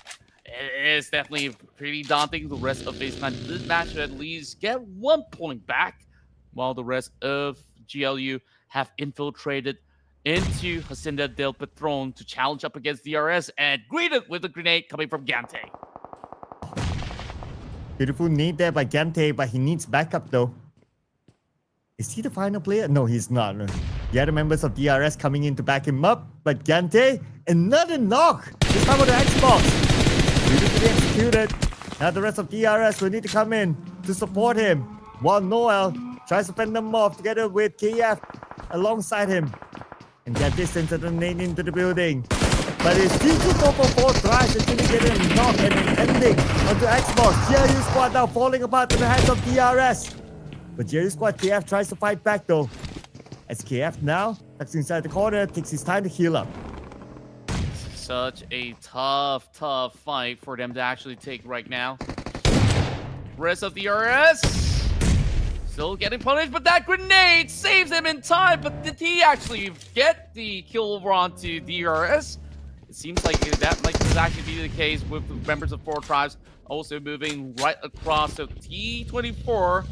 it is definitely pretty daunting. The rest of FaZe Clan did manage to at least get 1 point back, while the rest of GLU have infiltrated into Hacienda del Patron to challenge up against DRS and greeted with a grenade coming from Gante. Beautiful nade there by Gante, but he needs backup though. Is he the final player? No, he's not. The other members of DRS coming in to back him up, but Gante, another knock! This time on the Xbox. Beautifully executed. Now the rest of DRS will need to come in to support him, while Noel tries to fend them off together with KF alongside him. And Gante sends a nade into the building. But it's 3-2-4-4 Thrives is going to get a knock and an ending onto Xbox. GLU squad now falling apart to the hands of DRS. But GLU squad KF tries to fight back though. As KF now tucks inside the corner, takes his time to heal up. Such a tough fight for them to actually take right now. Rest of DRS still getting punished, but that grenade saves him in time. But did he actually get the kill over onto DRS? It seems like that might actually be the case with the members of 4 Tribes also moving right across. So T24,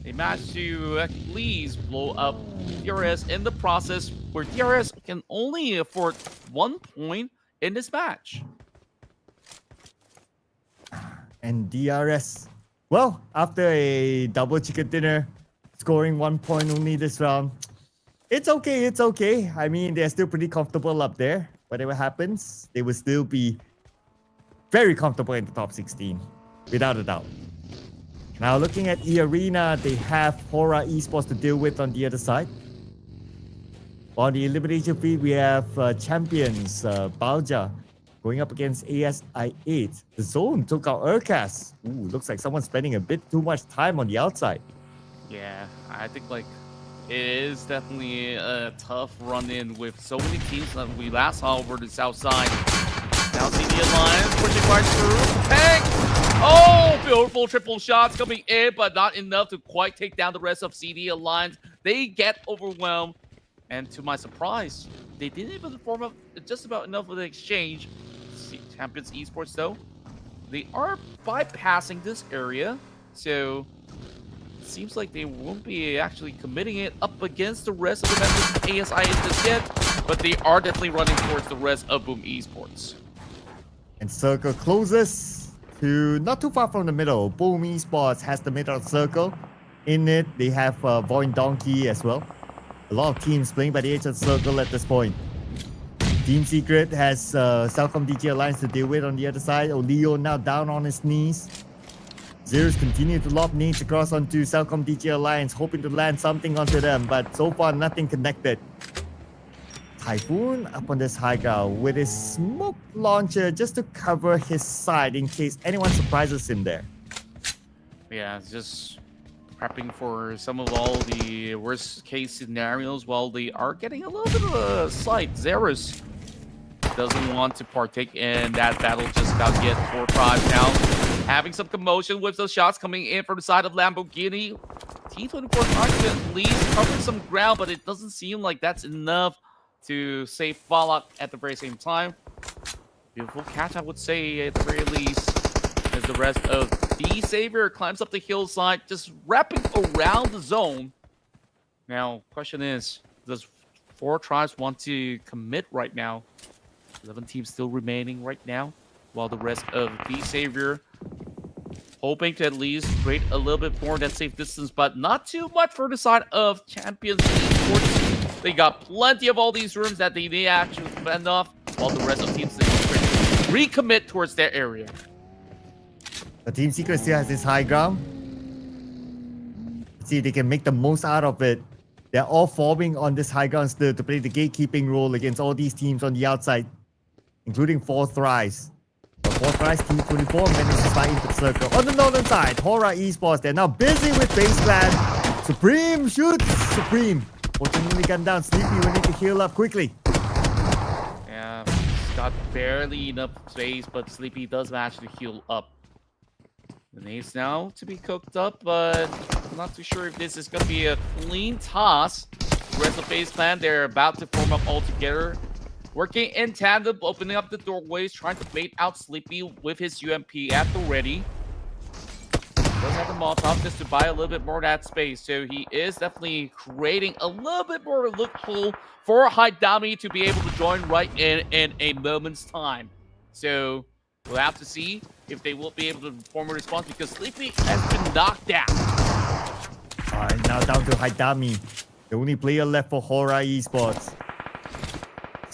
they managed to at least blow up DRS in the process, where DRS can only afford 1 point in this match. And DRS, well, after a double chicken dinner, scoring 1 point only this round, it's okay, it's okay. I mean, they're still pretty comfortable up there. Whatever happens, they will still be very comfortable in the top 16, without a doubt. Now, looking at eArena, they have HORAA Esports to deal with on the other side. On the elimination feed, we have champions Balja going up against ASI8. The zone took out Urkas. Ooh, looks like someone's spending a bit too much time on the outside. Yeah, I think like it is definitely a tough run-in with so many teams that we last saw over the south side. Now see the Alliance pushing right through. Tank! Oh, beautiful triple shots coming in, but not enough to quite take down the rest of CD Alliance. They get overwhelmed, and to my surprise, they didn't even form up just about enough of an exchange. Champions Esports, though, they are bypassing this area, so it seems like they won't be actually committing it up against the rest of the members of ASI8 just yet, but they are definitely running towards the rest of Boom Esports. And circle closes to not too far from the middle. Boom Esports has the middle circle. In it, they have VOIN Donkey as well. A lot of teams playing by the edge of the circle at this point. Team Secret has CelcomDigi Alliance to deal with on the other side. Oleo now down on his knees. Zeros continue to lob nades across onto CelcomDigi Alliance, hoping to land something onto them, but so far nothing connected. Typhoon up on this high ground with his smoke launcher just to cover his side in case anyone surprises him there. Yeah, just prepping for some of all the worst case scenarios while they are getting a little bit of a sight. Zeros doesn't want to partake in that battle just about yet. 4 Tribes now having some commotion with those shots coming in from the side of Lamborghini. T24 trying to at least cover some ground, but it doesn't seem like that's enough to save Fallout at the very same time. Beautiful catch, I would say, at the very least, as the rest of the Savior climbs up the hillside, just wrapping around the zone. Now, question is, does 4 Tribes want to commit right now. 11 teams still remaining right now, while the rest of the Savior hoping to at least create a little bit more that safe distance, but not too much for the side of Champions Esports. They got plenty of all these rooms that they need to actually fend off, while the rest of teams recommit towards their area. The Team Secret still has this high ground. See if they can make the most out of it. They're all forming on this high ground still to play the gatekeeping role against all these teams on the outside, including 4 Thrives. But 4 Thrives, Team 24 managed to slide into the circle. On the northern side, HORAA Esports, they're now busy with FaZe Clan. Supreme shoots! Supreme. Fortunately gunned down. Sleepy will need to heal up quickly. Yeah, got barely enough space, but Sleepy does manage to heal up. The nades now to be cooked up, but I'm not too sure if this is going to be a clean toss. The rest of FaZe Clan, they're about to form up all together. Working in tandem, opening up the doorways, trying to bait out Sleepy with his UMP at the ready. Does have the Molotov just to buy a little bit more of that space, so he is definitely creating a little bit more of a loophole for Haidami to be able to join right in a moment's time. So we'll have to see if they will be able to perform a response, because Sleepy has been knocked down. Alright, now down to Haidami, the only player left for HORAA Esports.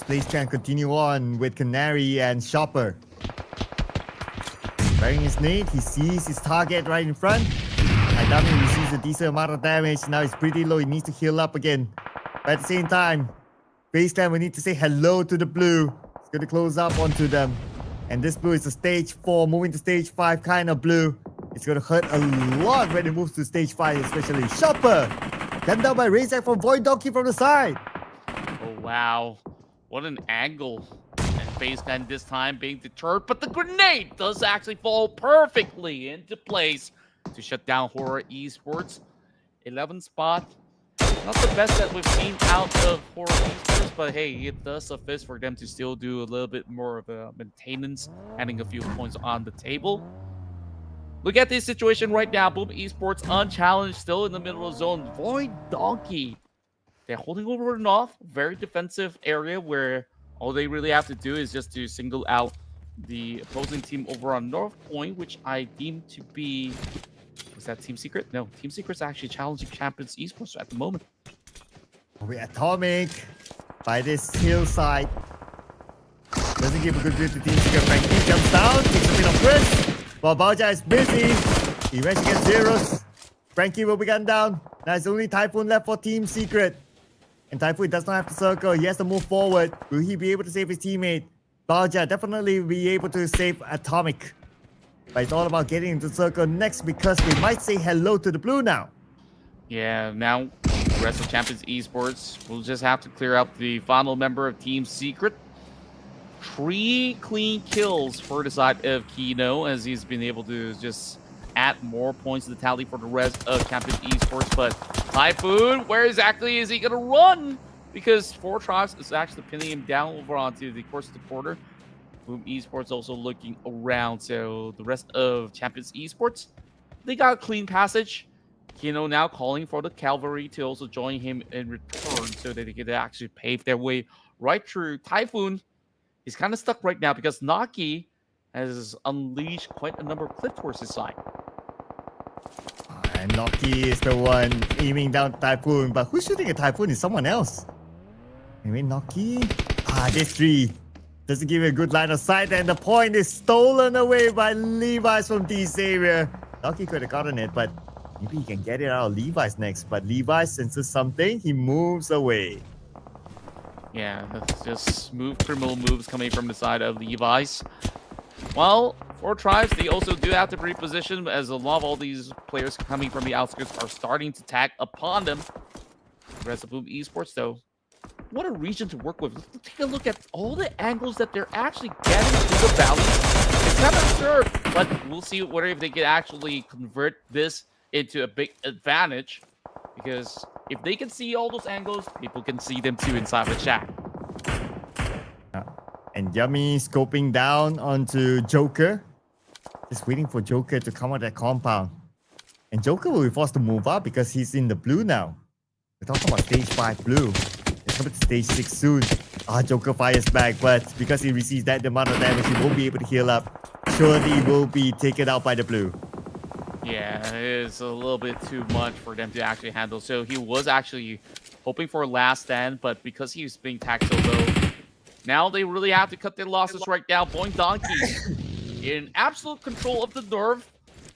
FaZe can continue on with Canary and Shopper. Wearing his nade, he sees his target right in front. Haidami receives a decent amount of damage. Now he's pretty low, he needs to heal up again. But at the same time, FaZe Clan will need to say hello to the blue. It's going to close up onto them. And this blue is a stage 4, moving to stage 5 kind of blue. It's going to hurt a lot when it moves to stage 5, especially. Shopper! Gunned down by REINCE from VOIN Donkey from the side. Oh, wow. What an angle. And FaZe Clan this time being deterred, but the grenade does actually fall perfectly into place to shut down HORAA Esports. 11 spot. Not the best that we've seen out of HORAA Esports, but hey, it does suffice for them to still do a little bit more of a maintenance, adding a few points on the table. Look at this situation right now. Boom Esports unchallenged, still in the middle of the zone. VOIN Donkey. They're holding over north, very defensive area where all they really have to do is just to single out the opposing team over on North Point, which I deem to be... Was that Team Secret? No, Team Secret's actually challenging Champions Esports at the moment. We're Atomic by this hillside. Doesn't give a good view to Team Secret. Frankie jumps down, takes a bit of risk. While Baoja is busy, he managed to get zeros. Frankie will be gunned down. Now it's only Typhoon left for Team Secret. And Typhoon does not have to circle. He has to move forward. Will he be able to save his teammate? Baoja definitely will be able to save Atomic. But it's all about getting into the circle next, because we might say hello to the blue now. Yeah, now the rest of Champions Esports will just have to clear out the final member of Team Secret. 3 clean kills for the side of Kino, as he's been able to just add more points to the tally for the rest of Champions Esports. But Typhoon, where exactly is he going to run? Because 4 Tribes is actually pinning him down over onto the course of the quarter. Boom Esports also looking around. So the rest of Champions Esports, they got a clean passage. Kino now calling for the Cavalry to also join him in return, so that they can actually pave their way right through. Typhoon, he's kind of stuck right now because Naki has unleashed quite a number of clip towards his side. And Naki is the one aiming down Typhoon, but who's shooting at Typhoon is someone else. Anyway, Naki. This 3 doesn't give you a good line of sight, and the point is stolen away by Levi's from D-Savior. Naki could have gotten it, but maybe he can get it out of Levi's next. But Levi senses something, he moves away. Yeah, that's just smooth criminal moves coming from the side of Levi's. Well, 4 Tribes, they also do have to reposition, as a lot of all these players coming from the outskirts are starting to tag upon them. The rest of Boom Esports, though, what a region to work with. Take a look at all the angles that they're actually getting through the valley. It's kind of absurd, but we'll see whether if they can actually convert this into a big advantage. Because if they can see all those angles, people can see them too inside the chat. And Yummy scoping down onto Joker. Just waiting for Joker to come out of that compound. And Joker will be forced to move up because he's in the blue now. We're talking about stage 5 blue. It's coming to stage 6 soon. Joker fires back, but because he receives that amount of damage, he won't be able to heal up. Surely will be taken out by the blue. Yeah, it is a little bit too much for them to actually handle. So he was actually hoping for a last stand, but because he's being taxed so low, now they really have to cut their losses right now. VOIN Donkey in absolute control of the North.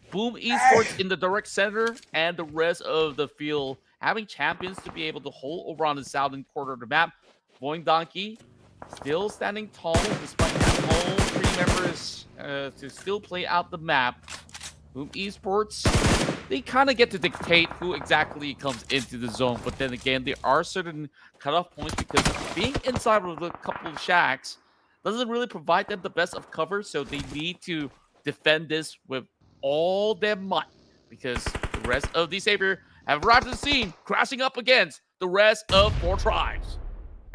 Boom Esports in the direct center, and the rest of the field having champions to be able to hold over on the southern quarter of the map. VOIN Donkey still standing tall despite having all 3 members to still play out the map. Boom Esports, they kind of get to dictate who exactly comes into the zone, but then again, there are certain cutoff points because being inside of a couple of shacks doesn't really provide them the best of cover, so they need to defend this with all their might because the rest of the Savior have arrived at the scene, crashing up against the rest of 4 tribes.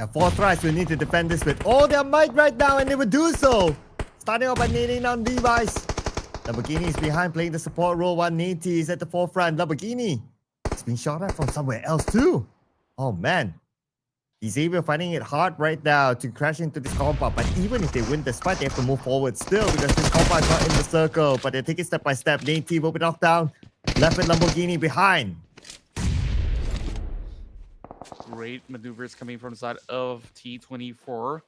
And 4 tribes will need to defend this with all their might right now, and they will do so. Starting off by nading down Levi's. Lamborghini is behind playing the support role while Nate is at the forefront. Lamborghini is being shot at from somewhere else too. Oh man. Xavier finding it hard right now to crash into this compound, but even if they win this fight, they have to move forward still because this compound is not in the circle, but they take it step by step. Nate will be knocked down. Left with Lamborghini behind. Great maneuvers coming from the side of T24.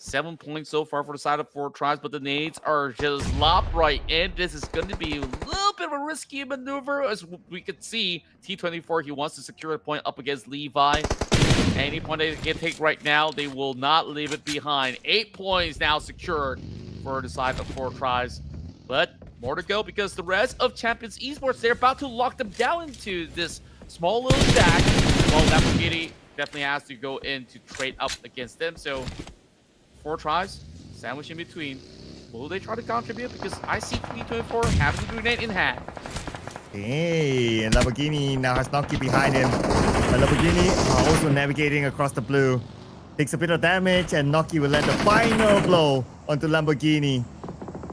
7 points so far for the side of 4 tribes, but the nades are just lopped right in. This is going to be a little bit of a risky maneuver. As we can see, T24, he wants to secure a point up against Levi. Any point they can take right now, they will not leave it behind. 8 points now secured for the side of 4 tribes. But more to go because the rest of Champions Esports, they're about to lock them down into this small little stack. Well, Lamborghini definitely has to go in to trade up against them. So 4 tribes, sandwiched in between. Will they try to contribute? Because I see T24 having a grenade in hand. Hey, and Lamborghini now has Noki behind him. But Lamborghini are also navigating across the blue. Takes a bit of damage, and Noki will land the final blow onto Lamborghini,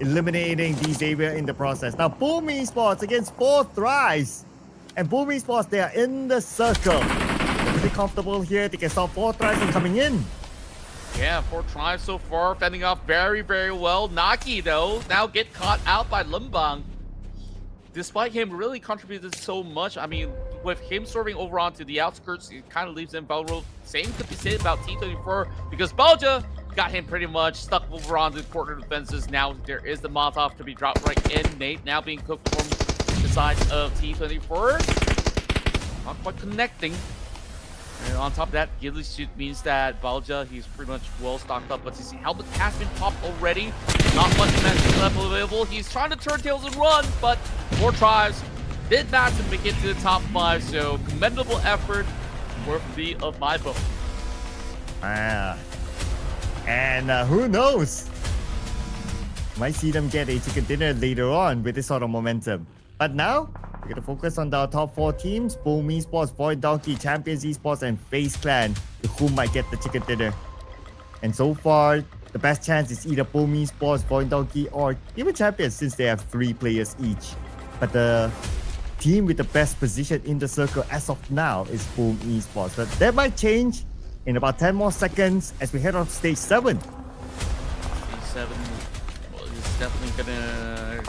eliminating the Xavier in the process. Now, Boom Esports against 4 Thrives. And Boom Esports, they are in the circle. They're pretty comfortable here. They can stop 4 Thrives from coming in. Yeah, 4 tries so far, fending off very, very well. Naki, though, now get caught out by Lumbang. Despite him really contributed so much, I mean, with him serving over onto the outskirts, it kind of leaves him vulnerable. Same could be said about T24, because Balja got him pretty much stuck over onto the corner defenses. Now there is the Molotov to be dropped right in. Nate now being cooked from the side of T24. Not quite connecting. And on top of that, Ghillie suit means that Balja, he's pretty much well stocked up, but his helmet has been popped already. Not much defensive level available. He's trying to turn tails and run, but 4 tribes did not to make it to the top 5, so commendable effort, worthy of my vote. And who knows? Might see them get a chicken dinner later on with this sort of momentum. But now, we're going to focus on the top 4 teams, Boom Esports, VOIN Donkey, Champions Esports, and FaZe Clan, who might get the chicken dinner. And so far, the best chance is either Boom Esports, VOIN Donkey, or even Champions, since they have 3 players each. But the team with the best position in the circle as of now is Boom Esports. But that might change in about 10 more seconds as we head on to stage 7. Stage 7 is definitely gonna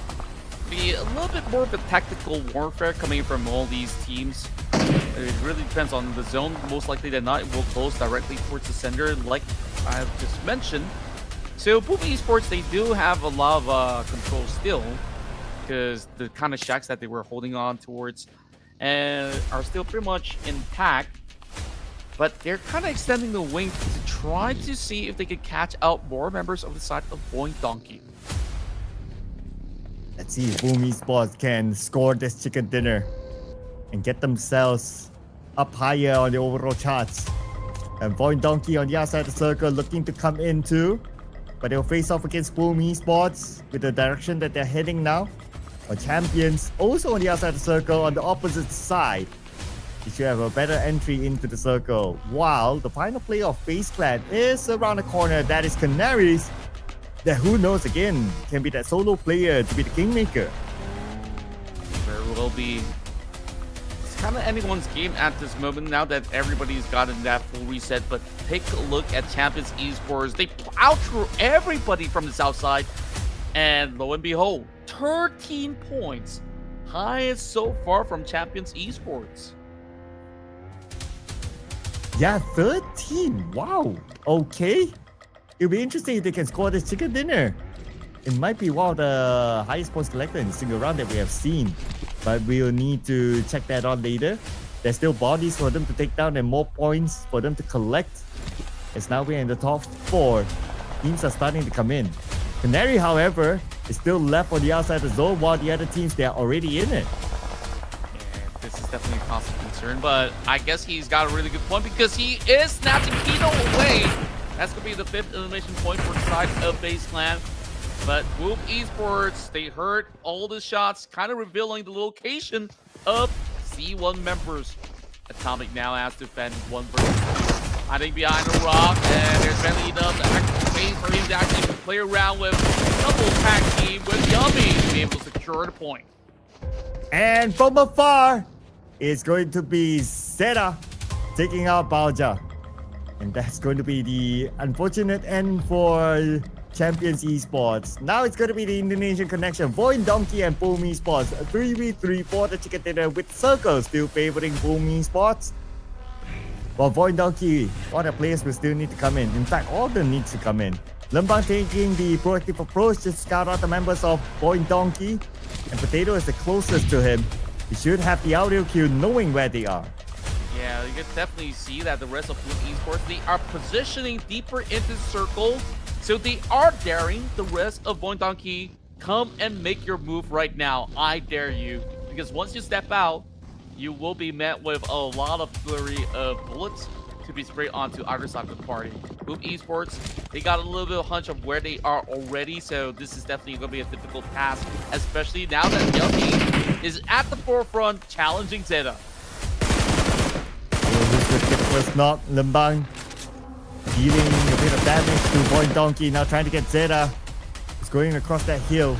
be a little bit more of a tactical warfare coming from all these teams. It really depends on the zone. Most likely than not, it will close directly towards the center, like I've just mentioned. So Pubg Esports, they do have a lot of control still, because the kind of shacks that they were holding on towards and are still pretty much intact. But they're kind of extending the wing to try to see if they can catch out more members of the side of VOIN Donkey. Let's see if Boom Esports can score this chicken dinner and get themselves up higher on the overall charts. And VOIN Donkey on the outside of the circle looking to come in too. But they'll face off against Boom Esports with the direction that they're heading now. Or Champions also on the outside of the circle on the opposite side. They should have a better entry into the circle. While the final player of FaZe Clan is around the corner. That is Canaries. That who knows again can be that solo player to be the kingmaker. Very well be. It's kind of anyone's game at this moment now that everybody's gotten that full reset. But take a look at Champions Esports. They out through everybody from the south side. And lo and behold, 13 points. Highest so far from Champions Esports. Yeah, 13. Wow. Okay. It'll be interesting if they can score this chicken dinner. It might be one of the highest points collected in a single round that we have seen. But we'll need to check that out later. There's still bodies for them to take down and more points for them to collect. As now we're in the top 4. Teams are starting to come in. Canary, however, is still left on the outside of the zone while the other teams, they are already in it. Yeah, this is definitely a cause of concern, but I guess he's got a really good point because he is snatching Kino away. That's going to be the 5th elimination point for the side of FaZe Clan. But VOIN Esports, they heard all the shots, kind of revealing the location of C1 members. Atomic now has to defend 1 versus 2. Hiding behind a rock, and there's barely enough space for him to actually play around with double tag team with Yummy to be able to secure the point. And from afar, it's going to be Zeta taking out Pubg. And that's going to be the unfortunate end for Champions Esports. Now it's going to be the Indonesian connection. VOIN Donkey and Pubg Esports. 3v3 for the chicken dinner with Circle still favoring Pubg Esports. While VOIN Donkey, all the players will still need to come in. In fact, all of them need to come in. Lembang taking the proactive approach to scout out the members of VOIN Donkey. And Potato is the closest to him. He should have the audio cue knowing where they are. Yeah, you can definitely see that the rest of VOIN Esports, they are positioning deeper into the circle. So they are daring the rest of VOIN Donkey, come and make your move right now. I dare you. Because once you step out, you will be met with a lot of flurry of bullets to be sprayed onto either side of the party. VOIN Esports, they got a little bit of hunch of where they are already, so this is definitely going to be a difficult task, especially now that Yummy is at the forefront challenging Zeta. This will get the first knock. Lembang dealing a bit of damage to VOIN Donkey, now trying to get Zeta. He's going across that hill.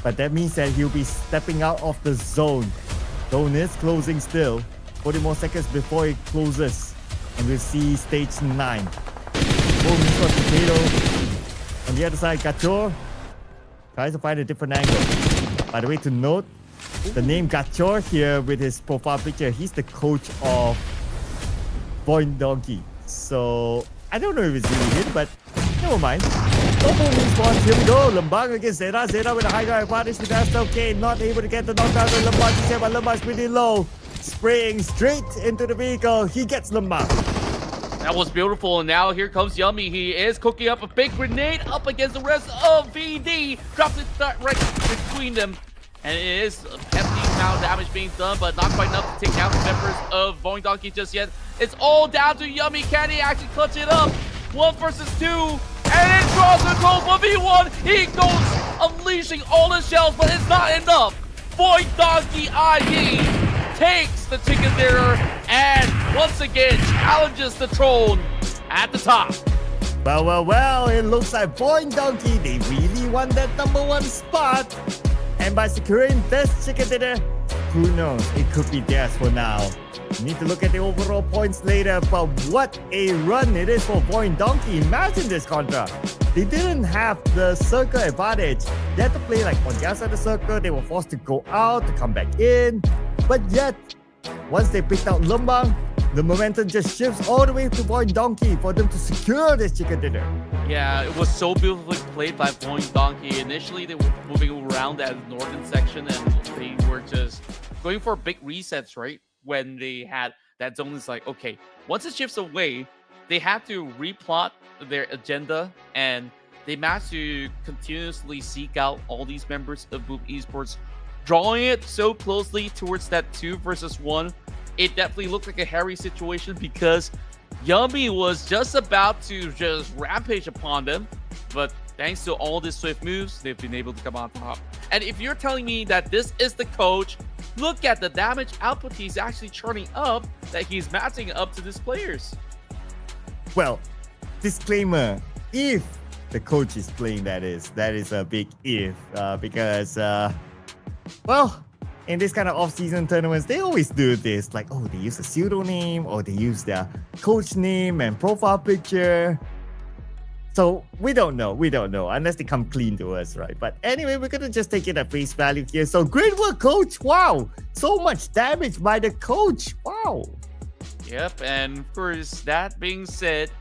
But that means that he'll be stepping out of the zone. Zone is closing still. 40 more seconds before it closes. And we'll see stage 9. Potato. On the other side, Gachor tries to find a different angle. By the way, to note, the name Gachor here with his profile picture, he's the coach of VOIN Donkey. So, I don't know if it's really him, but never mind. Double response, here we go. Lembang against Zeta. Zeta with a high ground advantage with SLK. Not able to get the knockdown with Lembang. He said, but Lembang's pretty low. Spraying straight into the vehicle. He gets Lembang. That was beautiful, and now here comes Yummy. He is cooking up a big grenade up against the rest of VD. Drops it right between them. And it is a hefty amount of damage being done, but not quite enough to take down the members of VOIN Donkey just yet. It's all down to Yummy. Can he actually clutch it up? 1 versus 2. And it draws the goal for V1. He goes unleashing all his shells, but it's not enough. VOIN Donkey ID takes the chicken dinner and once again challenges the throne at the top. Well, it looks like VOIN Donkey, they really want that #1 spot. And by securing this chicken dinner, who knows, it could be theirs for now. We need to look at the overall points later, but what a run it is for VOIN Donkey. Imagine this, Contra. They didn't have the circle advantage. They had to play like on the outside of the circle. They were forced to go out, to come back in. But yet, once they picked out Lembang, the momentum just shifts all the way to VOIN Donkey for them to secure this chicken dinner. Yeah, it was so beautifully played by VOIN Donkey. Initially, they were moving around that northern section and they were just going for big resets, right? When they had that zone, it's like, okay, once it shifts away, they have to replot their agenda and they managed to continuously seek out all these members of VOIN Esports, drawing it so closely towards that 2 versus 1. It definitely looked like a hairy situation because Yummy was just about to just rampage upon them, but thanks to all these swift moves, they've been able to come on top. And if you're telling me that this is the coach, look at the damage output he's actually churning up, that he's matching up to these players. Well, disclaimer, if the coach is playing, that is a big if, because, well, in this kind of off-season tournaments, they always do this. Like, oh, they use a pseudonym or they use their coach name and profile picture. So we don't know unless they come clean to us, right? But anyway, we're gonna just take it at face value here. So great work, coach. Wow, so much damage by the coach. Wow. Yep, and of course, that being said,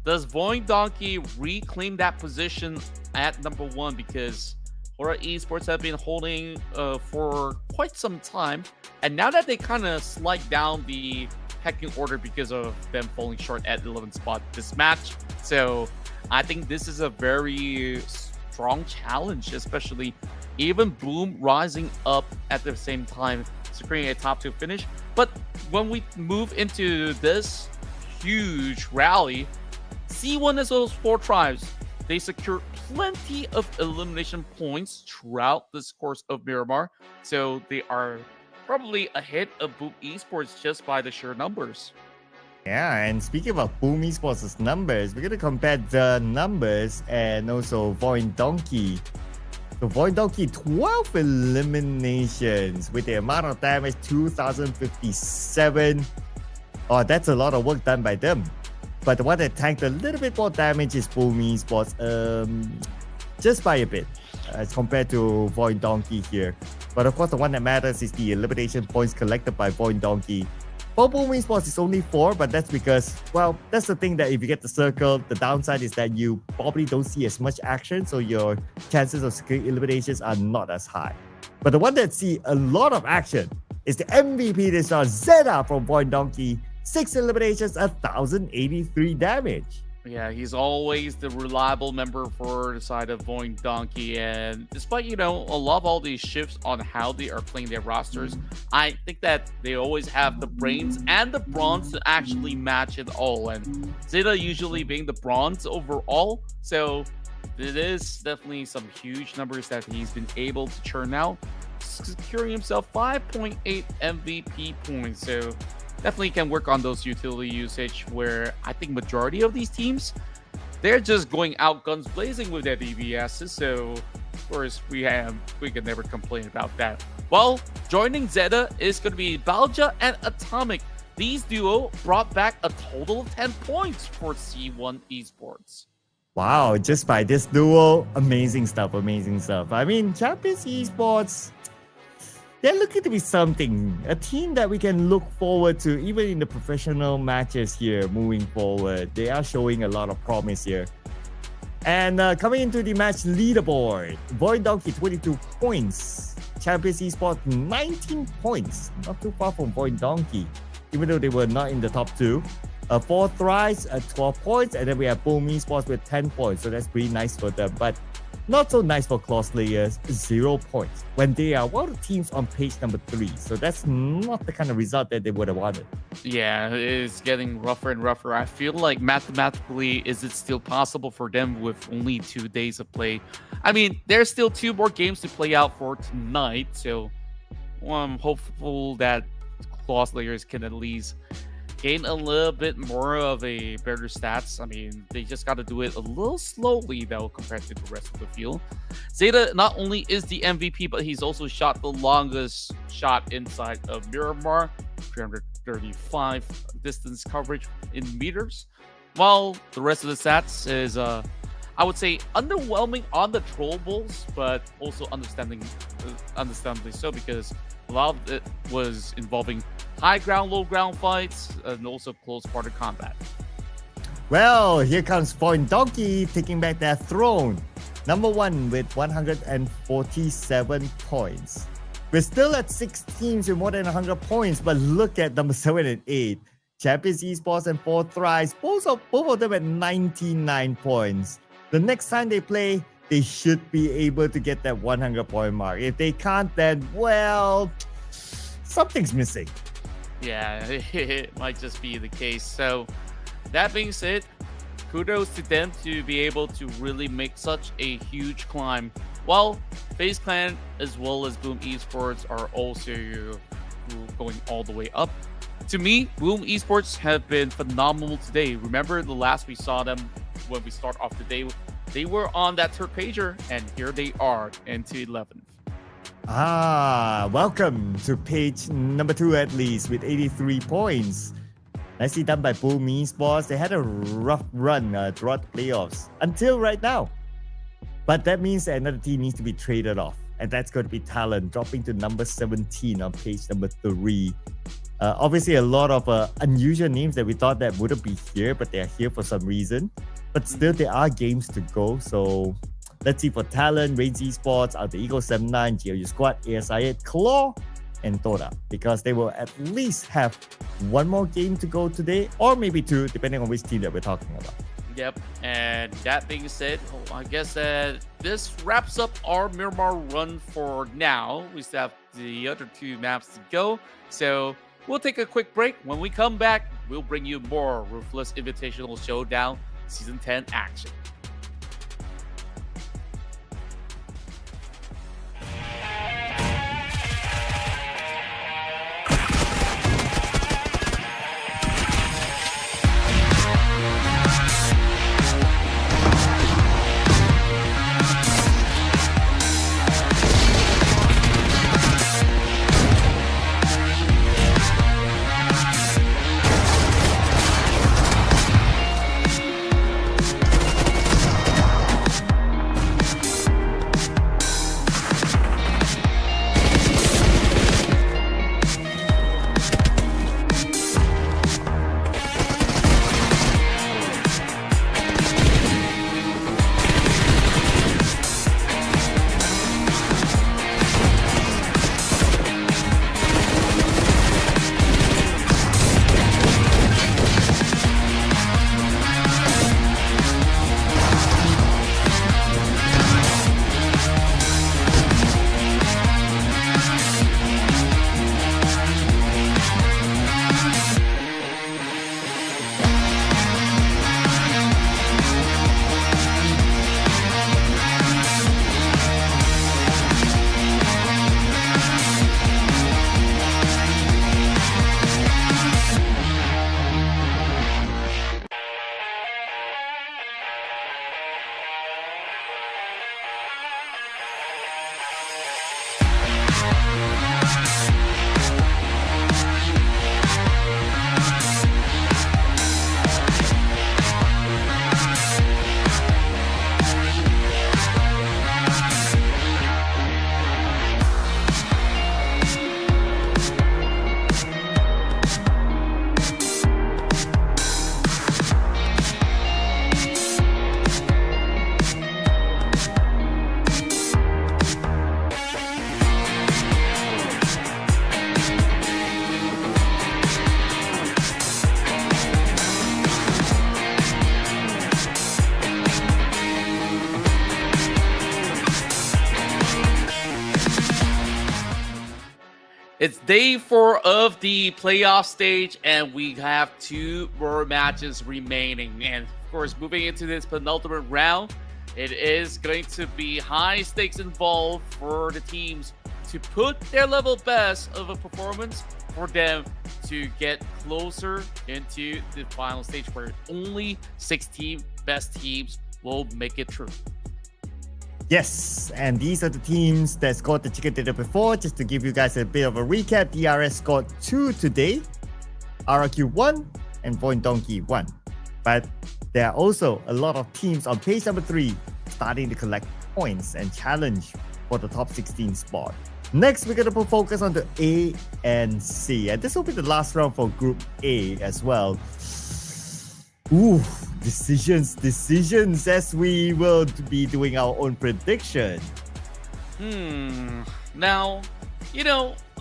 does VOIN Donkey reclaim that position at number 1? Because HORAA Esports have been holding for quite some time, and now that they kind of slide down the pecking order because of them falling short at 11th spot this match, so I think this is a very strong challenge, especially even Boom rising up at the same time, securing a top 2 finish. But when we move into this huge rally, C1 as well as 4 Tribes, they secure plenty of elimination points throughout this course of Miramar. So they are probably ahead of Boom Esports just by the sheer numbers. Yeah, and speaking about Boom Esports' numbers, we're going to compare the numbers and also VOIN Donkey. So VOIN Donkey, 12 eliminations with the amount of damage, 2,057. Oh, that's a lot of work done by them. But the one that tanked a little bit more damage is Boom Esports, just by a bit as compared to VOIN Donkey here. But of course, the one that matters is the elimination points collected by VOIN Donkey. For Boom Esports, it's only 4, but that's because, well, that's the thing that if you get the circle, the downside is that you probably don't see as much action, so your chances of securing eliminations are not as high. But the one that see a lot of action is the MVP this round, Zeta from VOIN Donkey. 6 eliminations, 1,083 damage. Yeah, he's always the reliable member for the side of VOIN Donkey, and despite, a lot of all these shifts on how they are playing their rosters, I think that they always have the brains and the bronze to actually match it all, and Zeta usually being the bronze overall, so it is definitely some huge numbers that he's been able to churn out, securing himself 5.8 MVP points, so definitely can work on those utility usage where I think majority of these teams, they're just going out guns blazing with their DBSs. So of course we can never complain about that. Well, joining Zeta is going to be Balja and Atomic. These duo brought back a total of 10 points for C1 Esports. Wow, just by this duo, amazing stuff. I mean, Champions Esports, they're looking to be something, a team that we can look forward to even in the professional matches here moving forward. They are showing a lot of promise here. And coming into the match leaderboard, VOIN Donkey 22 points, Champions Esports 19 points, not too far from VOIN Donkey, even though they were not in the top 2. 4 Thrives at 12 points, and then we have Boom Esports with 10 points, so that's pretty nice for them. But not so nice for Claw Slayers, 0 points, when they are one of the teams on page number 3. So that's not the kind of result that they would have wanted. Yeah, it's getting rougher and rougher. I feel like mathematically, is it still possible for them with only 2 days of play? I mean, there's still 2 more games to play out for tonight, so I'm hopeful that Claw Slayers can at least gain a little bit more of a better stats. I mean, they just got to do it a little slowly though compared to the rest of the field. Zeta not only is the MVP, but he's also shot the longest shot inside of Miramar, 335 distance coverage in meters, while the rest of the stats is I would say underwhelming on the trollables, but also understandably so, because a lot of it was involving high ground, low ground fights, and also close quarter combat. Well, here comes VOIN Donkey taking back their throne. Number 1 with 147 points. We're still at 6 teams with more than 100 points, but look at number 7 and 8. Champions Esports and 4 Thrives, both of them at 99 points. The next time they play, they should be able to get that 100-point mark. If they can't, then, well, something's missing. Yeah, it might just be the case. So, that being said, kudos to them to be able to really make such a huge climb. While FaZe Clan as well as Boom Esports are also going all the way up. To me, Boom Esports have been phenomenal today. Remember the last we saw them when we start off the day, they were on that third pager, and here they are into 11th. Welcome to page number 2 at least with 83 points. Nicely done by Pubg Esports. They had a rough run throughout the playoffs until right now. But that means that another team needs to be traded off. And that's going to be Talon, dropping to number 17 on page number 3. Obviously, a lot of unusual names that we thought that wouldn't be here, but they are here for some reason. But still, there are games to go. So let's see for Talon, REINCE Esports, Alter Ego 79, GLU Squad, ASI8, Claw, and Todak. Because they will at least have one more game to go today, or maybe 2, depending on which team that we're talking about. Yep, and that being said, I guess that this wraps up our Miramar run for now. We still have the other 2 maps to go, so we'll take a quick break. When we come back, we'll bring you more Ruthless Invitational Showdown Season 10 action. It's day 4 of the playoff stage, and we have 2 more matches remaining. And of course, moving into this penultimate round, it is going to be high stakes involved for the teams to put their level best of a performance for them to get closer into the final stage, where only 16 best teams will make it through. Yes, and these are the teams that scored the chicken dinner before. Just to give you guys a bit of a recap, DRS scored 2 today, RRQ 1, and VOIN Donkey 1. But there are also a lot of teams on page number 3 starting to collect points and challenge for the top 16 spot. Next, we're going to put focus on the A and C, and this will be the last round for Group A as well. Ooh, decisions as we will be doing our own prediction. Now,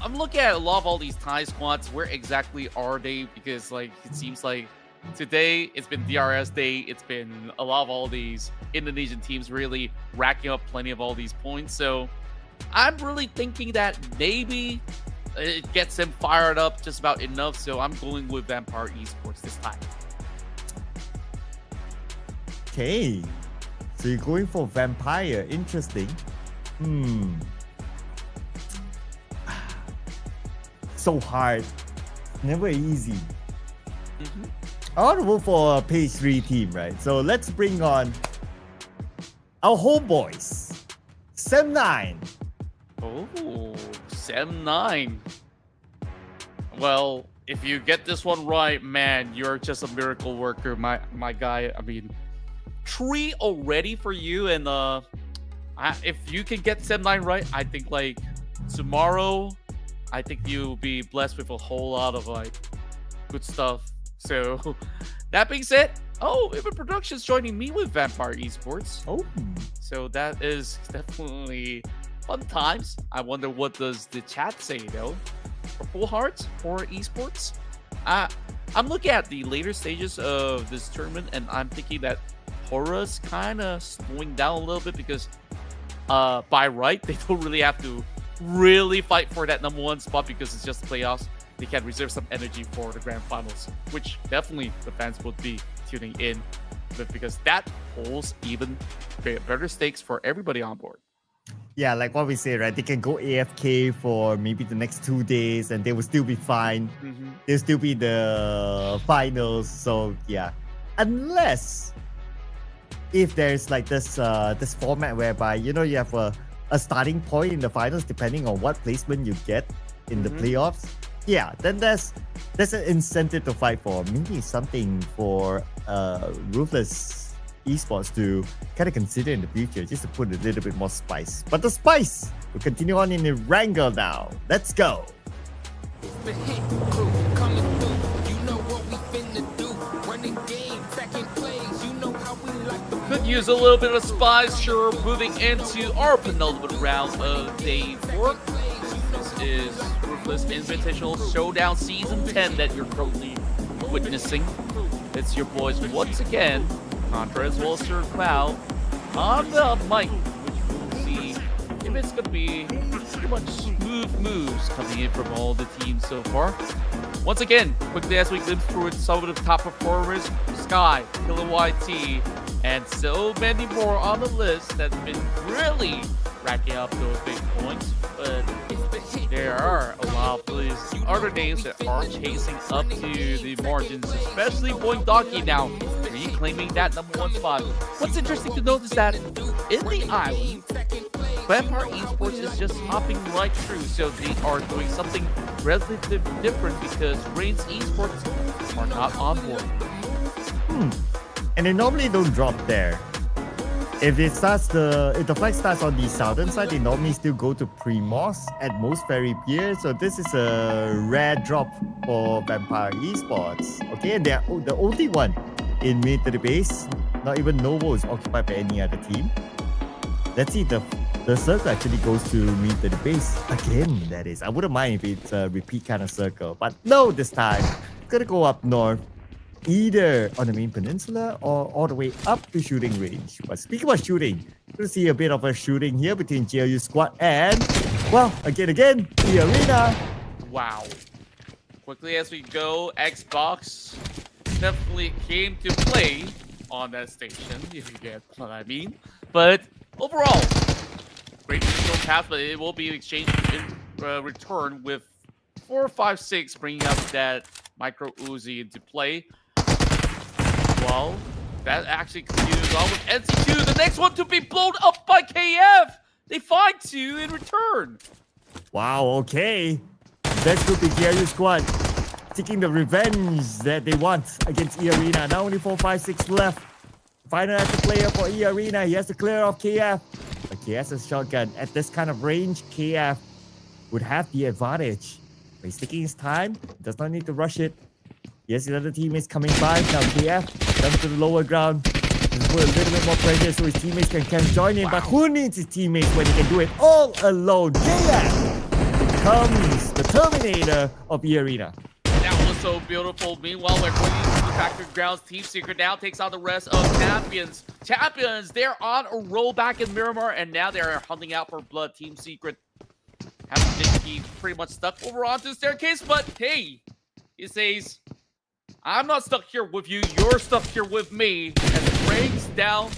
I'm looking at a lot of all these Thai squads. Where exactly are they? Because it seems like today it's been DRS day. It's been a lot of all these Indonesian teams really racking up plenty of all these points. So I'm really thinking that maybe it gets them fired up just about enough. So I'm going with Vampire Esports this time. Okay, so you're going for Vampire. Interesting. So hard. Never easy. I want to vote for a page 3 team, right? So let's bring on our homeboys. Sem9. Oh, 7-9. Well, if you get this one right, man, you're just a miracle worker, my guy. I mean, 3 already for you, and if you can get 7-9 right, I think like tomorrow, I think you'll be blessed with a whole lot of like good stuff. So that being said, oh, even Productions joining me with Vampire Esports. Oh, So that is definitely fun times. I wonder what does the chat say though. For Full Hearts, HORAA Esports. I'm looking at the later stages of this tournament, and I'm thinking that HORAA's kind of slowing down a little bit because by right, they don't really have to really fight for that #1 spot because it's just the playoffs. They can reserve some energy for the grand finals, which definitely the fans would be tuning in with because that holds even better stakes for everybody on board. yeah, like what we say, right? They can go AFK for maybe the next 2 days and they will still be fine. They'll still be the finals. So yeah, unless if there's like this format whereby you have a starting point in the finals depending on what placement you get in the playoffs. Yeah, then there's an incentive to fight for. Maybe something for Ruthless Esports to kind of consider in the future, just to put a little bit more spice. But the spice will continue on in Erangel now. Let's go. The hit crew coming through. You know what we finna do. Running game, second plays. You know how we like to Could use a little bit of spice. Sure, moving into our penultimate round of day 4. This is Ruthless Invitational Showdown Season 10 that you're currently witnessing. It's your boys once again, Contra as well as Sir Cloud, on the mic, which we'll see if it's going to be pretty much smooth moves coming in from all the teams so far. Once again, quickly as we glimpse through some of the top performers, Sky, Killer YT, and so many more on the list that's been really racking up those big points. But there are a lot of these other names that are chasing up to the margins, especially VOIN Donkey now reclaiming that #1 spot. What's interesting to note is that in the island, Vampire Esports is just hopping right through, so they are doing something relatively different because REINCE Esports are not on board. And they normally don't drop there. If the flag starts on the southern side, they normally still go to Primos at most Ferry Pier. So this is a rare drop for Vampire Esports. Okay, and they're the only one in mid to the base. Not even Novo is occupied by any other team. Let's see, the circle actually goes to mid to the base again. That is, I wouldn't mind if it's a repeat kind of circle, but no, this time it's gonna go up north, either on the main peninsula or all the way up to shooting range. But speaking about shooting, we'll see a bit of a shooting here between GLU squad and, well, again, eArena. Wow. Quickly as we go, Xbox definitely came to play on that station, if you get what I mean. But overall, great initial pass, but it will be exchanged in return with 456 bringing up that micro Uzi into play. Well, that actually continues on with NC2. The next one to be blown up by KF. They find 2 in return. Wow, okay. That could be GLU squad taking the revenge that they want against eArena. Now only 456 left. Final active player for eArena. He has to clear off KF. But KF has a shotgun. At this kind of range, KF would have the advantage. But he's taking his time. Does not need to rush it. Yes, the other teammates coming by. Now KF comes to the lower ground. Just put a little bit more pressure so his teammates can join in. Wow. But who needs his teammates when he can do it all alone? KF becomes the Terminator of eArena. That was so beautiful. Meanwhile, they're going into the factory grounds. Team Secret now takes out the rest of Champions. Champions, they're on a roll back in Miramar, and now they're hunting out for blood. Team Secret having Dinky pretty much stuck over onto the staircase, but hey, he says, I'm not stuck here with you, you're stuck here with me, as it brings down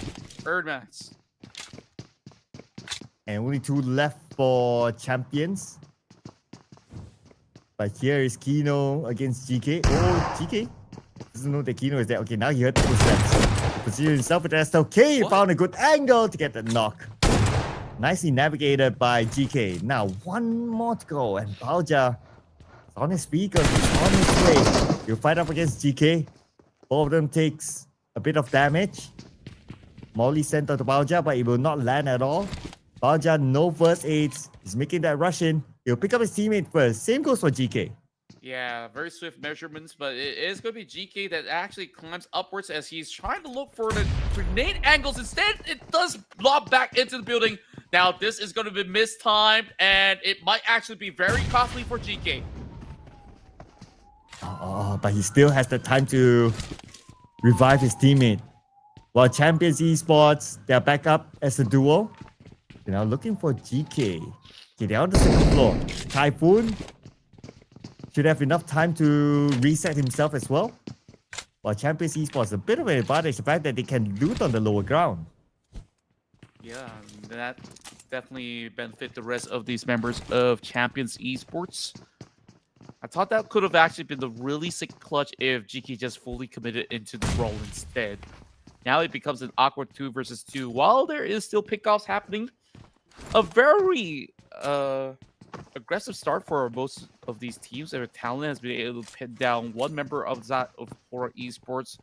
Erdmax. And only 2 left for Champions. But here is Kino against GK. Oh, GK doesn't know that Kino is there. Okay, now he heard the footsteps. Position himself at SLK. Found a good angle to get the knock. Nicely navigated by GK. Now one more to go, and Pubg is on his feet, he's on his way. He'll fight up against GK. Both of them takes a bit of damage. Molly sent out to Pubg, but it will not land at all. Pubg, no first aids. He's making that rush in. He'll pick up his teammate first. Same goes for GK. Yeah, very swift measurements, but it is going to be GK that actually climbs upwards as he's trying to look for the grenade angles. Instead, it does lob back into the building. Now, this is going to be mistimed, and it might actually be very costly for GK. But he still has the time to revive his teammate. While Champions Esports, they're back up as a duo. They're now looking for GK. Okay, they're on the second floor. Typhoon should have enough time to reset himself as well. While Champions Esports, a bit of an advantage, the fact that they can loot on the lower ground. Yeah, that definitely benefit the rest of these members of Champions Esports. I thought that could have actually been the really sick clutch if GK just fully committed into the role instead. Now it becomes an awkward 2 versus 2. While there is still pickoffs happening, a very aggressive start for most of these teams. Talon has been able to pin down one member of that of HORAA Esports.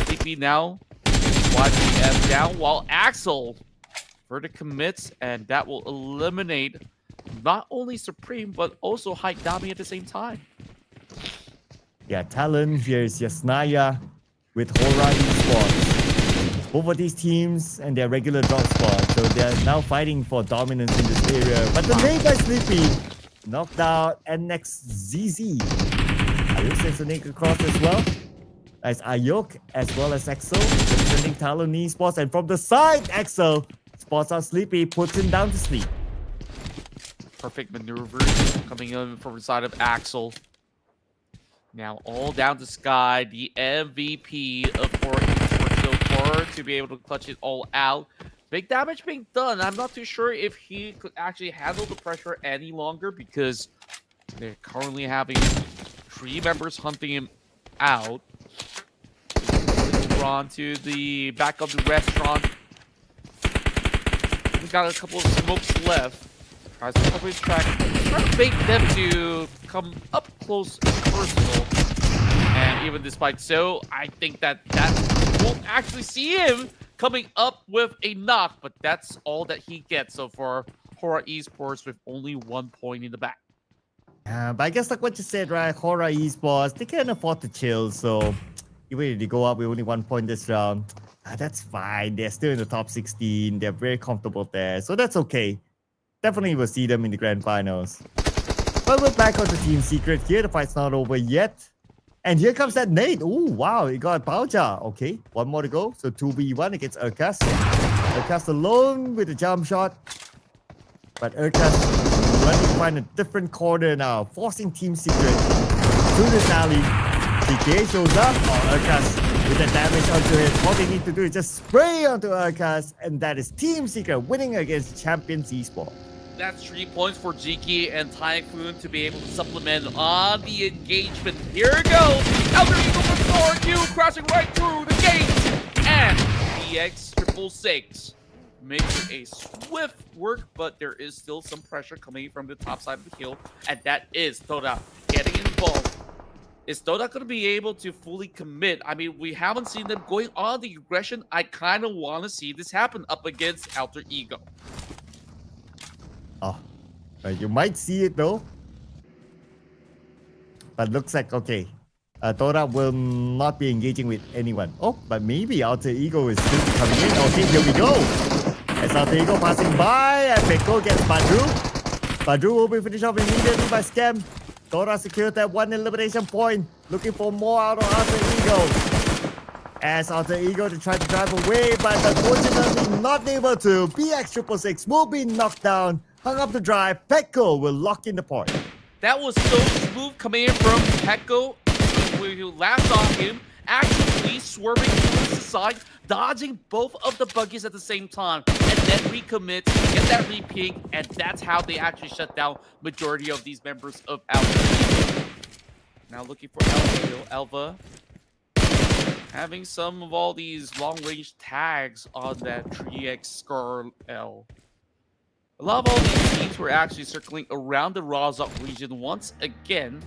Sleepy now, YPF down, while Axel further commits, and that will eliminate not only Supreme, but also Hyde Dami at the same time. Yeah, Talon, here's Yasnaya with HORAA Esports. Both of these teams and their regular drop spot, so they're now fighting for dominance in this area. But the nade by Sleepy knocked out, and next ZZ. Ayuk sends a nade across as well. As Ayuk as well as Axel defending Talon Esports, and from the side, Axel spots out Sleepy, puts him down to sleep. Perfect maneuver coming in from the side of Axel. Now all down to Sky, the MVP of HORAA Esports so far, to be able to clutch it all out. Big damage being done. I'm not too sure if he could actually handle the pressure any longer because they're currently having 3 members hunting him out. We're on to the back of the restaurant. We've got a couple of smokes left. Tries to cover his track. Trying to bait them to come up close and personal. And even despite so, I think that won't actually see him coming up with a knock, but that's all that he gets so far. HORAA Esports with only 1 point in the back. But I guess like what you said, right? HORAA Esports, they can't afford to chill, so even if they go up with only 1 point this round, that's fine. They're still in the top 16. They're very comfortable there, so that's okay. Definitely will see them in the grand finals. But we're back on the Team Secret here. The fight's not over yet. And here comes that nade. Ooh, wow, he got Pubg. Okay, 1 more to go. So 2v1 against Urkas. Urkas alone with a jump shot. But Urkas running to find a different corner now, forcing Team Secret to this alley. DK shows up. Urkas with the damage onto him. All they need to do is just spray onto Urkas. And that is Team Secret winning against Champions Esports. That's 3 points for GK and Typhoon to be able to supplement on the engagement. Here it goes. Elder Eagle with R2 crossing right through the gate. And EX666 makes it a swift work, but there is still some pressure coming from the top side of the hill. And that is Todak getting involved. Is Todak going to be able to fully commit? I mean, we haven't seen them going on the aggression. I kind of want to see this happen up against Alter Ego. Oh, you might see it though. But looks like, okay, Todak will not be engaging with anyone. Oh, but maybe Alter Ego is still coming in. Okay, here we go. As Alter Ego passing by, and Peko gets Badru. Badru will be finished off immediately by Scam. Todak secured that 1 elimination point. Looking for more out of Alter Ego. As Alter Ego to try to drive away, but unfortunately not able to. BX666 will be knocked down. Hung up the drive. Peko will lock in the point. That was so smooth coming in from Peko. We last saw him actually swerving to the side, dodging both of the buggies at the same time, and then recommit, get that repeat, and that's how they actually shut down majority of these members of Alpha. Now looking for Elva. Having some of all these long-range tags on that 3x Scar L. A lot of all these teams were actually circling around the Rozhok region once again,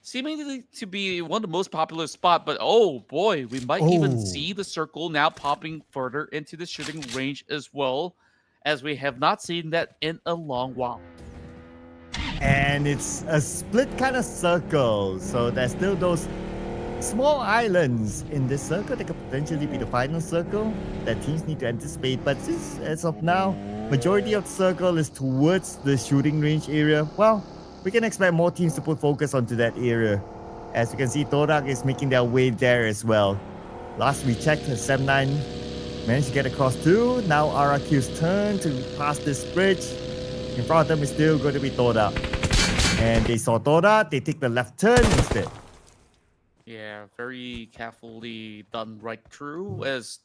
seemingly to be one of the most popular spots. But oh boy, we might even see the circle now popping further into the shooting range as well, as we have not seen that in a long while. And it's a split kind of circle, so there's still those small islands in this circle that could potentially be the final circle that teams need to anticipate. But since, as of now, majority of the circle is towards the shooting range area, well, we can expect more teams to put focus onto that area. As you can see, Todak is making their way there as well. Last we checked, 7-9 managed to get across too. Now RRQ's turn to pass this bridge. In front of them is still going to be Todak. And they saw Todak, they take the left turn instead. Yeah, very carefully done right through, as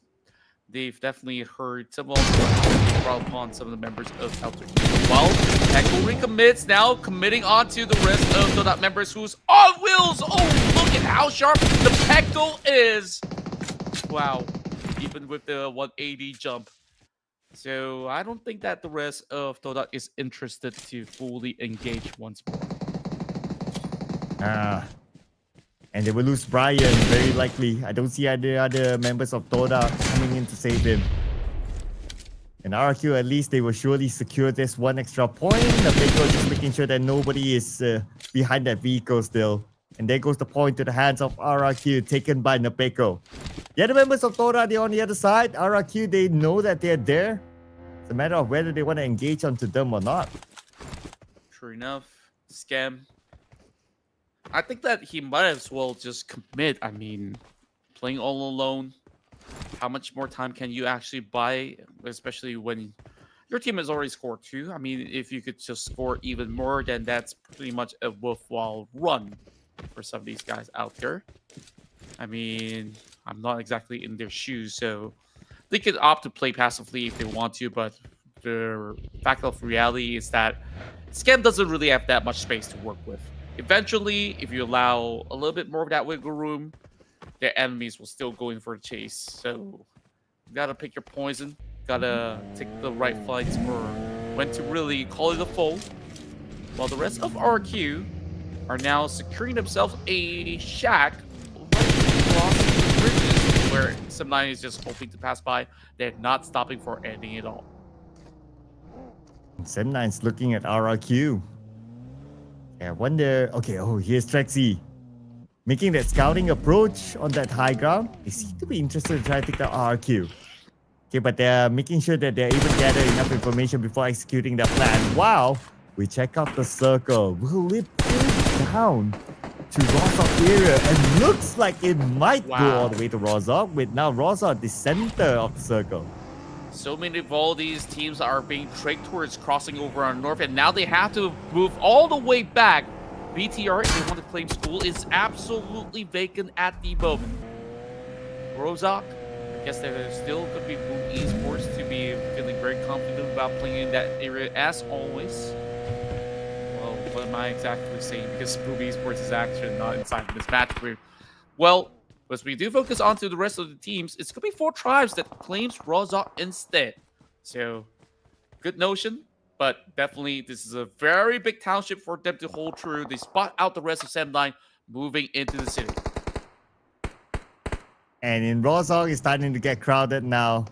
they've definitely heard some of the brought upon some of the members of Celtic. Well, Echo recommits now, committing onto the rest of Todak members who's on wheels. Oh, look at how sharp the Pecto is. Wow, even with the 180 jump. So I don't think that the rest of Todak is interested to fully engage once more. And they will lose Brian, very likely. I don't see any other members of Todak coming in to save him. And RRQ, at least they will surely secure this one extra point. The vehicle just making sure that nobody is behind that vehicle still. And there goes the point to the hands of RRQ, taken by Napeko. The other members of Todak, they're on the other side. RRQ, they know that they're there. It's a matter of whether they want to engage onto them or not. True enough. Scam. I think that he might as well just commit. I mean, playing all alone, how much more time can you actually buy, especially when your team has already scored 2? I mean, if you could just score even more, then that's pretty much a worthwhile run for some of these guys out there. I mean, I'm not exactly in their shoes, so they could opt to play passively if they want to, but the fact of reality is that Scam doesn't really have that much space to work with. Eventually, if you allow a little bit more of that wiggle room, their enemies will still go in for a chase. So you gotta pick your poison, gotta take the right fights for when to really call it a foe. While the rest of RQ are now securing themselves a shack right across the bridges, where 7-9 is just hoping to pass by. They're not stopping for anything at all. 7-9's looking at RRQ. I wonder, okay, oh, here's Trexy. Making that scouting approach on that high ground. They seem to be interested to try to take the RRQ. Okay, but they're making sure that they're able to gather enough information before executing their plan. Wow, we check out the circle. Will it pull down to Rozhok area? And looks like it might go all the way to Rozhok, with now Rozhok the center of the circle. So many of all these teams are being tricked towards crossing over on north, and now they have to move all the way back. BTR, if they want to claim school, is absolutely vacant at the moment. Rozhok, I guess there still could be VOIN Esports to be feeling very confident about playing in that area as always. Well, what am I exactly saying? Because VOIN Esports is actually not inside of this match group. Well, as we do focus onto the rest of the teams, it's going to be 4 tribes that claims Rozhok instead. So, good notion, but definitely this is a very big township for them to hold true. They spot out the rest of 7-9 moving into the city. And in Rozhok, it's starting to get crowded now.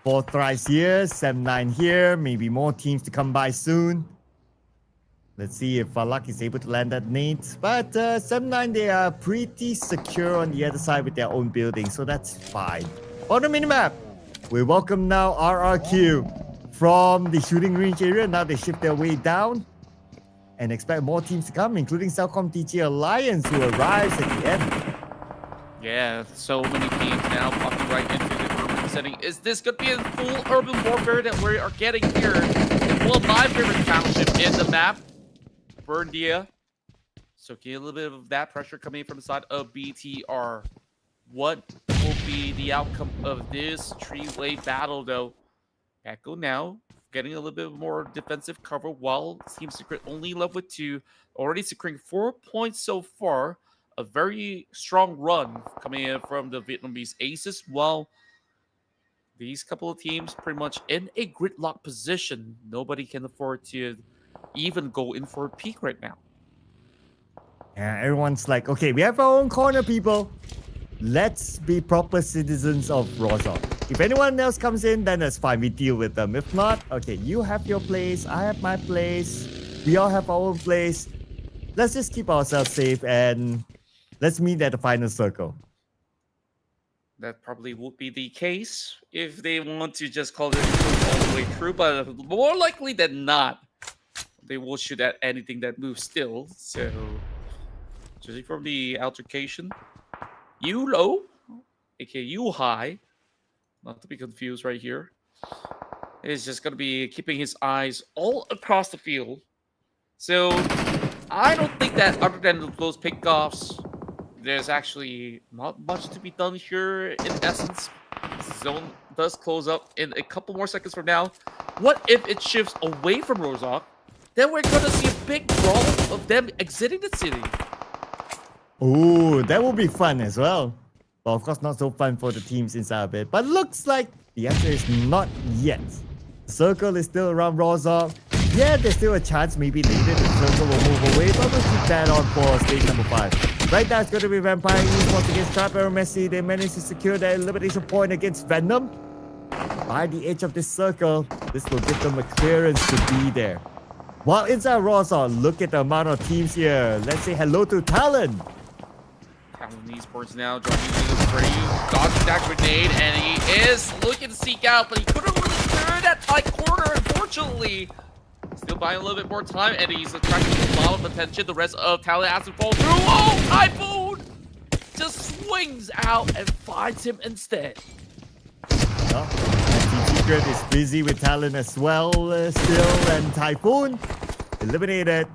4 Thrives here, 7-9 here, maybe more teams to come by soon. Let's see if Luck is able to land that nade. But 7-9, they are pretty secure on the other side with their own building, so that's fine. On the minimap, we welcome now RRQ from the shooting range area. Now they shift their way down and expect more teams to come, including CelcomDigi Alliance, who arrives at the end. Yeah, so many teams now popping right into the urban setting. Is this going to be a full urban warfare that we are getting here? Well, my favorite township in the map, Berndia. So get a little bit of that pressure coming from the side of BTR. What will be the outcome of this 3-way battle, though? Echo now getting a little bit more defensive cover, while Team Secret only left with 2, already securing 4 points so far. A very strong run coming in from the Vietnamese aces, while these couple of teams pretty much in a gridlock position. Nobody can afford to even go in for a peak right now. Yeah, everyone's like, okay, we have our own corner, people. Let's be proper citizens of Rozhok. If anyone else comes in, then that's fine. We deal with them. If not, okay, you have your place. I have my place. We all have our own place. Let's just keep ourselves safe and let's meet at the final circle. That probably would be the case if they want to just call it all the way through, but more likely than not, they will shoot at anything that moves still. So, judging from the altercation, you low, aka you high, not to be confused right here, is just going to be keeping his eyes all across the field. So, I don't think that other than those pickoffs, there's actually not much to be done here in essence. Zone does close up in a couple more seconds from now. What if it shifts away from Rozhok? Then we're going to see a big brawl of them exiting the city. Ooh, that will be fun as well. But of course, not so fun for the teams inside of it. But looks like the answer is not yet. Circle is still around Rozhok. Yeah, there's still a chance maybe later the circle will move away, but we'll keep that on for stage number 5. Right now, it's going to be Vampire Esports against Trap Aeromacy. They managed to secure their elimination point against Venom. By the edge of this circle, this will give them a clearance to be there. While inside Rozhok, look at the amount of teams here. Let's say hello to Talon. Talon Esports now joining the free. Dodging that grenade, and he is looking to seek out, but he couldn't really clear that tight corner, unfortunately. Still buying a little bit more time, and he's attracting a lot of attention. The rest of Talon has to fall through. Oh, Typhoon just swings out and finds him instead. Well, Secret is busy with Talon as well still, and Typhoon eliminated.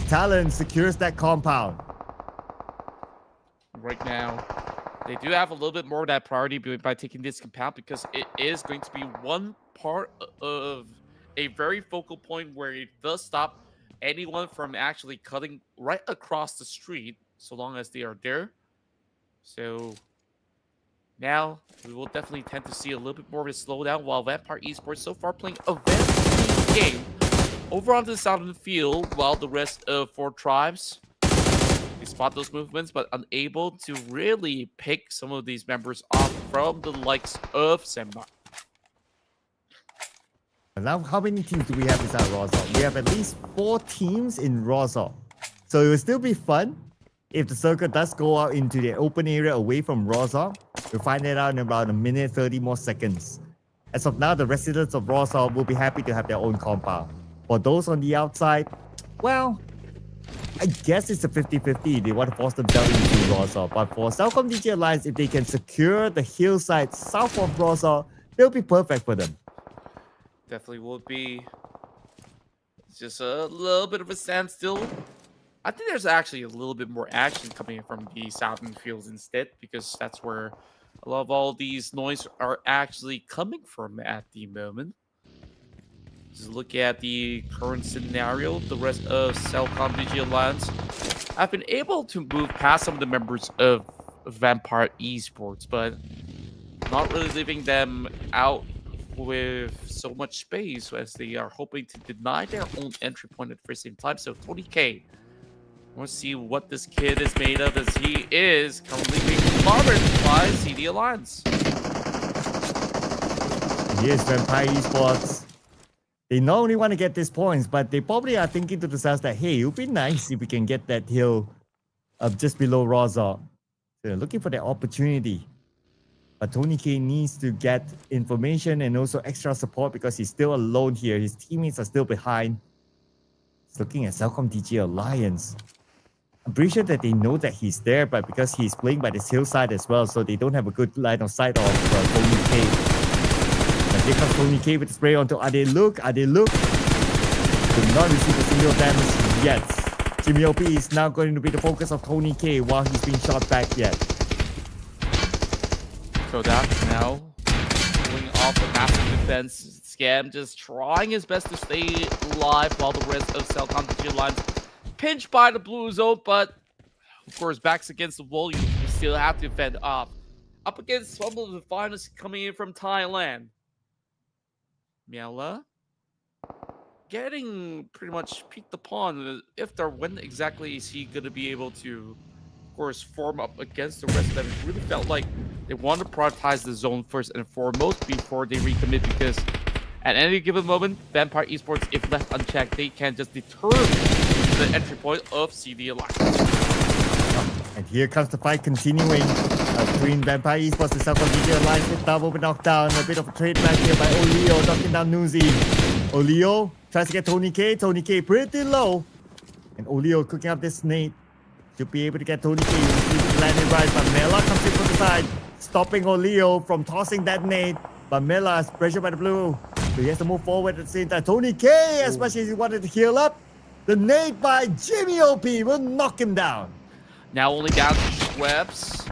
Talon secures that compound. Right now, they do have a little bit more of that priority by taking this compound, because it is going to be one part of a very focal point where it does stop anyone from actually cutting right across the street, so long as they are there. So now we will definitely tend to see a little bit more of a slowdown, while Vampire Esports so far playing a very clean game over onto the side of the field, while the rest of 4 tribes, they spot those movements but unable to really pick some of these members off from the likes of Semba. Now, how many teams do we have inside Rozhok? We have at least 4 teams in Rozhok. So it will still be fun if the circle does go out into the open area away from Rozhok. We'll find that out in about a minute, 30 more seconds. As of now, the residents of Rozhok will be happy to have their own compound. For those on the outside, well, I guess it's a 50-50. They want to force themselves into Rozhok. But for CelcomDigi Alliance, if they can secure the hillside south of Rozhok, they'll be perfect for them. Definitely will be. It's just a little bit of a standstill. I think there's actually a little bit more action coming in from the southern fields instead, because that's where a lot of all these noise are actually coming from at the moment. Just look at the current scenario. The rest of CelcomDigi Alliance have been able to move past some of the members of Vampire Esports, but not really leaving them out with so much space, as they are hoping to deny their own entry point at the same time. So Tony K, I want to see what this kid is made of, as he is currently being collaborated by CD Alliance. Yes, Vampire Esports. They not only want to get these points, but they probably are thinking to themselves that, hey, it would be nice if we can get that hill up just below Rozhok. So they're looking for that opportunity. But Tony K needs to get information and also extra support, because he's still alone here. His teammates are still behind. He's looking at CelcomDigi Alliance. I'm pretty sure that they know that he's there, but because he's playing by this hillside as well, so they don't have a good line of sight of Tony K. But here comes Tony K with the spray onto Adelook. Adelook did not receive a single damage yet. Jimmy OP is now going to be the focus of Tony K while he's being shot back yet. Todak now pulling off the massive defense. Scam just trying his best to stay alive, while the rest of CelcomDigi Alliance pinched by the blue zone, but of course backs against the wall. You still have to fend off up against some of the finalists coming in from Thailand. Miela getting pretty much peeked upon. If there, when exactly is he going to be able to, of course, form up against the rest of them? It really felt like they want to prioritize the zone first and foremost before they recommit, because at any given moment, Vampire Esports, if left unchecked, they can just deter the entry point of CD Alliance. And here comes the fight continuing between Vampire Esports and CelcomDigi Alliance with double knockdown. A bit of a trade back here by Oleo, knocking down Nuzi. Oleo tries to get Tony K. Tony K pretty low. And Oleo cooking up this nade. Should be able to get Tony K. Landing right, but Mela comes in from the side, stopping Oleo from tossing that nade. But Mela is pressured by the blue. So he has to move forward at the same time. Tony K, as much as he wanted to heal up, the nade by Jimmy OP will knock him down. Now only down to Schweppes.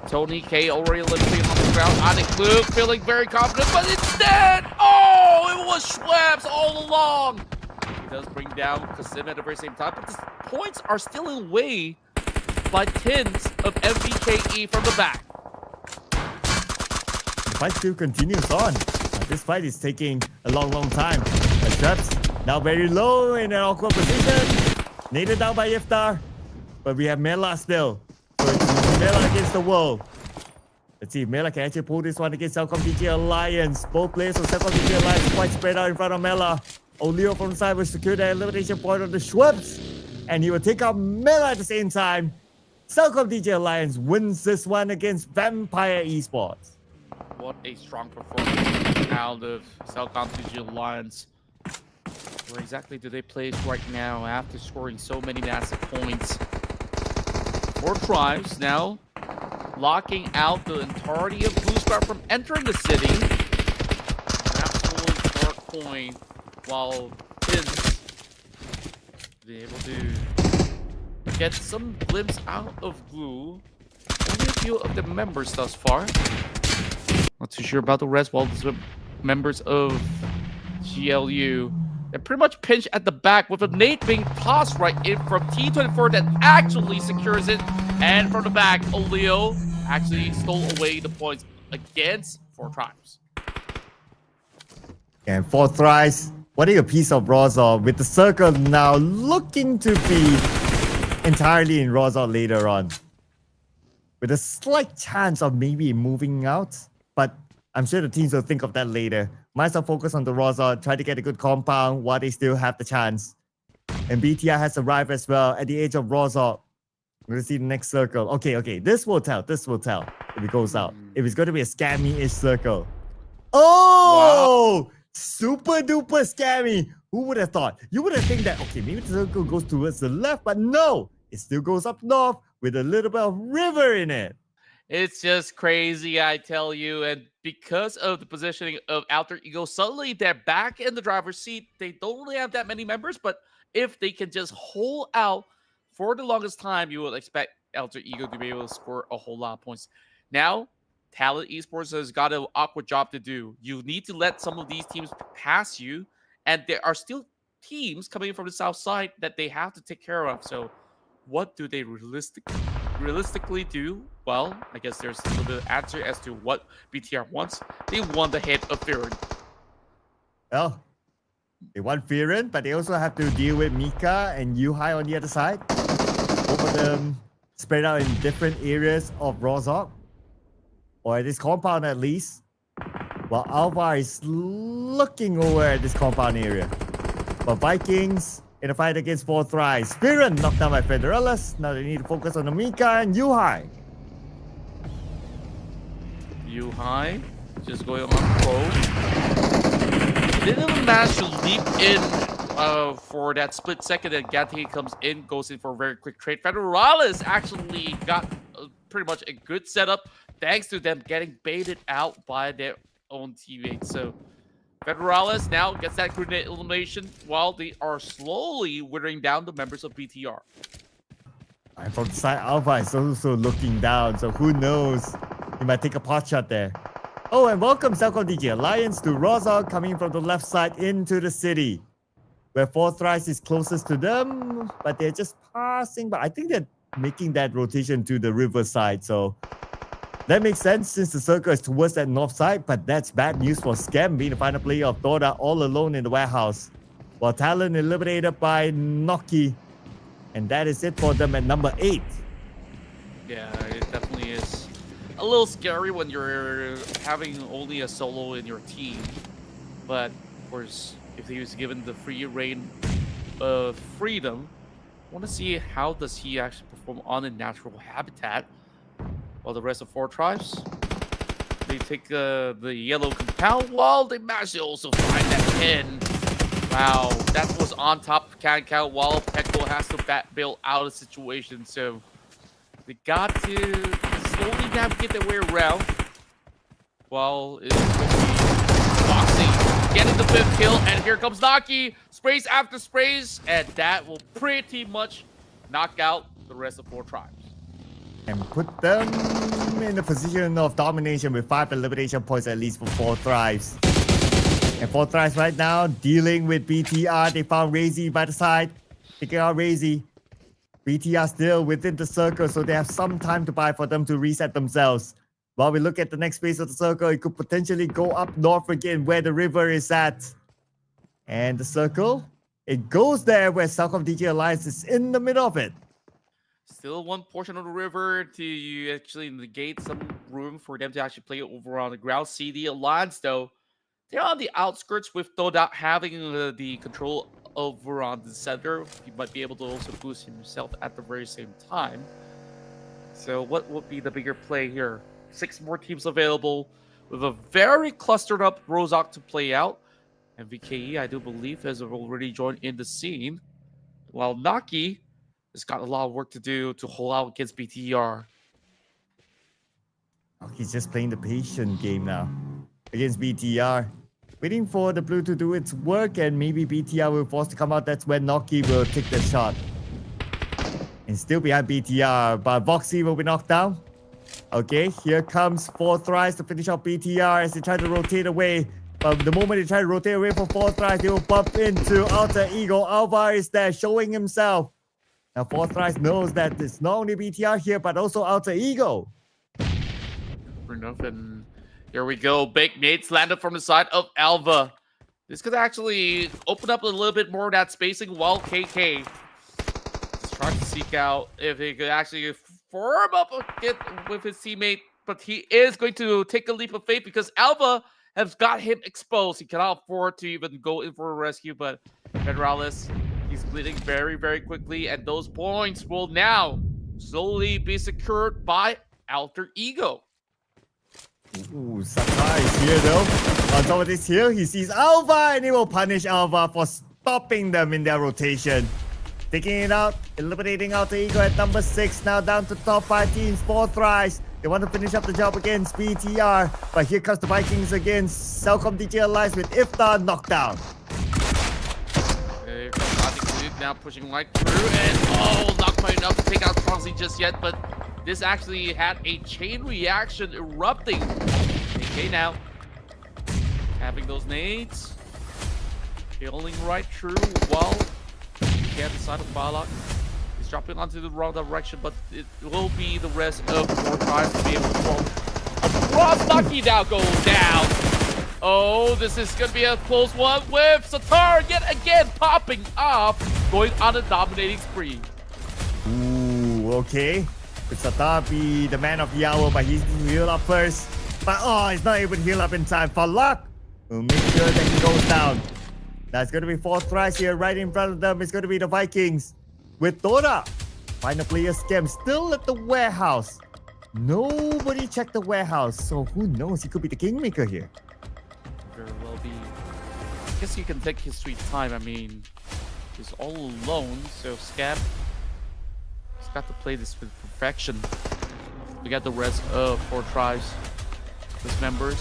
Tony K already eliminated on the ground. GLUBLUG feeling very confident, but instead, oh, it was Schweppes all along. He does bring down Kasim at the very same time, but the points are still in way by tens of MVKE from the back. The fight still continues on. This fight is taking a long time. But Schweppes now very low in an awkward position. Naded down by Iftar. But we have Mela still. So it's Mela against the world. Let's see if Mela can actually pull this one against CelcomDigi Alliance. Both players from CelcomDigi Alliance quite spread out in front of Mela. Oleo from the side will secure the elimination point on the Schweppes. And he will take out Mela at the same time. CelcomDigi Alliance wins this one against Vampire Esports. What a strong performance out of CelcomDigi Alliance. Where exactly do they place right now after scoring so many massive points? For Thrives now locking out the entirety of Blue Star from entering the city. An absolute dark point, while Pins be able to get some glimpse out of Blue. Only a few of the members thus far. Not too sure about the rest, while the members of GLU, they're pretty much pinched at the back with a nade being tossed right in from T24 that actually secures it. And from the back, Oleo actually stole away the points against for Thrives. And for Thrives, what a piece of Rozor, with the circle now looking to be entirely in Rozor later on. With a slight chance of maybe moving out, but I'm sure the teams will think of that later. Might as well focus on the Rozor, try to get a good compound while they still have the chance. And BTR has arrived as well at the edge of Rozor. We're gonna see the next circle. Okay, this will tell if it goes out. If it's gonna be a scammy-ish circle. Oh! Wow. Super duper scammy. Who would have thought? You would have think that, okay, maybe the circle goes towards the left, but no! It still goes up north with a little bit of river in it. It's just crazy, I tell you. And because of the positioning of Alter Ego, suddenly they're back in the driver's seat. They don't really have that many members, but if they can just hold out for the longest time, you will expect Alter Ego to be able to score a whole lot of points. Now, Talon Esports has got an awkward job to do. You need to let some of these teams pass you, and there are still teams coming from the south side that they have to take care of. So what do they realistically do? Well, I guess there's a little bit of answer as to what BTR wants. They want the head of Firen. Well, they want Firen, but they also have to deal with Mika and Yuhai on the other side. Both of them spread out in different areas of Rozor, or at this compound at least. While Alvar is looking over at this compound area. But Vikings in a fight against 4 Thrives. Firen knocked down by Federalis. Now they need to focus on the Mika and Yuhai. Yuhai just going on pro. Didn't manage to leap in for that split second, and Gante comes in, goes in for a very quick trade. Federalis actually got pretty much a good setup thanks to them getting baited out by their own teammates. So Federalis now gets that grenade elimination while they are slowly withering down the members of BTR. And from the side, Alpha is also looking down, so who knows? He might take a pot shot there. Oh, and welcome CelcomDigi Alliance to Rozor, coming from the left side into the city, where 4 Thrives is closest to them, but they're just passing. But I think they're making that rotation to the river side, so That makes sense since the circle is towards that north side, but that's bad news for Scam being the final player of Todak all alone in the warehouse. While Talon eliminated by Noki. And that is it for them at number 8. Yeah, it definitely is a little scary when you're having only a solo in your team. But of course, if he was given the free reign of freedom, I want to see how does he actually perform on a natural habitat. While the rest of 4 tribes, they take the yellow compound while they manage to also find that pin. Wow, that was on top of Can while Pekko has to bail out of the situation. So they got to slowly navigate their way around. While it's going to be Boxing getting the 5th kill, and here comes Naki. Sprays after sprays, and that will pretty much knock out the rest of 4 tribes. And put them in a position of domination with 5 elimination points at least for 4 Thrives. And 4 Thrives right now dealing with BTR. They found Razy by the side. Taking out Razy. BTR still within the circle, so they have some time to buy for them to reset themselves. While we look at the next phase of the circle, it could potentially go up north again where the river is at. And the circle, it goes there where CelcomDigi Alliance is in the middle of it. Still one portion of the river to actually negate some room for them to actually play over on the ground. CD Alliance, though, they're on the outskirts with Todak having the control over on the center. He might be able to also boost himself at the very same time. So what would be the bigger play here? 6 more teams available with a very clustered up Rozak to play out. And VKE, I do believe, has already joined in the scene. While Naki has got a lot of work to do to hold out against BTR. Oh, he's just playing the patient game now against BTR. Waiting for the blue to do its work, and maybe BTR will force to come out. That's when Noki will take the shot. And still behind BTR, but Voxy will be knocked down. Okay, here comes 4 Thrives to finish off BTR as they try to rotate away. But the moment they try to rotate away from 4 Thrives, they will bump into Alter Ego. Alva is there showing himself. Now 4 Thrives knows that it's not only BTR here, but also Alter Ego. Fair enough, and here we go. Big nades landed from the side of Alva. This could actually open up a little bit more of that spacing while KK is trying to seek out if he could actually form up with his teammate. But he is going to take a leap of faith because Alva has got him exposed. He cannot afford to even go in for a rescue, but Federalis, he's bleeding very, very quickly, and those points will now slowly be secured by Alter Ego. Ooh, Sakai is here though. On top of this here, he sees Alva and he will punish Alva for stopping them in their rotation. Taking it out, eliminating Alter Ego at number 6. Now down to top 5 teams, 4 Thrives. They want to finish up the job against BTR. But here comes the Vikings against CelcomDigi Alliance with Iftar knockdown. Now pushing right through, and not quite enough to take out Tronzy just yet, but this actually had a chain reaction erupting. AK now having those nades, killing right through while he had the side of Balak. He's dropping onto the wrong direction, but it will be the rest of 4 Thrives to be able to fall across. Naki now goes down. Oh, this is going to be a close one with Satar yet again popping off, going on a dominating spree. Ooh, okay. Could Satar be the man of the hour, but he's to heal up first. But he's not able to heal up in time. For luck, we'll make sure that he goes down. That's going to be 4 Thrives here. Right in front of them is going to be the Vikings. With Todak. Final player Scam still at the warehouse. Nobody checked the warehouse, so who knows? He could be the kingmaker here. Very well be. I guess you can take his sweet time. I mean, he's all alone, so Scab has got to play this with perfection. We got the rest of 4 Tribes, his members.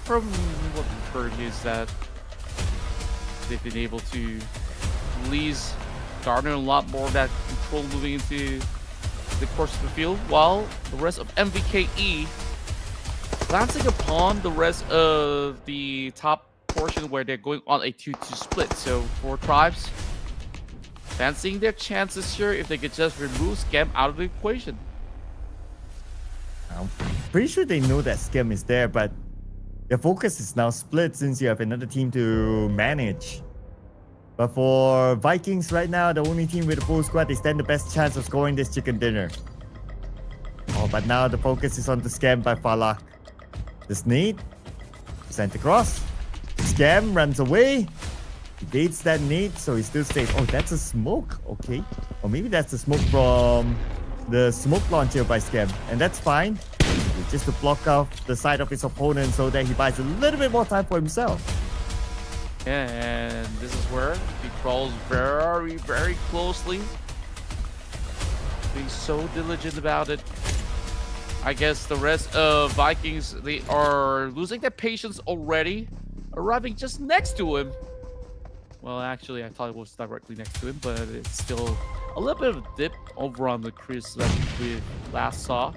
From what we've heard is that they've been able to at least garner a lot more of that control moving into the course of the field, while the rest of MVKE glancing upon the rest of the top portion where they're going on a 2-2 split. So 4 Tribes fancying their chances here if they could just remove Scam out of the equation. I'm pretty sure they know that Scam is there, but their focus is now split since you have another team to manage. But for Vikings right now, the only team with a full squad, they stand the best chance of scoring this chicken dinner. Oh, but now the focus is on the Scam by Falak. The nade, sent across. Scam runs away. He dates that nade, so he's still safe. Oh, that's a smoke. Okay. Or maybe that's the smoke from the smoke launcher by Scam. And that's fine. Just to block off the side of his opponent so that he buys a little bit more time for himself. Yeah, and this is where he crawls very, very closely. Being so diligent about it. I guess the rest of Vikings, they are losing their patience already. Arriving just next to him. Well, actually, I thought it was directly next to him, but it's still a little bit of a dip over on the crease that we last saw.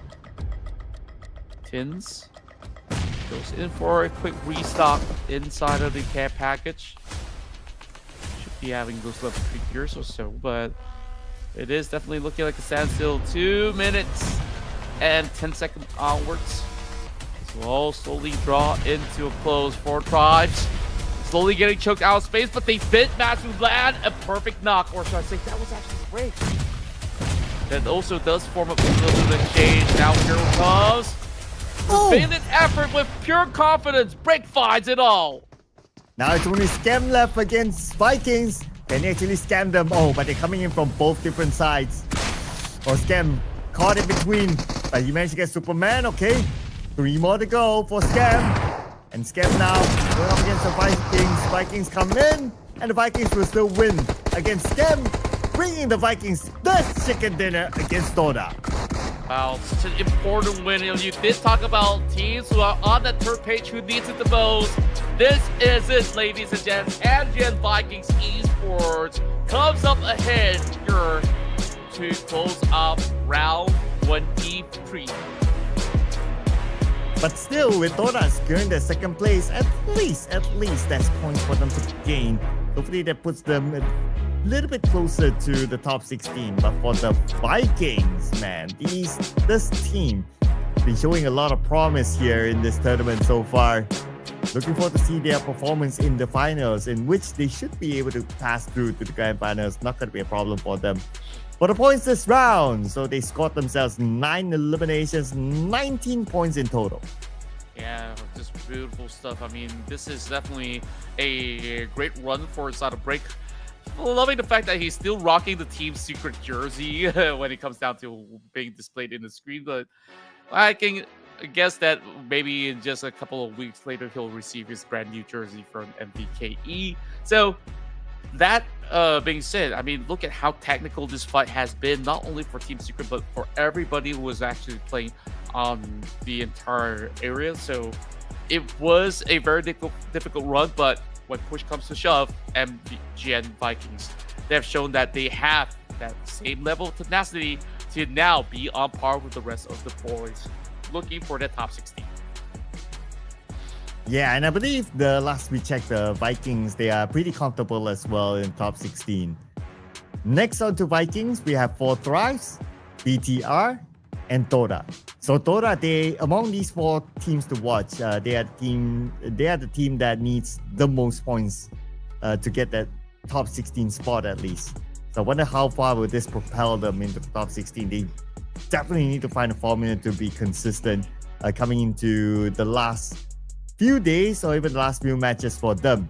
Tins goes in for a quick restock inside of the care package. Should be having those level 3 gears or so, but it is definitely looking like a standstill. 2 minutes and 10 seconds onwards. This will all slowly draw into a close for Thrives. Slowly getting choked out of space, but they bit Matthew land a perfect knock, or should I say that was actually great. That also does form up a little bit of exchange. Now here it comes. Valiant effort with pure confidence. Break finds it all. Now it's only Scam left against Vikings. Can they actually scam them? Oh, but they're coming in from both different sides. Oh, Scam caught in between. But he managed to get Superman. Okay. 3 more to go for Scam. And Scam now going up against the Vikings. Vikings come in. And the Vikings will still win against Scam. Bringing the Vikings this chicken dinner against Todak. Wow, such an important win. You did talk about teams who are on that third page who needs it the most. This is it, ladies and gents. MGN Vikings Esports comes up ahead here to close up round 23. But still, with Todak securing the second place, at least that's points for them to gain. Hopefully that puts them a little bit closer to the top 16. But for the Vikings, man, this team been showing a lot of promise here in this tournament so far. Looking forward to see their performance in the finals, in which they should be able to pass through to the grand finals. Not going to be a problem for them. For the points this round, so they scored themselves 9 eliminations, 19 points in total. Yeah, just beautiful stuff. I mean, this is definitely a great run for Sada Break. Loving the fact that he's still rocking the team's secret jersey when it comes down to being displayed in the screen. But I can guess that maybe in just a couple of weeks later, he'll receive his brand new jersey from MVKE. So that being said, I mean, look at how technical this fight has been, not only for Team Secret, but for everybody who was actually playing on the entire area. So it was a very difficult run, but when push comes to shove, MGN Vikings, they have shown that they have that same level of tenacity to now be on par with the rest of the boys, looking for the top 16. Yeah, and I believe the last we checked, the Vikings, they are pretty comfortable as well in top 16. Next on to Vikings, we have 4 Thrives, BTR, and Todak. So Todak, among these 4 teams to watch, they are the team that needs the most points to get that top 16 spot at least. So I wonder how far will this propel them into the top 16. They definitely need to find a formula to be consistent coming into the last few days or even the last few matches for them.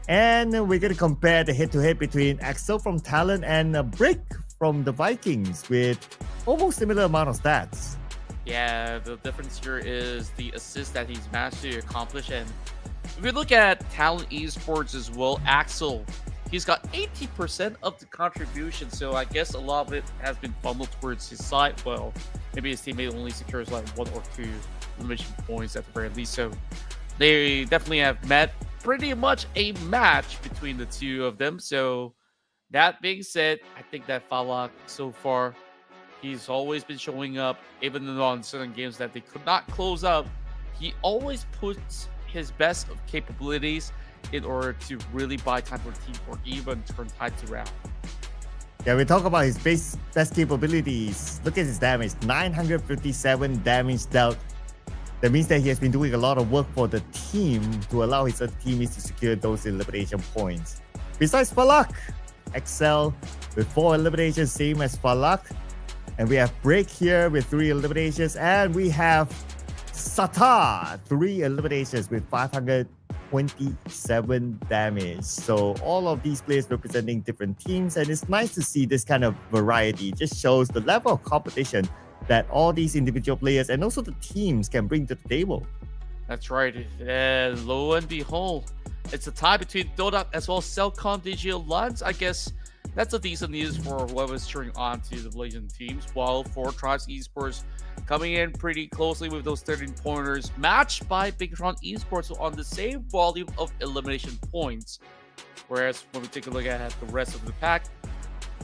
And we're going to compare the head-to-head between Axel from Talon and Brick from the Vikings with almost similar amount of stats. Yeah, the difference here is the assist that he's managed to accomplish. And if we look at Talon Esports as well, Axel, he's got 80% of the contribution. So I guess a lot of it has been funneled towards his side. Well, maybe his teammate only secures like 1 or 2 elimination points at the very least. So they definitely have met pretty much a match between the two of them. So that being said, I think that Falak so far, he's always been showing up, even on certain games that they could not close up. He always puts his best of capabilities in order to really buy time for the team or even turn tides around. Yeah, we talk about his best capabilities. Look at his damage, 957 damage dealt. That means that he has been doing a lot of work for the team to allow his other teammates to secure those elimination points. Besides Falak, Excel with 4 eliminations, same as Falak. And we have Break here with 3 eliminations. And we have Sata, 3 eliminations with 527 damage. So all of these players representing different teams. And it's nice to see this kind of variety. It just shows the level of competition that all these individual players and also the teams can bring to the table. That's right. And lo and behold, it's a tie between Todak as well as CelcomDigi Alliance. I guess that's a decent news for whoever's cheering on to the Blazing teams. While for Thrives Esports coming in pretty closely with those 13 pointers, matched by Bigetron Esports on the same volume of elimination points. Whereas when we take a look at the rest of the pack,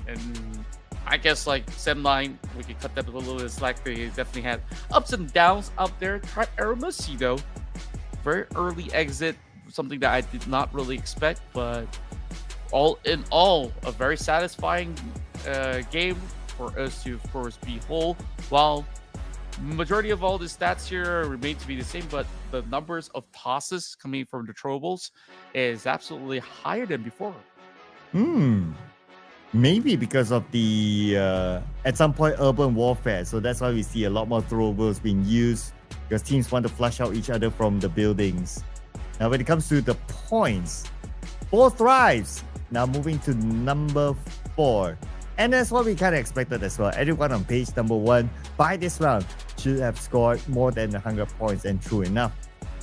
and I guess like Sem9, we could cut that a little bit slack. They definitely had ups and downs out there. Try Aeromacy though, very early exit, something that I did not really expect, but all in all, a very satisfying game for us to, of course, behold. While majority of all the stats here remain to be the same, but the numbers of tosses coming from the Troubles is absolutely higher than before. Maybe because of the at some point urban warfare, so that's why we see a lot more throwables being used because teams want to flush out each other from the buildings. Now when it comes to the points, 4 Thrives now moving to number 4, and that's what we kind of expected as well. Everyone on page number 1 by this round should have scored more than 100 points, and true enough.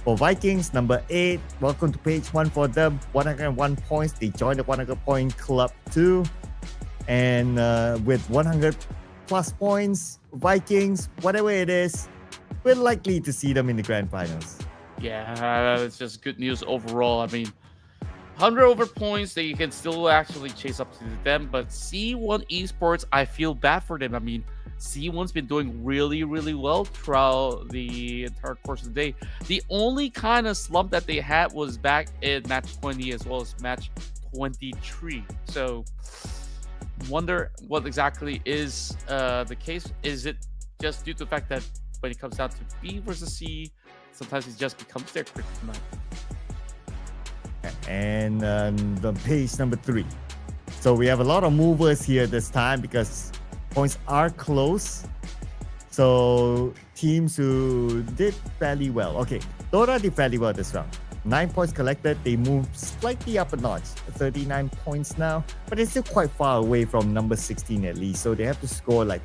For Vikings, number 8, welcome to page 1 for them, 101 points. They joined the 100 point club too. And with 100 plus points, Vikings, whatever it is, we're likely to see them in the grand finals. Yeah, it's just good news overall. I mean, 100 over points that you can still actually chase up to them, but C1 Esports, I feel bad for them. I mean, C1's been doing really, really well throughout the entire course of the day. The only kind of slump that they had was back in match 20 as well as match 23. So wonder what exactly is the case. Is it just due to the fact that when it comes down to B versus C, sometimes it just becomes their kryptonite? And the page number 3. So we have a lot of movers here this time because points are close. So teams who did fairly well. Okay, Todak did fairly well this round. 9 points collected. They moved slightly up a notch, 39 points now, but it's still quite far away from number 16 at least. So they have to score like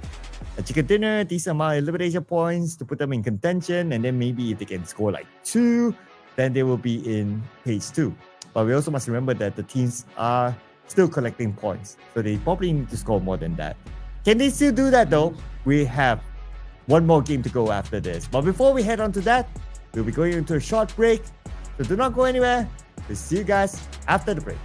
a chicken dinner, decent amount of elimination points to put them in contention. And then maybe if they can score like 2, then they will be in page 2. But we also must remember that the teams are still collecting points. So they probably need to score more than that. Can they still do that though? We have one more game to go after this. But before we head on to that, we'll be going into a short break. So do not go anywhere. We'll see you guys after the break.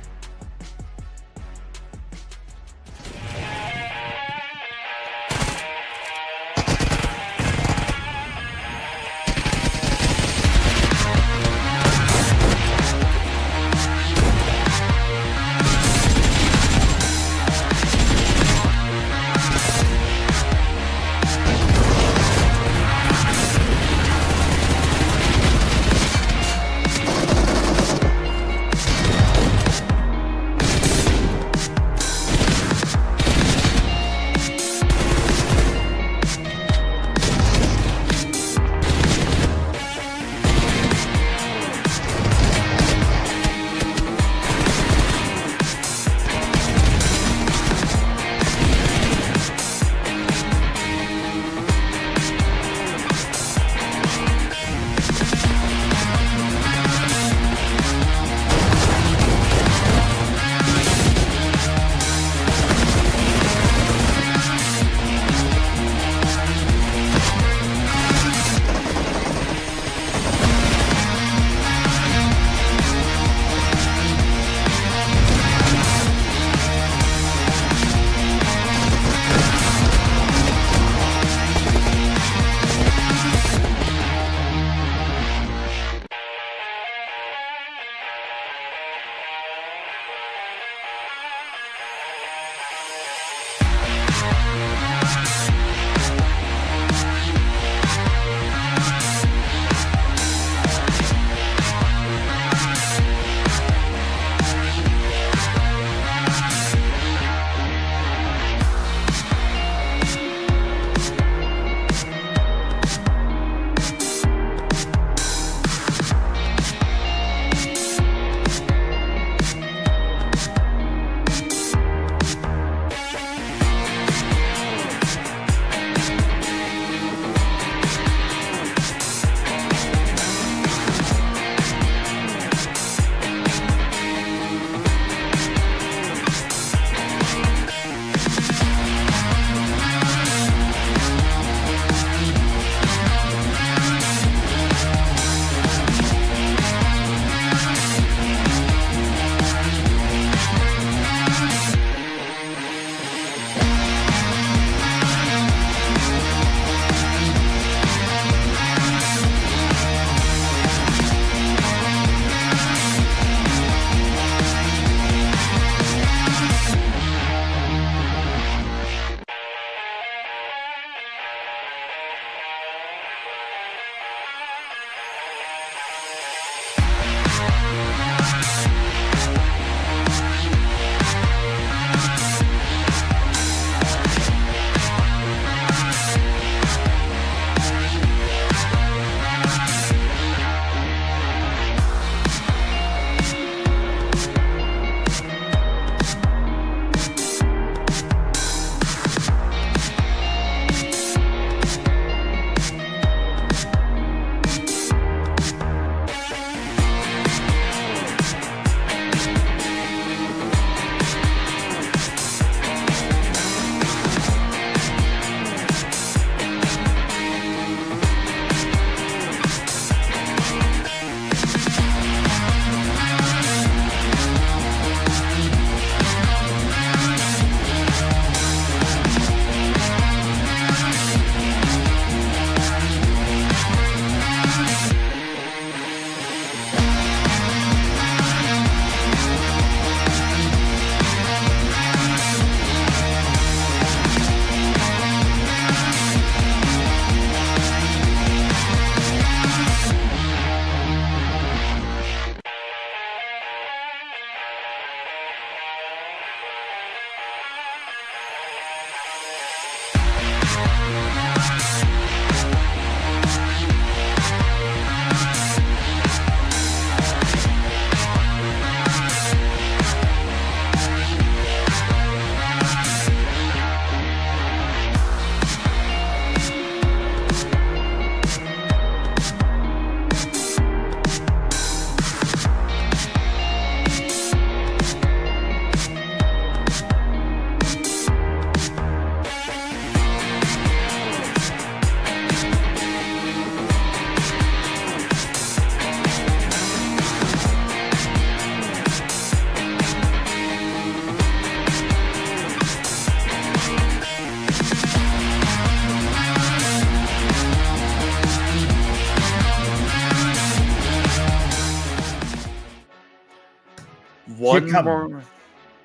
one comes more.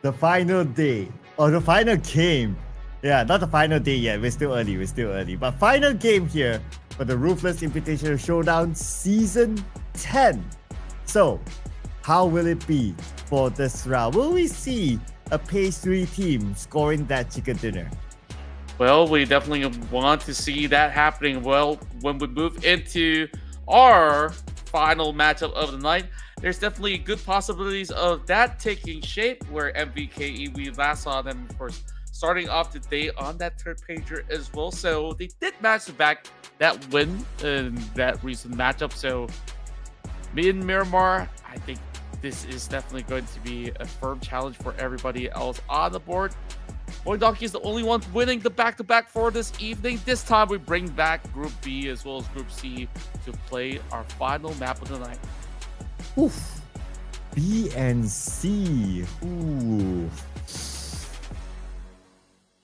the final day or the final game. Yeah, not the final day yet. We're still early. But final game here for the Ruthless Invitational Showdown Season 10. So, how will it be for this round? Will we see a pastry team scoring that chicken dinner? Well, we definitely want to see that happening. Well, when we move into our final matchup of the night, there's definitely good possibilities of that taking shape, where MVKE, we last saw them, of course, starting off the day on that third pager as well. So they did match back that win in that recent matchup. So me and Miramar, I think this is definitely going to be a firm challenge for everybody else on the board. VOIN Donkey is the only one winning the back-to-back for this evening. This time we bring back Group B as well as Group C to play our final map of the night. Oof. B and C. Ooh.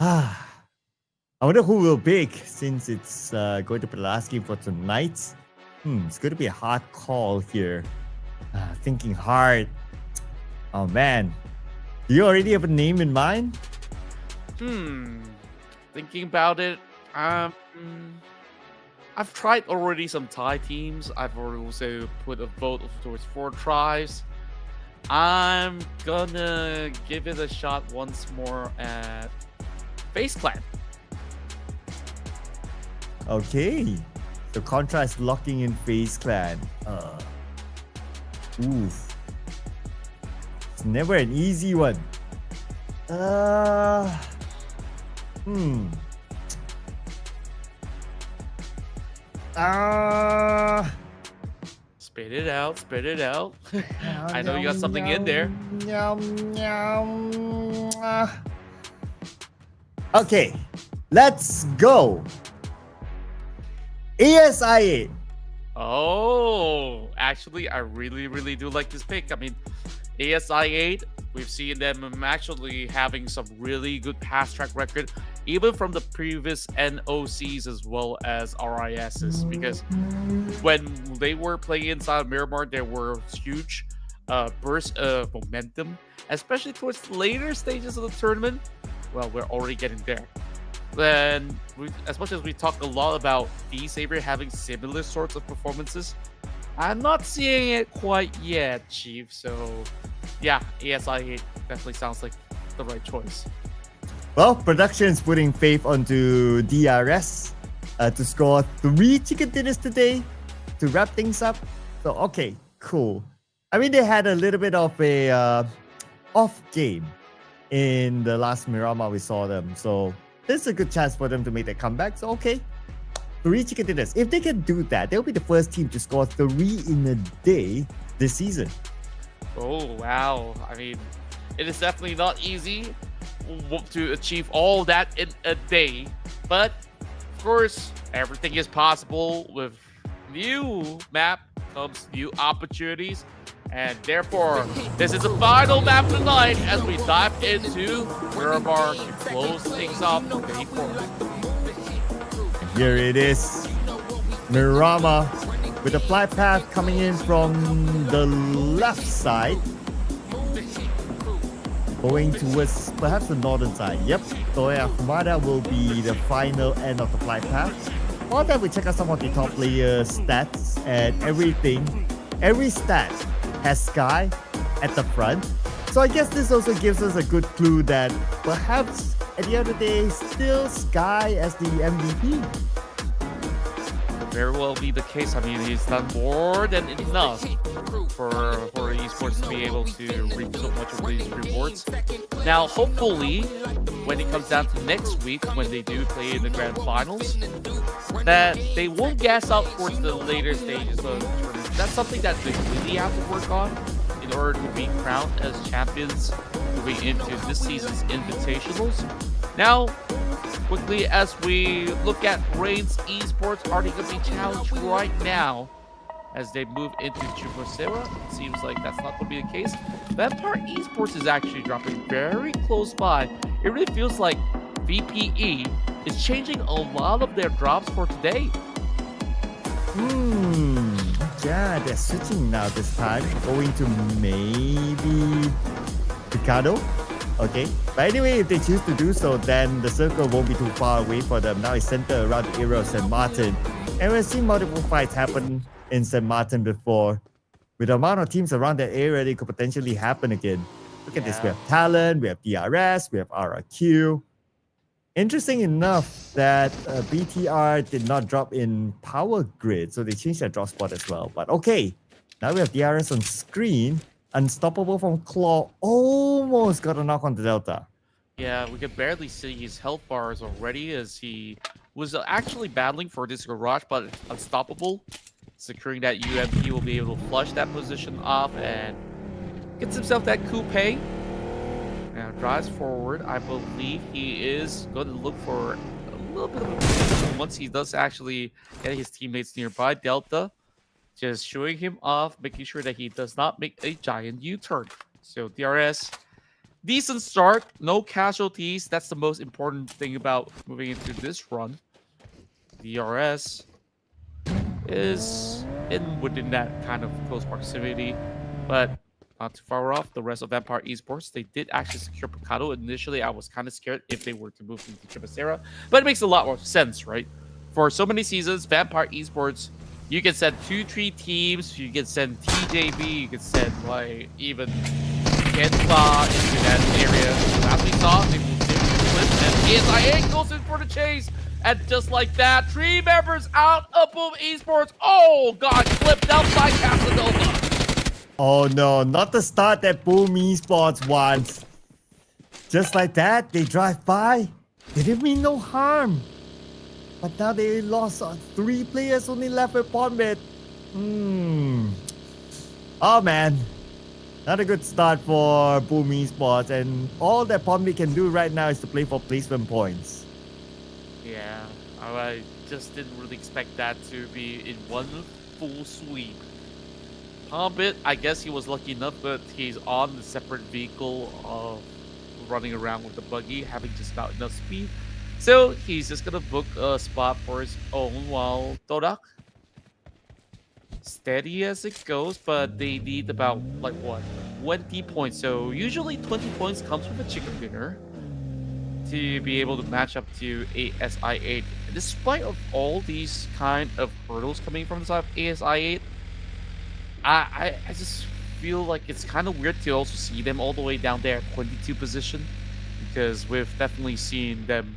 I wonder who will pick, since it's going to be the last game for tonight. It's going to be a hard call here. Thinking hard. Oh man. Do you already have a name in mind? Thinking about it, I've tried already some Thai teams. I've also put a vote towards 4 tries. I'm gonna give it a shot once more at FaZe Clan. Okay. The Contra is locking in FaZe Clan. Oof. It's never an easy one. Spit it out, spit it out. I know you got something in there. Okay, let's go. ASI8. Oh, actually, I really do like this pick. I mean, ASI8, we've seen them actually having some really good pass track record, even from the previous NOCs as well as RISs, because when they were playing inside Miramar, there were huge bursts of momentum, especially towards the later stages of the tournament. Well, we're already getting there. Then, as much as we talk a lot about D-Saber having similar sorts of performances, I'm not seeing it quite yet, Chief. So, yeah, ASI8 definitely sounds like the right choice. Well, production is putting faith onto DRS to score 3 chicken dinners today to wrap things up. So, okay, cool. I mean, they had a little bit of a off game in the last Miramar we saw them. So, there's a good chance for them to make that comeback. So, okay, 3 chicken dinners. If they can do that, they'll be the first team to score 3 in a day this season. Oh, wow. I mean, it is definitely not easy to achieve all that in a day. But, of course, everything is possible. With new map comes new opportunities. And therefore, this is the final map of the night as we dive into Miramar to close things off day 4. Here it is. Miramar with a flight path coming in from the left side, going towards perhaps the northern side. Yep, so HORAA will be the final end of the flight path. While that, we check out some of the top player stats and everything. Every stat has Sky at the front. So I guess this also gives us a good clue that perhaps at the end of the day, still Sky as the MVP. Very well be the case. I mean, he's done more than enough for HORAA Esports to be able to reap so much of these rewards. Now, hopefully, when it comes down to next week, when they do play in the grand finals, that they won't gas out towards the later stages of the tournament. That's something that they really have to work on in order to be crowned as champions moving into this season's Invitationals. Now, quickly, as we look at REINCE Esports, are they going to be challenged right now as they move into Chubosera? It seems like that's not going to be the case. Vampire Esports is actually dropping very close by. It really feels like VPE is changing a lot of their drops for today. Yeah, they're switching now this time. Going to maybe Picado. Okay, but anyway, if they choose to do so, then the circle won't be too far away for them. Now it's centered around the area of St. Martin. And we've seen multiple fights happen in St. Martin before. With the amount of teams around that area, they could potentially happen again. Look at this. We have Talon, we have DRS, we have RRQ. Interesting enough that BTR did not drop in power grid, so they changed their drop spot as well. But okay, now we have DRS on screen. Unstoppable from Claw almost got a knock on the Delta. Yeah, we could barely see his health bars already as he was actually battling for this garage, but Unstoppable, securing that UMP, will be able to flush that position off and gets himself that coupe. Now drives forward. I believe he is going to look for a little bit of a position once he does actually get his teammates nearby. Delta just showing him off, making sure that he does not make a giant U-turn. So DRS, decent start, no casualties. That's the most important thing about moving into this run. DRS is within that kind of close proximity, but not too far off. The rest of Vampire Esports, they did actually secure Picado. Initially, I was kind of scared if they were to move into Chibasera, but it makes a lot more sense, right? For so many seasons, Vampire Esports, you can send 2-3 teams, you can send TJB, you can send like even Kenfa into that area. As we saw, they will flip, and ASI8 goes in for the chase. And just like that, 3 members out of Boom Esports. Oh god, flipped out by Casanova. Oh no, not the start that Boom Esports wants. Just like that, they drive by. They didn't mean no harm. But now they lost 3 players only left with pawn mid. Oh man. Not a good start for Boom Esports. And all that pawn mid can do right now is to play for placement points. Yeah, I just didn't really expect that to be in one full sweep. Hobbit, I guess he was lucky enough that he's on the separate vehicle of running around with the buggy, having just about enough speed. So he's just gonna book a spot for his own while Todak, steady as it goes, but they need about like what, 20 points. So usually 20 points comes with a chicken dinner to be able to match up to ASI8. Despite of all these kind of hurdles coming from the side of ASI8, I just feel like it's kind of weird to also see them all the way down there at 22 position, because we've definitely seen them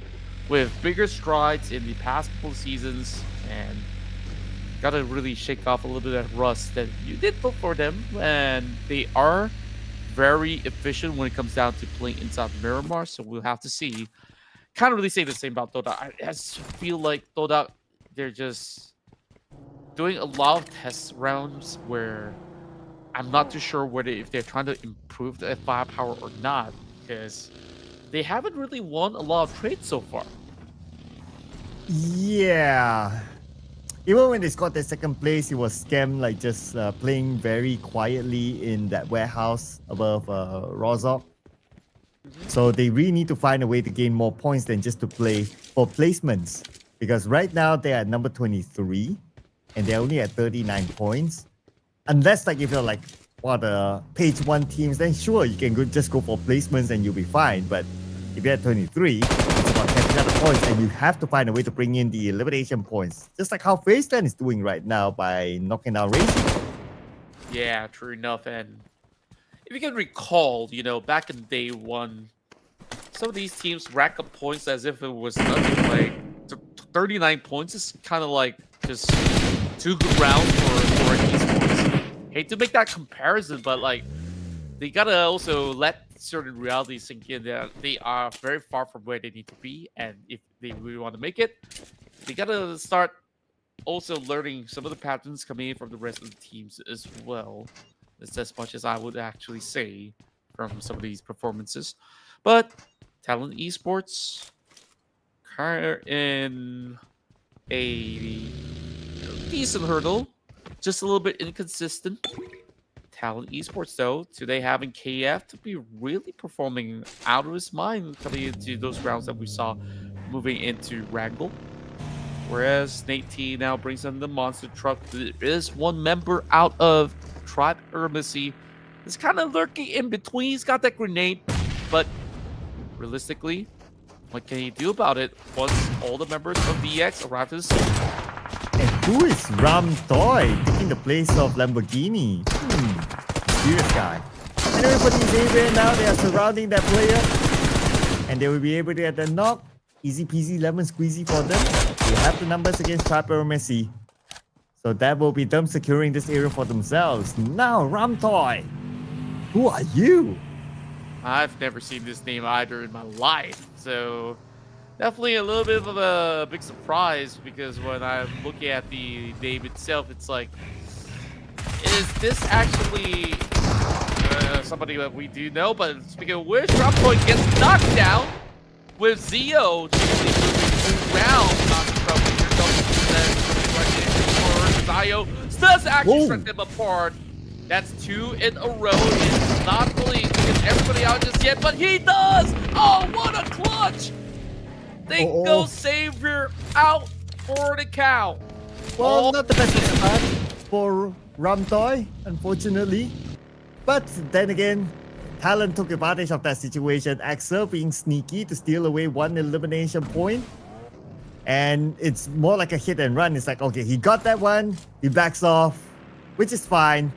with bigger strides in the past couple of seasons, and gotta really shake off a little bit of rust that you did put for them, and they are very efficient when it comes down to playing inside Miramar, so we'll have to see. Can't really say the same about Todak. I just feel like Todak, they're just doing a lot of test rounds where I'm not too sure whether if they're trying to improve the firepower or not, because they haven't really won a lot of trades so far. Yeah. Even when they scored their second place, it was scam, like just playing very quietly in that warehouse above Rozok. So they really need to find a way to gain more points than just to play for placements. Because right now they're at number 23 and they're only at 39 points. Unless like if you're like the page 1 teams, then sure you can just go for placements and you'll be fine. But if you're at 23, it's about catching up the points and you have to find a way to bring in the elimination points. Just like how FaZe Clan is doing right now by knocking out Racing. Yeah, true enough. And if you can recall, you know, back in day 1, some of these teams rack up points as if it was nothing. Like 39 points is kind of like just 2 good rounds for esports. Hate to make that comparison, but like they gotta also let certain realities sink in that they are very far from where they need to be, and if they really want to make it, they gotta start also learning some of the patterns coming in from the rest of the teams as well. That's as much as I would actually say from some of these performances. But Talon Esports are in a decent hurdle, just a little bit inconsistent. Talon Esports, though, today having KF to be really performing out of his mind coming into those rounds that we saw moving into Erangel. Whereas Nate T now brings in the monster truck. There is one member out of Tribe Aeromacy is kind of lurking in between. He's got that grenade, but realistically, what can he do about it once all the members of DX arrive to the scene? And who is Ram Toy taking the place of Lamborghini? Serious guy. Anyway, for these area now, they are surrounding that player. And they will be able to get the knock. Easy peasy lemon squeezy for them. They have the numbers against Aeromacy. So that will be them securing this area for themselves. Now, Ram Toy, who are you? I've never seen this name either in my life. So definitely a little bit of a big surprise, because when I'm looking at the name itself, it's like, is this actually somebody that we do know? But speaking of which, Rampoint gets knocked down with Zio chasing around, knocking from Zio does actually strike them apart. That's 2 in a row. It's not really getting everybody out just yet, but he does! Oh, what a clutch! They go Savior out for the count. Well, not the best start for Ramtoy, unfortunately. But then again, Talon took advantage of that situation. Axel being sneaky to steal away 1 elimination point. And it's more like a hit and run. It's like, okay, he got that one, he backs off, which is fine.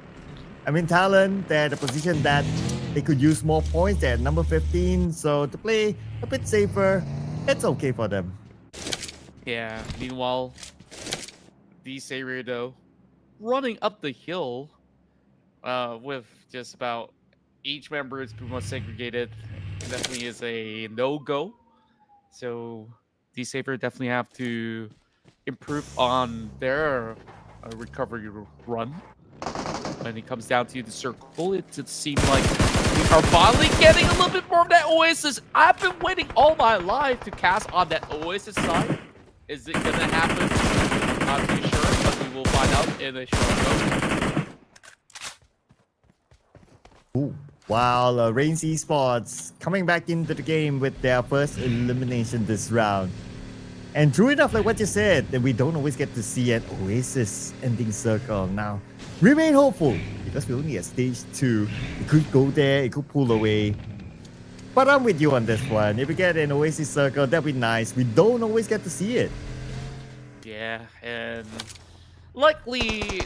I mean, Talon, they're at a position that they could use more points. They're at number 15, so to play a bit safer, it's okay for them. Yeah, meanwhile, D-Savior, though, running up the hill with just about each member is pretty much segregated. Definitely is a no-go. So D-Savior definitely have to improve on their recovery run. When it comes down to the circle, it seems like we are finally getting a little bit more of that Oasis. I've been waiting all my life to cast on that Oasis side. Is it going to happen? Not too sure, but we will find out in a short moment. Ooh. While REINCE Esports coming back into the game with their first elimination this round. And true enough, like what you said, that we don't always get to see an Oasis ending circle. Now, remain hopeful, because we're only at stage 2. It could go there, it could pull away. But I'm with you on this one. If we get an Oasis circle, that'd be nice. We don't always get to see it. Yeah, and likely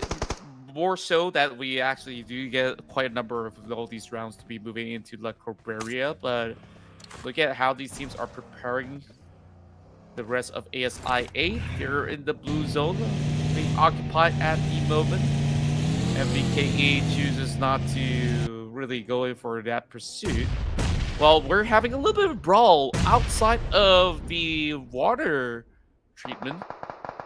more so that we actually do get quite a number of all these rounds to be moving into La Corberia. But look at how these teams are preparing the rest of ASI8. They're in the blue zone, being occupied at the moment. MVKE chooses not to really go in for that pursuit. Well, we're having a little bit of brawl outside of the water treatment.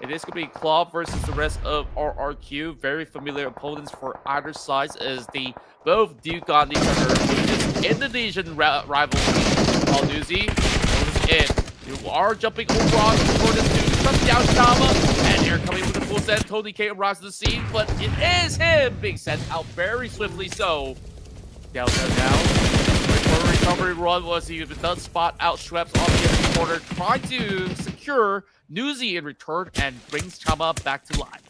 It is going to be Claw versus the rest of RRQ. Very familiar opponents for either side, as they both duke on each other with this Indonesian rivalry. Alduzi goes in. You are jumping over on for this dude. Comes down Shama, and they're coming with the full set. Tony K arrives to the scene, but it is him being sent out very swiftly. So, down. Recovery run was he does spot out Schweppes on the other corner, trying to secure Newsy in return and brings Chama back to life.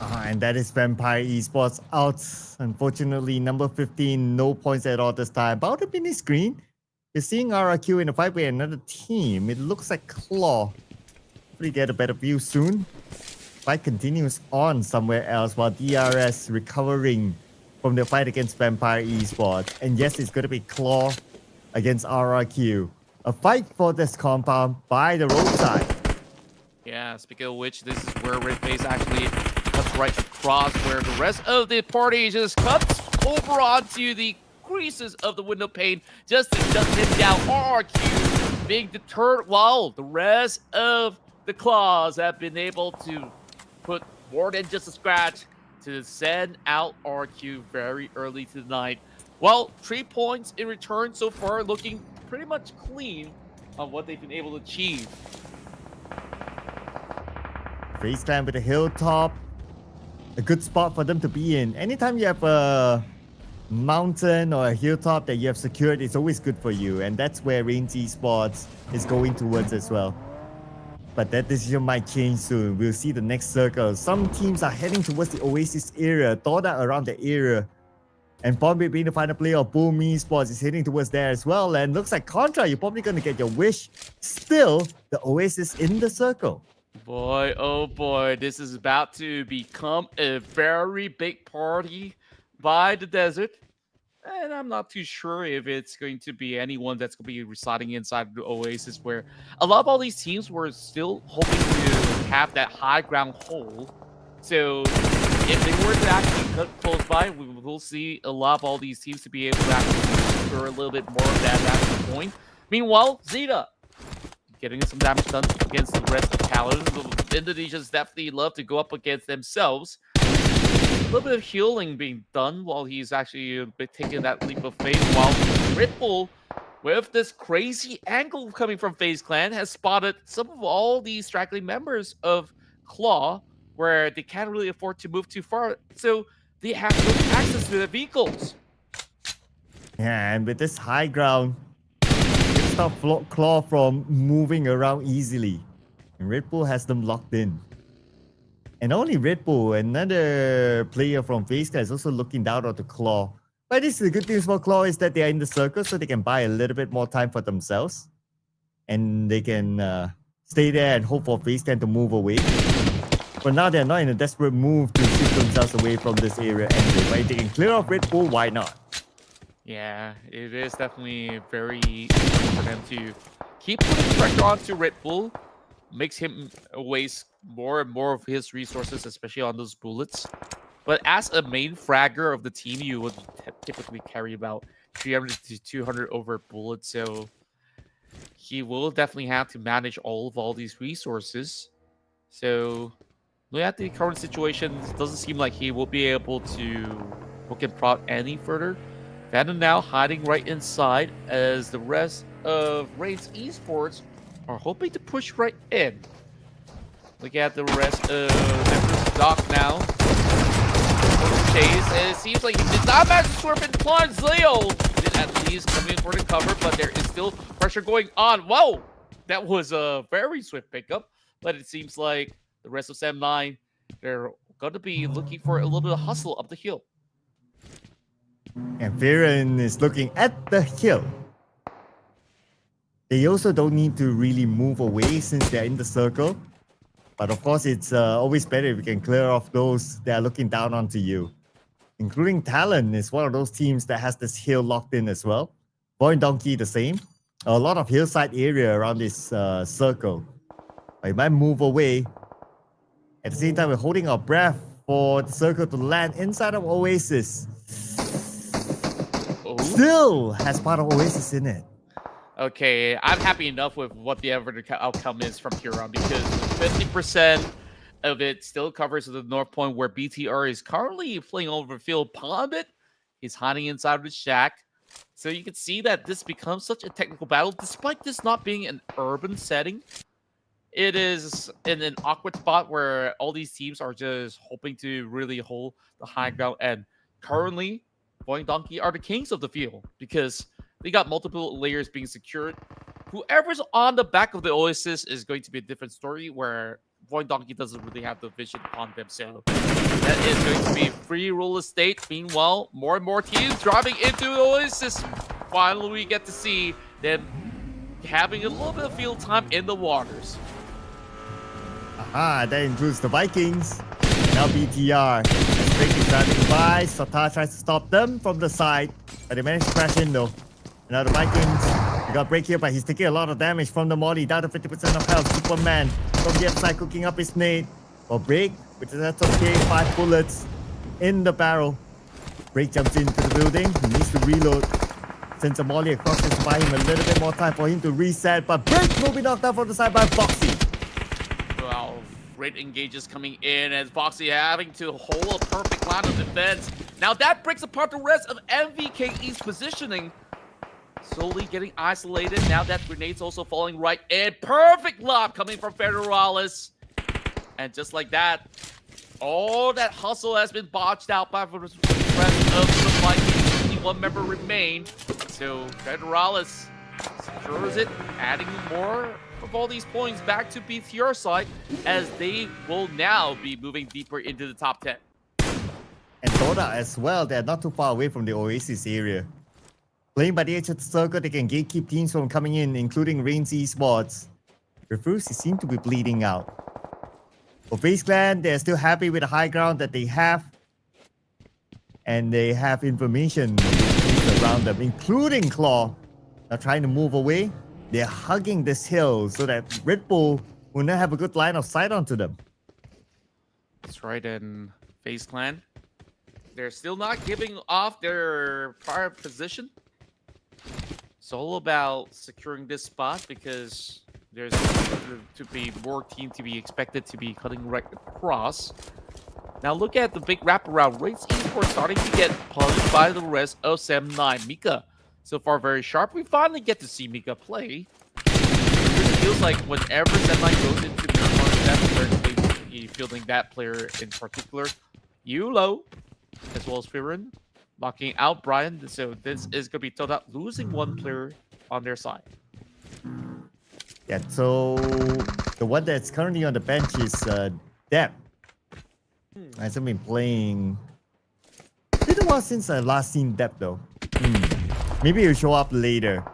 And that is Vampire Esports out. Unfortunately, number 15, no points at all this time. About a mini screen. You're seeing RRQ in a fight with another team. It looks like Claw. Hopefully get a better view soon. Fight continues on somewhere else while DRS recovering from the fight against Vampire Esports. And yes, it's going to be Claw against RRQ. A fight for this compound by the roadside. Yeah, speaking of which, this is where Red Face actually cuts right across, where the rest of the party just cuts over onto the creases of the window pane just to shut him down. RRQ being deterred while the rest of the Claws have been able to put more than just a scratch to send out RQ very early tonight. Well, 3 points in return so far, looking pretty much clean on what they've been able to achieve. FaZe Clan with a hilltop. A good spot for them to be in. Anytime you have a mountain or a hilltop that you have secured, it's always good for you. And that's where REINCE Esports is going towards as well. But that decision might change soon. We'll see the next circle. Some teams are heading towards the Oasis area, Todak around the area. And Pubg being the final player of VOIN Esports is heading towards there as well. And looks like Contra, you're probably going to get your wish. Still, the Oasis in the circle. Boy, oh boy, this is about to become a very big party by the desert. And I'm not too sure if it's going to be anyone that's going to be residing inside the Oasis, where a lot of all these teams were still hoping to have that high ground hole. So if they were to actually cut close by, we will see a lot of all these teams to be able to actually secure a little bit more of that at this point. Meanwhile, Zeta getting some damage done against the rest of Talon. The Indonesians definitely love to go up against themselves. A little bit of healing being done while he's actually taking that leap of faith. While Red Bull, with this crazy angle coming from FaZe Clan, has spotted some of all these straggling members of Claw, where they can't really afford to move too far, so they have no access to their vehicles. Yeah, and with this high ground, it stops Claw from moving around easily. And Red Bull has them locked in. And only Red Bull, another player from FaZe Clan, is also looking down on the Claw. But this is the good thing for Claw is that they are in the circle, so they can buy a little bit more time for themselves. And they can stay there and hope for FaZe Clan to move away. But now they're not in a desperate move to shift themselves away from this area anyway. But if they can clear off Red Bull, why not? Yeah, it is definitely very easy for them to keep putting pressure onto Red Bull. Makes him waste more and more of his resources, especially on those bullets. But as a main fragger of the team, you would typically carry about 300 to 200 over bullets. So he will definitely have to manage all these resources. So looking at the current situation, it doesn't seem like he will be able to hook and prod any further. Phantom now hiding right inside as the rest of REINCE Esports are hoping to push right in. Look at the rest of members of Doc now. Chase, and it seems like he did not manage to swerve and plunge. Leo did at least come in for the cover, but there is still pressure going on. Whoa! That was a very swift pickup, but it seems like the rest of Sam 9, they're going to be looking for a little bit of hustle up the hill. And Viren is looking at the hill. They also don't need to really move away since they're in the circle. But of course, it's always better if you can clear off those that are looking down onto you. Including Talon is one of those teams that has this hill locked in as well. VOIN Donkey the same. A lot of hillside area around this circle. But you might move away. At the same time, we're holding our breath for the circle to land inside of Oasis. Oh. Still has part of Oasis in it. Okay, I'm happy enough with what the outcome is from here on, because 50% of it still covers the north point where BTR is currently playing over field Pubg. He's hiding inside of the shack. So you can see that this becomes such a technical battle, despite this not being an urban setting. It is in an awkward spot where all these teams are just hoping to really hold the high ground. And currently, VOIN Donkey are the kings of the field because they got multiple layers being secured. Whoever's on the back of the Oasis is going to be a different story, where VOIN Donkey doesn't really have the vision on them. So that is going to be free rule estate. Meanwhile, more and more teams driving into the Oasis. Finally, we get to see them having a little bit of field time in the waters. Aha, that includes the Vikings. Now BTR. As Drake is driving by, Sata tries to stop them from the side, but they managed to crash in though. Now the Vikings, we got break here, but he's taking a lot of damage from the molly, down to 50% of health. Superman from the other side cooking up his nade. For Break, which is that's okay, 5 bullets in the barrel. Break jumps into the building, he needs to reload. Sends a molly across to buy him a little bit more time for him to reset, but Break will be knocked out from the side by Foxy. Wow, great engages coming in as Foxy having to hold a perfect line of defense. Now that breaks apart the rest of MVKE's positioning. Slowly getting isolated. Now that grenade's also falling right in. Perfect lob coming from Federalis. And just like that, all that hustle has been botched out by the rest of the Vikings. Only one member remained. So Federalis secures it, adding more of all these points back to BTR side, as they will now be moving deeper into the top 10. And Todak as well. They're not too far away from the Oasis area. Playing by the edge of the circle, they can gatekeep teams from coming in, including REINCE Esports. Refuse seem to be bleeding out. For FaZe Clan, they're still happy with the high ground that they have. And they have information around them, including Claw. They're trying to move away. They're hugging this hill so that Red Bull will not have a good line of sight onto them. That's right, and FaZe Clan, they're still not giving off their prior position. It's all about securing this spot because there's to be more team to be expected to be cutting right across. Now look at the big wraparound. REINCE Esports starting to get punished by the rest of SEM9. Mika, so far very sharp. We finally get to see Mika play. It feels like whenever SEM9 goes into Miramar, that's where they're fielding that player in particular. Yulo, as well as Firen, knocking out Brian. So this is going to be Todak losing one player on their side. Yeah, so the one that's currently on the bench is Deb. Hasn't been playing. It's been a while since I last seen Deb though. Maybe he'll show up later.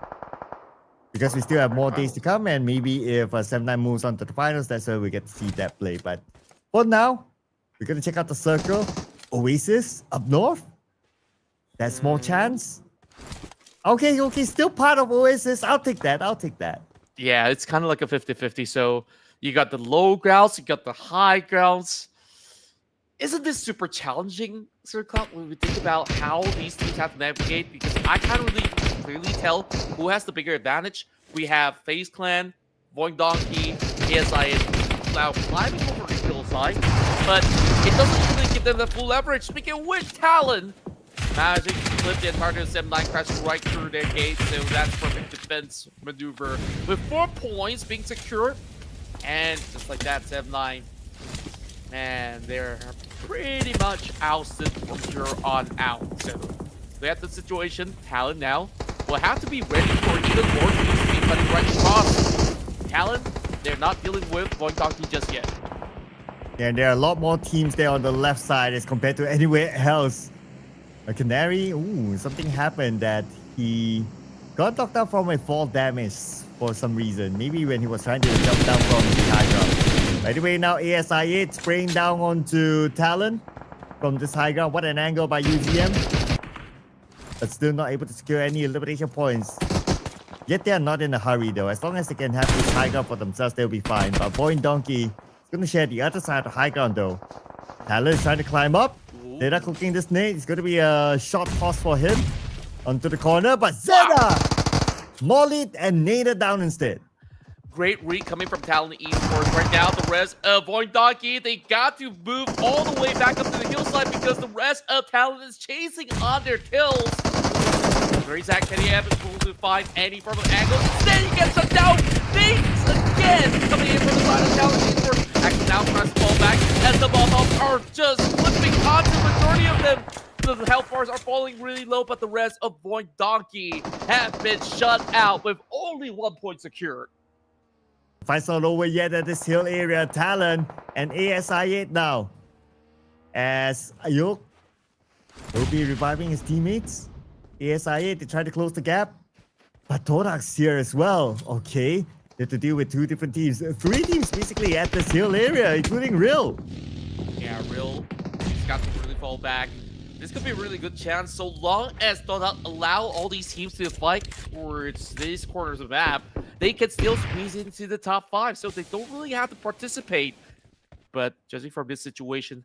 Because we still have more days to come, and maybe if 7-9 moves on to the finals, that's where we get to see Deb play. But for now, we're gonna check out the circle. Oasis up north. That small chance. Okay, still part of Oasis. I'll take that. Yeah, it's kind of like a 50-50. So you got the low grounds, you got the high grounds. Isn't this super challenging, Sir Cloud, when we think about how these teams have to navigate? Because I can't really clearly tell who has the bigger advantage. We have FaZe Clan, VOIN Donkey, ASI8 now climbing over the hillside, but it doesn't really give them the full leverage. Speaking of which, Talon managing to flip the entire 7-9 crashing right through their gate, so that's perfect defense maneuver with 4 points being secured. And just like that, 7-9, man, they're pretty much ousted from here on out. So we have the situation. Talon now will have to be ready for even more teams to be cutting right across. Talon, they're not dealing with VOIN Donkey just yet. Yeah, and there are a lot more teams there on the left side as compared to anywhere else. A Canary, something happened that he got knocked out from a fall damage for some reason. Maybe when he was trying to jump down from the high ground. By the way, now ASI8 spraying down onto Talon from this high ground. What an angle by UZM. But still not able to secure any elimination points. Yet they are not in a hurry though. As long as they can have this high ground for themselves, they'll be fine. But VOIN Donkey is going to share the other side of the high ground though. Talon is trying to climb up. They're not cooking this nade. It's going to be a short toss for him onto the corner. But Zeta mollied and naded down instead. Great read coming from Talon Esports. Right now, the rest of VOIN Donkey, they got to move all the way back up to the hillside because the rest of Talon is chasing on their kills. Very Zach Kenny Evans able to find any form of angle. Instead, he gets shut down. Things again coming in from the side of Talon Esports. Actually, now tries to fall back as the Molotovs are just flipping onto the majority of them. The health bars are falling really low, but the rest of VOIN Donkey have been shut out with only 1 point secured. Fight's not over yet at this hill area. Talon and ASI8 now. As Ayuk will be reviving his teammates. ASI8, they try to close the gap. But Todak's here as well. Okay. They have to deal with 2 different teams. 3 teams basically at this hill area, including Real. Yeah, Real. He's got to really fall back. This could be a really good chance so long as Todak allow all these teams to fight towards these corners of the map. They can still squeeze into the top 5, so they don't really have to participate. But judging from this situation,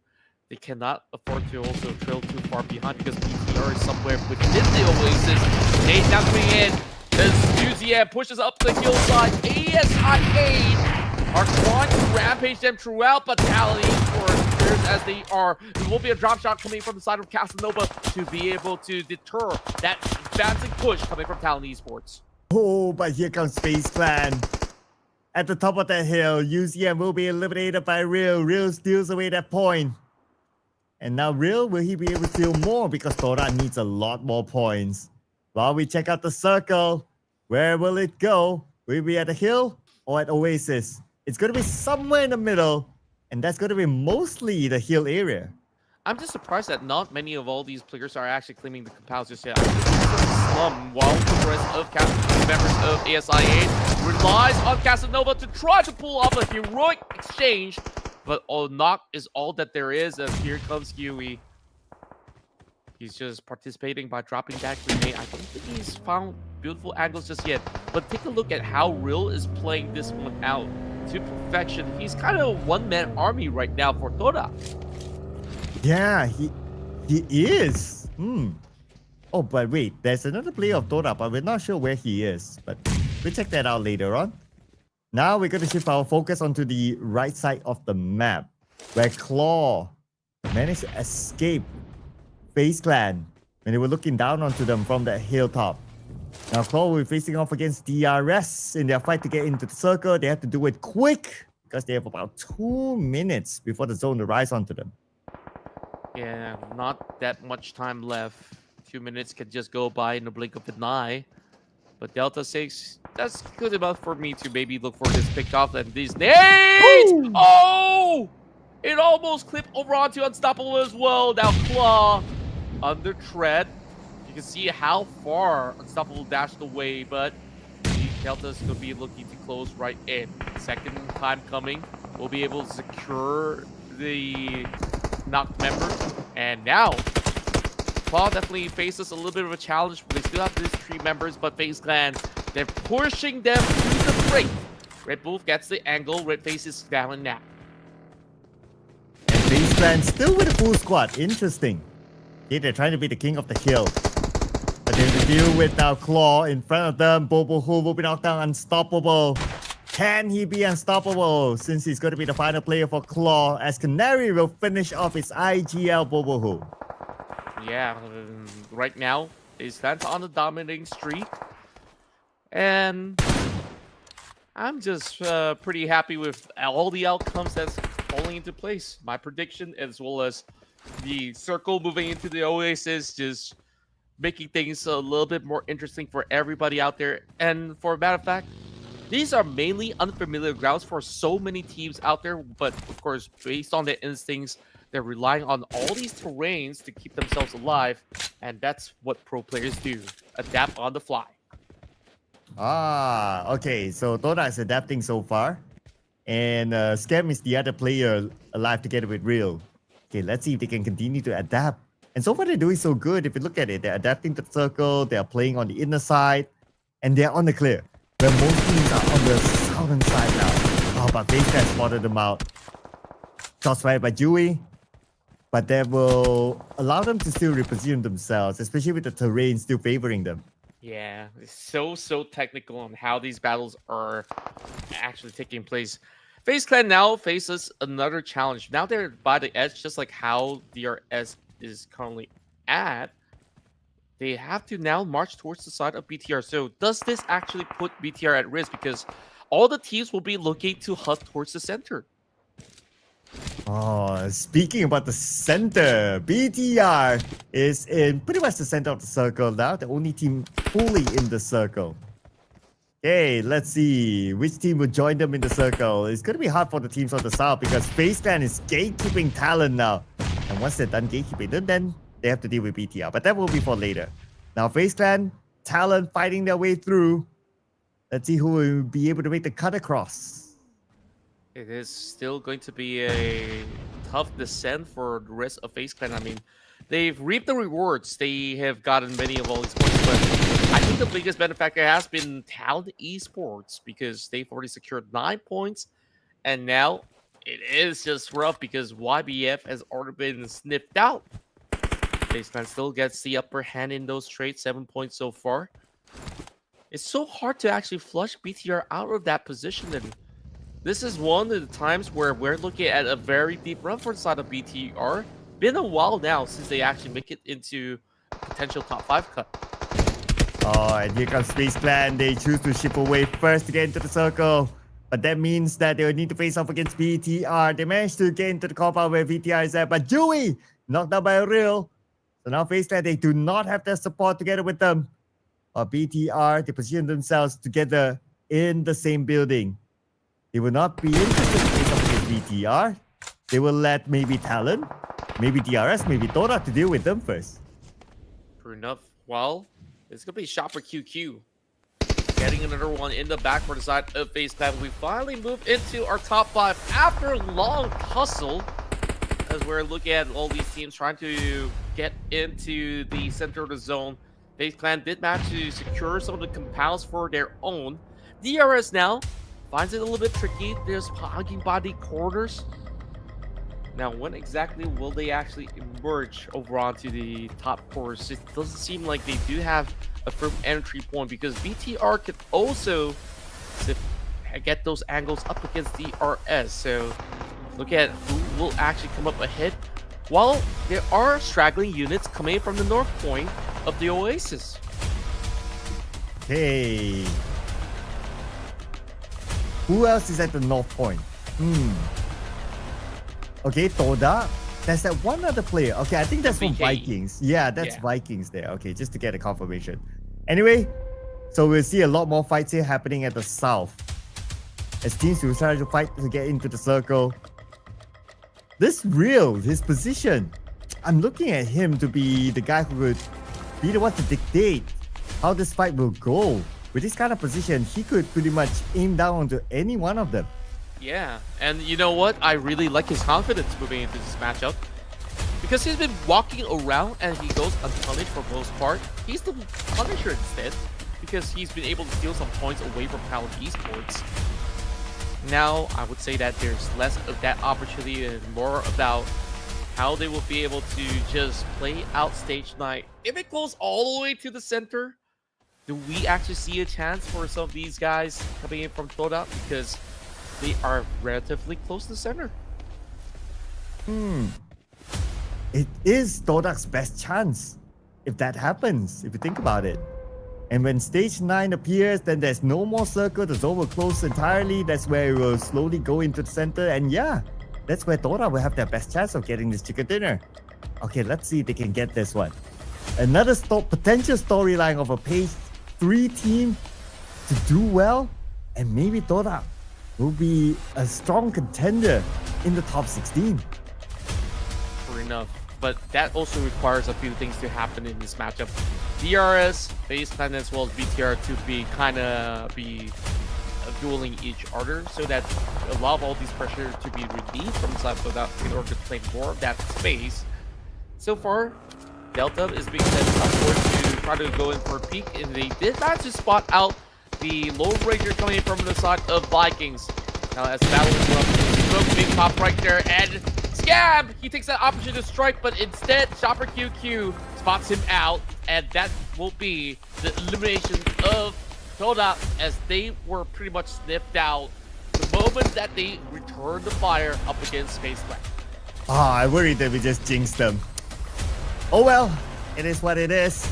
they cannot afford to also trail too far behind because PTR is somewhere within the Oasis. Nate now coming in as UZM pushes up the hillside. ASI8 are trying to rampage them throughout, but Talon Esports as they are. There will be a drop shot coming from the side of Casanova to be able to deter that advancing push coming from Talon Esports. Oh, but here comes FaZe Clan. At the top of that hill, UZM will be eliminated by Real. Real steals away that point. And now Real, will he be able to steal more? Because Todak needs a lot more points. While we check out the circle, where will it go? Will it be at the hill or at Oasis? It's going to be somewhere in the middle. And that's going to be mostly the hill area. I'm just surprised that not many of all these players are actually claiming the compounds just yet. Slum, while the rest of members of ASI8 relies on Casanova to try to pull off a heroic exchange, but knock is all that there is, as here comes Huey. He's just participating by dropping that grenade. I don't think he's found beautiful angles just yet, but take a look at how Real is playing this one out to perfection. He's kind of a one-man army right now for Todak. Yeah, he is. Oh, but wait, there's another player of Todak, but we're not sure where he is. But we'll check that out later on. Now we're going to shift our focus onto the right side of the map, where Claw managed to escape FaZe Clan when they were looking down onto them from that hilltop. Now Claw will be facing off against DRS in their fight to get into the circle. They have to do it quick because they have about 2 minutes before the zone arrives onto them. Yeah, not that much time left. 2 minutes can just go by in the blink of an eye. But Delta 6, that's good enough for me to maybe look for this pickoff and these nades! Ooh. Oh! It almost clipped over onto Unstoppable as well. Now Claw under tread. You can see how far Unstoppable dashed away, but Delta's going to be looking to close right in. Second time coming. We'll be able to secure the knocked member. And now, Claw definitely faces a little bit of a challenge. They still have these 3 members, but FaZe Clan, they're pushing them to the break. Red Wolf gets the angle. Red Face is down now. And FaZe Clan still with a full squad. Interesting. Okay, they're trying to be the king of the hill. But they have to deal with now Claw in front of them. Bobo Hu will be knocked down. Unstoppable. Can he be unstoppable since he's going to be the final player for Claw, as Canary will finish off his IGL Bobo Hu? Yeah, right now, they stand on the dominating streak. And I'm just pretty happy with all the outcomes that's falling into place. My prediction, as well as the circle moving into the Oasis, just making things a little bit more interesting for everybody out there. And for a matter of fact, these are mainly unfamiliar grounds for so many teams out there, but of course, based on their instincts, they're relying on all these terrains to keep themselves alive, and that's what pro players do, adapt on the fly. Ah, okay, so Todak is adapting so far, and Scam is the other player alive together with Real. Okay, let's see if they can continue to adapt. And so far they're doing so good. If you look at it, they're adapting to the circle, they're playing on the inner side, and they're on the clear, where most teams are on the southern side now. Oh, but FaZe Clan spotted them out. Shots fired by Dewey, but that will allow them to still reposition themselves, especially with the terrain still favoring them. Yeah, it's so technical on how these battles are actually taking place. FaZe Clan now faces another challenge. Now they're by the edge, just like how DRS is currently at. They have to now march towards the side of BTR. So does this actually put BTR at risk? Because all the teams will be looking to hut towards the center. Oh, speaking about the center, BTR is in pretty much the center of the circle now. The only team fully in the circle. Okay, let's see which team will join them in the circle. It's going to be hard for the teams on the south because FaZe Clan is gatekeeping Talon now. And once they're done gatekeeping, then they have to deal with BTR. But that will be for later. Now FaZe Clan, Talon fighting their way through. Let's see who will be able to make the cut across. It is still going to be a tough descent for the rest of FaZe Clan. I mean, they've reaped the rewards. They have gotten many of all these points, but I think the biggest benefactor has been Talon Esports because they've already secured 9 points, and now it is just rough because YBF has already been sniffed out. FaZe Clan still gets the upper hand in those trades, 7 points so far. It's so hard to actually flush BTR out of that position, and this is one of the times where we're looking at a very deep run for the side of BTR. Been a while now since they actually make it into a potential top 5 cut. Oh, and here comes FaZe Clan. They choose to ship away first to get into the circle. But that means that they will need to face off against BTR. They managed to get into the compound where BTR is at. But Dewey knocked out by a Real. So now FaZe Clan, they do not have their support together with them. Or BTR, they position themselves together in the same building. They will not be interested in face off against BTR. They will let maybe Talon maybe DRS, maybe Todak to deal with them first. True enough. Well, it's going to be Shopper QQ. Getting another one in the back for the side of FaZe Clan. We finally move into our top 5 after a long tussle. As we're looking at all these teams trying to get into the center of the zone. FaZe Clan did manage to secure some of the compounds for their own. DRS now finds it a little bit tricky. There's hogging by the corners. Now, when exactly will they actually emerge over onto the top course? It doesn't seem like they do have a firm entry point, because BTR could also get those angles up against DRS. So look at who will actually come up ahead. While there are straggling units coming from the north point of the Oasis. Hey. Who else is at the north point? Okay, Todak. There's that one other player. Okay, I think that's from VK. Vikings. Yeah, that's Yeah. Vikings there. Okay, just to get a confirmation. Anyway, so we'll see a lot more fights here happening at the south. As teams will try to fight to get into the circle. This Real, his position, I'm looking at him to be the guy who would be the one to dictate how this fight will go. With this kind of position, he could pretty much aim down onto any one of them. Yeah, and you know what? I really like his confidence moving into this matchup. Because he's been walking around and he goes unpunished for most part. He's the Punisher instead, because he's been able to steal some points away from Talon Esports. Now, I would say that there's less of that opportunity and more about how they will be able to just play out stage 9. If it goes all the way to the center, do we actually see a chance for some of these guys coming in from Todak? Because they are relatively close to the center. It is Todak's best chance if that happens, if you think about it. And when stage 9 appears, then there's no more circle, the zone will close entirely. That's where it will slowly go into the center. And yeah, that's where Todak will have their best chance of getting this chicken dinner. Okay, let's see if they can get this one. Another potential storyline of a page 3 team to do well, and maybe Todak will be a strong contender in the top 16. Fair enough. But that also requires a few things to happen in this matchup. DRS, FaZe Clan, as well as BTR to be dueling each other, so that a lot of all these pressure to be relieved from the side of that in order to claim more of that space. So far, Delta is being sent upward to try to go in for a peek, and they did manage to spot out the low ranger coming in from the side of Vikings. Now as the battle is up, big pop right there, and Scab! He takes that opportunity to strike, but instead, Shopper QQ spots him out, and that will be the elimination of Todak, as they were pretty much sniffed out the moment that they returned the fire up against FaZe Clan. I worry that we just jinxed them. Oh well, it is what it is.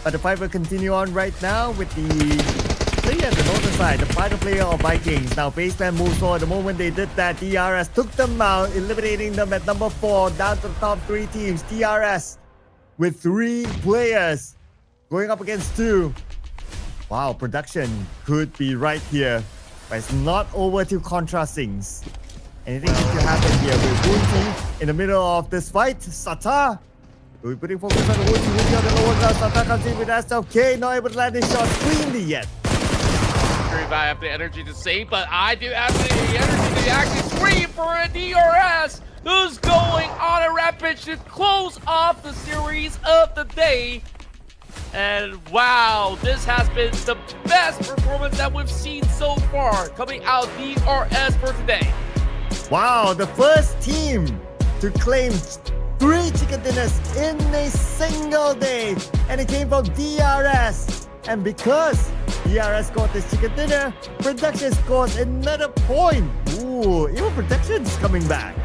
But the fight will continue on right now with the player at the northern side, the final player of Vikings. Now FaZe Clan moves forward. The moment they did that, DRS took them out, eliminating them at number 4, down to the top 3 teams. DRS with 3 players going up against 2. Wow, production could be right here, but it's not over till Contra sings. Anything could happen here with VOIN in the middle of this fight. Sata will be putting focus on the VOIN team on the lower ground. Sata comes in with SLK, not able to land his shot cleanly yet. Sure if I have the energy to save, but I do have the energy to actually scream for a DRS who's going on a rampage to close off the series of the day. And wow, this has been the best performance that we've seen so far coming out of DRS for today. Wow, the first team to claim 3 chicken dinners in a single day, and it came from DRS. And because DRS got this chicken dinner, production scores another point. Ooh, even production's coming back.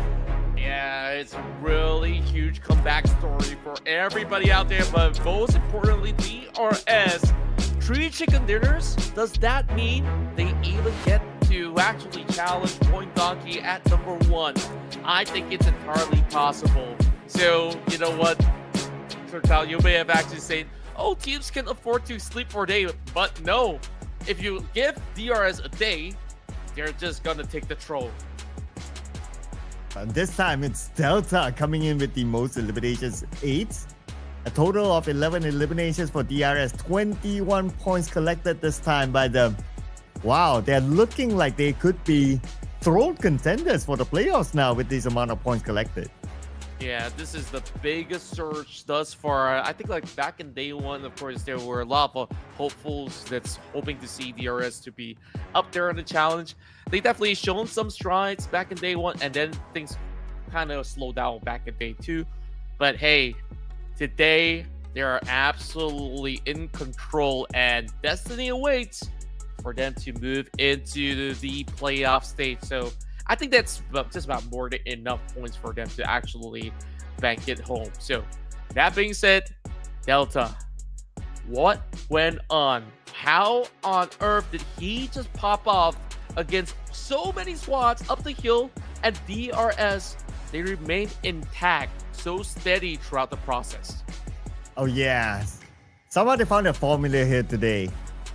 Yeah, it's a really huge comeback story for everybody out there, but most importantly, DRS. 3 chicken dinners? Does that mean they even get to actually challenge VOIN Donkey at number 1? I think it's entirely possible. So, you know what, Sertal, you may have actually said, oh, teams can afford to sleep for a day, but no. If you give DRS a day, they're just gonna take the troll. This time it's Delta coming in with the most eliminations, 8. A total of 11 eliminations for DRS, 21 points collected this time by them. Wow, they're looking like they could be throne contenders for the playoffs now with this amount of points collected. Yeah, this is the biggest surge thus far. I think like back in day one, of course, there were a lot of hopefuls that's hoping to see DRS to be up there on the challenge. They definitely shown some strides back in day one, and then things kind of slowed down back in day two. But hey, today they are absolutely in control, and destiny awaits for them to move into the playoff stage. So I think that's just about more than enough points for them to actually bank it home. So that being said, Delta, what went on? How on earth did he just pop off against so many squads up the hill, and DRS, they remained intact, so steady throughout the process? Oh yeah, somehow they found a formula here today.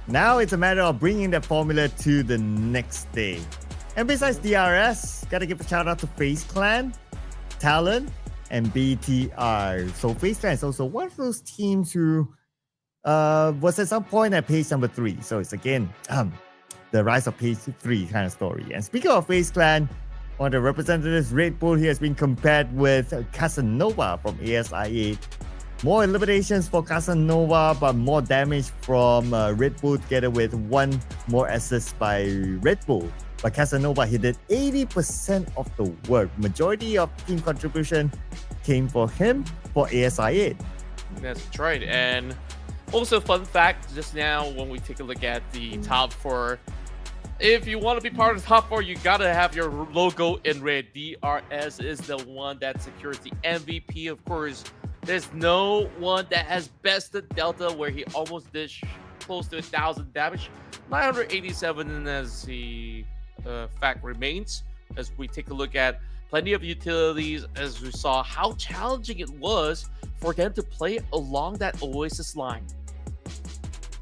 Now it's a matter of bringing that formula to the next day. And besides DRS, gotta give a shout out to FaZe Clan, Talon, and BTR. So FaZe Clan is also one of those teams who was at some point at page number 3. So it's again the rise of page 3 kind of story. And speaking of FaZe Clan, one of the representatives, Red Bull, here has been compared with Casanova from ASI8. More eliminations for Casanova, but more damage from Red Bull, together with 1 more assist by Red Bull. But Casanova, he did 80% of the work. Majority of team contribution came for him for ASI8. That's right. And also, fun fact, just now when we take a look at the top 4, if you want to be part of the top 4, you gotta have your logo in red. DRS is the one that secures the MVP. Of course, there's no one that has bested Delta, where he almost did close to 1,000 damage. 987 as the fact remains, as we take a look at plenty of utilities, as we saw how challenging it was for them to play along that Oasis line.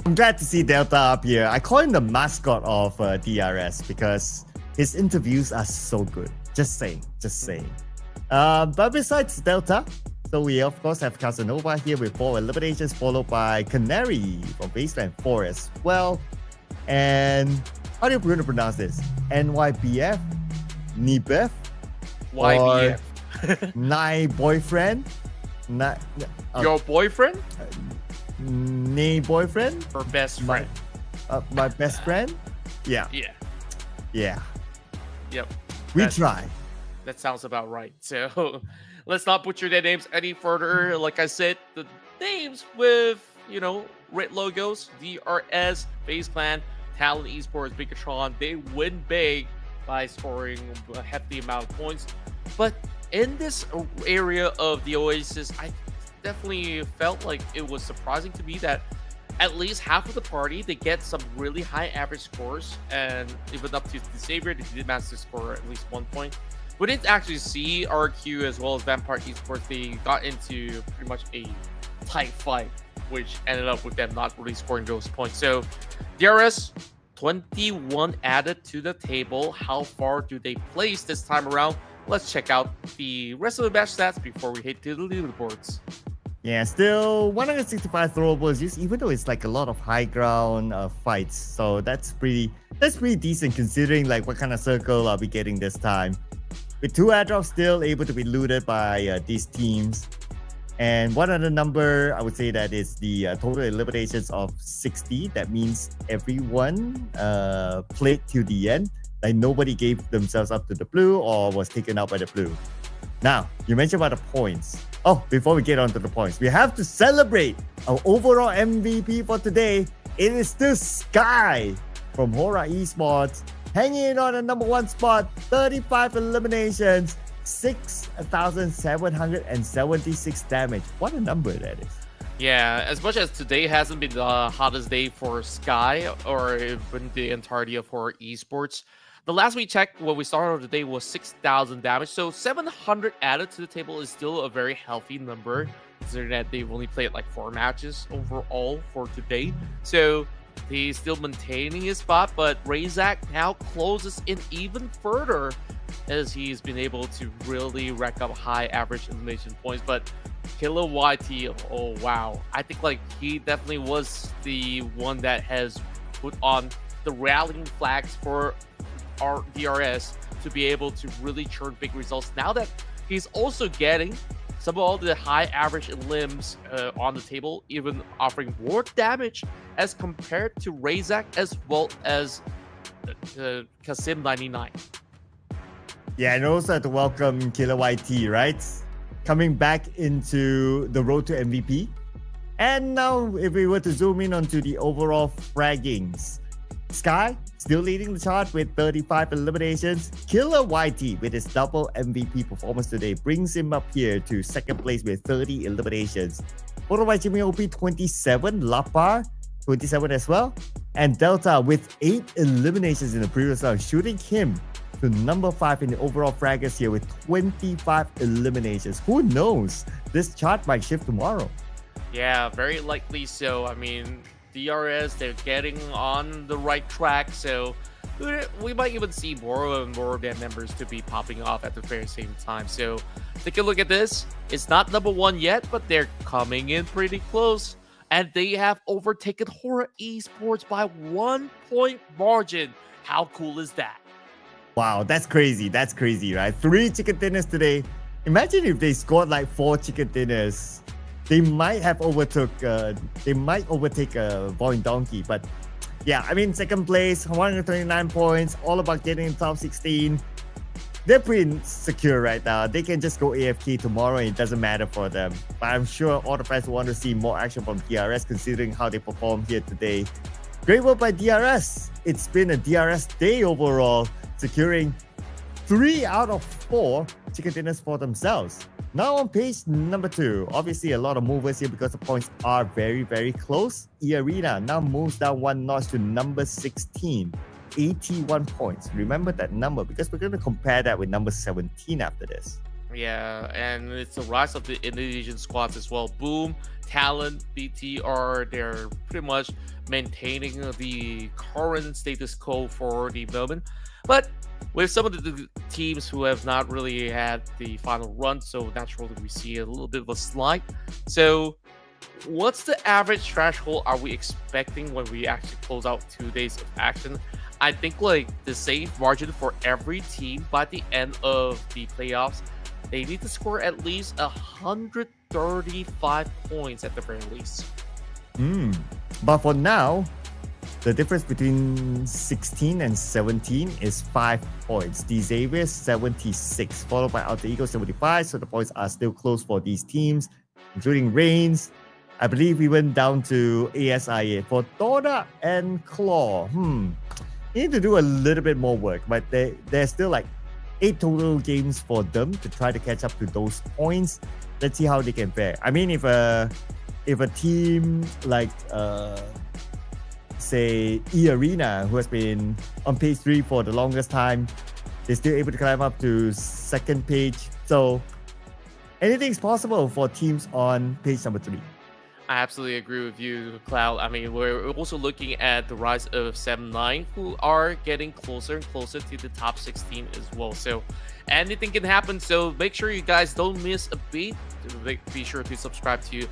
I'm glad to see Delta up here. I call him the mascot of DRS because his interviews are so good. Just saying. But besides Delta, so we of course have Casanova here with 4 eliminations, followed by Canary from Baseline 4 as well. And how do you pronounce this? NYBF? Nibef? YBF. Nai boyfriend? Your boyfriend? Nay boyfriend? Or best friend? My best friend? Yeah. Yep. We try. That sounds about right. So let's not butcher their names any further. Like I said, the names with, red logos, DRS, FaZe Clan, Talon Esports, Bigetron, they win big by scoring a hefty amount of points. But in this area of the Oasis, I definitely felt like it was surprising to me that at least half of the party, they get some really high average scores, and even up to the Savior, they did manage to score at least 1 point. We didn't actually see RQ as well as Vampire Esports. They got into pretty much a tight fight, which ended up with them not really scoring those points. So DRS, 21 added to the table. How far do they place this time around? Let's check out the rest of the match stats before we head to the leaderboards. Yeah, still 165 throwables used, even though it's like a lot of high ground fights. So that's pretty decent considering like what kind of circle are we getting this time. With 2 airdrops still able to be looted by these teams. And one other number, I would say that is the total eliminations of 60. That means everyone played till the end. Like nobody gave themselves up to the blue or was taken out by the blue. Now, you mentioned about the points. Oh, before we get on to the points, we have to celebrate our overall MVP for today. It is still Sky from HORAA Esports, hanging in on the number 1 spot, 35 eliminations, 6,776 damage. What a number that is. Yeah, as much as today hasn't been the hottest day for Sky or even the entirety of HORAA Esports, the last we checked when we started the day was 6,000 damage. So 700 added to the table is still a very healthy number, considering that they've only played like 4 matches overall for today. So he's still maintaining his spot, but Razak now closes in even further as he's been able to really rack up high average elimination points. But Killer YT, oh wow, I think like he definitely was the one that has put on the rallying flags for our DRS to be able to really churn big results. Now that he's also getting some of all the high average limbs on the table, even offering more damage as compared to Razak as well as Kasim 99. Yeah, and also have to welcome Killer YT, right? Coming back into the road to MVP. And now, if we were to zoom in onto the overall fraggings, Sky still leading the chart with 35 eliminations. Killer YT with his double MVP performance today brings him up here to second place with 30 eliminations. Followed by Jimmy OP 27, Lapar 27 as well, and Delta with 8 eliminations in the previous round, shooting him to number 5 in the overall fraggers here with 25 eliminations. Who knows? This chart might shift tomorrow. Yeah, very likely so. I mean, DRS, they're getting on the right track, so we might even see more and more of their members to be popping off at the very same time. So take a look at this. It's not number 1 yet, but they're coming in pretty close. And they have overtaken HORAA Esports by 1 point margin. How cool is that? Wow, that's crazy. That's crazy, right? 3 chicken dinners today. Imagine if they scored like 4 chicken dinners. They might have overtake VOIN Donkey, but yeah, I mean, second place, 129 points, all about getting in top 16. They're pretty secure right now. They can just go AFK tomorrow and it doesn't matter for them. But I'm sure all the fans want to see more action from DRS considering how they performed here today. Great work by DRS. It's been a DRS day overall, securing 3 out of 4 chicken dinners for themselves. Now on page number 2, obviously a lot of movers here because the points are very, very close. eArena now moves down 1 notch to number 16, 81 points. Remember that number because we're going to compare that with number 17 after this. Yeah, and it's the rise of the Indonesian squads as well. Boom, Talon, BTR, they're pretty much maintaining the current status quo for the moment. But with some of the teams who have not really had the final run, so naturally we see a little bit of a slide. So what's the average threshold are we expecting when we actually close out 2 days of action? I think like the safe margin for every team by the end of the playoffs, they need to score at least 135 points at the very least. But for now, the difference between 16 and 17 is 5 points. The Xavier 76, followed by Alter Ego 75. So the points are still close for these teams, including REINCE. I believe we went down to ASI8 for Todak and Claw. You need to do a little bit more work, but there's still like 8 total games for them to try to catch up to those points. Let's see how they can fare. I mean, if a team like say eArena, who has been on page 3 for the longest time, they're still able to climb up to second page. So anything's possible for teams on page number 3. I absolutely agree with you, Cloud. I mean, we're also looking at the rise of 7-9, who are getting closer and closer to the top 16 as well. So anything can happen. So make sure you guys don't miss a beat. Be sure to subscribe to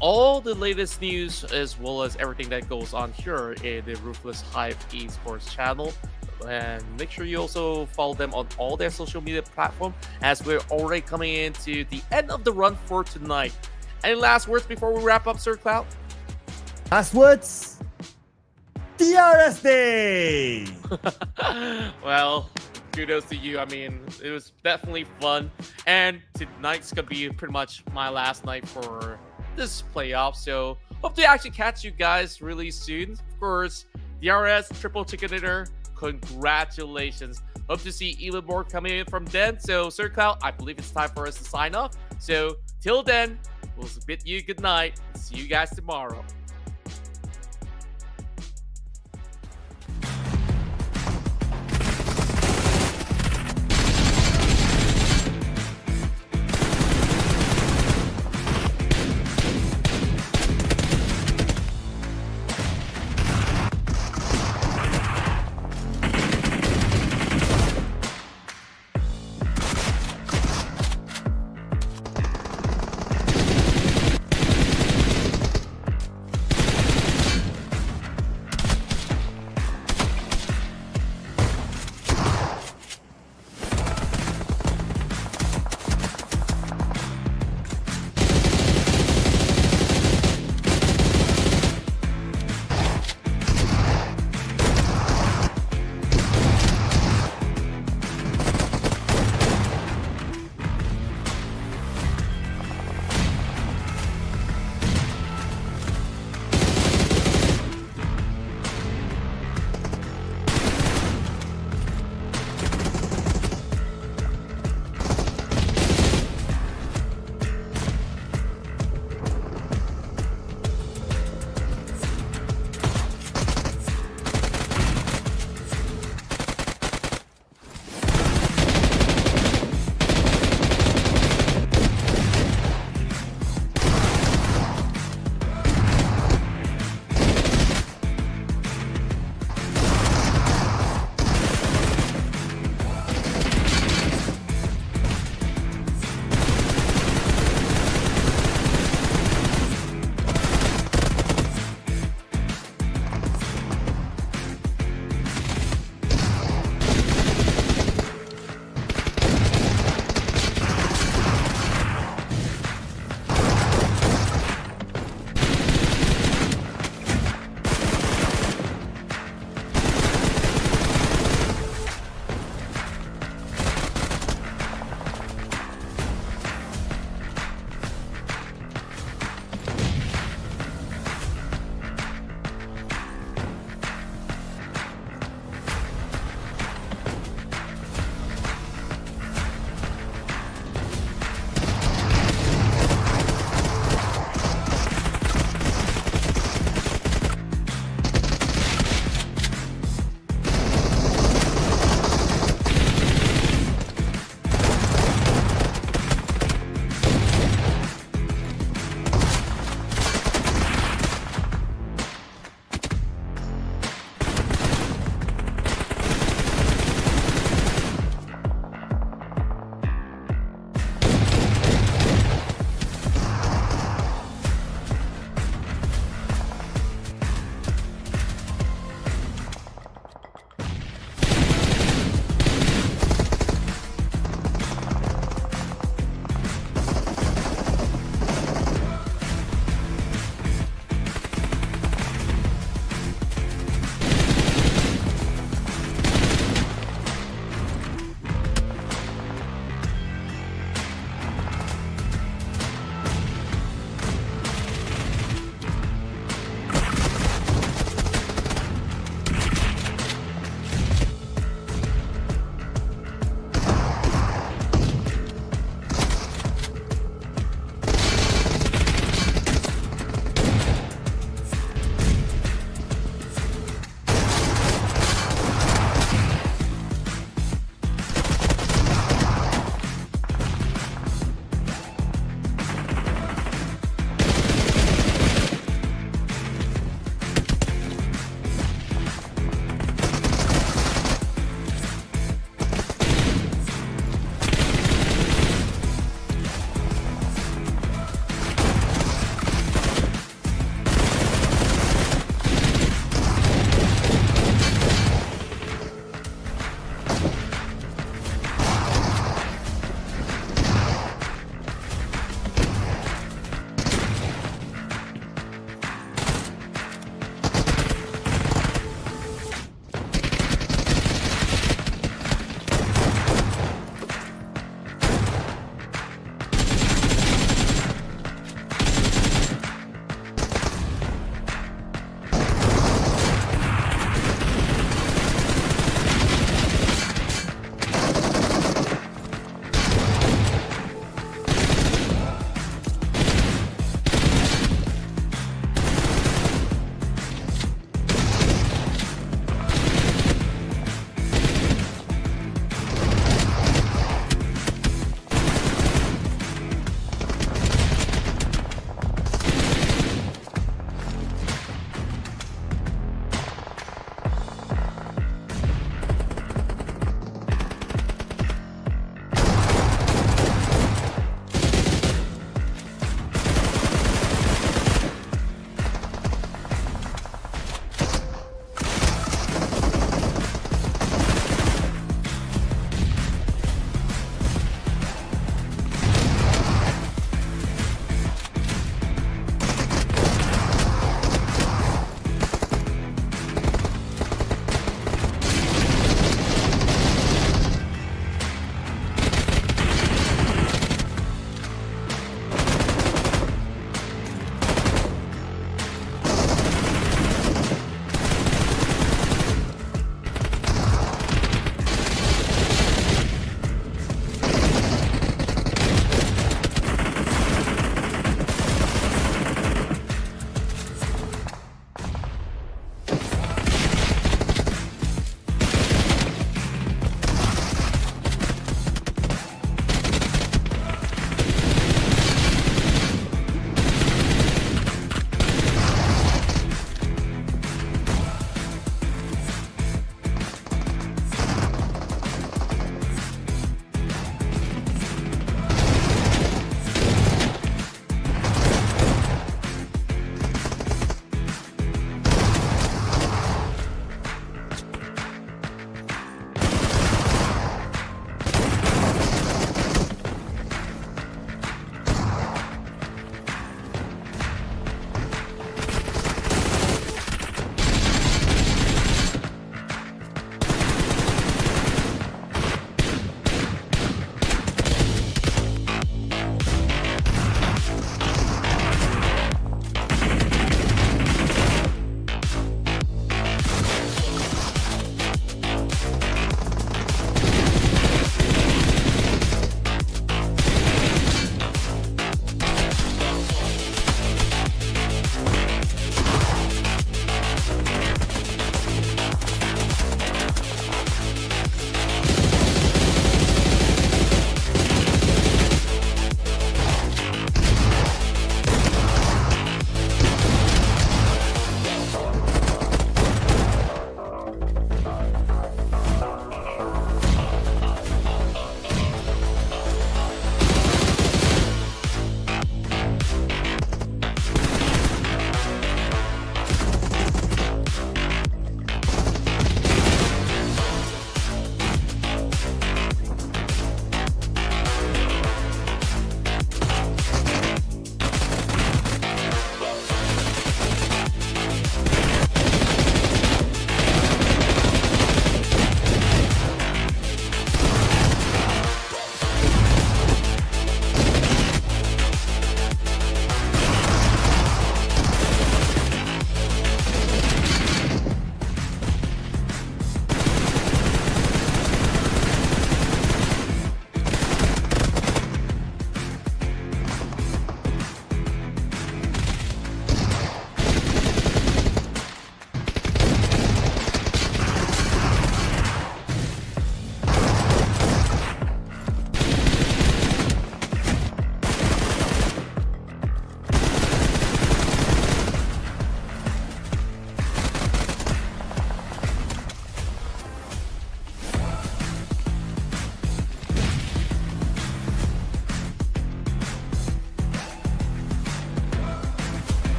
all the latest news as well as everything that goes on here in the Ruthless Esports channel. And make sure you also follow them on all their social media platforms as we're already coming into the end of the run for tonight. Any last words before we wrap up, Sir Cloud? Last words, DRS Day! Well, kudos to you. I mean, it was definitely fun. And tonight's going to be pretty much my last night for this playoff. So hope to actually catch you guys really soon. Of course, DRS Triple Chicken Dinner, congratulations. Hope to see even more coming in from then. So, Sir Cloud, I believe it's time for us to sign off. So, till then, we'll bid you good night. See you guys tomorrow.